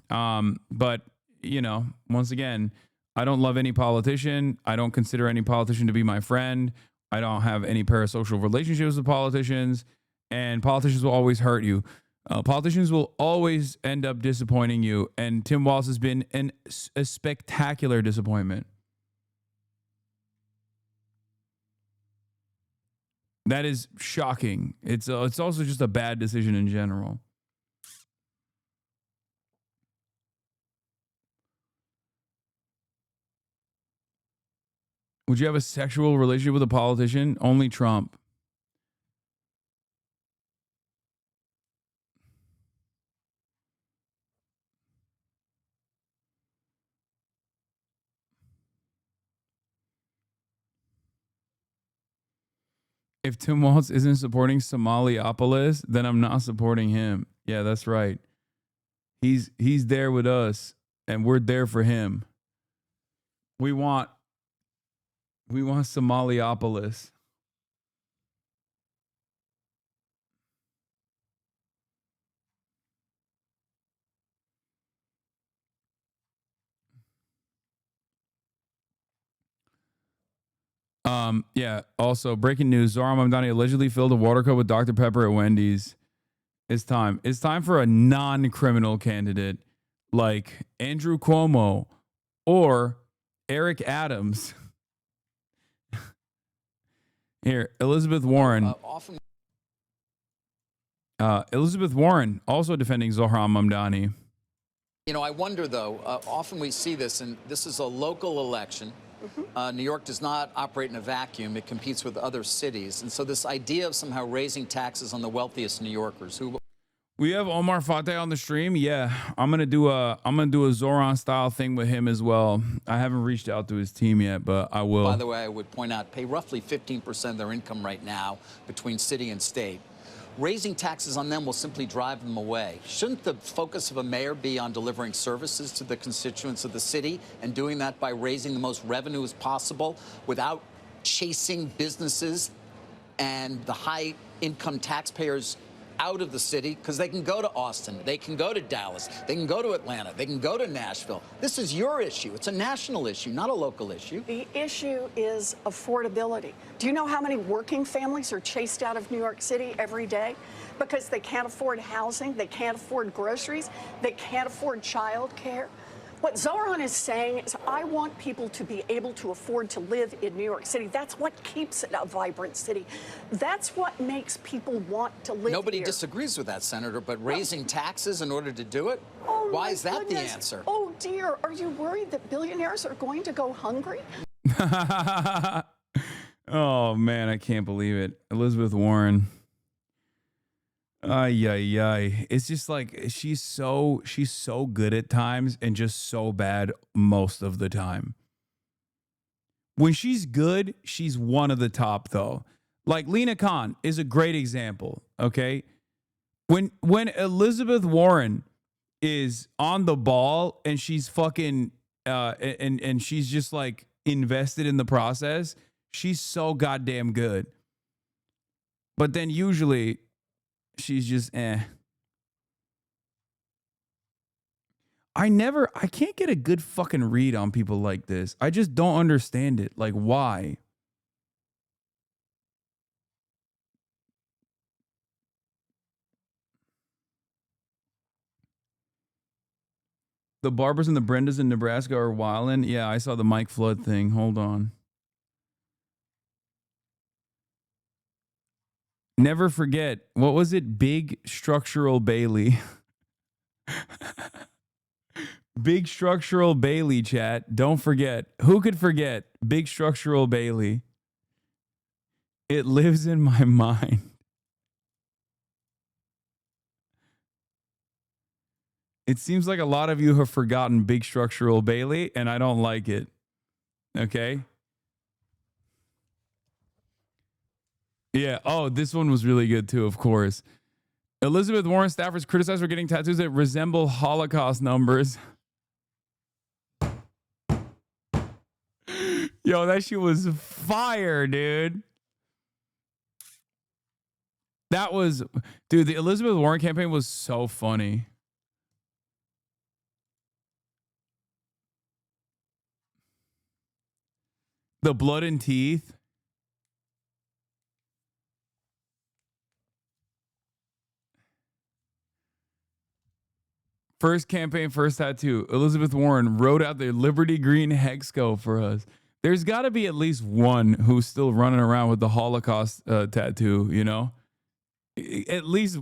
But, you know, once again, I don't love any politician. I don't consider any politician to be my friend. I don't have any parasocial relationships with politicians. And politicians will always hurt you. Politicians will always end up disappointing you, and Tim Walz has been a spectacular disappointment. That is shocking. It's also just a bad decision in general. Would you have a sexual relationship with a politician? Only Trump. If Tim Walz isn't supporting Somaliopolis, then I'm not supporting him. Yeah, that's right. He's there with us, and we're there for him. We want Somaliopolis. Yeah. Also, breaking news: Zohran Mamdani allegedly filled a water cup with Dr. Pepper at Wendy's. It's time. It's time for a non-criminal candidate like Andrew Cuomo or Eric Adams. Here, Elizabeth Warren. Elizabeth Warren also defending Zohran Mamdani. You know, I wonder, though, often we see this, and this is a local election. New York does not operate in a vacuum. It competes with other cities. And so this idea of somehow raising taxes on the wealthiest New Yorkers who... We have Omar Fateh on the stream. Yeah, I'm gonna do a Zohran style thing with him as well. I haven't reached out to his team yet, but I will. By the way, I would point out, pay roughly 15% of their income right now between city and state. Raising taxes on them will simply drive them away. Shouldn't the focus of a mayor be on delivering services to the constituents of the city and doing that by raising the most revenue as possible without chasing businesses and the high-income taxpayers out of the city? Because they can go to Austin, they can go to Dallas, they can go to Atlanta, they can go to Nashville. This is your issue. It's a national issue, not a local issue. The issue is affordability. Do you know how many working families are chased out of New York City every day because they can't afford housing, they can't afford groceries, they can't afford child care? What Zohran is saying is, I want people to be able to afford to live in New York City. That's what keeps it a vibrant city. That's what makes people want to live Nobody here. disagrees with that, Senator, but raising taxes in order to do it? Why is that the answer? Oh, dear. Are you worried that billionaires are going to go hungry? Oh, man, I can't believe it. Elizabeth Warren. Ay. It's just like she's so good at times and just so bad most of the time. When she's good, she's one of the top though. Like Lena Khan is a great example. Okay. When Elizabeth Warren is on the ball and she's fucking and she's just like invested in the process, she's so goddamn good. But then usually she's just I can't get a good fucking read on people like this. I just don't understand it. Like, why? The Barbers and the Brendas in Nebraska are wildin'. Yeah, I saw the Mike Flood thing. Hold on. Never forget. What was it? Big Structural Bailey. Big Structural Bailey, chat. Don't forget. Who could forget Big Structural Bailey? It lives in my mind. It seems like a lot of you have forgotten Big Structural Bailey, and I don't like it. Okay? Yeah. Oh, this one was really good too, of course. Elizabeth Warren staffers criticized for getting tattoos that resemble Holocaust numbers. Yo, that shit was fire, dude. That was, dude, the Elizabeth Warren campaign was so funny. The blood and teeth. First campaign, first tattoo. Elizabeth Warren wrote out the Liberty Green hex code for us. There's got to be at least one who's still running around with the Holocaust tattoo, you know? At least,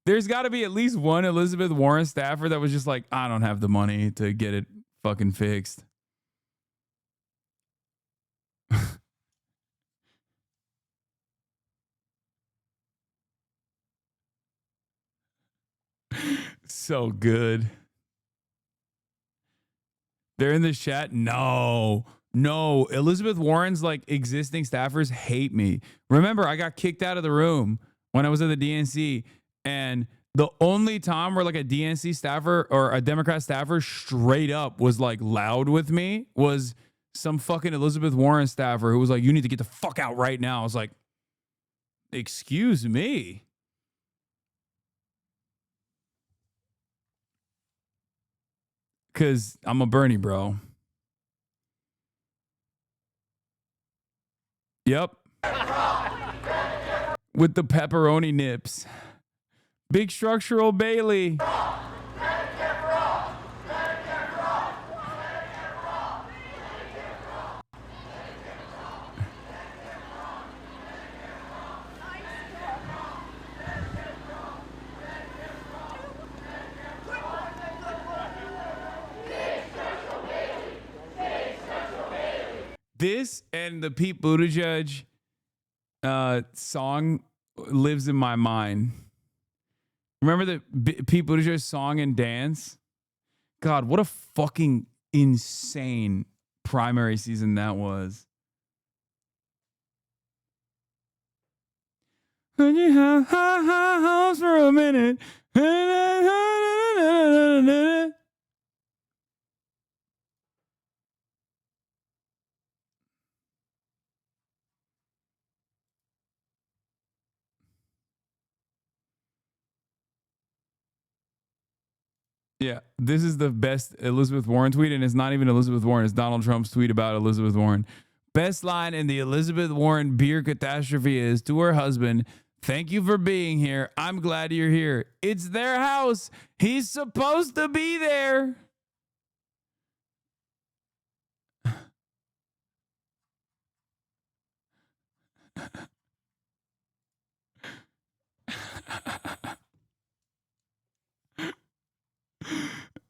there's got to be at least one Elizabeth Warren staffer that was just like, I don't have the money to get it fucking fixed. So good. They're in the chat. No. Elizabeth Warren's like existing staffers hate me. Remember, I got kicked out of the room when I was at the DNC. And the only time where like a DNC staffer or a Democrat staffer straight up was like loud with me was some fucking Elizabeth Warren staffer who was like, you need to get the fuck out right now. I was like, excuse me. Because I'm a Bernie bro. Yep. With the pepperoni nips. Big Structural Bailey. This and the Pete Buttigieg song lives in my mind. Remember the Pete Buttigieg song and dance? God, what a fucking insane primary season that was. When you have high hopes for a minute. Yeah, this is the best Elizabeth Warren tweet, and it's not even Elizabeth Warren. It's Donald Trump's tweet about Elizabeth Warren. Best line in the Elizabeth Warren beer catastrophe is to her husband, "Thank you for being here. I'm glad you're here. It's their house. He's supposed to be there."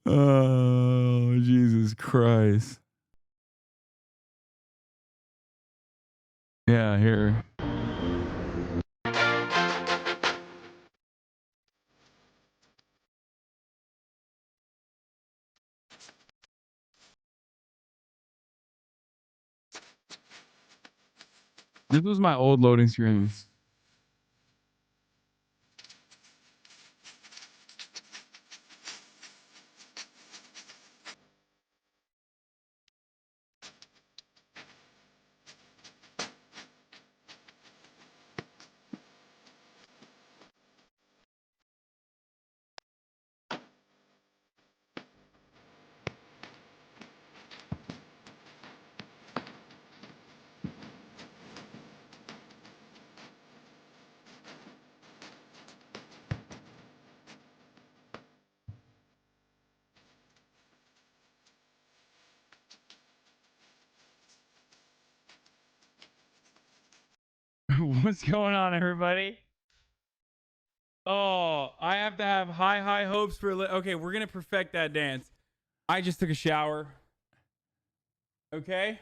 Oh, Jesus Christ. Yeah, here. This was my old loading screen. What's going on, everybody? Oh, I have to have high hopes for. Okay, we're gonna perfect that dance. I just took a shower. Okay.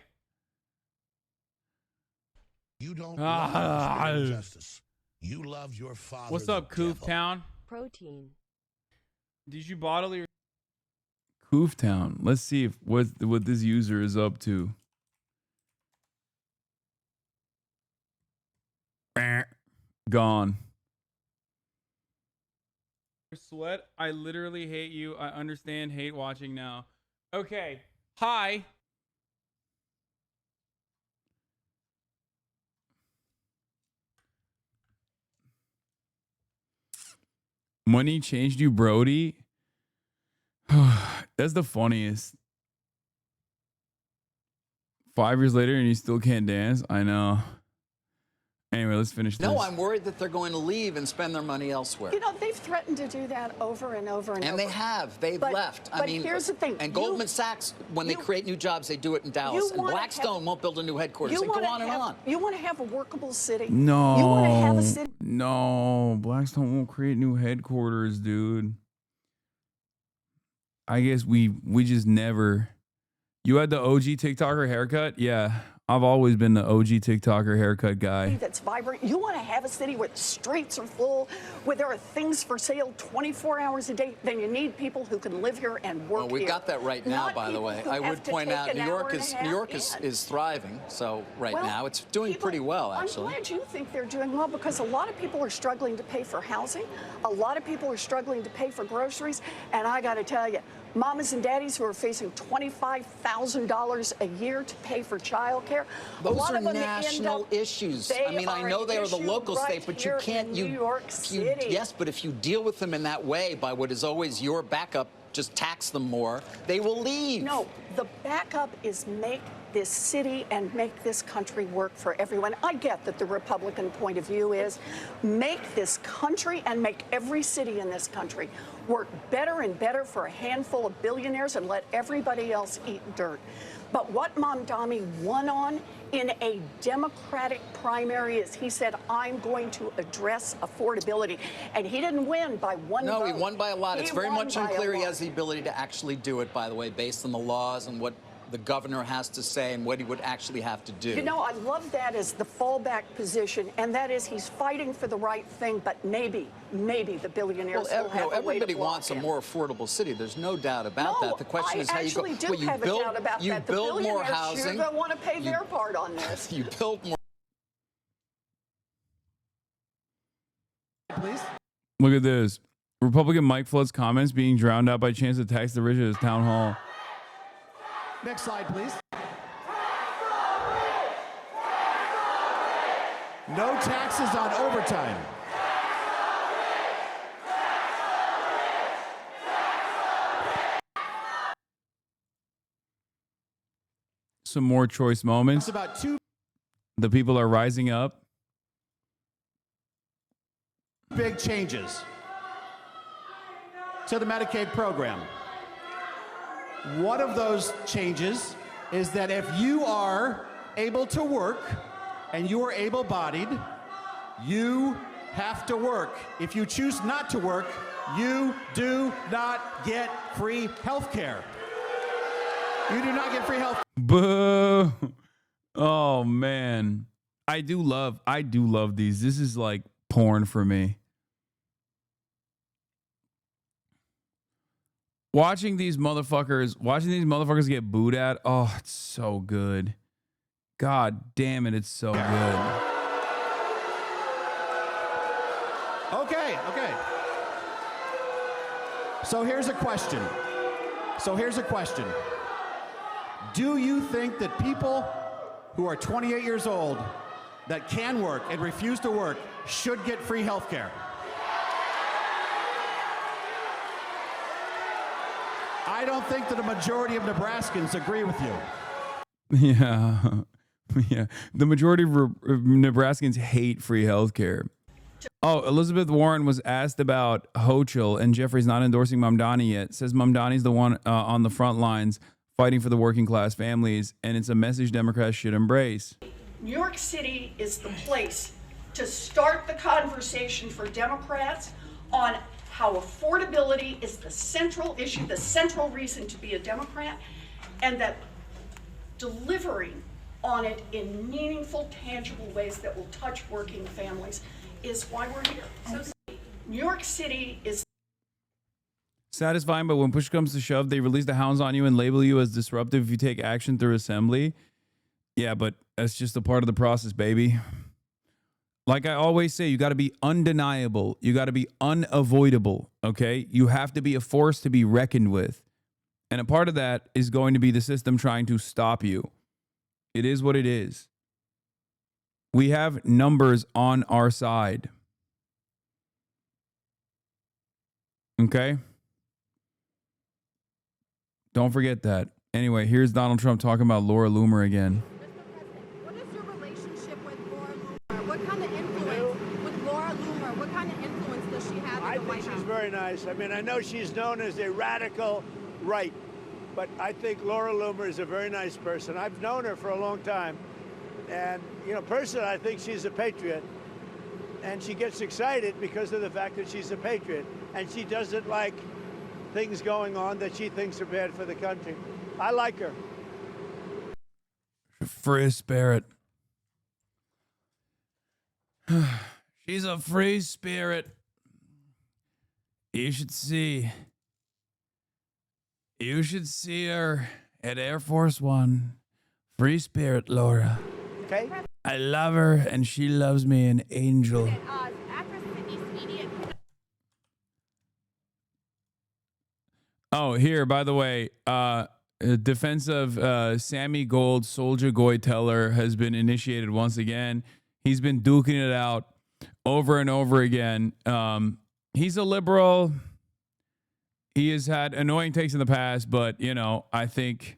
You don't love injustice. You love your father. What's up, Coof Town? Protein. Did you bottle your Coof Town? Let's see if what this user is up to. Gone. Sweat. I literally hate you. I understand. Hate watching now. Okay. Hi. Money changed you, Brody. That's the funniest. 5 years later and you still can't dance. I know. Anyway, let's finish this. No, I'm worried that they're going to leave and spend their money elsewhere. You know, they've threatened to do that over and over and over. And they have. They've left. But here's the thing. And Goldman Sachs, when they create new jobs, they do it in Dallas. And Blackstone won't build a new headquarters. They go on and on. You want to have a workable city. No. You want to have a city. No. Blackstone won't create new headquarters, dude. I guess we just never. You had the OG TikToker haircut? Yeah. I've always been the OG TikToker haircut guy. That's vibrant. You want to have a city where the streets are full, where there are things for sale 24 hours a day. Then you need people who can live here and work Well, we've here. got that right now, Not by the people way. who I have would to point take out an New hour York and a half in. is thriving. So right Well, now it's doing pretty well, actually. I'm glad you think they're doing well because a lot of people are struggling to pay for housing. A lot of people are struggling to pay for groceries. And I got to tell you, mamas and daddies who are facing $25,000 a year to pay for childcare. Those are national issues. I mean, I know they are the local state, but you can't. New York City. Yes, but if you deal with them in that way, by what is always your backup, just tax them more, they will leave. No, the backup is make this city and make this country work for everyone. I get that the Republican point of view is make this country and make every city in this country work better and better for a handful of billionaires and let everybody else eat dirt. But what Mamdani won on in a Democratic primary is he said, I'm going to address affordability. And he didn't win by one vote. No, he won by a lot. It's very much won by a unclear he lot. has the ability to actually do it, by the way, based on the laws and what the governor has to say and what he would actually have to do. You know, I love that as the fallback position, and that is he's fighting for the right thing, but maybe the billionaires will have a way to everybody block wants him. a more affordable city. There's no doubt about that. The question is how you go. I actually do have a doubt about that. The build more billionaires housing. sure don't want to pay their part on this. You build more. Please. Look at this. Republican Mike Flood's comments being drowned out by chance to tax the rich at his town hall. Next slide, please. No taxes on overtime. Some more choice moments. It's about two The people are rising up. big changes to the Medicaid program. One of those changes is that if you are able to work and you are able-bodied, you have to work. If you choose not to work, you do not get free health care. You do not get free health. Boo. Oh man. I do love these. This is like porn for me. Watching these motherfuckers get booed at. Oh, it's so good. God damn it, it's so good. Okay. So here's a question. Do you think that people who are 28 years old that can work and refuse to work should get free health care? I don't think that a majority of Nebraskans agree with you. Yeah. Yeah. The majority of Nebraskans hate free health care. Oh, Elizabeth Warren was asked about Hochul, and Jeffrey's not endorsing Mamdani yet. Says Mamdani's the one on the front lines fighting for the working class families, and it's a message Democrats should embrace. New York City is the place to start the conversation for Democrats on how affordability is the central issue, the central reason to be a Democrat, and that delivering on it in meaningful, tangible ways that will touch working families is why we're here. So New York City is Satisfying, but when push comes to shove, they release the hounds on you and label you as disruptive if you take action through assembly. Yeah, but that's just a part of the process, baby. Like I always say, you got to be undeniable. You got to be unavoidable, okay? You have to be a force to be reckoned with. And a part of that is going to be the system trying to stop you. It is what it is. We have numbers on our side. Okay? Don't forget that. Anyway, here's Donald Trump talking about Laura Loomer again. What is your relationship with Laura Loomer? What kind of influence with Laura Loomer? What kind of influence does she have in the White House? I think she's very nice. I mean, I know she's known as a radical right, but I think Laura Loomer is a very nice person. I've known her for a long time. And, you know, personally, I think she's a patriot. And she gets excited because of the fact that she's a patriot. And she doesn't like things going on that she thinks are bad for the country. I like her. Free spirit. She's a free spirit. You should see her at Air Force One. Free spirit, Laura. Okay. I love her and she loves me, an angel. Oh, here, by the way, defense of Sammy Gold, Soldier Goy Teller has been initiated once again. He's been duking it out over and over again. He's a liberal. He has had annoying takes in the past, but, you know, I think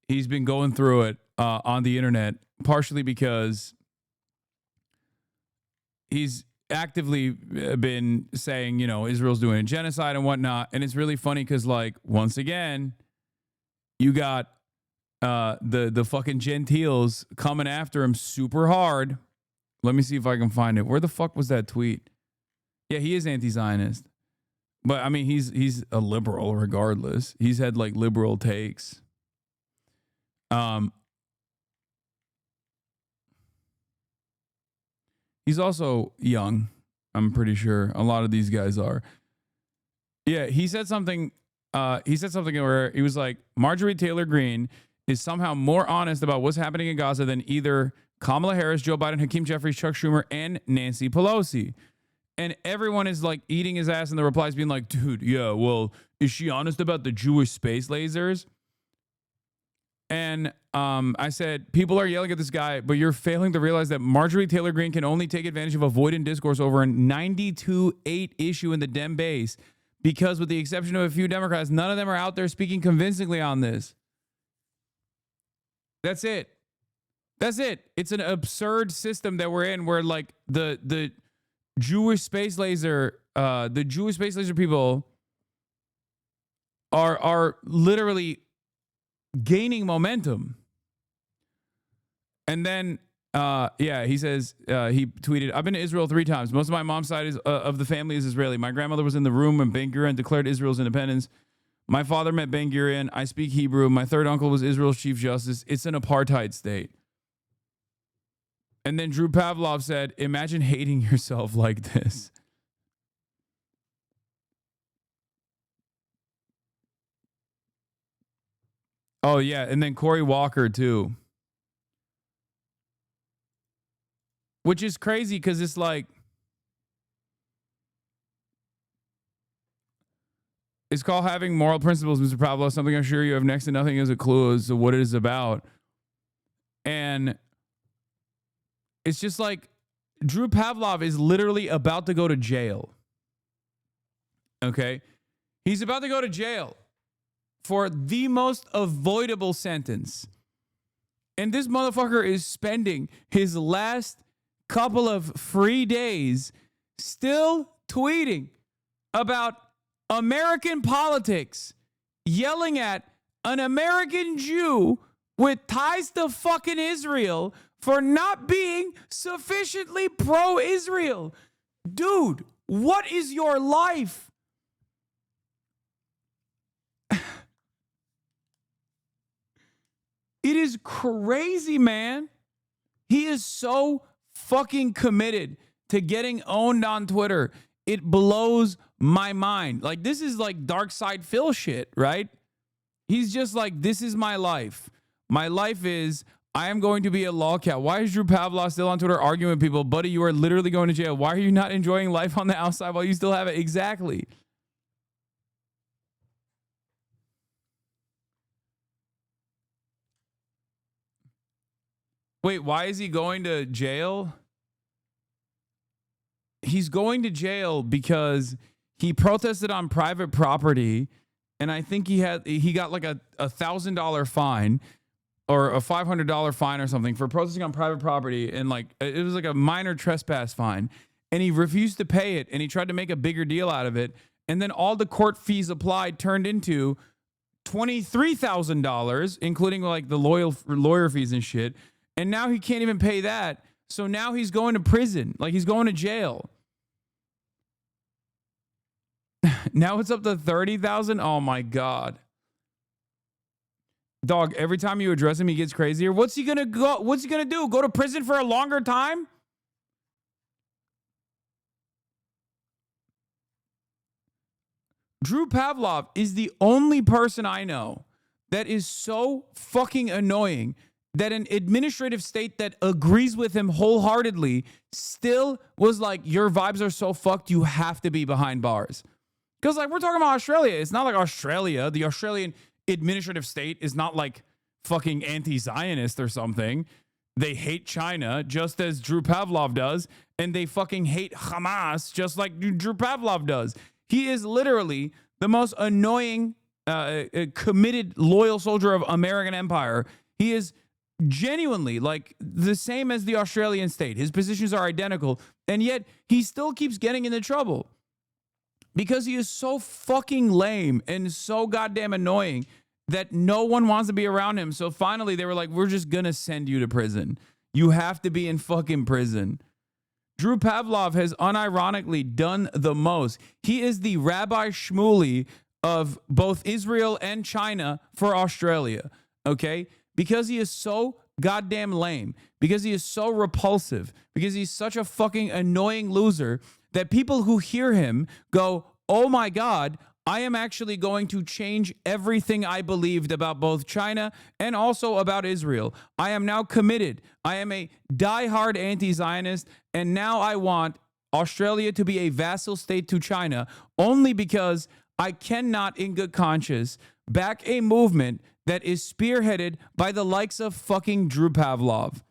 he's been going through it on the internet, partially because he's actively been saying, you know, Israel's doing a genocide and whatnot. And it's really funny because, like, once again, you got the fucking Gentiles coming after him super hard. Let me see if I can find it. Where the fuck was that tweet? Yeah, he is anti-Zionist. But, I mean, he's a liberal regardless. He's had, like, liberal takes. He's also young, I'm pretty sure. A lot of these guys are. Yeah, he said something where he was like, Marjorie Taylor Greene is somehow more honest about what's happening in Gaza than either Kamala Harris, Joe Biden, Hakeem Jeffries, Chuck Schumer, and Nancy Pelosi. And everyone is like eating his ass in the replies being like, dude, yeah, well, is she honest about the Jewish space lasers? And I said, people are yelling at this guy, but you're failing to realize that Marjorie Taylor Greene can only take advantage of avoidant discourse over a 92-8 issue in the Dem base because, with the exception of a few Democrats, none of them are out there speaking convincingly on this. That's it. That's it. It's an absurd system that we're in where, like, the Jewish space laser people are literally gaining momentum. And then, he says, he tweeted, I've been to Israel 3 times. Most of my mom's side of the family is Israeli. My grandmother was in the room when Ben-Gurion declared Israel's independence. My father met Ben-Gurion. I speak Hebrew. My third uncle was Israel's chief justice. It's an apartheid state. And then Drew Pavlov said, imagine hating yourself like this. Oh, yeah. And then Cory Walker, too. which is crazy because it's like, it's called having moral principles, Mr. Pavlov, something I'm sure you have next to nothing as a clue as to what it is about. And it's just like, Drew Pavlov is literally about to go to jail. Okay? He's about to go to jail for the most avoidable sentence. And this motherfucker is spending his last couple of free days still tweeting about American politics, yelling at an American Jew with ties to fucking Israel for not being sufficiently pro-Israel. Dude, what is your life? It is crazy, man. He is so fucking committed to getting owned on Twitter. It blows my mind. Like, this is like Dark Side Phil shit, right? He's just like, this is my life. My life is, I am going to be a lolcat. Why is Drew Pavlov still on Twitter arguing with people? Buddy, you are literally going to jail. Why are you not enjoying life on the outside while you still have it? Exactly. Wait, why is he going to jail? He's going to jail because he protested on private property, and I think he got like a $1,000 fine or a $500 fine or something for protesting on private property, and like it was like a minor trespass fine, and he refused to pay it, and he tried to make a bigger deal out of it, and then all the court fees applied turned into $23,000, including like the lawyer fees and shit. And now he can't even pay that. So now he's going to prison. Like, he's going to jail. Now it's up to $30,000. Oh my God. Dog, every time you address him, he gets crazier. What's he gonna do? Go to prison for a longer time? Drew Pavlov is the only person I know that is so fucking annoying that an administrative state that agrees with him wholeheartedly still was like, your vibes are so fucked, you have to be behind bars. Because, like, we're talking about Australia. It's not like Australia. The Australian administrative state is not like fucking anti-Zionist or something. They hate China just as Drew Pavlov does, and they fucking hate Hamas just like Drew Pavlov does. He is literally the most annoying, committed, loyal soldier of American empire. He is genuinely like the same as the Australian state. His positions are identical, and yet he still keeps getting into trouble because he is so fucking lame and so goddamn annoying that no one wants to be around him. So finally they were like, we're just gonna send you to prison. You have to be in fucking prison. Drew Pavlov has unironically done the most. He is the Rabbi Shmuley of both Israel and China for Australia, okay? Because he is so goddamn lame, because he is so repulsive, because he's such a fucking annoying loser that people who hear him go, oh my God, I am actually going to change everything I believed about both China and also about Israel. I am now committed. I am a diehard anti-Zionist, and now I want Australia to be a vassal state to China only because I cannot, in good conscience, back a movement that is spearheaded by the likes of fucking Drew Pavlov.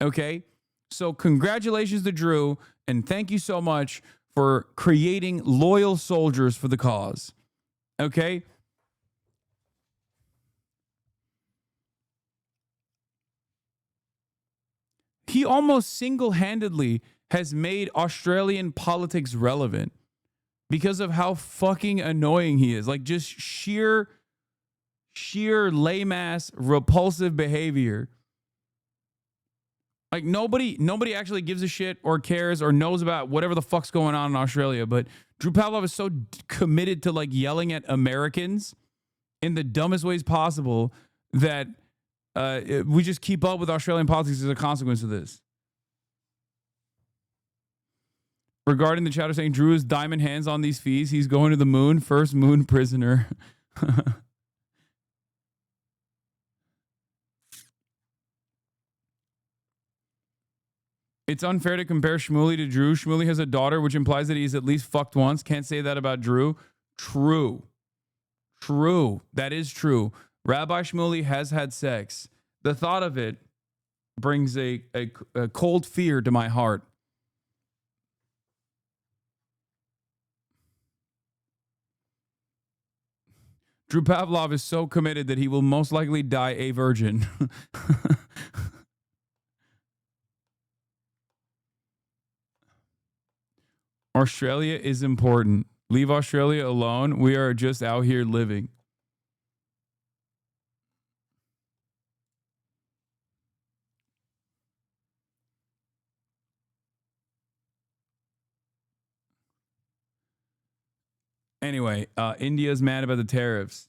Okay? So congratulations to Drew, and thank you so much for creating loyal soldiers for the cause. Okay? He almost single-handedly has made Australian politics relevant because of how fucking annoying he is. Like, just sheer lame-ass, repulsive behavior. Like, nobody actually gives a shit or cares or knows about whatever the fuck's going on in Australia. But Drew Pavlov is so committed to, like, yelling at Americans in the dumbest ways possible that we just keep up with Australian politics as a consequence of this. Regarding the chatter saying Drew is diamond hands on these fees, he's going to the moon, first moon prisoner. It's unfair to compare Shmuley to Drew. Shmuley has a daughter, which implies that he's at least fucked once. Can't say that about Drew. True. That is true. Rabbi Shmuley has had sex. The thought of it brings a cold fear to my heart. Drew Pavlov is so committed that he will most likely die a virgin. Australia is important. Leave Australia alone. We are just out here living. Anyway, India's mad about the tariffs.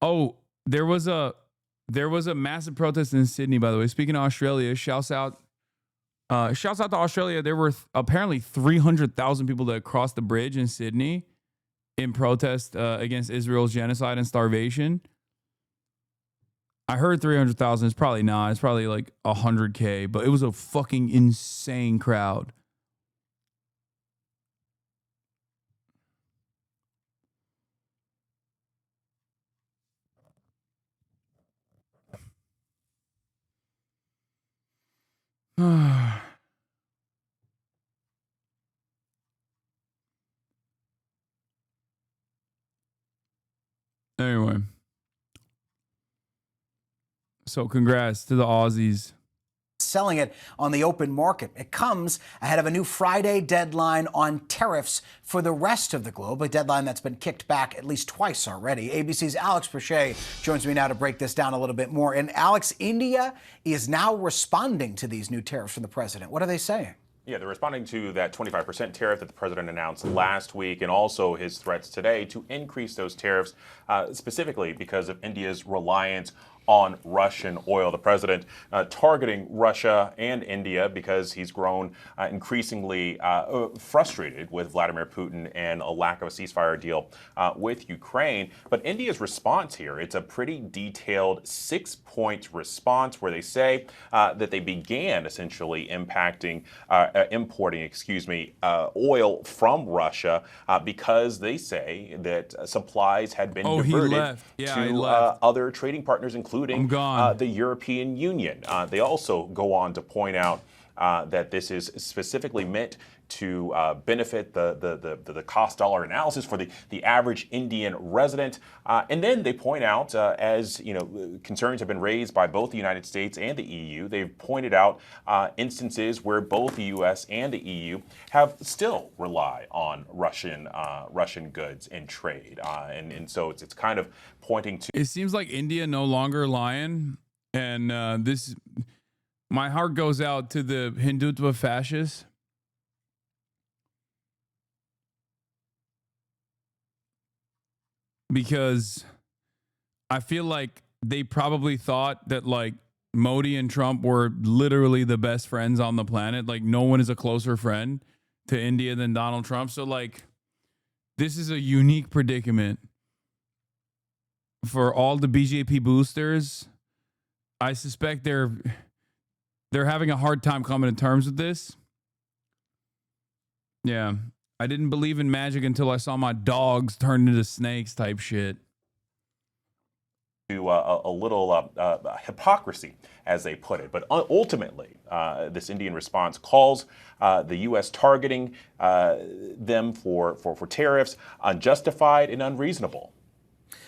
Oh, there was a massive protest in Sydney, by the way. Speaking of Australia, shouts out to Australia. There were apparently 300,000 people that crossed the bridge in Sydney in protest against Israel's genocide and starvation. I heard 300,000. It's probably not. It's probably like 100K, but it was a fucking insane crowd. Anyway, so congrats to the Aussies. Selling it on the open market. It comes ahead of a new Friday deadline on tariffs for the rest of the globe, a deadline that's been kicked back at least twice already. ABC's Alex Prochet joins me now to break this down a little bit more. And Alex, India is now responding to these new tariffs from the president. What are they saying? Yeah, they're responding to that 25% tariff that the president announced last week and also his threats today to increase those tariffs specifically because of India's reliance on Russian oil. The president targeting Russia and India because he's grown increasingly frustrated with Vladimir Putin and a lack of a ceasefire deal with Ukraine. But India's response here, it's a pretty detailed 6-point response where they say that they began essentially importing oil from Russia because they say that supplies had been diverted to other trading partners, including the European Union. They also go on to point out that this is specifically meant to benefit the cost dollar analysis for the average Indian resident. And then they point out, as you know, concerns have been raised by both the United States and the EU. They've pointed out instances where both the U.S. and the EU have still rely on Russian goods in trade. And so it's kind of pointing to. It seems like India no longer lying, and my heart goes out to the Hindutva fascists. Because I feel like they probably thought that like Modi and Trump were literally the best friends on the planet. Like no one is a closer friend to India than Donald Trump. So like this is a unique predicament for all the BJP boosters. I suspect they're having a hard time coming to terms with this. Yeah. I didn't believe in magic until I saw my dogs turn into snakes type shit. To a little hypocrisy, as they put it. But ultimately, this Indian response calls the U.S. targeting them for tariffs unjustified and unreasonable.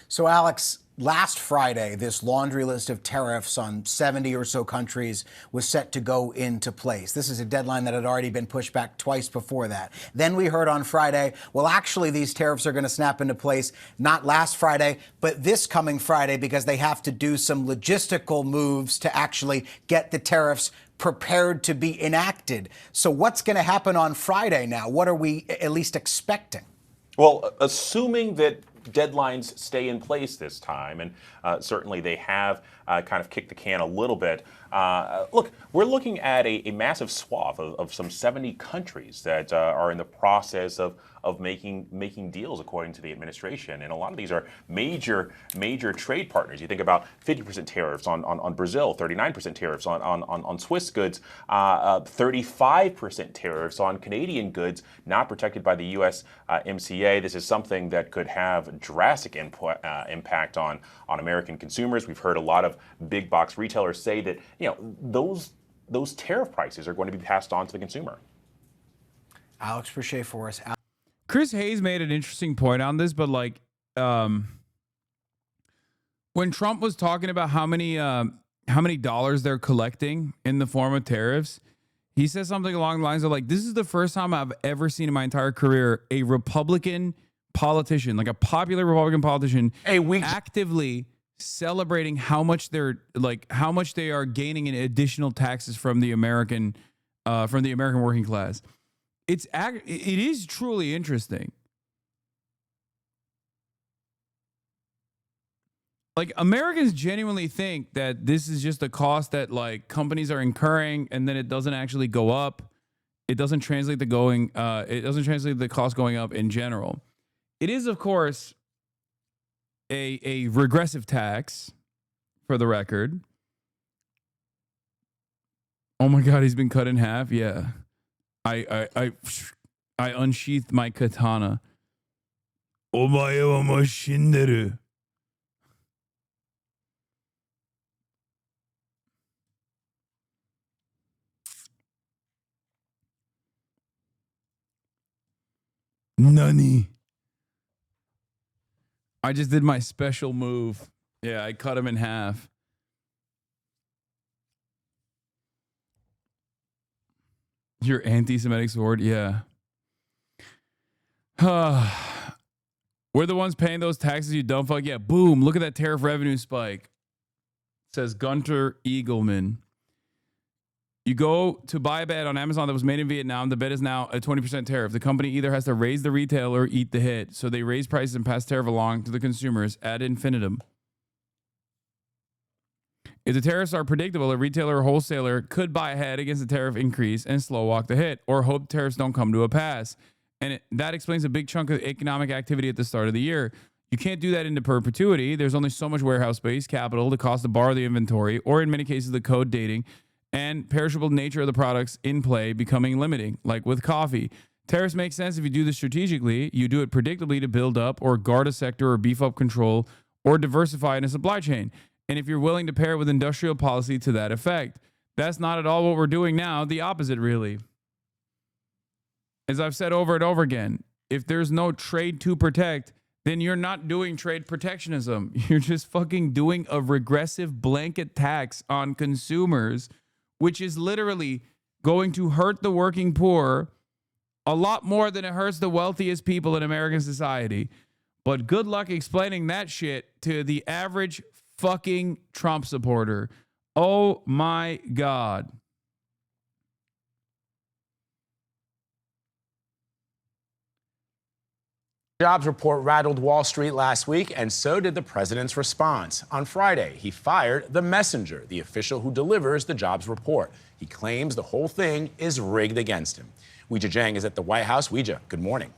So, Alex, last Friday, this laundry list of tariffs on 70 or so countries was set to go into place. This is a deadline that had already been pushed back twice before that. Then we heard on Friday, well, actually, these tariffs are going to snap into place not last Friday, but this coming Friday because they have to do some logistical moves to actually get the tariffs prepared to be enacted. So what's going to happen on Friday now? What are we at least expecting? Well, assuming that deadlines stay in place this time, and certainly they have kind of kicked the can a little bit. Look, we're looking at a massive swath of some 70 countries that are in the process of making deals, according to the administration. And a lot of these are major trade partners. You think about 50% tariffs on Brazil, 39% tariffs on Swiss goods, 35% tariffs on Canadian goods not protected by the U.S. MCA. This is something that could have drastic impact on American consumers. We've heard a lot of big box retailers say that those tariff prices are going to be passed on to the consumer. Alex Boucher for us. Chris Hayes made an interesting point on this, but like when Trump was talking about how many dollars they're collecting in the form of tariffs, he said something along the lines of like, this is the first time I've ever seen in my entire career a Republican politician, like a popular Republican politician, actively celebrating how much they are gaining in additional taxes from the American working class. It is truly interesting. Like, Americans genuinely think that this is just a cost that like companies are incurring, and then it doesn't actually go up. It doesn't translate the cost going up in general. It is, of course, a regressive tax, for the record. Oh my God, he's been cut in half. Yeah. I unsheathed my katana. Omae wa mo shinderu. Nani? I just did my special move. Yeah, I cut him in half. Your anti-Semitic sword? Yeah. We're the ones paying those taxes, you dumb fuck. Yeah, boom. Look at that tariff revenue spike. Says Gunter Eagleman. You go to buy a bed on Amazon that was made in Vietnam. The bed is now a 20% tariff. The company either has to raise the retail or eat the hit. So they raise prices and pass tariff along to the consumers ad infinitum. If the tariffs are predictable, a retailer or wholesaler could buy ahead against the tariff increase and slow walk the hit, or hope tariffs don't come to a pass. And that explains a big chunk of economic activity at the start of the year. You can't do that into perpetuity. There's only so much warehouse space, capital, the cost to borrow the inventory, or in many cases, the code dating and perishable nature of the products in play becoming limiting, like with coffee. Tariffs make sense if you do this strategically. You do it predictably to build up or guard a sector or beef up control or diversify in a supply chain. And if you're willing to pair it with industrial policy to that effect. That's not at all what we're doing now. The opposite, really. As I've said over and over again, if there's no trade to protect, then you're not doing trade protectionism. You're just fucking doing a regressive blanket tax on consumers, which is literally going to hurt the working poor a lot more than it hurts the wealthiest people in American society. But good luck explaining that shit to the average fucking Trump supporter. Oh my God. Jobs report rattled Wall Street last week, and so did the president's response. On Friday, he fired the messenger, the official who delivers the jobs report. He claims the whole thing is rigged against him. Weijia Jiang is at the White House. Weijia, good morning.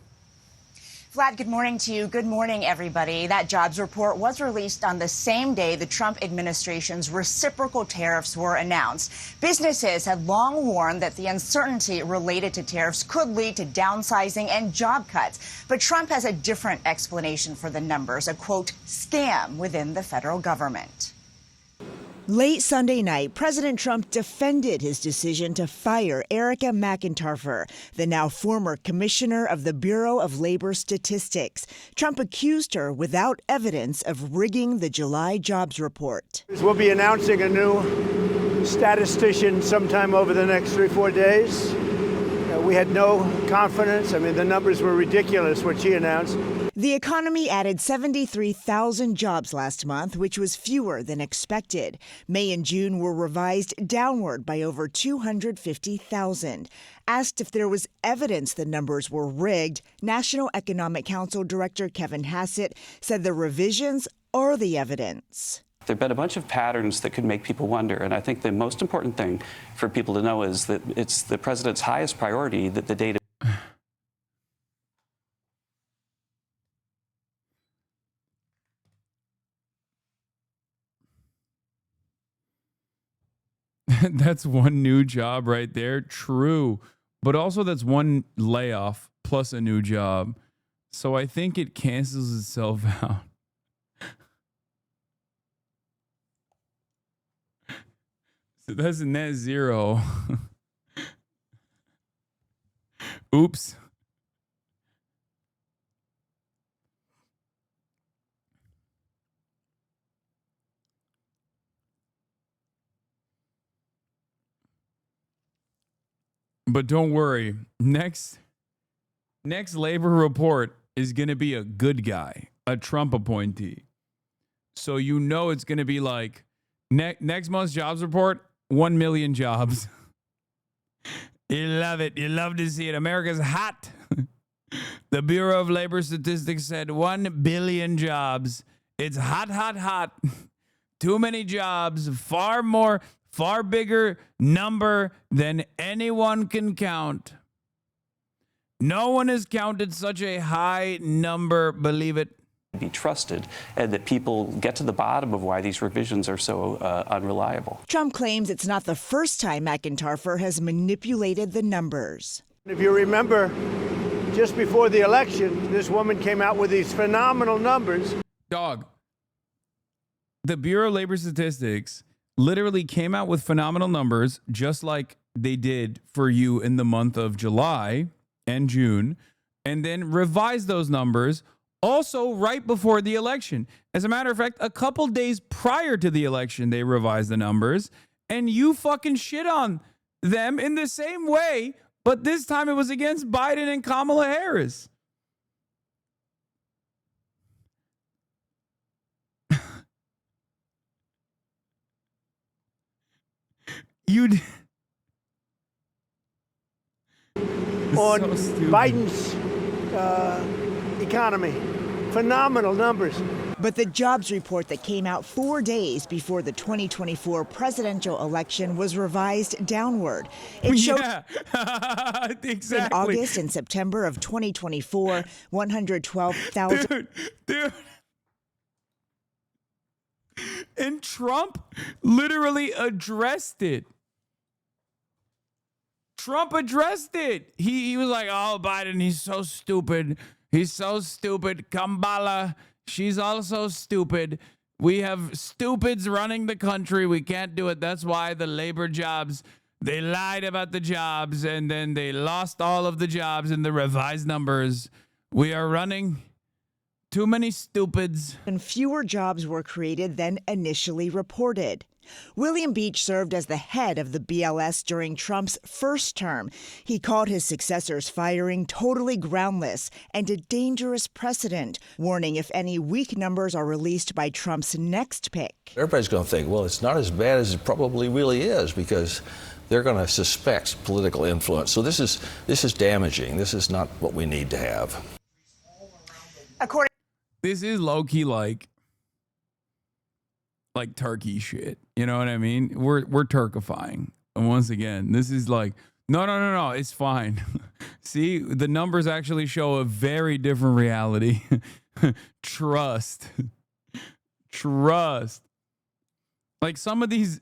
Vlad, good morning to you. Good morning, everybody. That jobs report was released on the same day the Trump administration's reciprocal tariffs were announced. Businesses had long warned that the uncertainty related to tariffs could lead to downsizing and job cuts. But Trump has a different explanation for the numbers, a, quote, scam within the federal government. Late Sunday night, President Trump defended his decision to fire Erica McIntyre, the now former commissioner of the Bureau of Labor Statistics. Trump accused her without evidence of rigging the July jobs report. We'll be announcing a new statistician sometime over the next 3-4 days. We had no confidence. I mean, the numbers were ridiculous, what she announced. The economy added 73,000 jobs last month, which was fewer than expected. May and June were revised downward by over 250,000. Asked if there was evidence the numbers were rigged, National Economic Council Director Kevin Hassett said the revisions are the evidence. There have been a bunch of patterns that could make people wonder, and I think the most important thing for people to know is that it's the president's highest priority that the data. That's one new job right there. True. But also that's one layoff plus a new job. So I think it cancels itself out. So that's a net zero. Oops. But don't worry. Next labor report is going to be a good guy, a Trump appointee. So you know it's going to be like next month's jobs report, 1 million jobs. You love it. You love to see it. America's hot. The Bureau of Labor Statistics said 1 billion jobs. It's hot, hot, hot. Too many jobs. Far bigger number than anyone can count. No one has counted such a high number, believe it. Be trusted, and that people get to the bottom of why these revisions are so unreliable. Trump claims it's not the first time McIntyre has manipulated the numbers. If you remember, just before the election, this woman came out with these phenomenal numbers. Dog. The Bureau of Labor Statistics literally came out with phenomenal numbers, just like they did for you in the month of July and June, and then revised those numbers also right before the election. As a matter of fact, a couple days prior to the election, they revised the numbers, and you fucking shit on them in the same way, but this time it was against Biden and Kamala Harris. On so Biden's economy. Phenomenal numbers. But the jobs report that came out 4 days before the 2024 presidential election was revised downward. It showed exactly. In August and September of 2024, 112,000. Dude. And Trump literally addressed it. Trump addressed it. He was like, oh, Biden, he's so stupid. He's so stupid. Kamala, she's also stupid. We have stupids running the country. We can't do it. That's why the labor jobs, they lied about the jobs, and then they lost all of the jobs in the revised numbers. We are running too many stupids. And fewer jobs were created than initially reported. William Beach served as the head of the BLS during Trump's first term. He called his successor's firing totally groundless and a dangerous precedent, warning if any weak numbers are released by Trump's next pick. Everybody's going to think, well, it's not as bad as it probably really is, because they're going to suspect political influence. So this is damaging. This is not what we need to have. This is low-key like turkey shit. You know what I mean? We're turkifying. And once again, this is like, no, it's fine. See, the numbers actually show a very different reality. Trust. Like some of these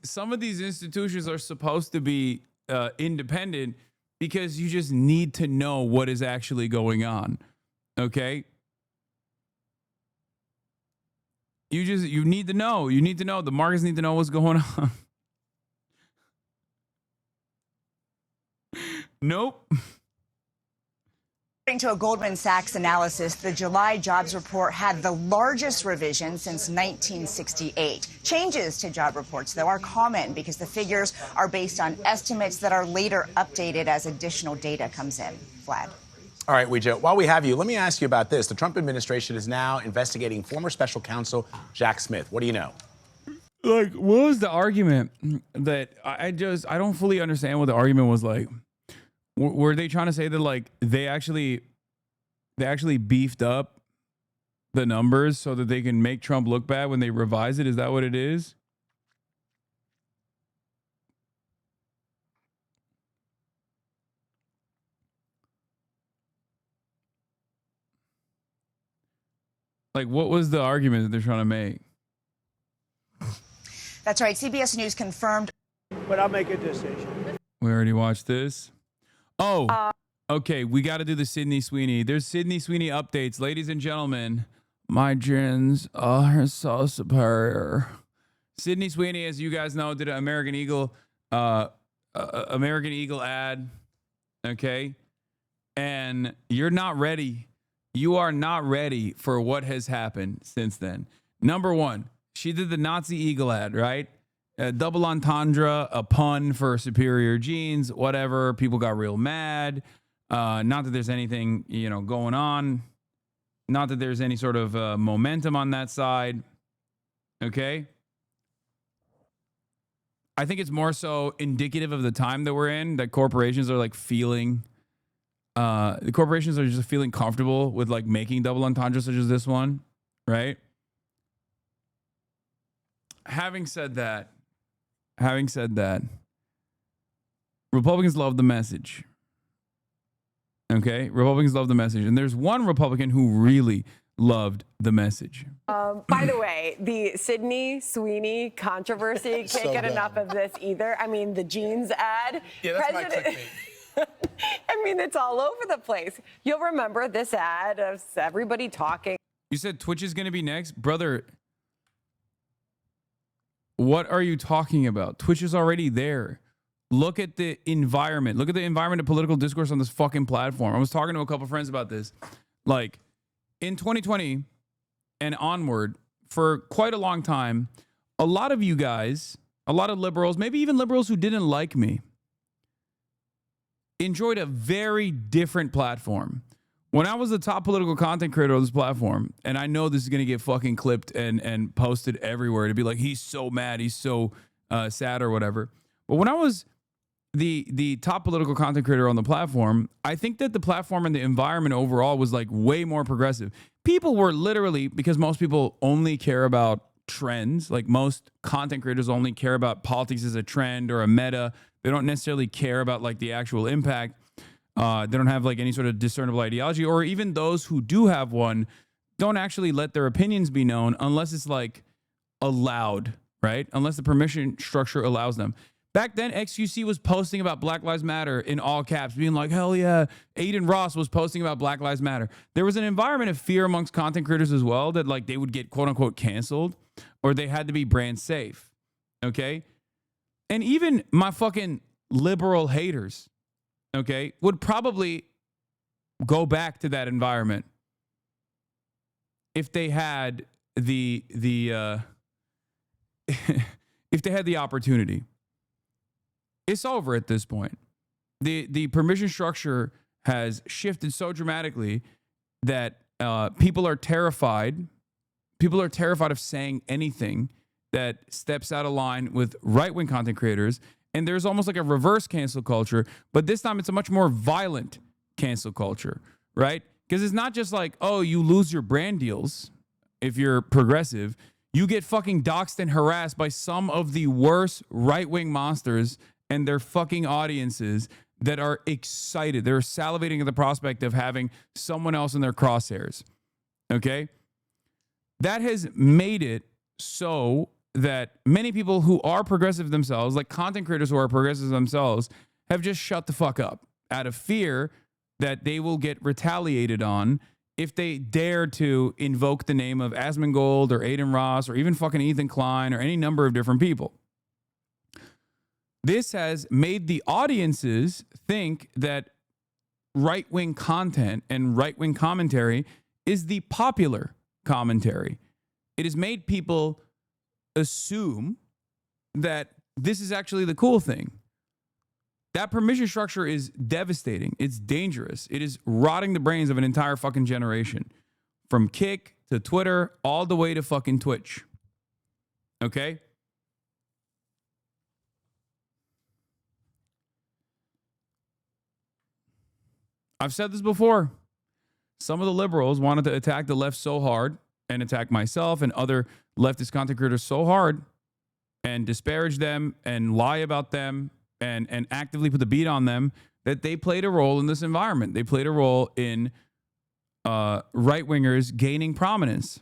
institutions are supposed to be independent because you just need to know what is actually going on. Okay? You need to know. You need to know. The markets need to know what's going on. Nope. According to a Goldman Sachs analysis, the July jobs report had the largest revision since 1968. Changes to job reports, though, are common because the figures are based on estimates that are later updated as additional data comes in. Vlad. All right, Weeja, while we have you, let me ask you about this. The Trump administration is now investigating former special counsel Jack Smith. What do you know? Like, what was the argument that I don't fully understand what the argument was like. Were they trying to say that, like, they actually beefed up the numbers so that they can make Trump look bad when they revise it? Is that what it is? Like, what was the argument that they're trying to make? That's right. CBS News confirmed. But I'll make a decision. We already watched this. Oh, okay. We got to do the Sydney Sweeney. There's Sydney Sweeney updates. Ladies and gentlemen, my gins are so superior. Sydney Sweeney, as you guys know, did an American Eagle ad. Okay. And you're not ready. You are not ready for what has happened since then. Number one, she did the Nazi Eagle ad, right? A double entendre, a pun for superior genes, whatever. People got real mad. Not that there's anything, going on. Not that there's any sort of momentum on that side. Okay? I think it's more so indicative of the time that we're in, that corporations are like feeling... the corporations are just feeling comfortable with like making double entendres such as this one, right? Having said that, Republicans love the message. Okay? Republicans love the message. And there's one Republican who really loved the message. By the way, the Sydney Sweeney controversy can't get enough of this either. I mean, the jeans ad. Yeah, that's my clickbait. I mean, it's all over the place. You'll remember this ad of everybody talking. You said Twitch is going to be next? Brother, what are you talking about? Twitch is already there. Look at the environment. Look at the environment of political discourse on this fucking platform. I was talking to a couple friends about this. Like, in 2020 and onward, for quite a long time, a lot of you guys, a lot of liberals, maybe even liberals who didn't like me, enjoyed a very different platform. When I was the top political content creator on this platform, and I know this is going to get fucking clipped and posted everywhere to be like, he's so mad, he's so sad or whatever. But when I was the top political content creator on the platform, I think that the platform and the environment overall was like way more progressive. People were literally, because most people only care about trends, like most content creators only care about politics as a trend or a meta. They don't necessarily care about like the actual impact. They don't have like any sort of discernible ideology, or even those who do have one don't actually let their opinions be known unless it's like allowed, right? Unless the permission structure allows them. Back then, XQC was posting about Black Lives Matter in all caps, being like, hell yeah. Aiden Ross was posting about Black Lives Matter. There was an environment of fear amongst content creators as well, that like they would get quote unquote canceled, or they had to be brand safe. Okay. And even my fucking liberal haters, okay, would probably go back to that environment if they had the if they had the opportunity. It's over at this point. The permission structure has shifted so dramatically that people are terrified. People are terrified of saying anything that steps out of line with right-wing content creators. And there's almost like a reverse cancel culture, but this time it's a much more violent cancel culture, right? Because it's not just like, oh, you lose your brand deals if you're progressive. You get fucking doxxed and harassed by some of the worst right-wing monsters and their fucking audiences that are excited. They're salivating at the prospect of having someone else in their crosshairs, okay? That has made it so that many people who are progressive themselves, like content creators who are progressive themselves, have just shut the fuck up out of fear that they will get retaliated on if they dare to invoke the name of Asmongold or Aiden Ross or even fucking Ethan Klein or any number of different people. This has made the audiences think that right-wing content and right-wing commentary is the popular commentary. It has made people assume that this is actually the cool thing. That permission structure is devastating. It's dangerous. It is rotting the brains of an entire fucking generation. From Kick to Twitter, all the way to fucking Twitch. Okay? I've said this before. some of the liberals wanted to attack the left so hard and attack myself and other leftist content creators so hard and disparage them and lie about them and actively put the beat on them that they played a role in this environment. They played a role in right-wingers gaining prominence.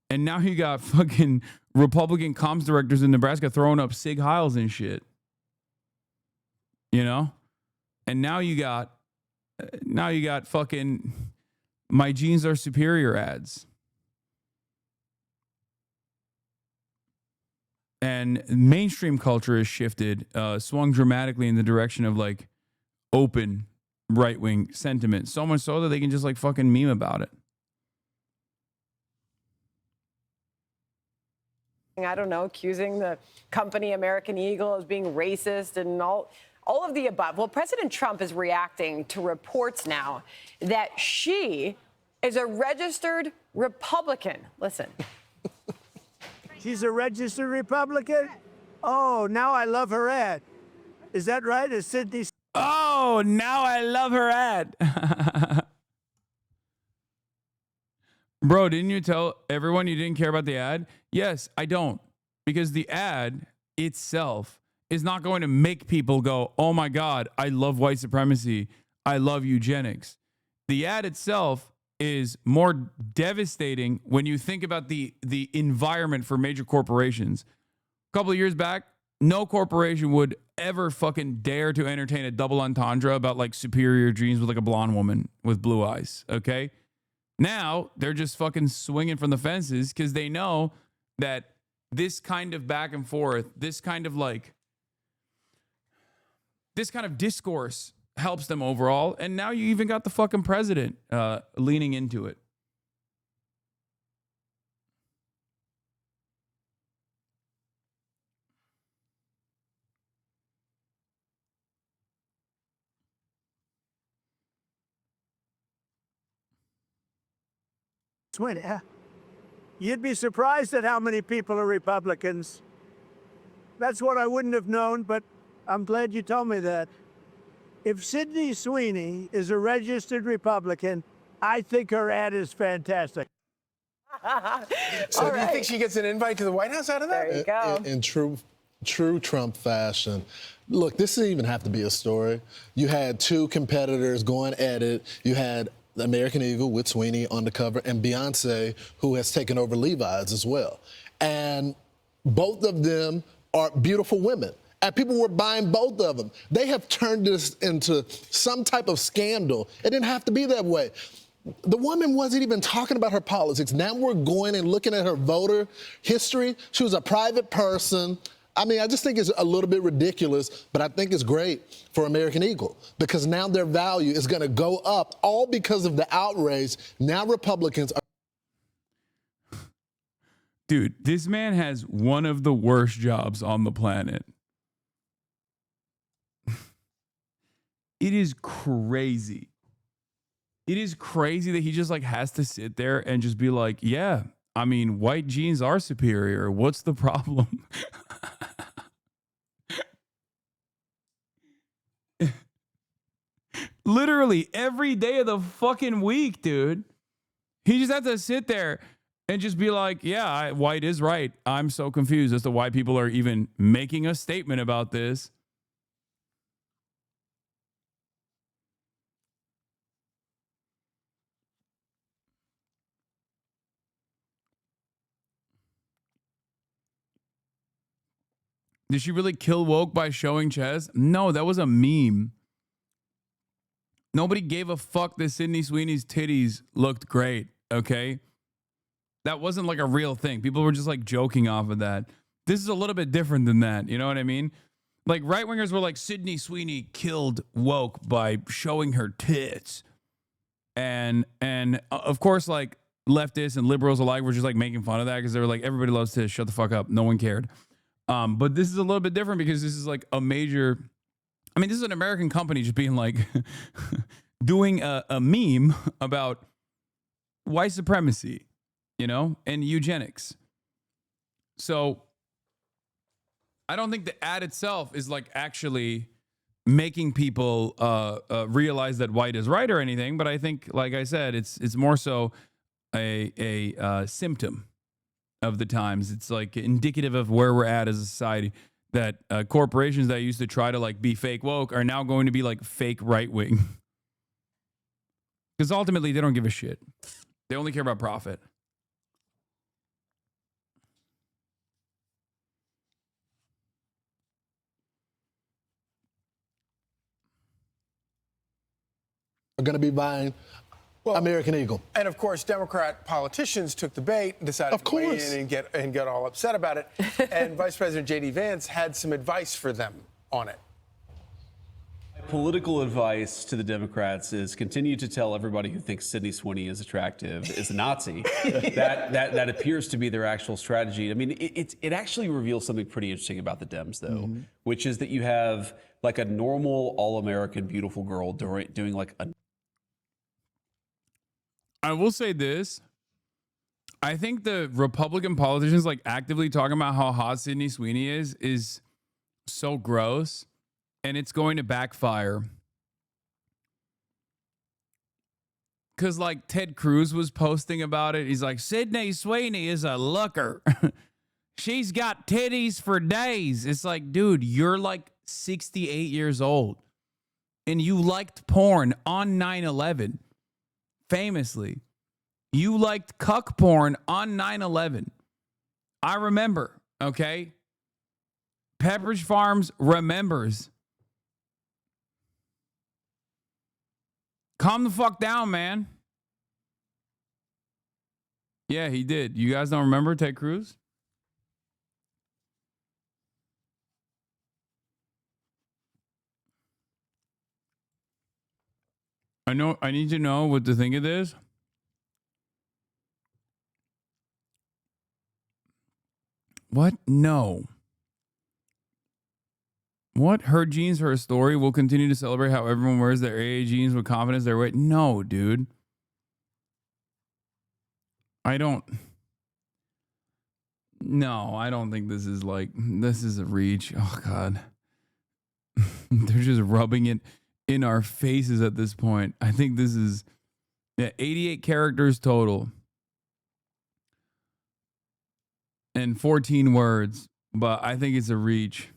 And now you got fucking Republican comms directors in Nebraska throwing up Sig Heils and shit. You know? And now you got fucking my genes are superior ads. And mainstream culture has shifted, swung dramatically in the direction of like open right-wing sentiment. So much so that they can just like fucking meme about it. I don't know, accusing the company American Eagle as being racist and all of the above. Well, President Trump is reacting to reports now that she is a registered Republican. Listen. She's a registered Republican? Oh, now I love her ad. Is that right? Is Sydney? Oh, now I love her ad. Bro, didn't you tell everyone you didn't care about the ad? Yes, I don't. Because the ad itself is not going to make people go, oh my God, I love white supremacy. I love eugenics. The ad itself is more devastating when you think about the environment for major corporations. A couple of years back, no corporation would ever fucking dare to entertain a double entendre about like superior genes with like a blonde woman with blue eyes, okay? Now, they're just fucking swinging from the fences because they know that this kind of back and forth, this kind of discourse helps them overall. And now you even got the fucking president leaning into it. You'd be surprised at how many people are Republicans. That's what I wouldn't have known, but I'm glad you told me that. If Sydney Sweeney is a registered Republican, I think her ad is fantastic. So do you think she gets an invite to the White House out of that? There you go. In true Trump fashion. Look, this didn't even have to be a story. You had two competitors going at it. You had the American Eagle with Sweeney on the cover and Beyonce, who has taken over Levi's as well. And both of them are beautiful women. And people were buying both of them. They have turned this into some type of scandal. It didn't have to be that way. The woman wasn't even talking about her politics. Now we're going and looking at her voter history. She was a private person. I mean, I just think it's a little bit ridiculous, but I think it's great for American Eagle because now their value is going to go up all because of the outrage. Now Republicans are. Dude, this man has one of the worst jobs on the planet. It is crazy. It is crazy that he just like has to sit there and just be like, yeah, I mean, white genes are superior. What's the problem? Literally every day of the fucking week, dude. He just has to sit there and just be like, yeah, white is right. I'm so confused as to why people are even making a statement about this. Did she really kill woke by showing chest? No, that was a meme. Nobody gave a fuck that Sydney Sweeney's titties looked great, okay? That wasn't like a real thing. People were just like joking off of that. This is a little bit different than that. You know what I mean? Like right-wingers were like, Sydney Sweeney killed woke by showing her tits. And of course, like leftists and liberals alike were just like making fun of that because they were like, everybody loves tits, shut the fuck up. No one cared. But this is a little bit different because this is like a major, I mean, this is an American company just being like, doing a meme about white supremacy, you know, and eugenics. So I don't think the ad itself is like actually making people realize that white is right or anything. But I think, like I said, it's more so a symptom of the times. It's like indicative of where we're at as a society, that corporations that used to try to like be fake woke are now going to be like fake right wing. Because ultimately they don't give a shit. They only care about profit. Are going to be buying American Eagle. And of course, Democrat politicians took the bait and decided to weigh in and get all upset about it. And Vice President J.D. Vance had some advice for them on it. Political advice to the Democrats is continue to tell everybody who thinks Sydney Sweeney is attractive is a Nazi. that appears to be their actual strategy. I mean, it actually reveals something pretty interesting about the Dems, though, which is that you have like a normal, all-American, beautiful girl doing like a... I will say this. I think the Republican politicians like actively talking about how hot Sydney Sweeney is so gross, and it's going to backfire. Because like Ted Cruz was posting about it. He's like, Sydney Sweeney is a looker. She's got titties for days. It's like, dude, you're like 68 years old and you liked porn on 9/11. Famously, you liked cuck porn on 9/11. I remember, okay? Pepperidge Farms remembers. Calm the fuck down, man. Yeah, he did. You guys don't remember Ted Cruz? I need to know what to think of this. What? No. What? Her jeans, her story. We'll continue to celebrate how everyone wears their AA jeans with confidence. Their weight. No, dude. No, I don't think this is a reach. Oh, God. They're just rubbing it in our faces at this point. I think this is 88 characters total and 14 words, but I think it's a reach.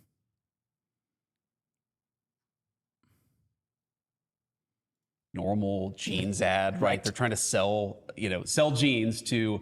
Normal jeans ad, right? They're trying to sell jeans to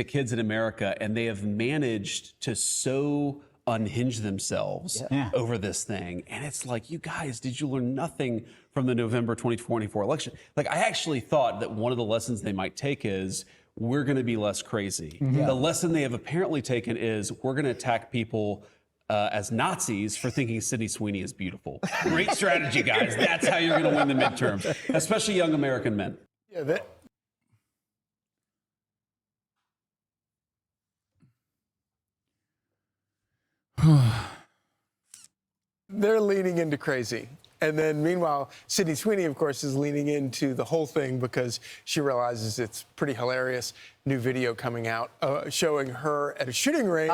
kids in America, and they have managed to so unhinge themselves over this thing. And it's like, you guys, did you learn nothing from the November 2024 election? Like, I actually thought that one of the lessons they might take is we're going to be less crazy. The lesson they have apparently taken is we're going to attack people as Nazis for thinking Sydney Sweeney is beautiful. Great strategy, guys. That's how you're going to win the midterms, especially young American men. Yeah, they're leaning into crazy. And then meanwhile, Sydney Sweeney, of course, is leaning into the whole thing because she realizes it's pretty hilarious. New video coming out showing her at a shooting range.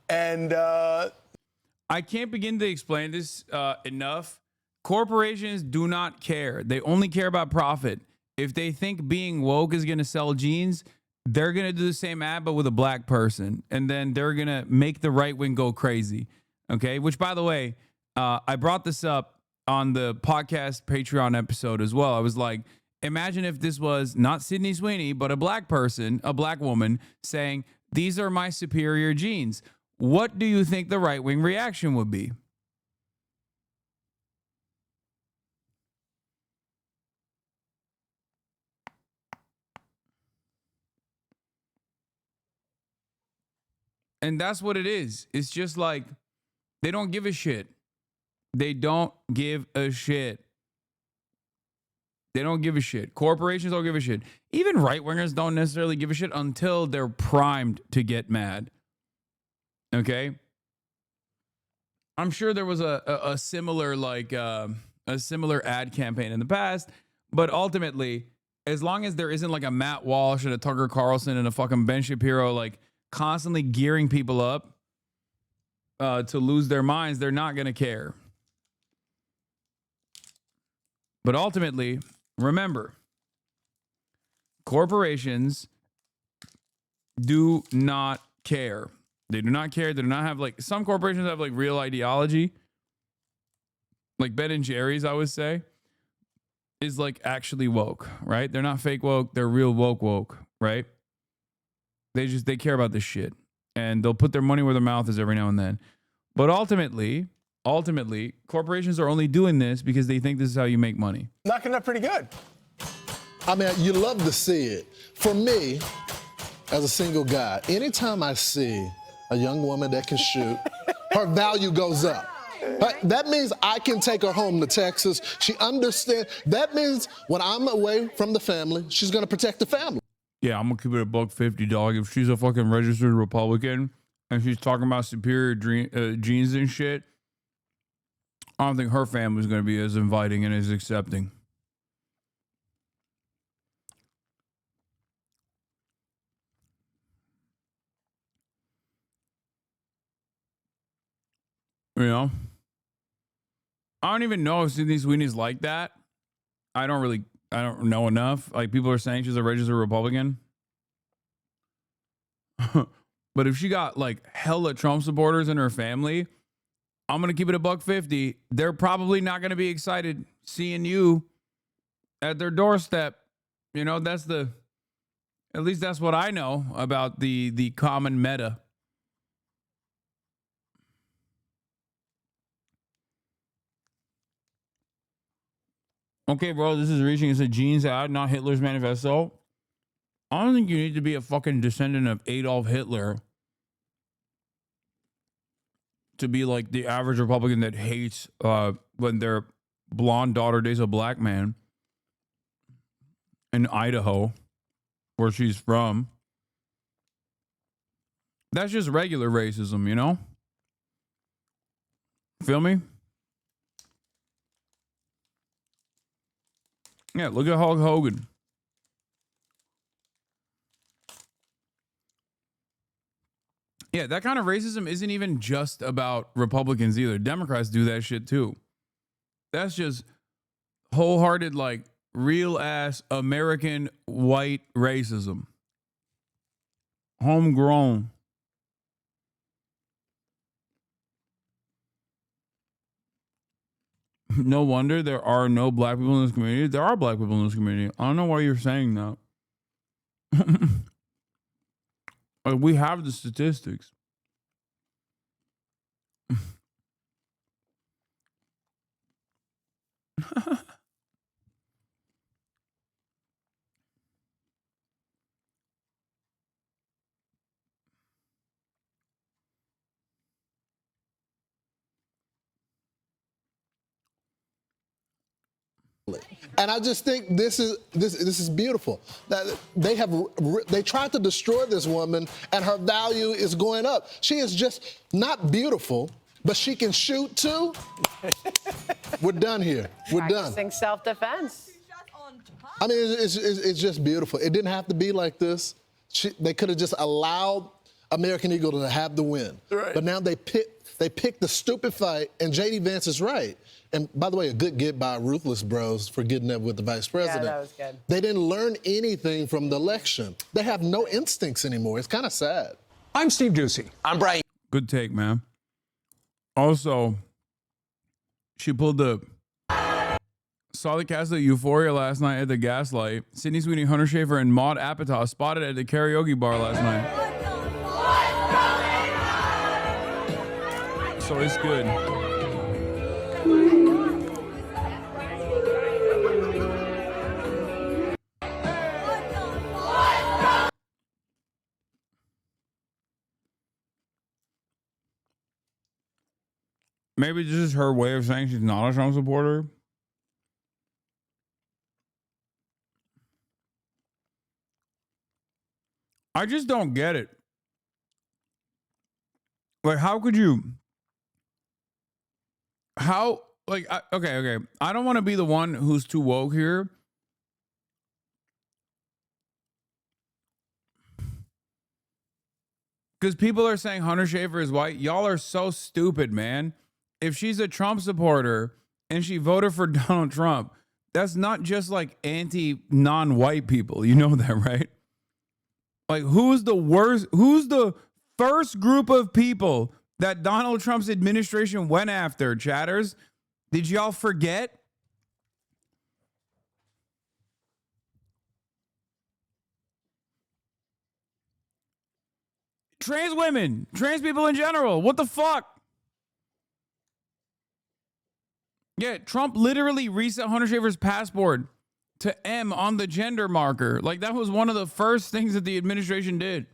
And I can't begin to explain this enough. Corporations do not care. They only care about profit. If they think being woke is going to sell jeans, they're going to do the same ad, but with a black person. And then they're going to make the right wing go crazy. Okay. Which, by the way, I brought this up on the podcast Patreon episode as well. I was like, imagine if this was not Sydney Sweeney, but a black person, a black woman saying, these are my superior genes. What do you think the right wing reaction would be? And that's what it is. It's just like, they don't give a shit. They don't give a shit. They don't give a shit. Corporations don't give a shit. Even right-wingers don't necessarily give a shit until they're primed to get mad. Okay? I'm sure there was a similar ad campaign in the past, but ultimately, as long as there isn't like a Matt Walsh and a Tucker Carlson and a fucking Ben Shapiro like constantly gearing people up, to lose their minds, they're not going to care. But ultimately, remember, corporations do not care. They do not care. They do not have, like, some corporations have, like, real ideology. Like Ben and Jerry's, I would say, is, like, actually woke, right? They're not fake woke. They're real woke, right? They care about this shit. And they'll put their money where their mouth is every now and then. But ultimately, corporations are only doing this because they think this is how you make money. Knocking it up pretty good. I mean, you love to see it. For me, as a single guy, anytime I see a young woman that can shoot, her value goes up. Right? That means I can take her home to Texas. She understands. That means when I'm away from the family, she's going to protect the family. Yeah, I'm going to keep it $150, dog. If she's a fucking registered Republican and she's talking about superior genes and shit, I don't think her family's going to be as inviting and as accepting. You know? I don't even know if Sydney Sweeney's like that. I don't know enough. Like, people are saying she's a registered Republican. But if she got, like, hella Trump supporters in her family, I'm going to keep it $150. They're probably not going to be excited seeing you at their doorstep. You know, at least that's what I know about the common meta. Okay, bro, this is reaching. It's a genes ad, not Hitler's manifesto. I don't think you need to be a fucking descendant of Adolf Hitler to be like the average Republican that hates when their blonde daughter dates a black man in Idaho, where she's from. That's just regular racism, you know? Feel me? Yeah, look at Hulk Hogan. Yeah, that kind of racism isn't even just about Republicans either. Democrats do that shit too. That's just wholehearted, like, real ass American white racism. Homegrown. No wonder there are no black people in this community. There are black people in this community. I don't know why you're saying that. Like, we have the statistics. And I just think this is beautiful. That they tried to destroy this woman, and her value is going up. She is just not beautiful, but she can shoot too. We're done here. We're done. Practicing self-defense. I mean, it's just beautiful. It didn't have to be like this. They could have just allowed American Eagle to have the win. Right. But now they picked the stupid fight, and J.D. Vance is right. And by the way, a good get by Ruthless Bros for getting up with the vice president. Yeah, that was good. They didn't learn anything from the election. They have no instincts anymore. It's kind of sad. I'm Steve Ducey. I'm Brian. Good take, man. Also, she pulled saw the cast of Euphoria last night at the Gaslight. Sydney Sweeney, Hunter Schafer, and Maud Apatow spotted at the karaoke bar last night. So it's good. Maybe this is her way of saying she's not a Trump supporter. I just don't get it. Like, how could you? Okay. I don't want to be the one who's too woke here. Because people are saying Hunter Schafer is white. Y'all are so stupid, man. If she's a Trump supporter and she voted for Donald Trump, that's not just like anti-non-white people. You know that, right? Like, who's the worst? Who's the first group of people that Donald Trump's administration went after, chatters? Did y'all forget? Trans women, trans people in general. What the fuck? Yeah, Trump literally reset Hunter Schafer's passport to M on the gender marker. Like, that was one of the first things that the administration did.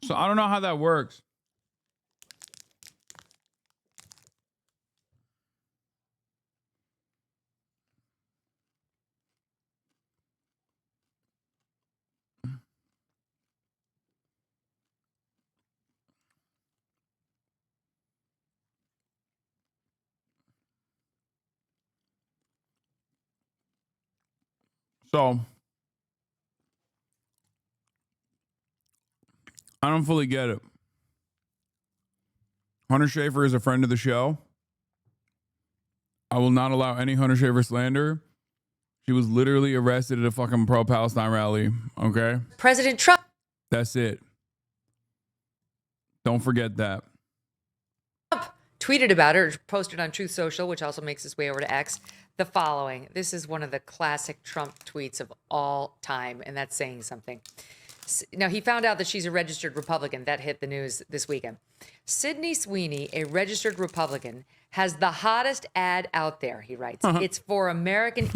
So I don't know how that works. So I don't fully get it. Hunter Schafer is a friend of the show. I will not allow any Hunter Schafer slander. She was literally arrested at a fucking pro-Palestine rally, okay? President Trump. That's it. Don't forget that. Tweeted about it, or posted on Truth Social, which also makes its way over to X, the following. This is one of the classic Trump tweets of all time, and that's saying something. Now, he found out that she's a registered Republican. That hit the news this weekend. Sydney Sweeney, a registered Republican, has the hottest ad out there, he writes. It's for American...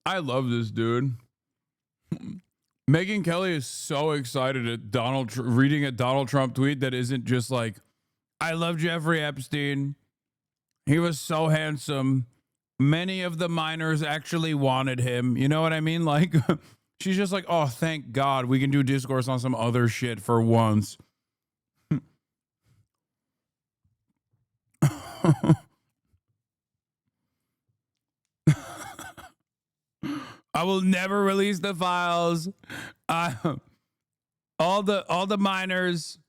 I love this dude. Megyn Kelly is so excited at reading a Donald Trump tweet that isn't just like, I love Jeffrey Epstein. He was so handsome. Many of the minors actually wanted him. You know what I mean? Like, she's just like, oh, thank God we can do discourse on some other shit for once. I will never release the files. All the minors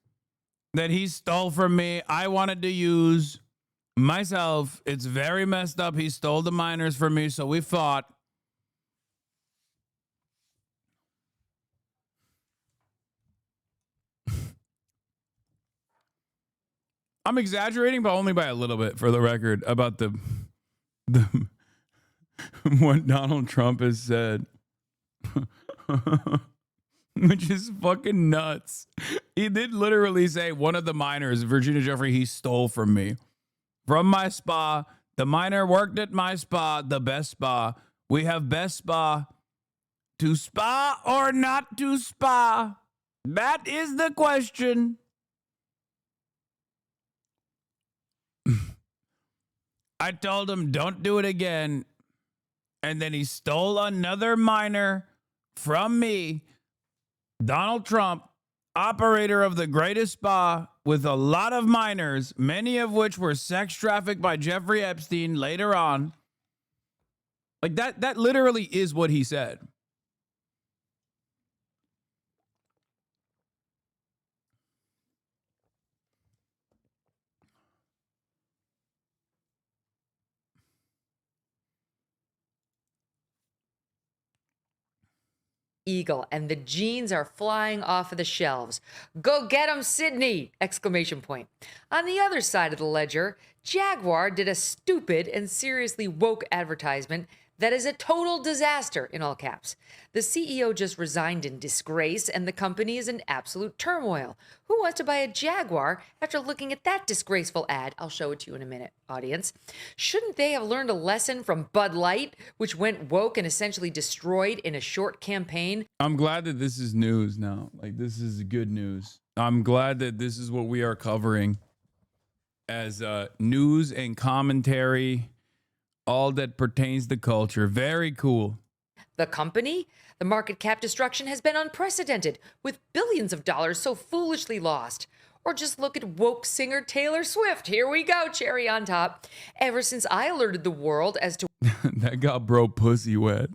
that he stole from me, I wanted to use myself. It's very messed up. He stole the minors from me, so we fought. I'm exaggerating, but only by a little bit, for the record, about the what Donald Trump has said. Which is fucking nuts. He did literally say one of the minors, Virginia Jeffrey, he stole from me. From my spa. The minor worked at my spa, the best spa. We have best spa. To spa or not to spa? That is the question. I told him, don't do it again. And then he stole another minor from me. Donald Trump, operator of the greatest spa with a lot of minors, many of which were sex trafficked by Jeffrey Epstein later on. Like that literally is what he said. Eagle, and the jeans are flying off of the shelves. Go get 'em, Sydney! Exclamation point. On the other side of the ledger, Jaguar did a stupid and seriously woke advertisement That is a total disaster, in all caps. The CEO just resigned in disgrace, and the company is in absolute turmoil. Who wants to buy a Jaguar after looking at that disgraceful ad? I'll show it to you in a minute, audience. Shouldn't they have learned a lesson from Bud Light, which went woke and essentially destroyed in a short campaign? I'm glad that this is news now. Like, this is good news. I'm glad that this is what we are covering as news and commentary, all that pertains to culture. Very cool. The company? The market cap destruction has been unprecedented, with billions of dollars so foolishly lost. Or just look at woke singer Taylor Swift. Here we go, cherry on top. Ever since I alerted the world as to That got bro pussy wet.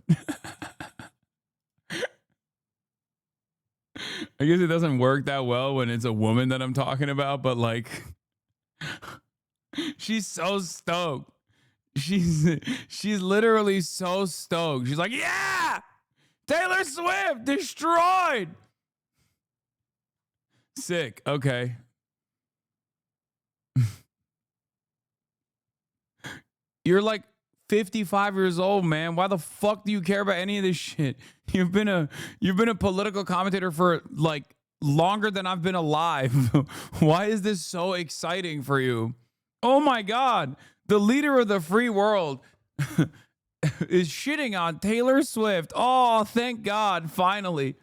I guess it doesn't work that well when it's a woman that I'm talking about, but like, she's so stoked. She's literally so stoked. She's like, yeah, Taylor Swift destroyed. Sick. Okay. You're like 55 years old, man. Why the fuck do you care about any of this shit? You've been a political commentator for like longer than I've been alive. Why is this so exciting for you? Oh my God. The leader of the free world is shitting on Taylor Swift. Oh, thank God, finally.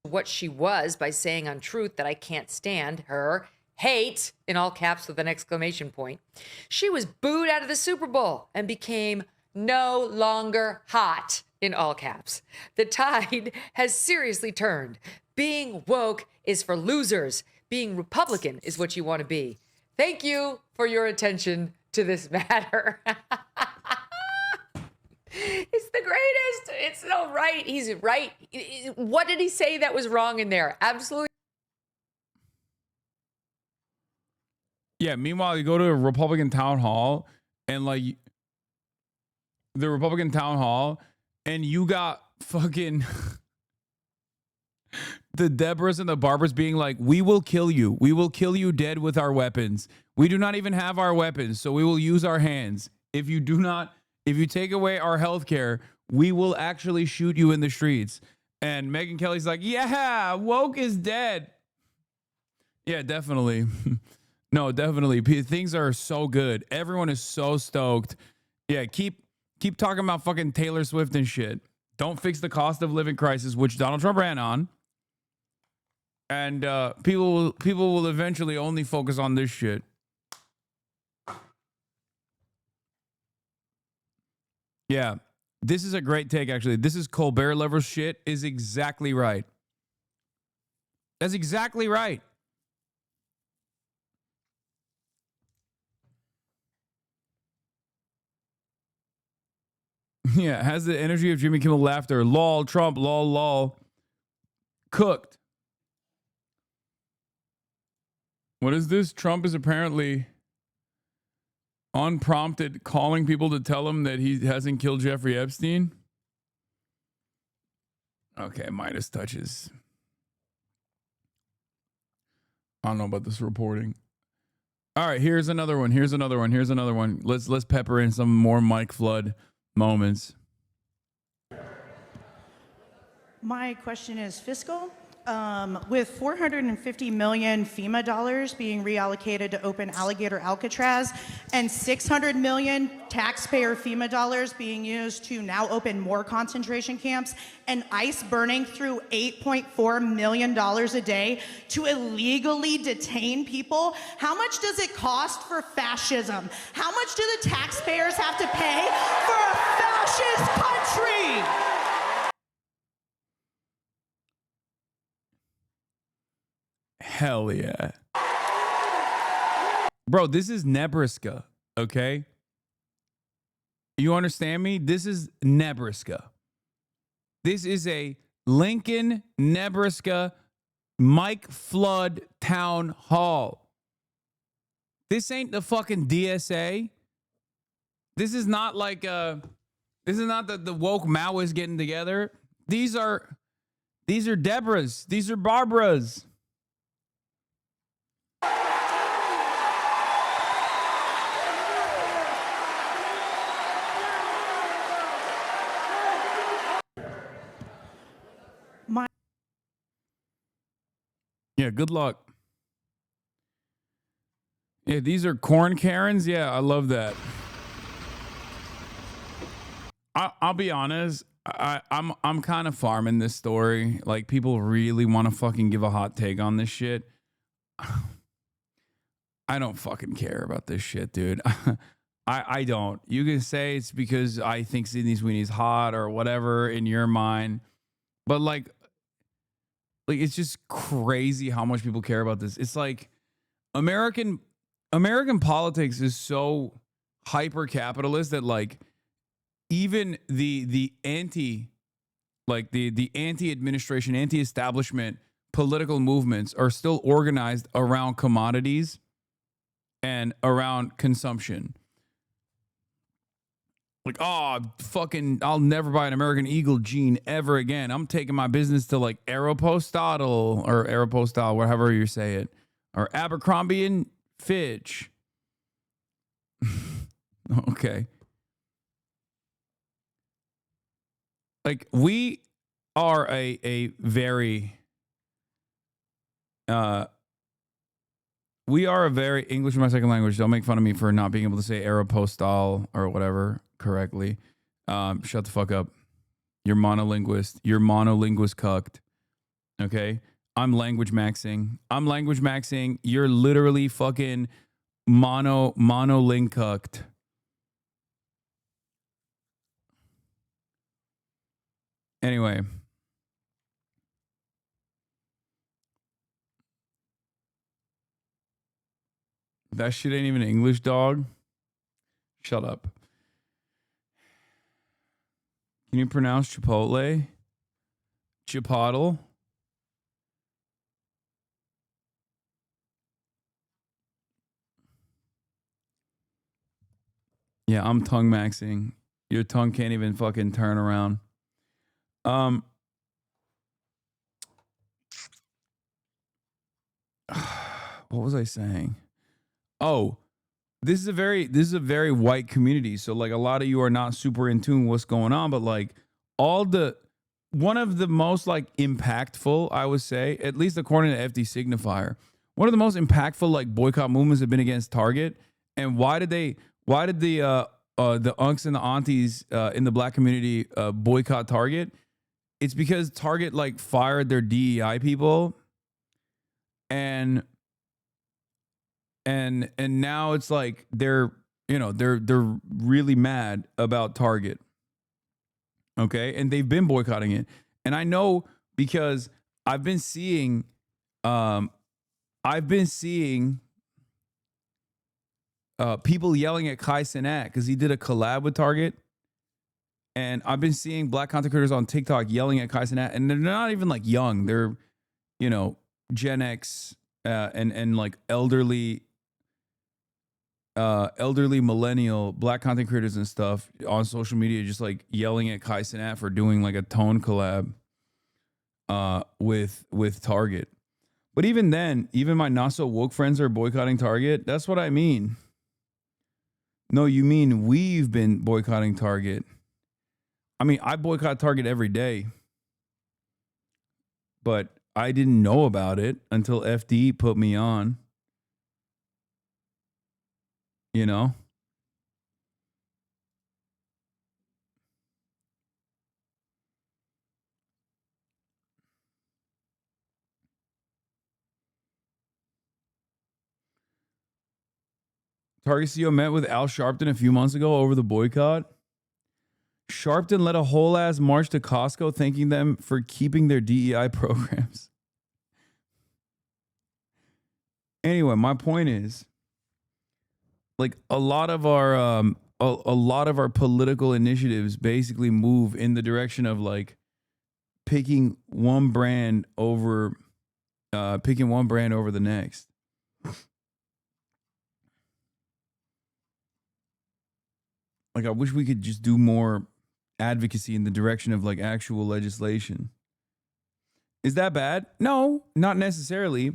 what she was by saying untruth that I can't stand her. Hate, in all caps with an exclamation point. She was booed out of the Super Bowl and became no longer hot, in all caps. The tide has seriously turned. Being woke is for losers. Being Republican is what you want to be. Thank you for your attention to this matter. It's the greatest. It's so right. He's right. What did he say that was wrong in there? Absolutely. Yeah, meanwhile, you go to a Republican town hall and like the Republican town hall and you got fucking the Deborahs and the Barbers being like, we will kill you. We will kill you dead with our weapons. We do not even have our weapons, so we will use our hands. If you take away our health care, we will actually shoot you in the streets. And Megyn Kelly's like, yeah, woke is dead. Yeah, definitely. No, definitely. Things are so good. Everyone is so stoked. Yeah, keep talking about fucking Taylor Swift and shit. Don't fix the cost of living crisis, which Donald Trump ran on. And people will eventually only focus on this shit. Yeah, this is a great take, actually. This is Colbert level shit is exactly right. That's exactly right. Yeah, has the energy of Jimmy Kimmel laughter. Lol, Trump, lol, lol. Cooked. What is this? Trump is apparently unprompted calling people to tell him that he hasn't killed Jeffrey Epstein. Okay, Midas touches. I don't know about this reporting. All right, here's another one. Here's another one. Here's another one. Let's pepper in some more Mike Flood moments. My question is fiscal. With 450 million FEMA dollars being reallocated to open Alligator Alcatraz and 600 million taxpayer FEMA dollars being used to now open more concentration camps and ICE burning through $8.4 million a day to illegally detain people, how much does it cost for fascism? How much do the taxpayers have to pay for a fascist country? Hell yeah. Bro, this is Nebraska, okay? You understand me? This is Nebraska. This is a Lincoln, Nebraska, Mike Flood town hall. This ain't the fucking DSA. This is not like this is not the woke Maoists getting together. These are Deborahs. These are Barbaras. Yeah, good luck. Yeah, these are corn Karens. Yeah, I love that. I'll be honest. I'm kind of farming this story. Like, people really want to fucking give a hot take on this shit. I don't fucking care about this shit, dude. I don't. You can say it's because I think Sydney Sweeney's hot or whatever in your mind, but like it's just crazy how much people care about this. It's like American politics is so hyper capitalist that like even the anti-administration, anti-establishment political movements are still organized around commodities and around consumption. Like, oh, fucking, I'll never buy an American Eagle jean ever again. I'm taking my business to like Aeropostale or Aeropostale, whatever you say it, or Abercrombie and Fitch. Okay. Like, we are a very English is my second language. Don't make fun of me for not being able to say Aeropostale or whatever correctly. Shut the fuck up. You're monolinguist. You're monolinguist cucked. Okay? I'm language maxing. You're literally fucking monoling cucked. Anyway. That shit ain't even English, dog. Shut up. Can you pronounce Chipotle? Chipotle? Yeah, I'm tongue maxing. Your tongue can't even fucking turn around. What was I saying? Oh, this is a very white community. So like a lot of you are not super in tune with what's going on, but like one of the most like impactful, I would say, at least according to FD Signifier, one of the most impactful like boycott movements have been against Target. And why did the unks and the aunties in the black community boycott Target? It's because Target like fired their DEI people, and now it's like they're really mad about Target. Okay, and they've been boycotting it, and I know because I've been seeing people yelling at Kai Cenat because he did a collab with Target. And I've been seeing black content creators on TikTok yelling at Kai Cenat, and they're not even like young. They're, Gen X and like elderly millennial black content creators and stuff on social media, just like yelling at Kai Cenat for doing like a tone collab with Target. But even then, even my not so woke friends are boycotting Target. That's what I mean. No, you mean we've been boycotting Target. I mean, I boycott Target every day, but I didn't know about it until FD put me on. Target CEO met with Al Sharpton a few months ago over the boycott. Sharpton led a whole ass march to Costco thanking them for keeping their DEI programs. Anyway, my point is, like a lot of our political initiatives basically move in the direction of like picking one brand over the next. Like I wish we could just do more advocacy in the direction of like actual legislation. Is that bad? No, not necessarily.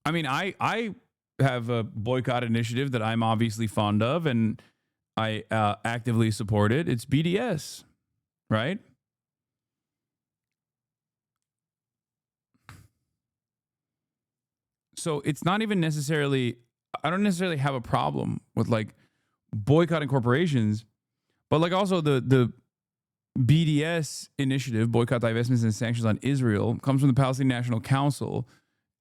I mean, I have a boycott initiative that I'm obviously fond of, and I actively support it. It's BDS, right? so it's not even necessarily, I don't necessarily have a problem with like boycotting corporations, but like also the BDS initiative, boycott, divestments, and sanctions on Israel, comes from the Palestinian National Council,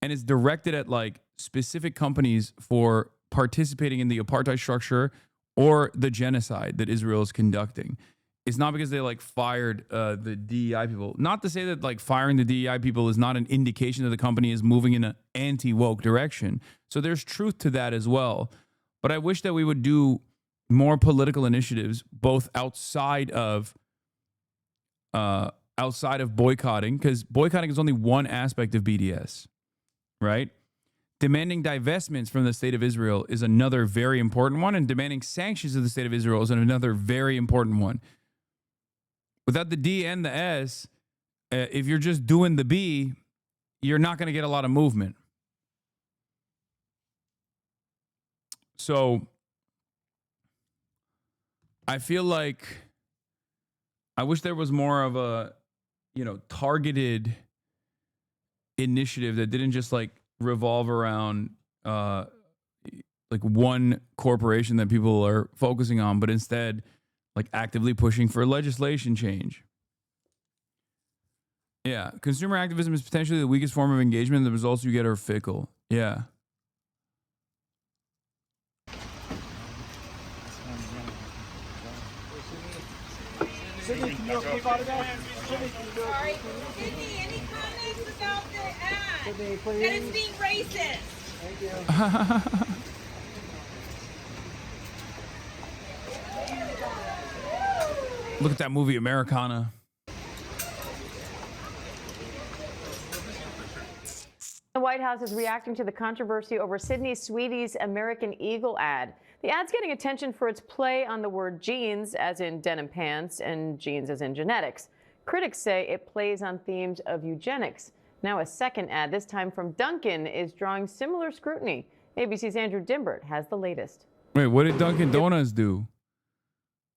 and it's directed at like specific companies for participating in the apartheid structure or the genocide that Israel is conducting. It's not because they like fired the DEI people. Not to say that like firing the DEI people is not an indication that the company is moving in an anti-woke direction. So there's truth to that as well. But I wish that we would do more political initiatives, both outside of boycotting, because boycotting is only one aspect of BDS, right? Demanding divestments from the state of Israel is another very important one, and demanding sanctions of the state of Israel is another very important one. Without the D and the S, if you're just doing the B, you're not going to get a lot of movement. So I feel like I wish there was more of a, targeted initiative that didn't just like revolve around like one corporation that people are focusing on, but instead like actively pushing for legislation change. Yeah, consumer activism is potentially the weakest form of engagement. The results you get are fickle. Yeah. Sydney, can you click on that? Sydney, can you do it? Sorry. Sydney, any comments about the ad? Sydney, please. That it's being racist. Thank you. Look at that movie, Americana. The White House is reacting to the controversy over Sydney Sweetie's American Eagle ad. The ad's getting attention for its play on the word jeans, as in denim pants, and genes as in genetics. Critics say it plays on themes of eugenics. Now a second ad, this time from Dunkin', is drawing similar scrutiny. ABC's Andrew Dimbert has the latest. Wait, what did Dunkin' Donuts do?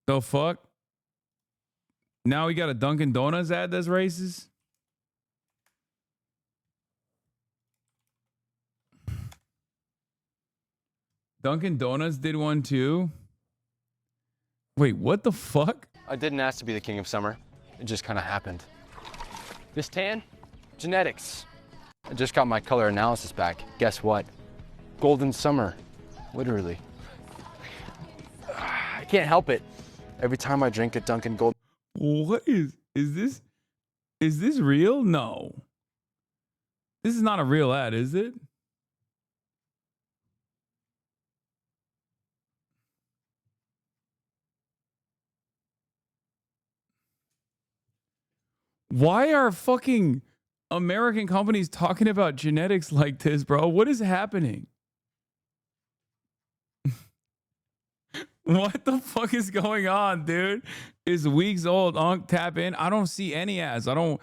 The fuck? Now we got a Dunkin' Donuts ad that's racist? Dunkin' Donuts did one too? Wait, what the fuck? I didn't ask to be the king of summer. It just kind of happened. This tan? Genetics. I just got my color analysis back. Guess what? Golden summer. Literally. I can't help it. Every time I drink a Dunkin' Golden... What is this real? No. This is not a real ad, is it? Why are fucking American companies talking about genetics like this, bro? What is happening? What the fuck is going on, dude? It's weeks old. Tap in. I don't see any ads. I don't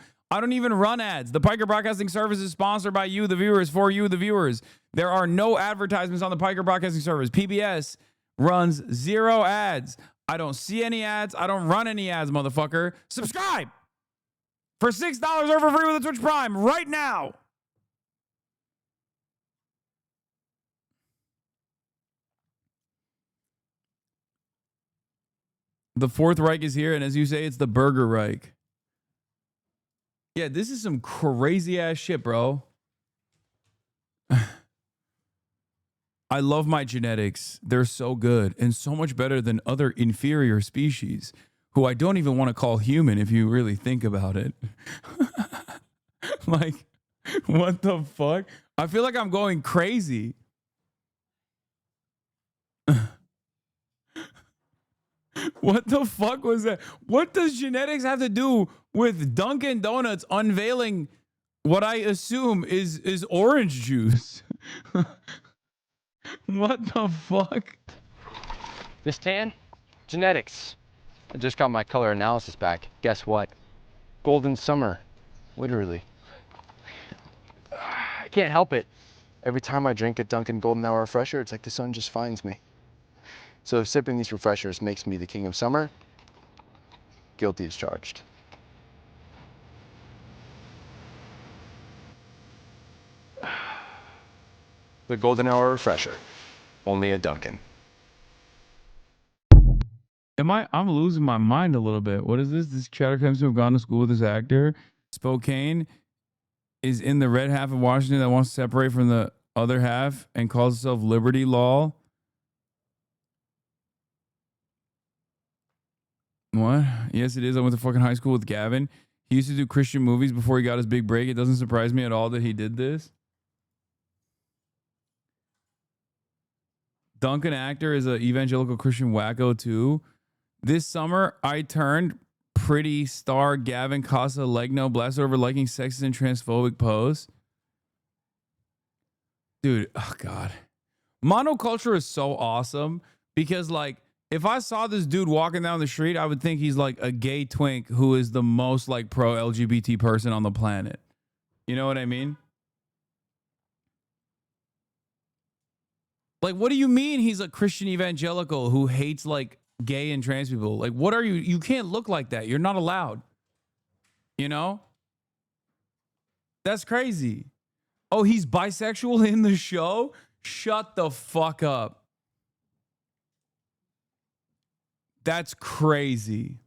even run ads. The Piker Broadcasting Service is sponsored by you, the viewers, for you, the viewers. There are no advertisements on the Piker Broadcasting Service. PBS runs 0 ads. I don't see any ads. I don't run any ads, motherfucker. Subscribe for $6 or for free with a Twitch Prime right now. The Fourth Reich is here, and as you say, it's the Burger Reich. Yeah, this is some crazy ass shit, bro. I love my genetics. They're so good and so much better than other inferior species who I don't even want to call human if you really think about it. Like, what the fuck? I feel like I'm going crazy. What the fuck was that? What does genetics have to do with Dunkin' Donuts unveiling what I assume is orange juice? What the fuck? This tan? Genetics. I just got my color analysis back. Guess what? Golden summer. Literally. I can't help it. Every time I drink a Dunkin' Golden Hour refresher, it's like the sun just finds me. So if sipping these refreshers makes me the king of summer, guilty as charged. the golden hour refresher. Only at Dunkin'. I'm losing my mind a little bit. What is this? This chatter comes to have gone to school with this actor. Spokane is in the red half of Washington that wants to separate from the other half and calls itself Liberty Law. What? Yes, it is. I went to fucking high school with Gavin. He used to do Christian movies before he got his big break. It doesn't surprise me at all that he did this. Duncan actor is an evangelical Christian wacko too. This summer, I turned pretty star Gavin Casa Legno blasted over liking sexist and transphobic posts. Dude, oh God. Monoculture is so awesome because, like, if I saw this dude walking down the street, I would think he's like a gay twink who is the most like pro-LGBT person on the planet. You know what I mean? Like, what do you mean he's a Christian evangelical who hates like gay and trans people? Like, what are you? You can't look like that. You're not allowed. You know? That's crazy. Oh, he's bisexual in the show? Shut the fuck up. That's crazy.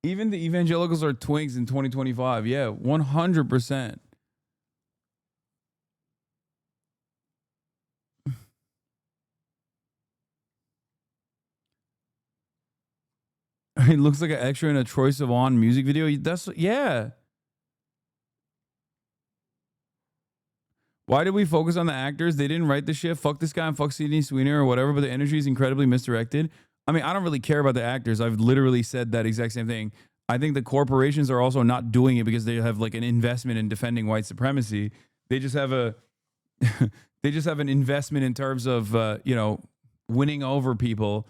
Even the evangelicals are twinks in 2025. Yeah, 100%. It looks like an extra in a Troye Sivan music video. That's, yeah. Why did we focus on the actors? They didn't write the shit. Fuck this guy and fuck Sydney Sweeney or whatever, but the energy is incredibly misdirected. I mean, I don't really care about the actors. I've literally said that exact same thing. I think the corporations are also not doing it because they have like an investment in defending white supremacy. They just have a they just have an investment in terms of you know, winning over people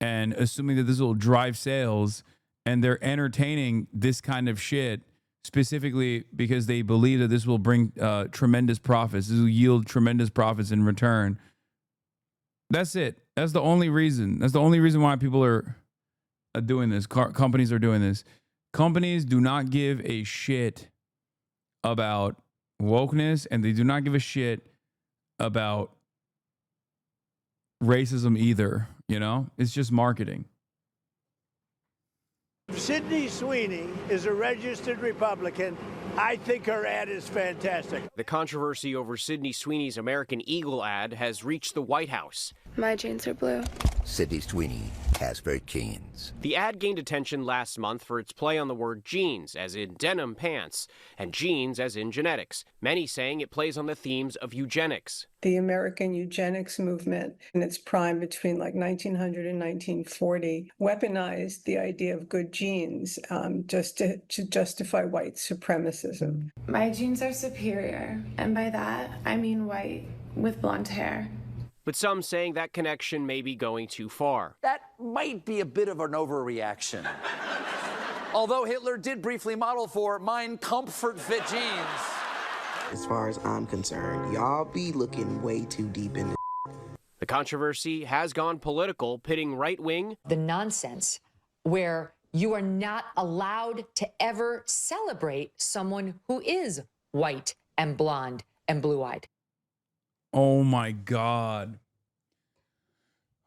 and assuming that this will drive sales, and they're entertaining this kind of shit specifically because they believe that this will bring tremendous profits. This will yield tremendous profits in return. That's it. That's the only reason. That's the only reason why people are doing this. Companies are doing this. Companies do not give a shit about wokeness, and they do not give a shit about racism either. You know, it's just marketing. Sydney Sweeney is a registered Republican. I think her ad is fantastic. The controversy over Sydney Sweeney's American Eagle ad has reached the White House. My jeans are blue. Sydney Sweeney has her jeans. The ad gained attention last month for its play on the word jeans, as in denim pants, and genes, as in genetics. Many saying it plays on the themes of eugenics. The American eugenics movement in its prime between like 1900 and 1940 weaponized the idea of good genes just to justify white supremacism. My genes are superior, and by that, I mean white with blonde hair. But some saying that connection may be going too far. That might be a bit of an overreaction. Although Hitler did briefly model for mine comfort fit jeans. As far as I'm concerned, y'all be looking way too deep into. The controversy has gone political, pitting right-wing. The nonsense where you are not allowed to ever celebrate someone who is white and blonde and blue-eyed. Oh my God.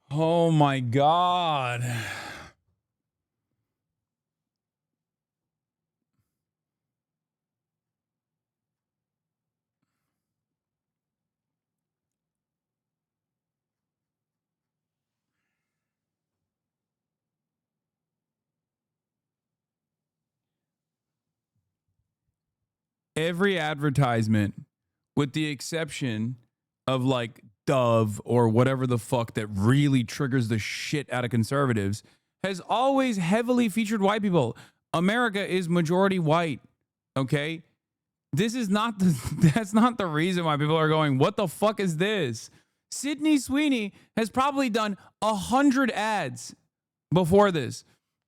Oh my God. Every advertisement, with the exception of like Dove or whatever the fuck that really triggers the shit out of conservatives, has always heavily featured white people. America is majority white. Okay. This is not that's not the reason why people are going, what the fuck is this? Sydney Sweeney has probably done 100 ads before this.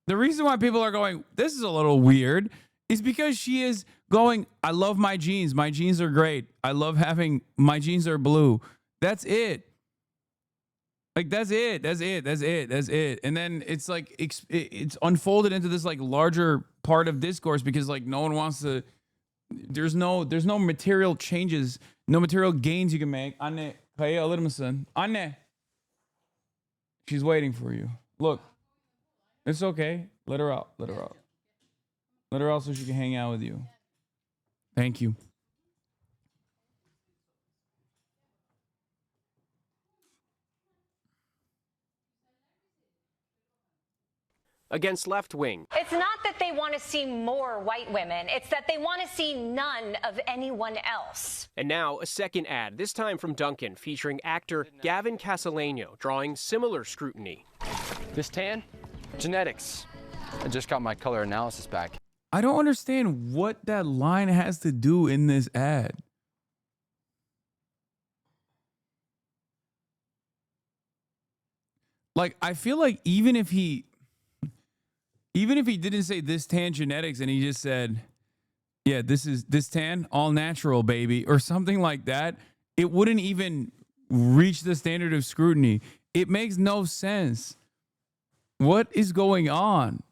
The reason why people are going, this is a little weird, is because she is going, I love my jeans. My jeans are great. I love having, my jeans are blue. That's it. Like, that's it. That's it. That's it. That's it. And then it's like, it's unfolded into this like larger part of discourse because like no one wants to there's no material changes, no material gains you can make. Anne, kaya alır mısın? Anne. She's waiting for you. Look. It's okay. Let her out. Let her out. Let her out so she can hang out with you. Thank you. Against left wing. It's not that they want to see more white women. It's that they want to see none of anyone else. And now a second ad, this time from Duncan, featuring actor Gavin Castellano, drawing similar scrutiny. This tan? Genetics. I just got my color analysis back. I don't understand what that line has to do in this ad. Like, I feel like even if he didn't say this tan genetics and he just said, yeah, this tan, all natural, baby, or something like that, it wouldn't even reach the standard of scrutiny. It makes no sense. What is going on?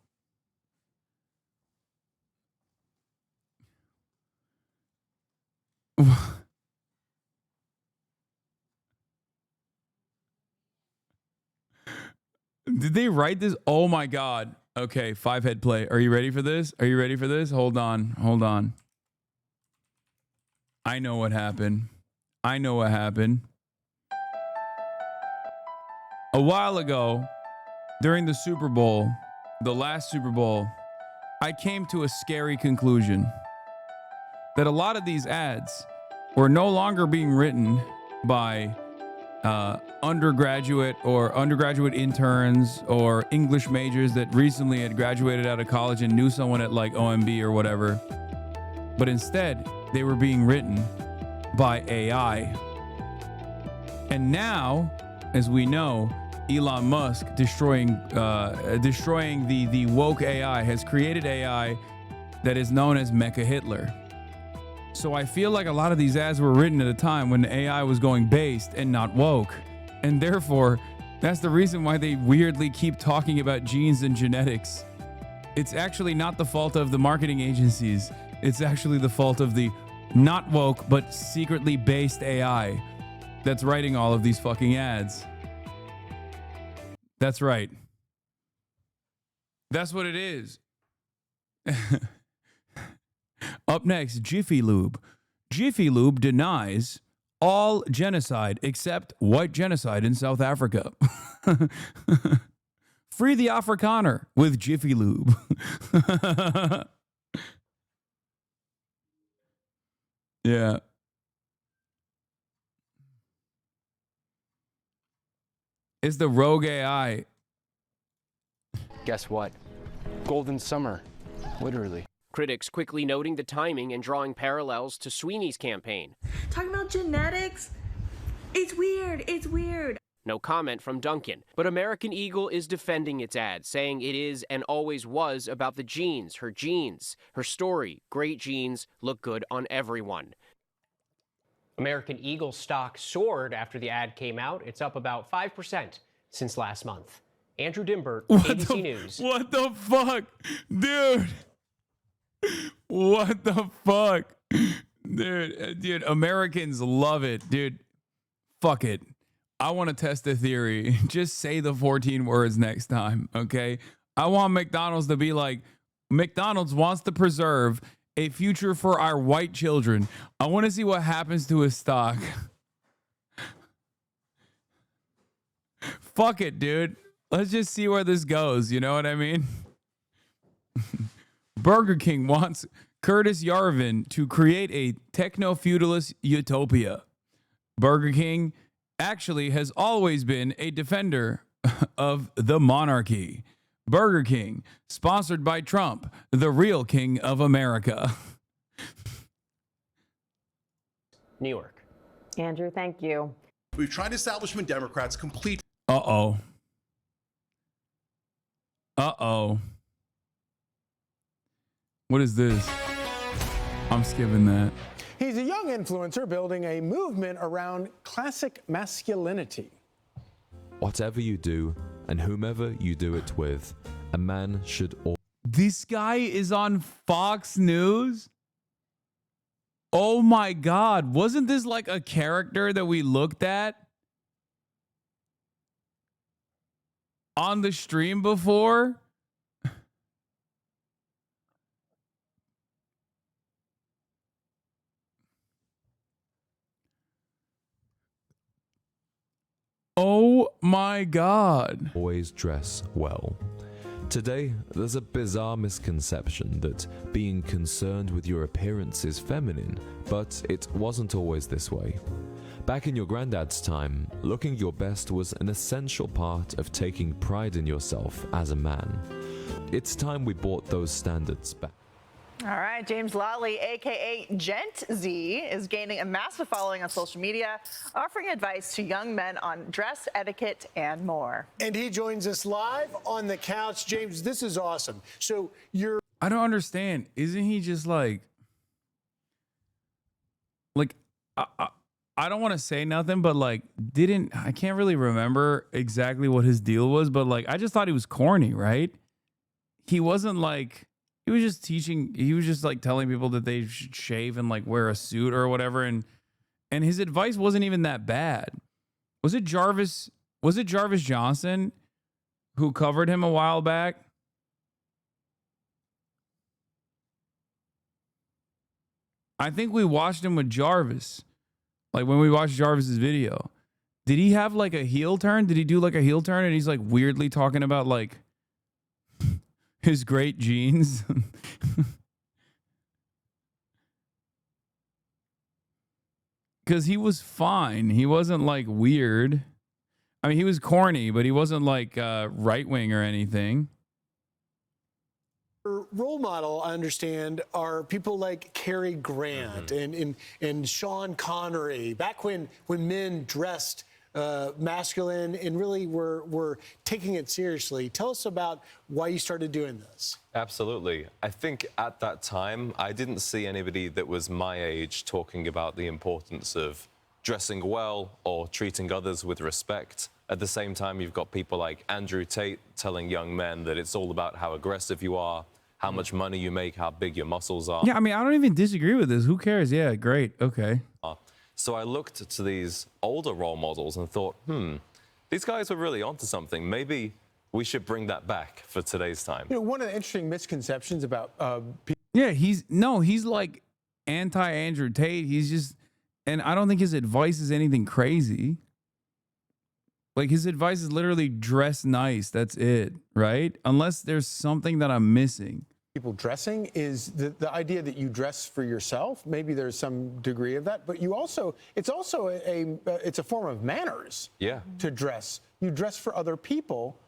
Did they write this? Oh my God. Okay, 5-head play. Are you ready for this? Are you ready for this? Hold on. Hold on. I know what happened. I know what happened. A while ago, during the Super Bowl, the last Super Bowl, I came to a scary conclusion that a lot of these ads were no longer being written by undergraduate interns or English majors that recently had graduated out of college and knew someone at like OMB or whatever. But instead, they were being written by AI. And now, as we know, Elon Musk destroying the woke AI has created AI that is known as Mecha Hitler. So I feel like a lot of these ads were written at a time when the AI was going based and not woke. And therefore, that's the reason why they weirdly keep talking about genes and genetics. It's actually not the fault of the marketing agencies. It's actually the fault of the not woke but secretly based AI that's writing all of these fucking ads. That's right. That's what it is. Up next, Jiffy Lube. Jiffy Lube denies all genocide except white genocide in South Africa. Free the Afrikaner with Jiffy Lube. Yeah. It's the rogue AI. Guess what? Golden summer. Literally. Critics quickly noting the timing and drawing parallels to Sweeney's campaign. Talking about genetics? It's weird. It's weird. No comment from Duncan, but American Eagle is defending its ad, saying it is and always was about the genes, her story. Great genes look good on everyone. American Eagle stock soared after the ad came out. It's up about 5% since last month. Andrew Dimbert, ABC News. What the fuck? Dude. What the fuck? Dude, Americans love it. Dude, fuck it. I want to test the theory. Just say the 14 words next time, okay? I want McDonald's to be like, McDonald's wants to preserve a future for our white children. I want to see what happens to his stock. Fuck it, dude. Let's just see where this goes. You know what I mean? Burger King wants Curtis Yarvin to create a techno-feudalist utopia. Burger King actually has always been a defender of the monarchy. Burger King, sponsored by Trump, the real king of America. New York. Andrew, thank you. We've tried establishment Democrats complete. Uh-oh. Uh-oh. What is this? I'm skipping that. He's a young influencer building a movement around classic masculinity. Whatever you do and whomever you do it with, a man should This guy is on Fox News? Oh my God. Wasn't this like a character that we looked at on the stream before? Oh my God. Always dress well. Today, there's a bizarre misconception that being concerned with your appearance is feminine, but it wasn't always this way. Back in your granddad's time, looking your best was an essential part of taking pride in yourself as a man. It's time we brought those standards back. All right, James Lawley, aka Gent Z, is gaining a massive following on social media, offering advice to young men on dress etiquette and more. And he joins us live on the couch. James, this is awesome. So I don't understand. Isn't he just like I don't want to say nothing, but like I can't really remember exactly what his deal was, but like I just thought he was corny, right? He wasn't like, he was just teaching, he was just like telling people that they should shave and like wear a suit or whatever, and his advice wasn't even that bad. Was it Jarvis Johnson who covered him a while back? I think we watched him with Jarvis. Like when we watched Jarvis's video. Did he have like a heel turn? Did he do like a heel turn and he's like weirdly talking about like his great genes? Because he was fine. He wasn't like weird. I mean, he was corny, but he wasn't like right wing or anything. role model, I understand, are people like Cary Grant and Sean Connery. Back when men dressed masculine and really were taking it seriously. Tell us about why you started doing this. Absolutely. I think at that time, I didn't see anybody that was my age talking about the importance of dressing well or treating others with respect. At the same time, you've got people like Andrew Tate telling young men that it's all about how aggressive you are, how much money you make, how big your muscles are. Yeah, I mean, I don't even disagree with this. Who cares? Yeah, great. Okay. So I looked to these older role models and thought, these guys were really onto something. Maybe we should bring that back for today's time. You know, one of the interesting misconceptions about yeah, he's like anti-Andrew Tate. He's just, and I don't think his advice is anything crazy. Like his advice is literally dress nice. That's it, right? Unless there's something that I'm missing. People dressing is the idea that you dress for yourself. Maybe there's some degree of that, but you also, it's also it's a form of manners. Yeah. To dress. You dress for other people.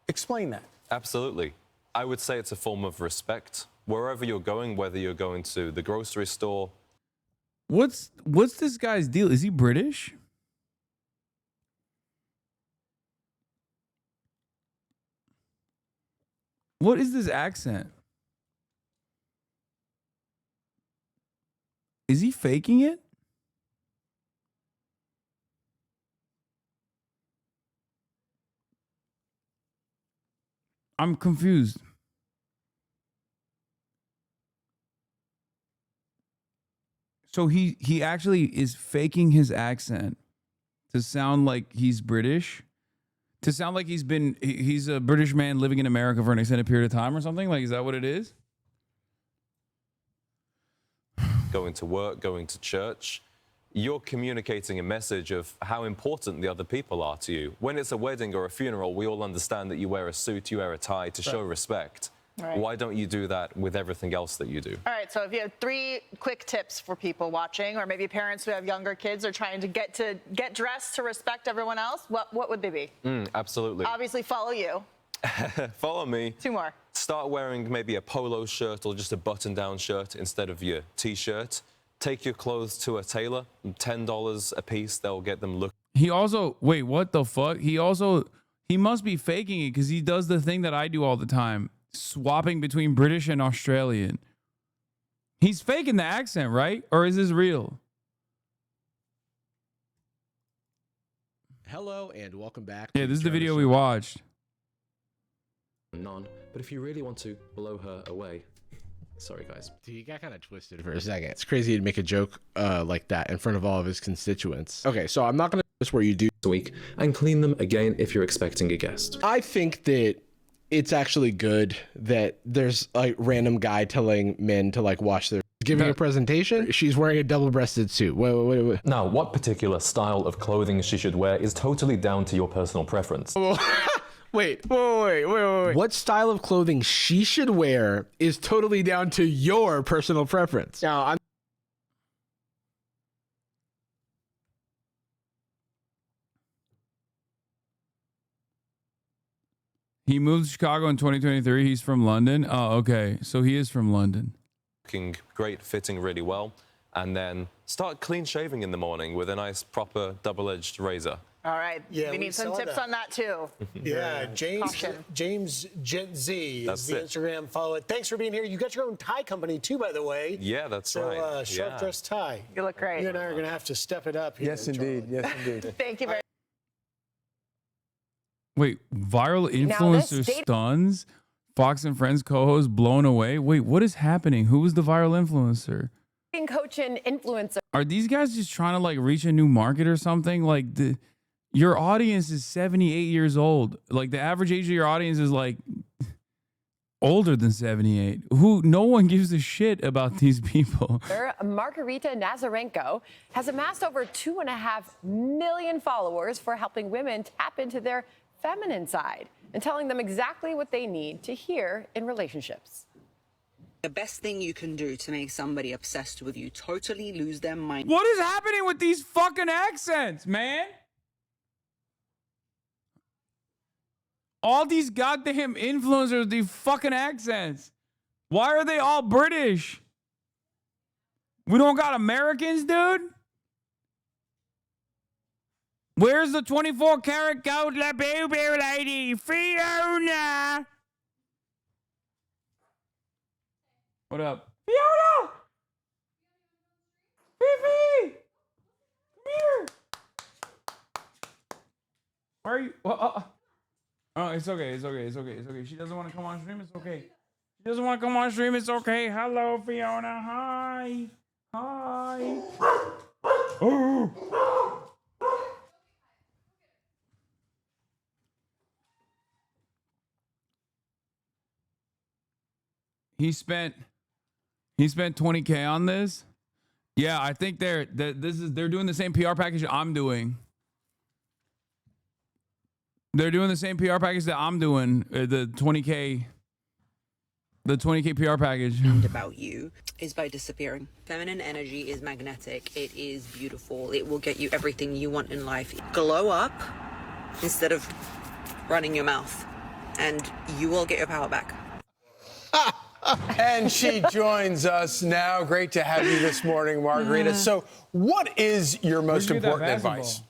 Explain that. Absolutely. I would say it's a form of respect. Wherever you're going, whether you're going to the grocery store. What's this guy's deal? Is he British? What is this accent? Is he faking it? I'm confused. So he actually is faking his accent to sound like he's British? To sound like he's a British man living in America for an extended period of time or something? Like, is that what it is? Going to work, going to church, you're communicating a message of how important the other people are to you. When it's a wedding or a funeral, we all understand that you wear a suit, you wear a tie to show respect. Right. Why don't you do that with everything else that you do? All right, so if you have 3 quick tips for people watching, or maybe parents who have younger kids are trying to get dressed to respect everyone else, what would they be? Absolutely. Obviously, follow you. Follow me. 2 more. Start wearing maybe a polo shirt or just a button-down shirt instead of your T-shirt. Take your clothes to a tailor, $10 a piece. They'll get them look. He also, wait, what the fuck? He must be faking it because he does the thing that I do all the time. Swapping between British and Australian. He's faking the accent, right? Or is this real? Hello and welcome back. Yeah, this is the video we watched. But if you really want to blow her away, Sorry, guys. Dude, he got kind of twisted for a second. It's crazy to make a joke like that in front of all of his constituents. Okay, so I'm not going to do this where you do a week and clean them again if you're expecting a guest. I think that it's actually good that there's a random guy telling men to like wash their giving a presentation. She's wearing a double-breasted suit. Wait. Now, what particular style of clothing she should wear is totally down to your personal preference. Wait. What style of clothing she should wear is totally down to your personal preference. Now, He moved to Chicago in 2023. He's from London. Oh, okay. So he is from London. Looking great, fitting really well. And then start clean shaving in the morning with a nice, proper, double-edged razor. All right. Yeah, we need some tips on that too. Yeah, James Gent Z is the Instagram follow. Thanks for being here. You got your own tie company too, by the way. Yeah, that's so, right. Short dress tie. You look great. You and I are going to have to step it up here. Yes, indeed. Yes, indeed. Thank you very much. Wait, viral influencer stuns? Fox and Friends co-host blown away? Wait, what is happening? Who was the viral influencer? Coach and influencer. Are these guys just trying to like reach a new market or something? Like your audience is 78 years old. Like the average age of your audience is like older than 78. No one gives a shit about these people. Margarita Nazarenko has amassed over 2.5 million followers for helping women tap into their feminine side and telling them exactly what they need to hear in relationships. The best thing you can do to make somebody obsessed with you totally lose their mind. What is happening with these fucking accents, man? All these goddamn influencers with these fucking accents. Why are they all British? We don't got Americans, dude? Where's the 24-karat gold Labubu lady? Fiona! What up? Fiona! Fifi! Come here! Why are you? Oh, it's okay. She doesn't want to come on stream. It's okay. She doesn't want to come on stream. It's okay. Hello, Fiona. Hi. Oh. He spent $20K on this. Yeah, I think they're doing the same PR package I'm doing. They're doing the same PR package that I'm doing. The 20K PR package. About you is by disappearing. Feminine energy is magnetic. It is beautiful. It will get you everything you want in life. Glow up instead of running your mouth, and you will get your power back. And she joins us now. Great to have you this morning, Margarita. So what is your most important advice?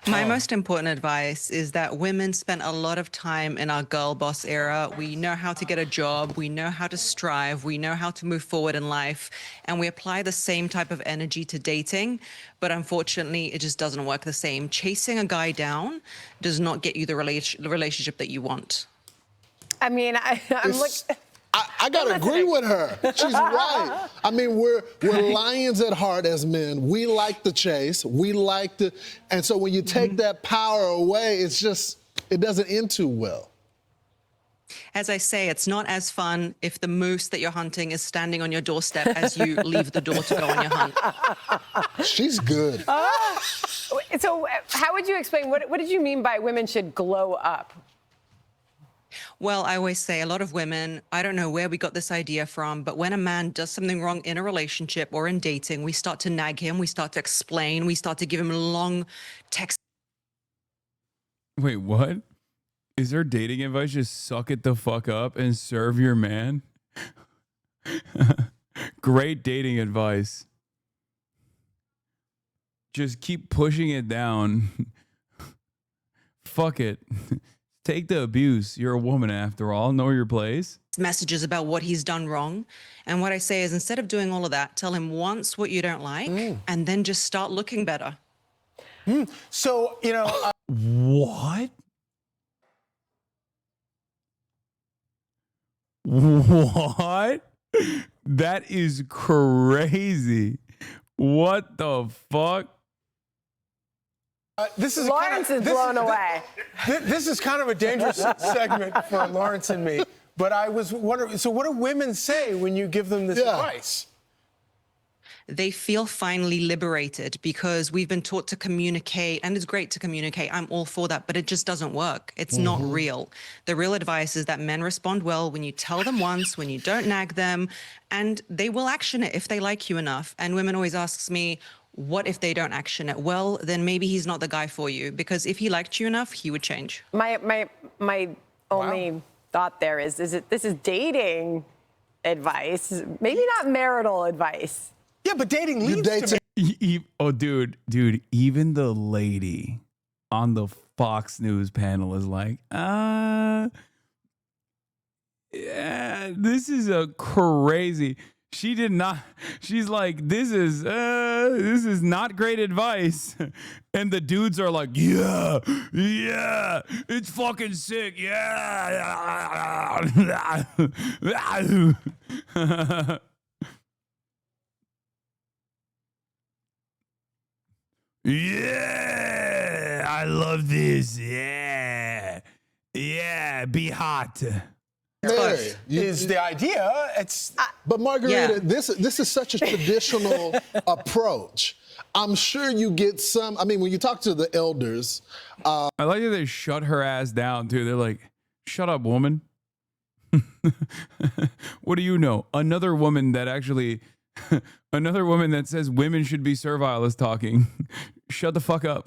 My most important advice is that women spent a lot of time in our girl boss era. We know how to get a job. We know how to strive. We know how to move forward in life. And we apply the same type of energy to dating. But unfortunately, it just doesn't work the same. Chasing a guy down does not get you the relationship that you want. I mean, I'm like... I gotta agree with her. She's right. I mean, we're lions at heart as men. We like the chase. And so when you take that power away, it doesn't end too well. As I say, it's not as fun if the moose that you're hunting is standing on your doorstep as you leave the door to go on your hunt. She's good. So how would you explain, what did you mean by women should glow up? Well, I always say a lot of women, I don't know where we got this idea from, but when a man does something wrong in a relationship or in dating, we start to nag him, we start to explain, we start to give him long texts. Wait, what? Is there dating advice? Just suck it the fuck up and serve your man? Great dating advice. Just keep pushing it down. Fuck it. Take the abuse. You're a woman after all. Know your place. Messages about what he's done wrong. And what I say is, instead of doing all of that, tell him once what you don't like and then just start looking better. So, What? What? That is crazy. What the fuck? This is Lawrence is blown away. This is kind of a dangerous segment for Lawrence and me. But I was wondering, so what do women say when you give them this advice? They feel finally liberated because we've been taught to communicate, and it's great to communicate. I'm all for that, but it just doesn't work. It's not real. The real advice is that men respond well when you tell them once, when you don't nag them, and they will action it if they like you enough. And women always asks me, what if they don't action it? Well, then maybe he's not the guy for you, because if he liked you enough, he would change. My only thought there is this is dating advice, maybe not marital advice. Yeah, but dating leads to Oh, dude, even the lady on the Fox News panel is like, yeah, this is a crazy. She did not. She's like, this is not great advice. And the dudes are like, yeah, it's fucking sick. Yeah. Yeah, I love this. Yeah, be hot. Mary, is the idea. It's but Margarita, this is such a traditional approach. I'm sure you get some. I mean, when you talk to the elders, I like that they shut her ass down too. They're like, "Shut up, woman." What do you know? Another woman that says women should be servile is talking. Shut the fuck up.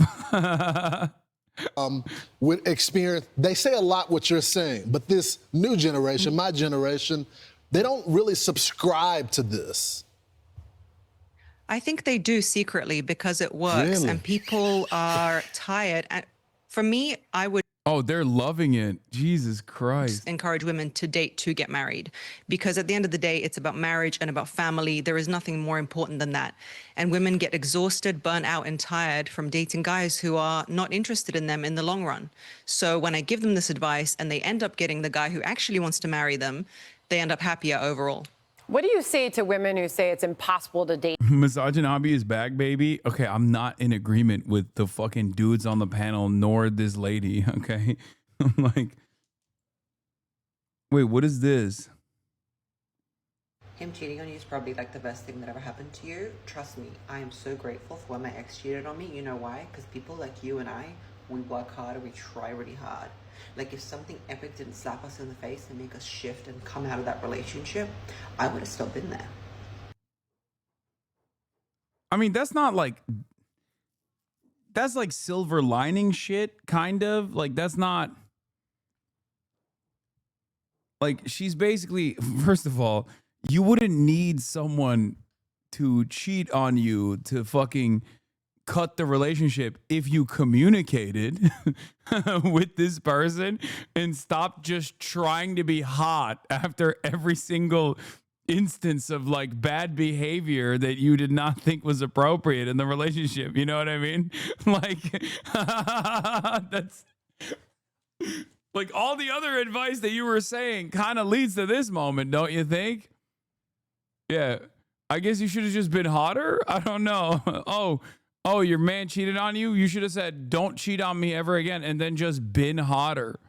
With experience, they say a lot what you're saying, but this new generation, my generation, they don't really subscribe to this. I think they do secretly because it works and people are tired. And for me, I would Oh, they're loving it. Jesus Christ. encourage women to date to get married, because at the end of the day, it's about marriage and about family. There is nothing more important than that. And women get exhausted, burnt out, and tired from dating guys who are not interested in them in the long run. So when I give them this advice and they end up getting the guy who actually wants to marry them, they end up happier overall. What do you say to women who say it's impossible to date? HasanAbi is back, baby. Okay, I'm not in agreement with the fucking dudes on the panel, nor this lady, okay? I'm like, wait, what is this? Him cheating on you is probably like the best thing that ever happened to you. Trust me, I am so grateful for when my ex cheated on me. You know why? Because people like you and I, we work hard and we try really hard. Like if something epic didn't slap us in the face and make us shift and come out of that relationship, I would have still been there. I mean, that's like silver lining shit, kind of. Like, that's not... Like, she's basically... First of all, you wouldn't need someone to cheat on you to fucking cut the relationship if you communicated with this person and stopped just trying to be hot after every single instance of like bad behavior that you did not think was appropriate in the relationship. You know what I mean? Like, that's like all the other advice that you were saying kind of leads to this moment, don't you think? Yeah. I guess you should have just been hotter. I don't know. Oh, your man cheated on you? You should have said, don't cheat on me ever again, and then just been hotter.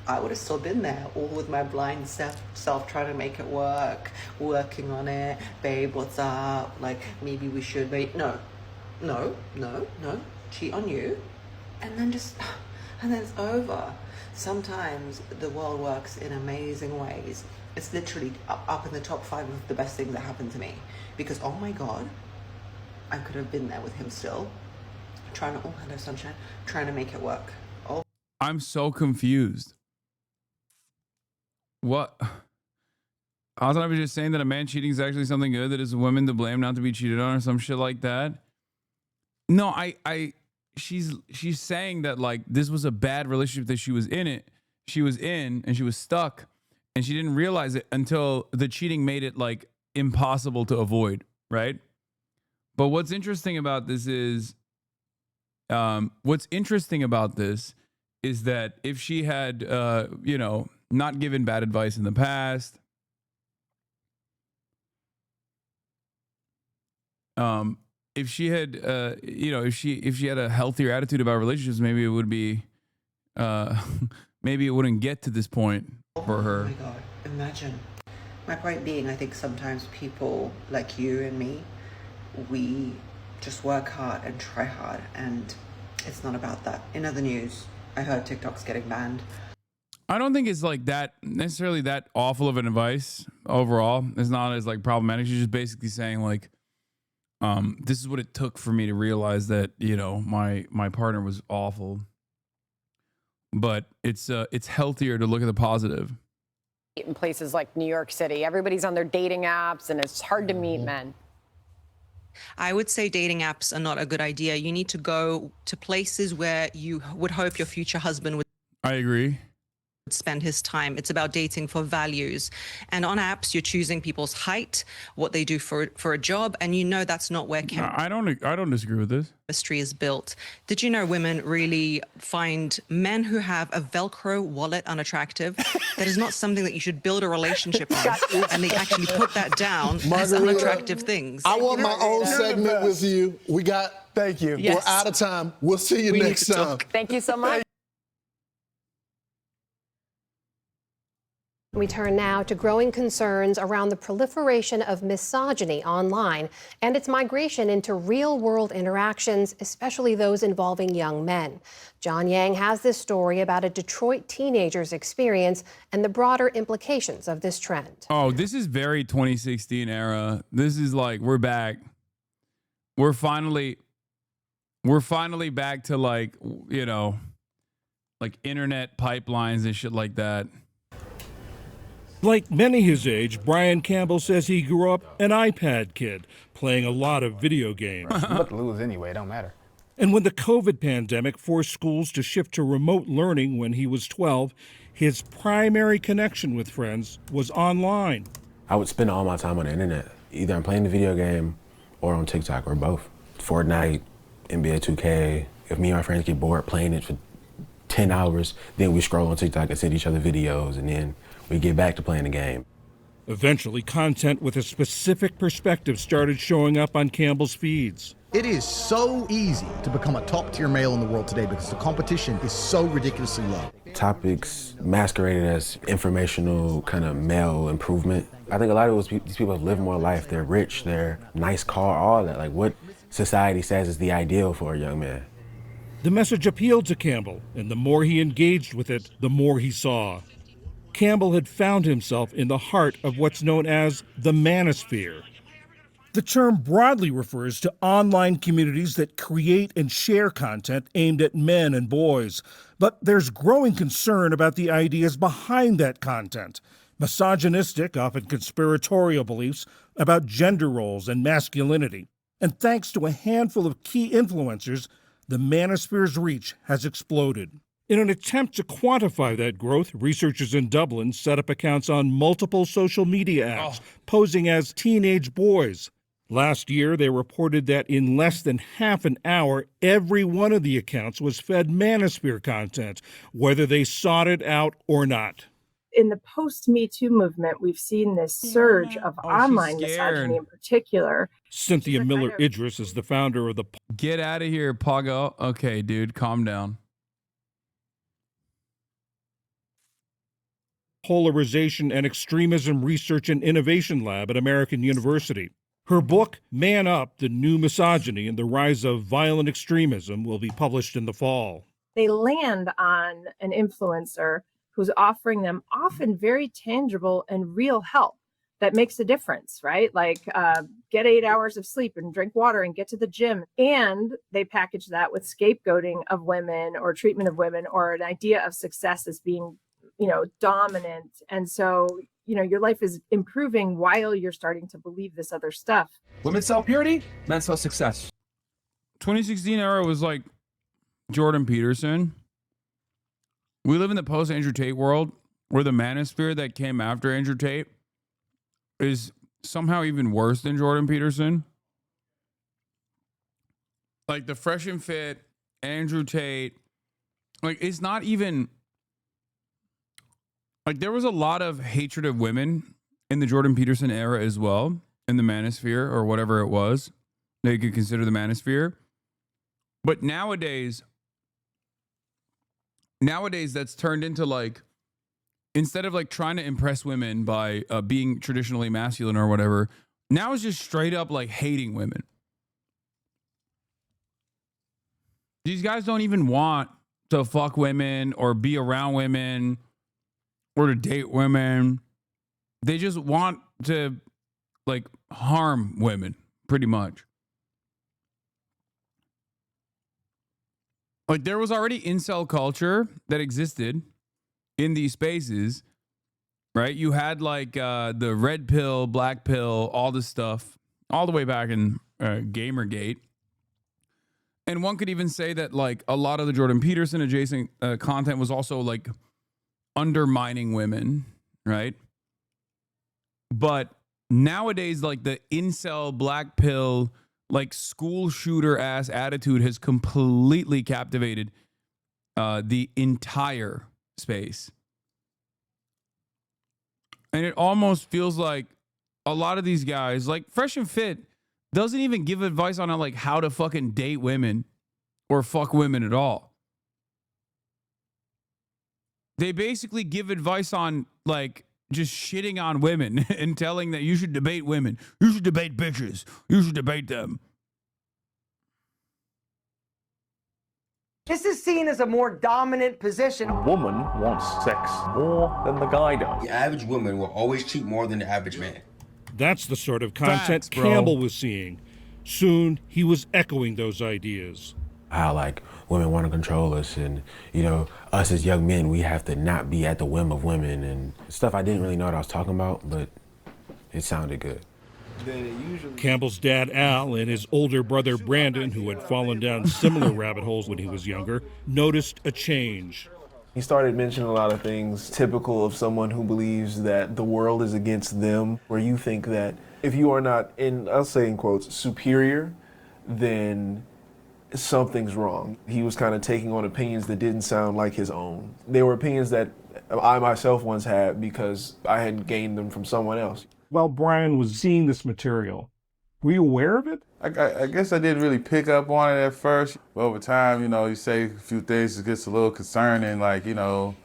I would have still been there, all with my blind self trying to make it work, working on it. Babe, what's up? Like, maybe we should be. No. Cheat on you. And then it's over. Sometimes the world works in amazing ways. It's literally up in the top 5 of the best things that happened to me. Because, oh my God, I could have been there with him still. Trying to, oh, hello, sunshine. Trying to make it work. Oh. I'm so confused. What? Hasan, was just saying that a man cheating is actually something good, that is a woman to blame not to be cheated on or some shit like that? No, she's saying that like this was a bad relationship that she was in, and she was stuck. And she didn't realize it until the cheating made it like impossible to avoid, right? But what's interesting about this is, is that if she had, you know, not given bad advice in the past, if she had, you know, if she had a healthier attitude about relationships, maybe it would be, maybe it wouldn't get to this point for her. Oh my God, imagine. My point being, I think sometimes people like you and me, we just work hard and try hard, and it's not about that. In other news, I heard TikTok's getting banned. I don't think it's like that necessarily that awful of an advice overall. It's not as like problematic. She's just basically saying like, this is what it took for me to realize that, you know, my partner was awful. But it's healthier to look at the positive. In places like New York City, everybody's on their dating apps and it's hard to meet men. I would say dating apps are not a good idea. You need to go to places where you would hope your future husband would I agree. spend his time. It's about dating for values. And on apps, you're choosing people's height, what they do for a job, and you know that's not where I don't disagree with this. chemistry is built. Did you know women really find men who have a Velcro wallet unattractive? That is not something that you should build a relationship on. And they actually put that down as Margarita, unattractive things. I want my own segment with you. We got. Thank you. We're out of time. We'll see you next time. Thank you so much. We turn now to growing concerns around the proliferation of misogyny online and its migration into real-world interactions, especially those involving young men. John Yang has this story about a Detroit teenager's experience and the broader implications of this trend. Oh, this is very 2016 era. This is like, we're back. We're finally back to like, you know, like internet pipelines and shit like that. Like many his age, Brian Campbell says he grew up an iPad kid, playing a lot of video games. What to lose anyway, it don't matter. And when the COVID pandemic forced schools to shift to remote learning when he was 12, his primary connection with friends was online. I would spend all my time on the internet. Either I'm playing the video game or on TikTok or both. Fortnite, NBA 2K. If me and my friends get bored playing it for 10 hours, then we scroll on TikTok and send each other videos, and then we get back to playing the game. Eventually, content with a specific perspective started showing up on Campbell's feeds. It is so easy to become a top-tier male in the world today because the competition is so ridiculously low. Topics masqueraded as informational kind of male improvement. I think a lot of these people have lived more life. They're rich, they're nice car, all that. Like what society says is the ideal for a young man. The message appealed to Campbell, and the more he engaged with it, the more he saw. Campbell had found himself in the heart of what's known as the manosphere. The term broadly refers to online communities that create and share content aimed at men and boys. But there's growing concern about the ideas behind that content. Misogynistic, often conspiratorial beliefs about gender roles and masculinity. And thanks to a handful of key influencers, the manosphere's reach has exploded. In an attempt to quantify that growth, researchers in Dublin set up accounts on multiple social media apps, posing as teenage boys. Last year, they reported that in less than half an hour, every one of the accounts was fed manosphere content, whether they sought it out or not. In the post-Me Too movement, we've seen this surge of online misogyny in particular. Cynthia Miller Idris is the founder of the... Get out of here, Pago. Okay, dude, calm down. Polarization and Extremism Research and Innovation Lab at American University. Her book, Man Up, The New Misogyny and the Rise of Violent Extremism, will be published in the fall. They land on an influencer who's offering them often very tangible and real help that makes a difference, right? Like get 8 hours of sleep and drink water and get to the gym. And they package that with scapegoating of women or treatment of women or an idea of success as being, you know, dominant. And so, you know, your life is improving while you're starting to believe this other stuff. Women sell purity, men sell success. 2016 era was like Jordan Peterson. We live in the post Andrew Tate world where the manosphere that came after Andrew Tate is somehow even worse than Jordan Peterson. Like the Fresh and Fit, Andrew Tate, Like, it's not even like there was a lot of hatred of women in the Jordan Peterson era as well, in the manosphere or whatever it was they could consider the manosphere. But nowadays that's turned into like, instead of like trying to impress women by being traditionally masculine or whatever, now it's just straight up like hating women. These guys don't even want to fuck women or be around women or to date women. They just want to like harm women, pretty much. Like there was already incel culture that existed in these spaces, right? You had like the red pill, black pill, all this stuff, all the way back in Gamergate. And one could even say that like a lot of the Jordan Peterson adjacent content was also like undermining women, right? But nowadays, like the incel, black pill, like school shooter ass attitude has completely captivated the entire space. And it almost feels like a lot of these guys, like Fresh and Fit, doesn't even give advice on like how to fucking date women or fuck women at all. They basically give advice on like just shitting on women and telling that you should debate women. You should debate bitches. You should debate them. This is seen as a more dominant position. A woman wants sex more than the guy does. The average woman will always cheat more than the average man. That's the sort of content Facts, bro. Campbell was seeing. Soon, he was echoing those ideas. How like women want to control us, and you know, us as young men, we have to not be at the whim of women and stuff I didn't really know what I was talking about, but it sounded good. Campbell's dad, Al, and his older brother, Brandon, who had fallen down similar rabbit holes when he was younger, noticed a change. He started mentioning a lot of things typical of someone who believes that the world is against them, where you think that if you are not, I'll say in quotes, superior, then something's wrong. He was kind of taking on opinions that didn't sound like his own. They were opinions that I myself once had because I had gained them from someone else. While Brian was seeing this material, were you aware of it? I guess I didn't really pick up on it at first. But over time, you know, you say a few things, it gets a little concerning, like, you know,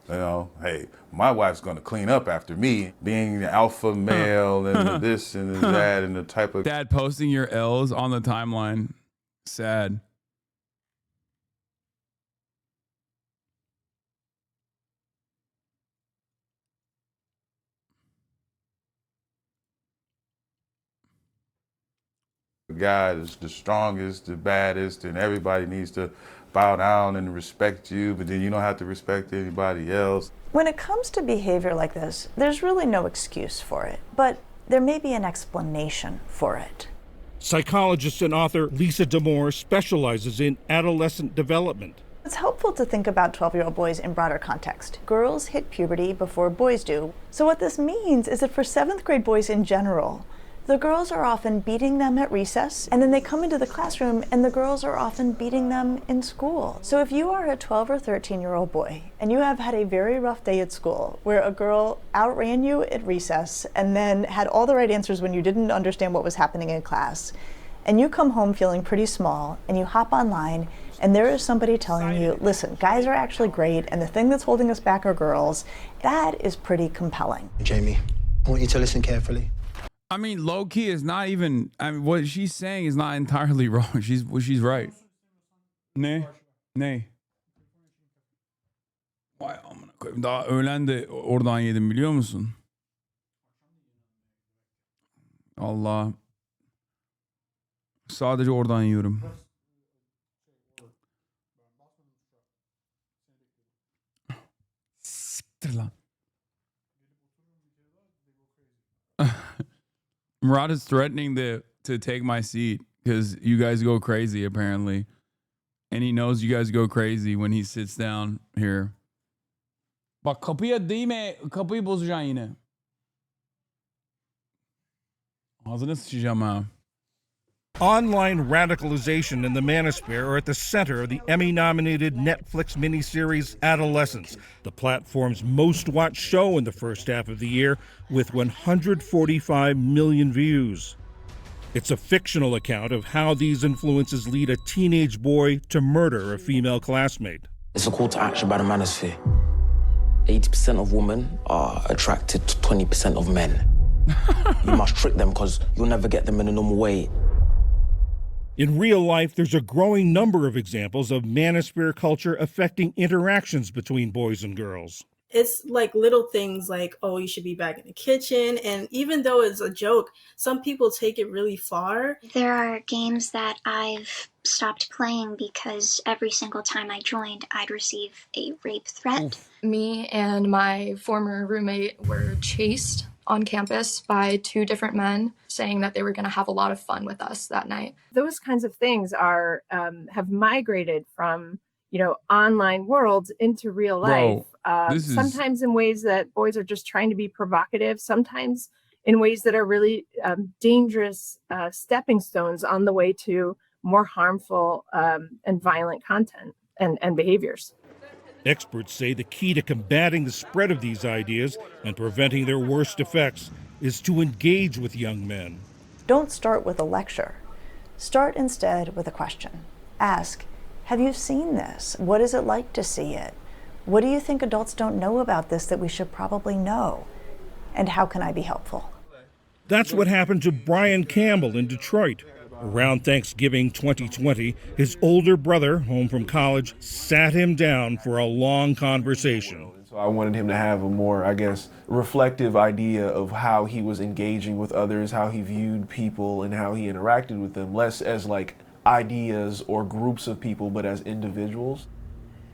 hey, my wife's gonna clean up after me, being the alpha male and the this and the that and the type of... Dad posting your L's on the timeline. Sad. God is the strongest, the baddest, and everybody needs to bow down and respect you, but then you don't have to respect anybody else. When it comes to behavior like this, there's really no excuse for it, but there may be an explanation for it. Psychologist and author Lisa Damore specializes in adolescent development. It's helpful to think about 12-year-old boys in broader context. Girls hit puberty before boys do. So what this means is that for 7th grade boys in general, the girls are often beating them at recess, and then they come into the classroom and the girls are often beating them in school. So if you are a 12 or 13-year-old boy and you have had a very rough day at school where a girl outran you at recess and then had all the right answers when you didn't understand what was happening in class, and you come home feeling pretty small and you hop online and there is somebody telling you, listen, guys are actually great and the thing that's holding us back are girls, that is pretty compelling. Jamie, I want you to listen carefully. I mean, low key is not even. I mean, what she's saying is not entirely wrong. She's right. Ne. Vay amına koyayım. Daha öğlen de oradan yedim biliyor musun? Allah. Sadece oradan yiyorum. Siktir lan. Murad is threatening to take my seat because you guys go crazy apparently. And he knows you guys go crazy when he sits down here. Bak kapıya değme, kapıyı bozacaksın yine. Ağzına sıçacağım ha. Online radicalization and the manosphere are at the center of the Emmy-nominated Netflix miniseries Adolescence, the platform's most-watched show in the first half of the year, with 145 million views. It's a fictional account of how these influences lead a teenage boy to murder a female classmate. It's a call to action by the manosphere. 80% of women are attracted to 20% of men. You must trick them because you'll never get them in a normal way. In real life, there's a growing number of examples of manosphere culture affecting interactions between boys and girls. It's like little things like, oh, you should be back in the kitchen. And even though it's a joke, some people take it really far. There are games that I've stopped playing because every single time I joined, I'd receive a rape threat. Me and my former roommate were chased on campus by 2 different men saying that they were going to have a lot of fun with us that night. Those kinds of things are have migrated from, online worlds into real life. Sometimes in ways that boys are just trying to be provocative, sometimes in ways that are really dangerous stepping stones on the way to more harmful and violent content and behaviors. Experts say the key to combating the spread of these ideas and preventing their worst effects is to engage with young men. Don't start with a lecture. Start instead with a question. Ask, have you seen this? What is it like to see it? What do you think adults don't know about this that we should probably know? And how can I be helpful? That's what happened to Brian Campbell in Detroit. Around Thanksgiving 2020, his older brother, home from college, sat him down for a long conversation. So I wanted him to have a more, reflective idea of how he was engaging with others, how he viewed people, and how he interacted with them, less as like ideas or groups of people, but as individuals.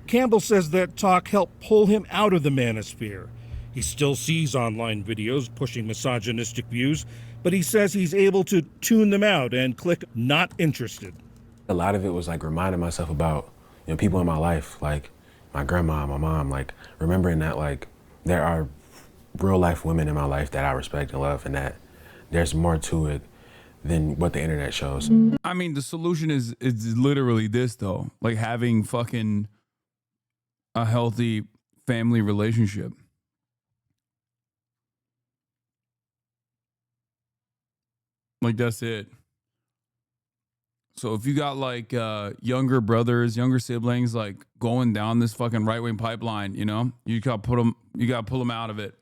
Campbell says that talk helped pull him out of the manosphere. He still sees online videos pushing misogynistic views, but he says he's able to tune them out and click not interested. A lot of it was like reminding myself about, people in my life, like my grandma, my mom, like remembering that like there are real life women in my life that I respect and love, and that there's more to it than what the internet shows. I mean, the solution is literally this though, like having fucking a healthy family relationship. Like, that's it. So if you got like younger brothers, younger siblings, like going down this fucking right-wing pipeline, you got to pull them out of it.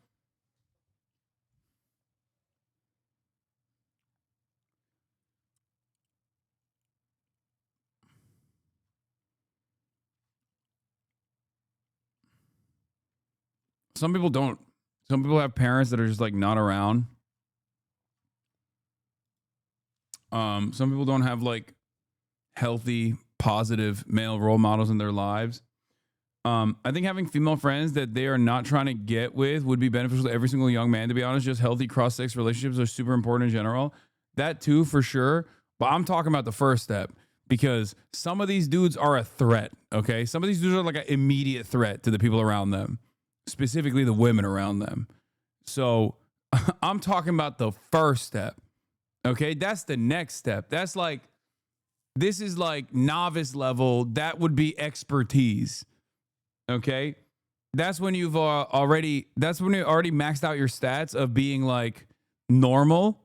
Some people don't. Some people have parents that are just like not around. Some people don't have like healthy, positive male role models in their lives. I think having female friends that they are not trying to get with would be beneficial to every single young man, to be honest. Just healthy cross-sex relationships are super important in general. That too, for sure. But I'm talking about the first step, because some of these dudes are a threat, okay? Some of these dudes are like an immediate threat to the people around them, specifically the women around them. So I'm talking about the first step. Okay, that's the next step. That's like, this is like novice level. That would be expertise. Okay, that's when you've already maxed out your stats of being like normal.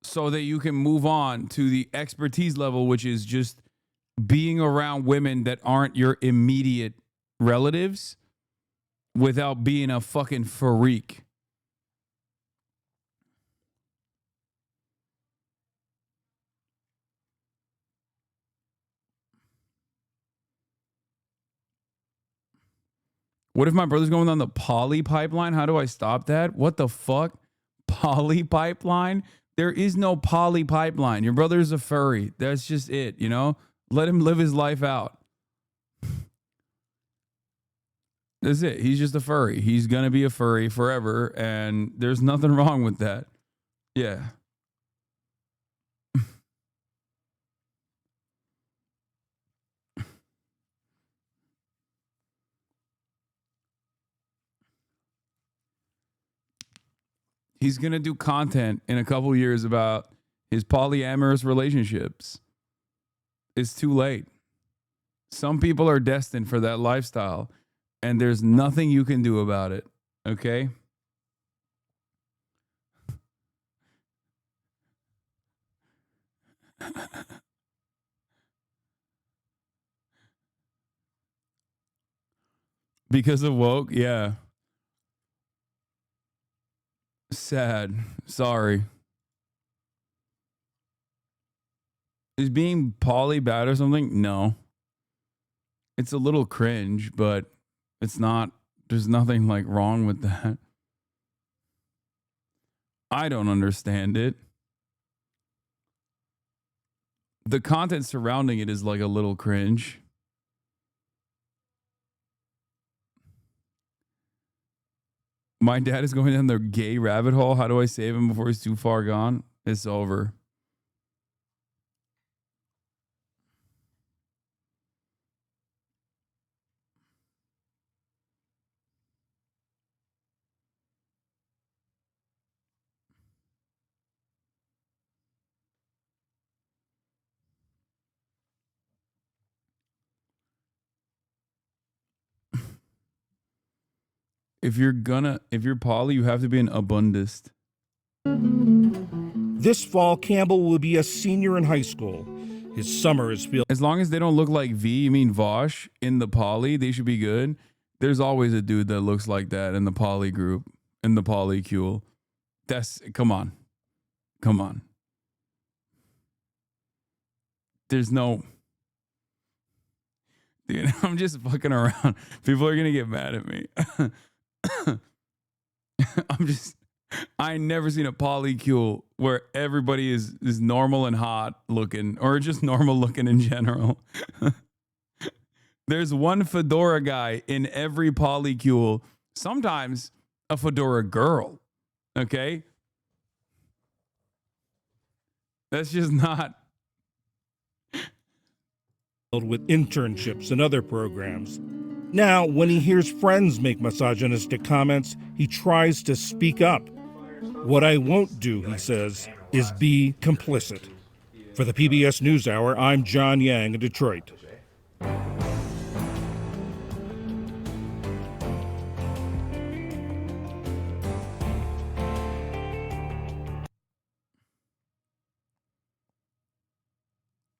So that you can move on to the expertise level, which is just being around women that aren't your immediate relatives without being a fucking freak. What if my brother's going on the poly pipeline? How do I stop that? What the fuck? Poly pipeline? There is no poly pipeline. Your brother's a furry. That's just it, Let him live his life out. That's it. He's just a furry. He's going to be a furry forever, and there's nothing wrong with that. Yeah. He's going to do content in a couple years about his polyamorous relationships. It's too late. Some people are destined for that lifestyle, and there's nothing you can do about it. Okay? Because of woke? Yeah. Sad. Sorry. Is being poly bad or something? No. It's a little cringe, but it's not, there's nothing like wrong with that. I don't understand it. The content surrounding it is like a little cringe. My dad is going down the gay rabbit hole. How do I save him before he's too far gone? It's over. If you're poly, you have to be an abundist. This fall, Campbell will be a senior in high school. His summer is filled. As long as they don't look like V, you mean Vosh, in the poly, they should be good. There's always a dude that looks like that in the poly group, in the polycule. Come on. Come on. There's no... Dude, I'm just fucking around. People are going to get mad at me. I ain't never seen a polycule where everybody is normal and hot looking, or just normal looking in general. There's one fedora guy in every polycule, sometimes a fedora girl. Okay? That's just not. With internships and other programs. Now, when he hears friends make misogynistic comments, he tries to speak up. What I won't do, he says, is be complicit. For the PBS NewsHour, I'm John Yang in Detroit.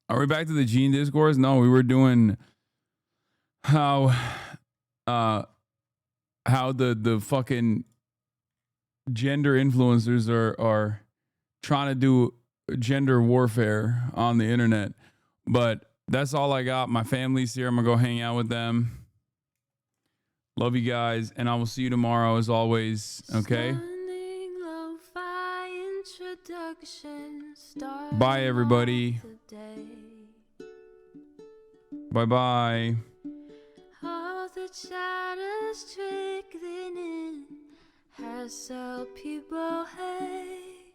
Are we back to the gene discourse? No, we were doing how the fucking gender influencers are trying to do gender warfare on the internet. But that's all I got. My family's here. I'm gonna go hang out with them. Love you guys, and I will see you tomorrow as always. Okay? Bye, everybody. Bye-bye. All the shadows trickling in has helped people hate.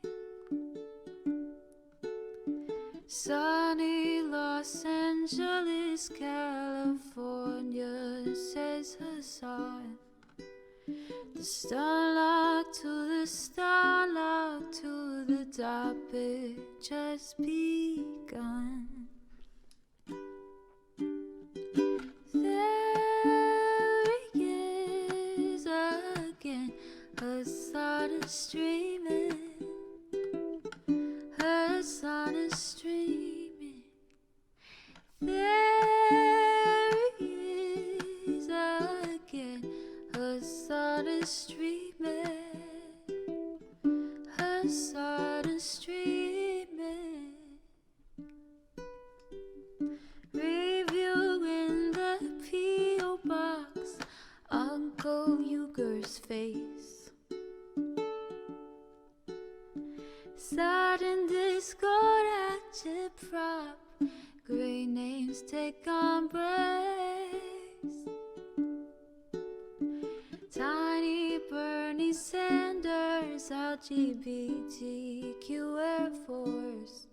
Sunny Los Angeles, California, says Hasan. The starlock to the starlock to the topic just begun. There he is again, Hasan is streaming. Hasan is streaming. There he is again, Hasan is streaming. Hasan is streaming. Reviewing the P.O. box, Uncle Uger's face. Sudden discord at your prop, great names take embrace. Tiny Bernie Sanders, LGBTQ Air Force.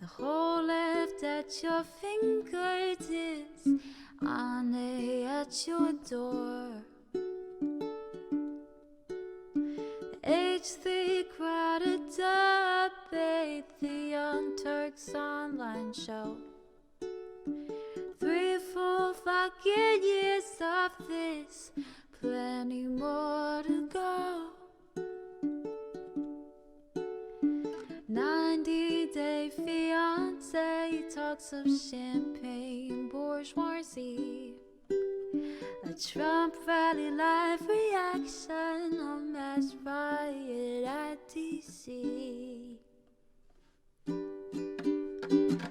The whole left at your fingertips, Ane at your door. The Stage 3 crowded debate, the Young Turks online show. 3 full fucking years of this, plenty more to go. 90-day fiance, talks of champagne bourgeoisie. A Trump rally live reaction, a mass riot at DC.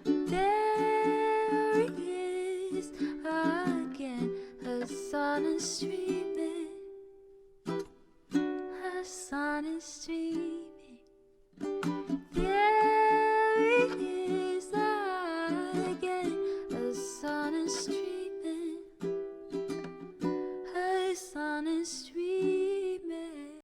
There he is again, Hasan on the street.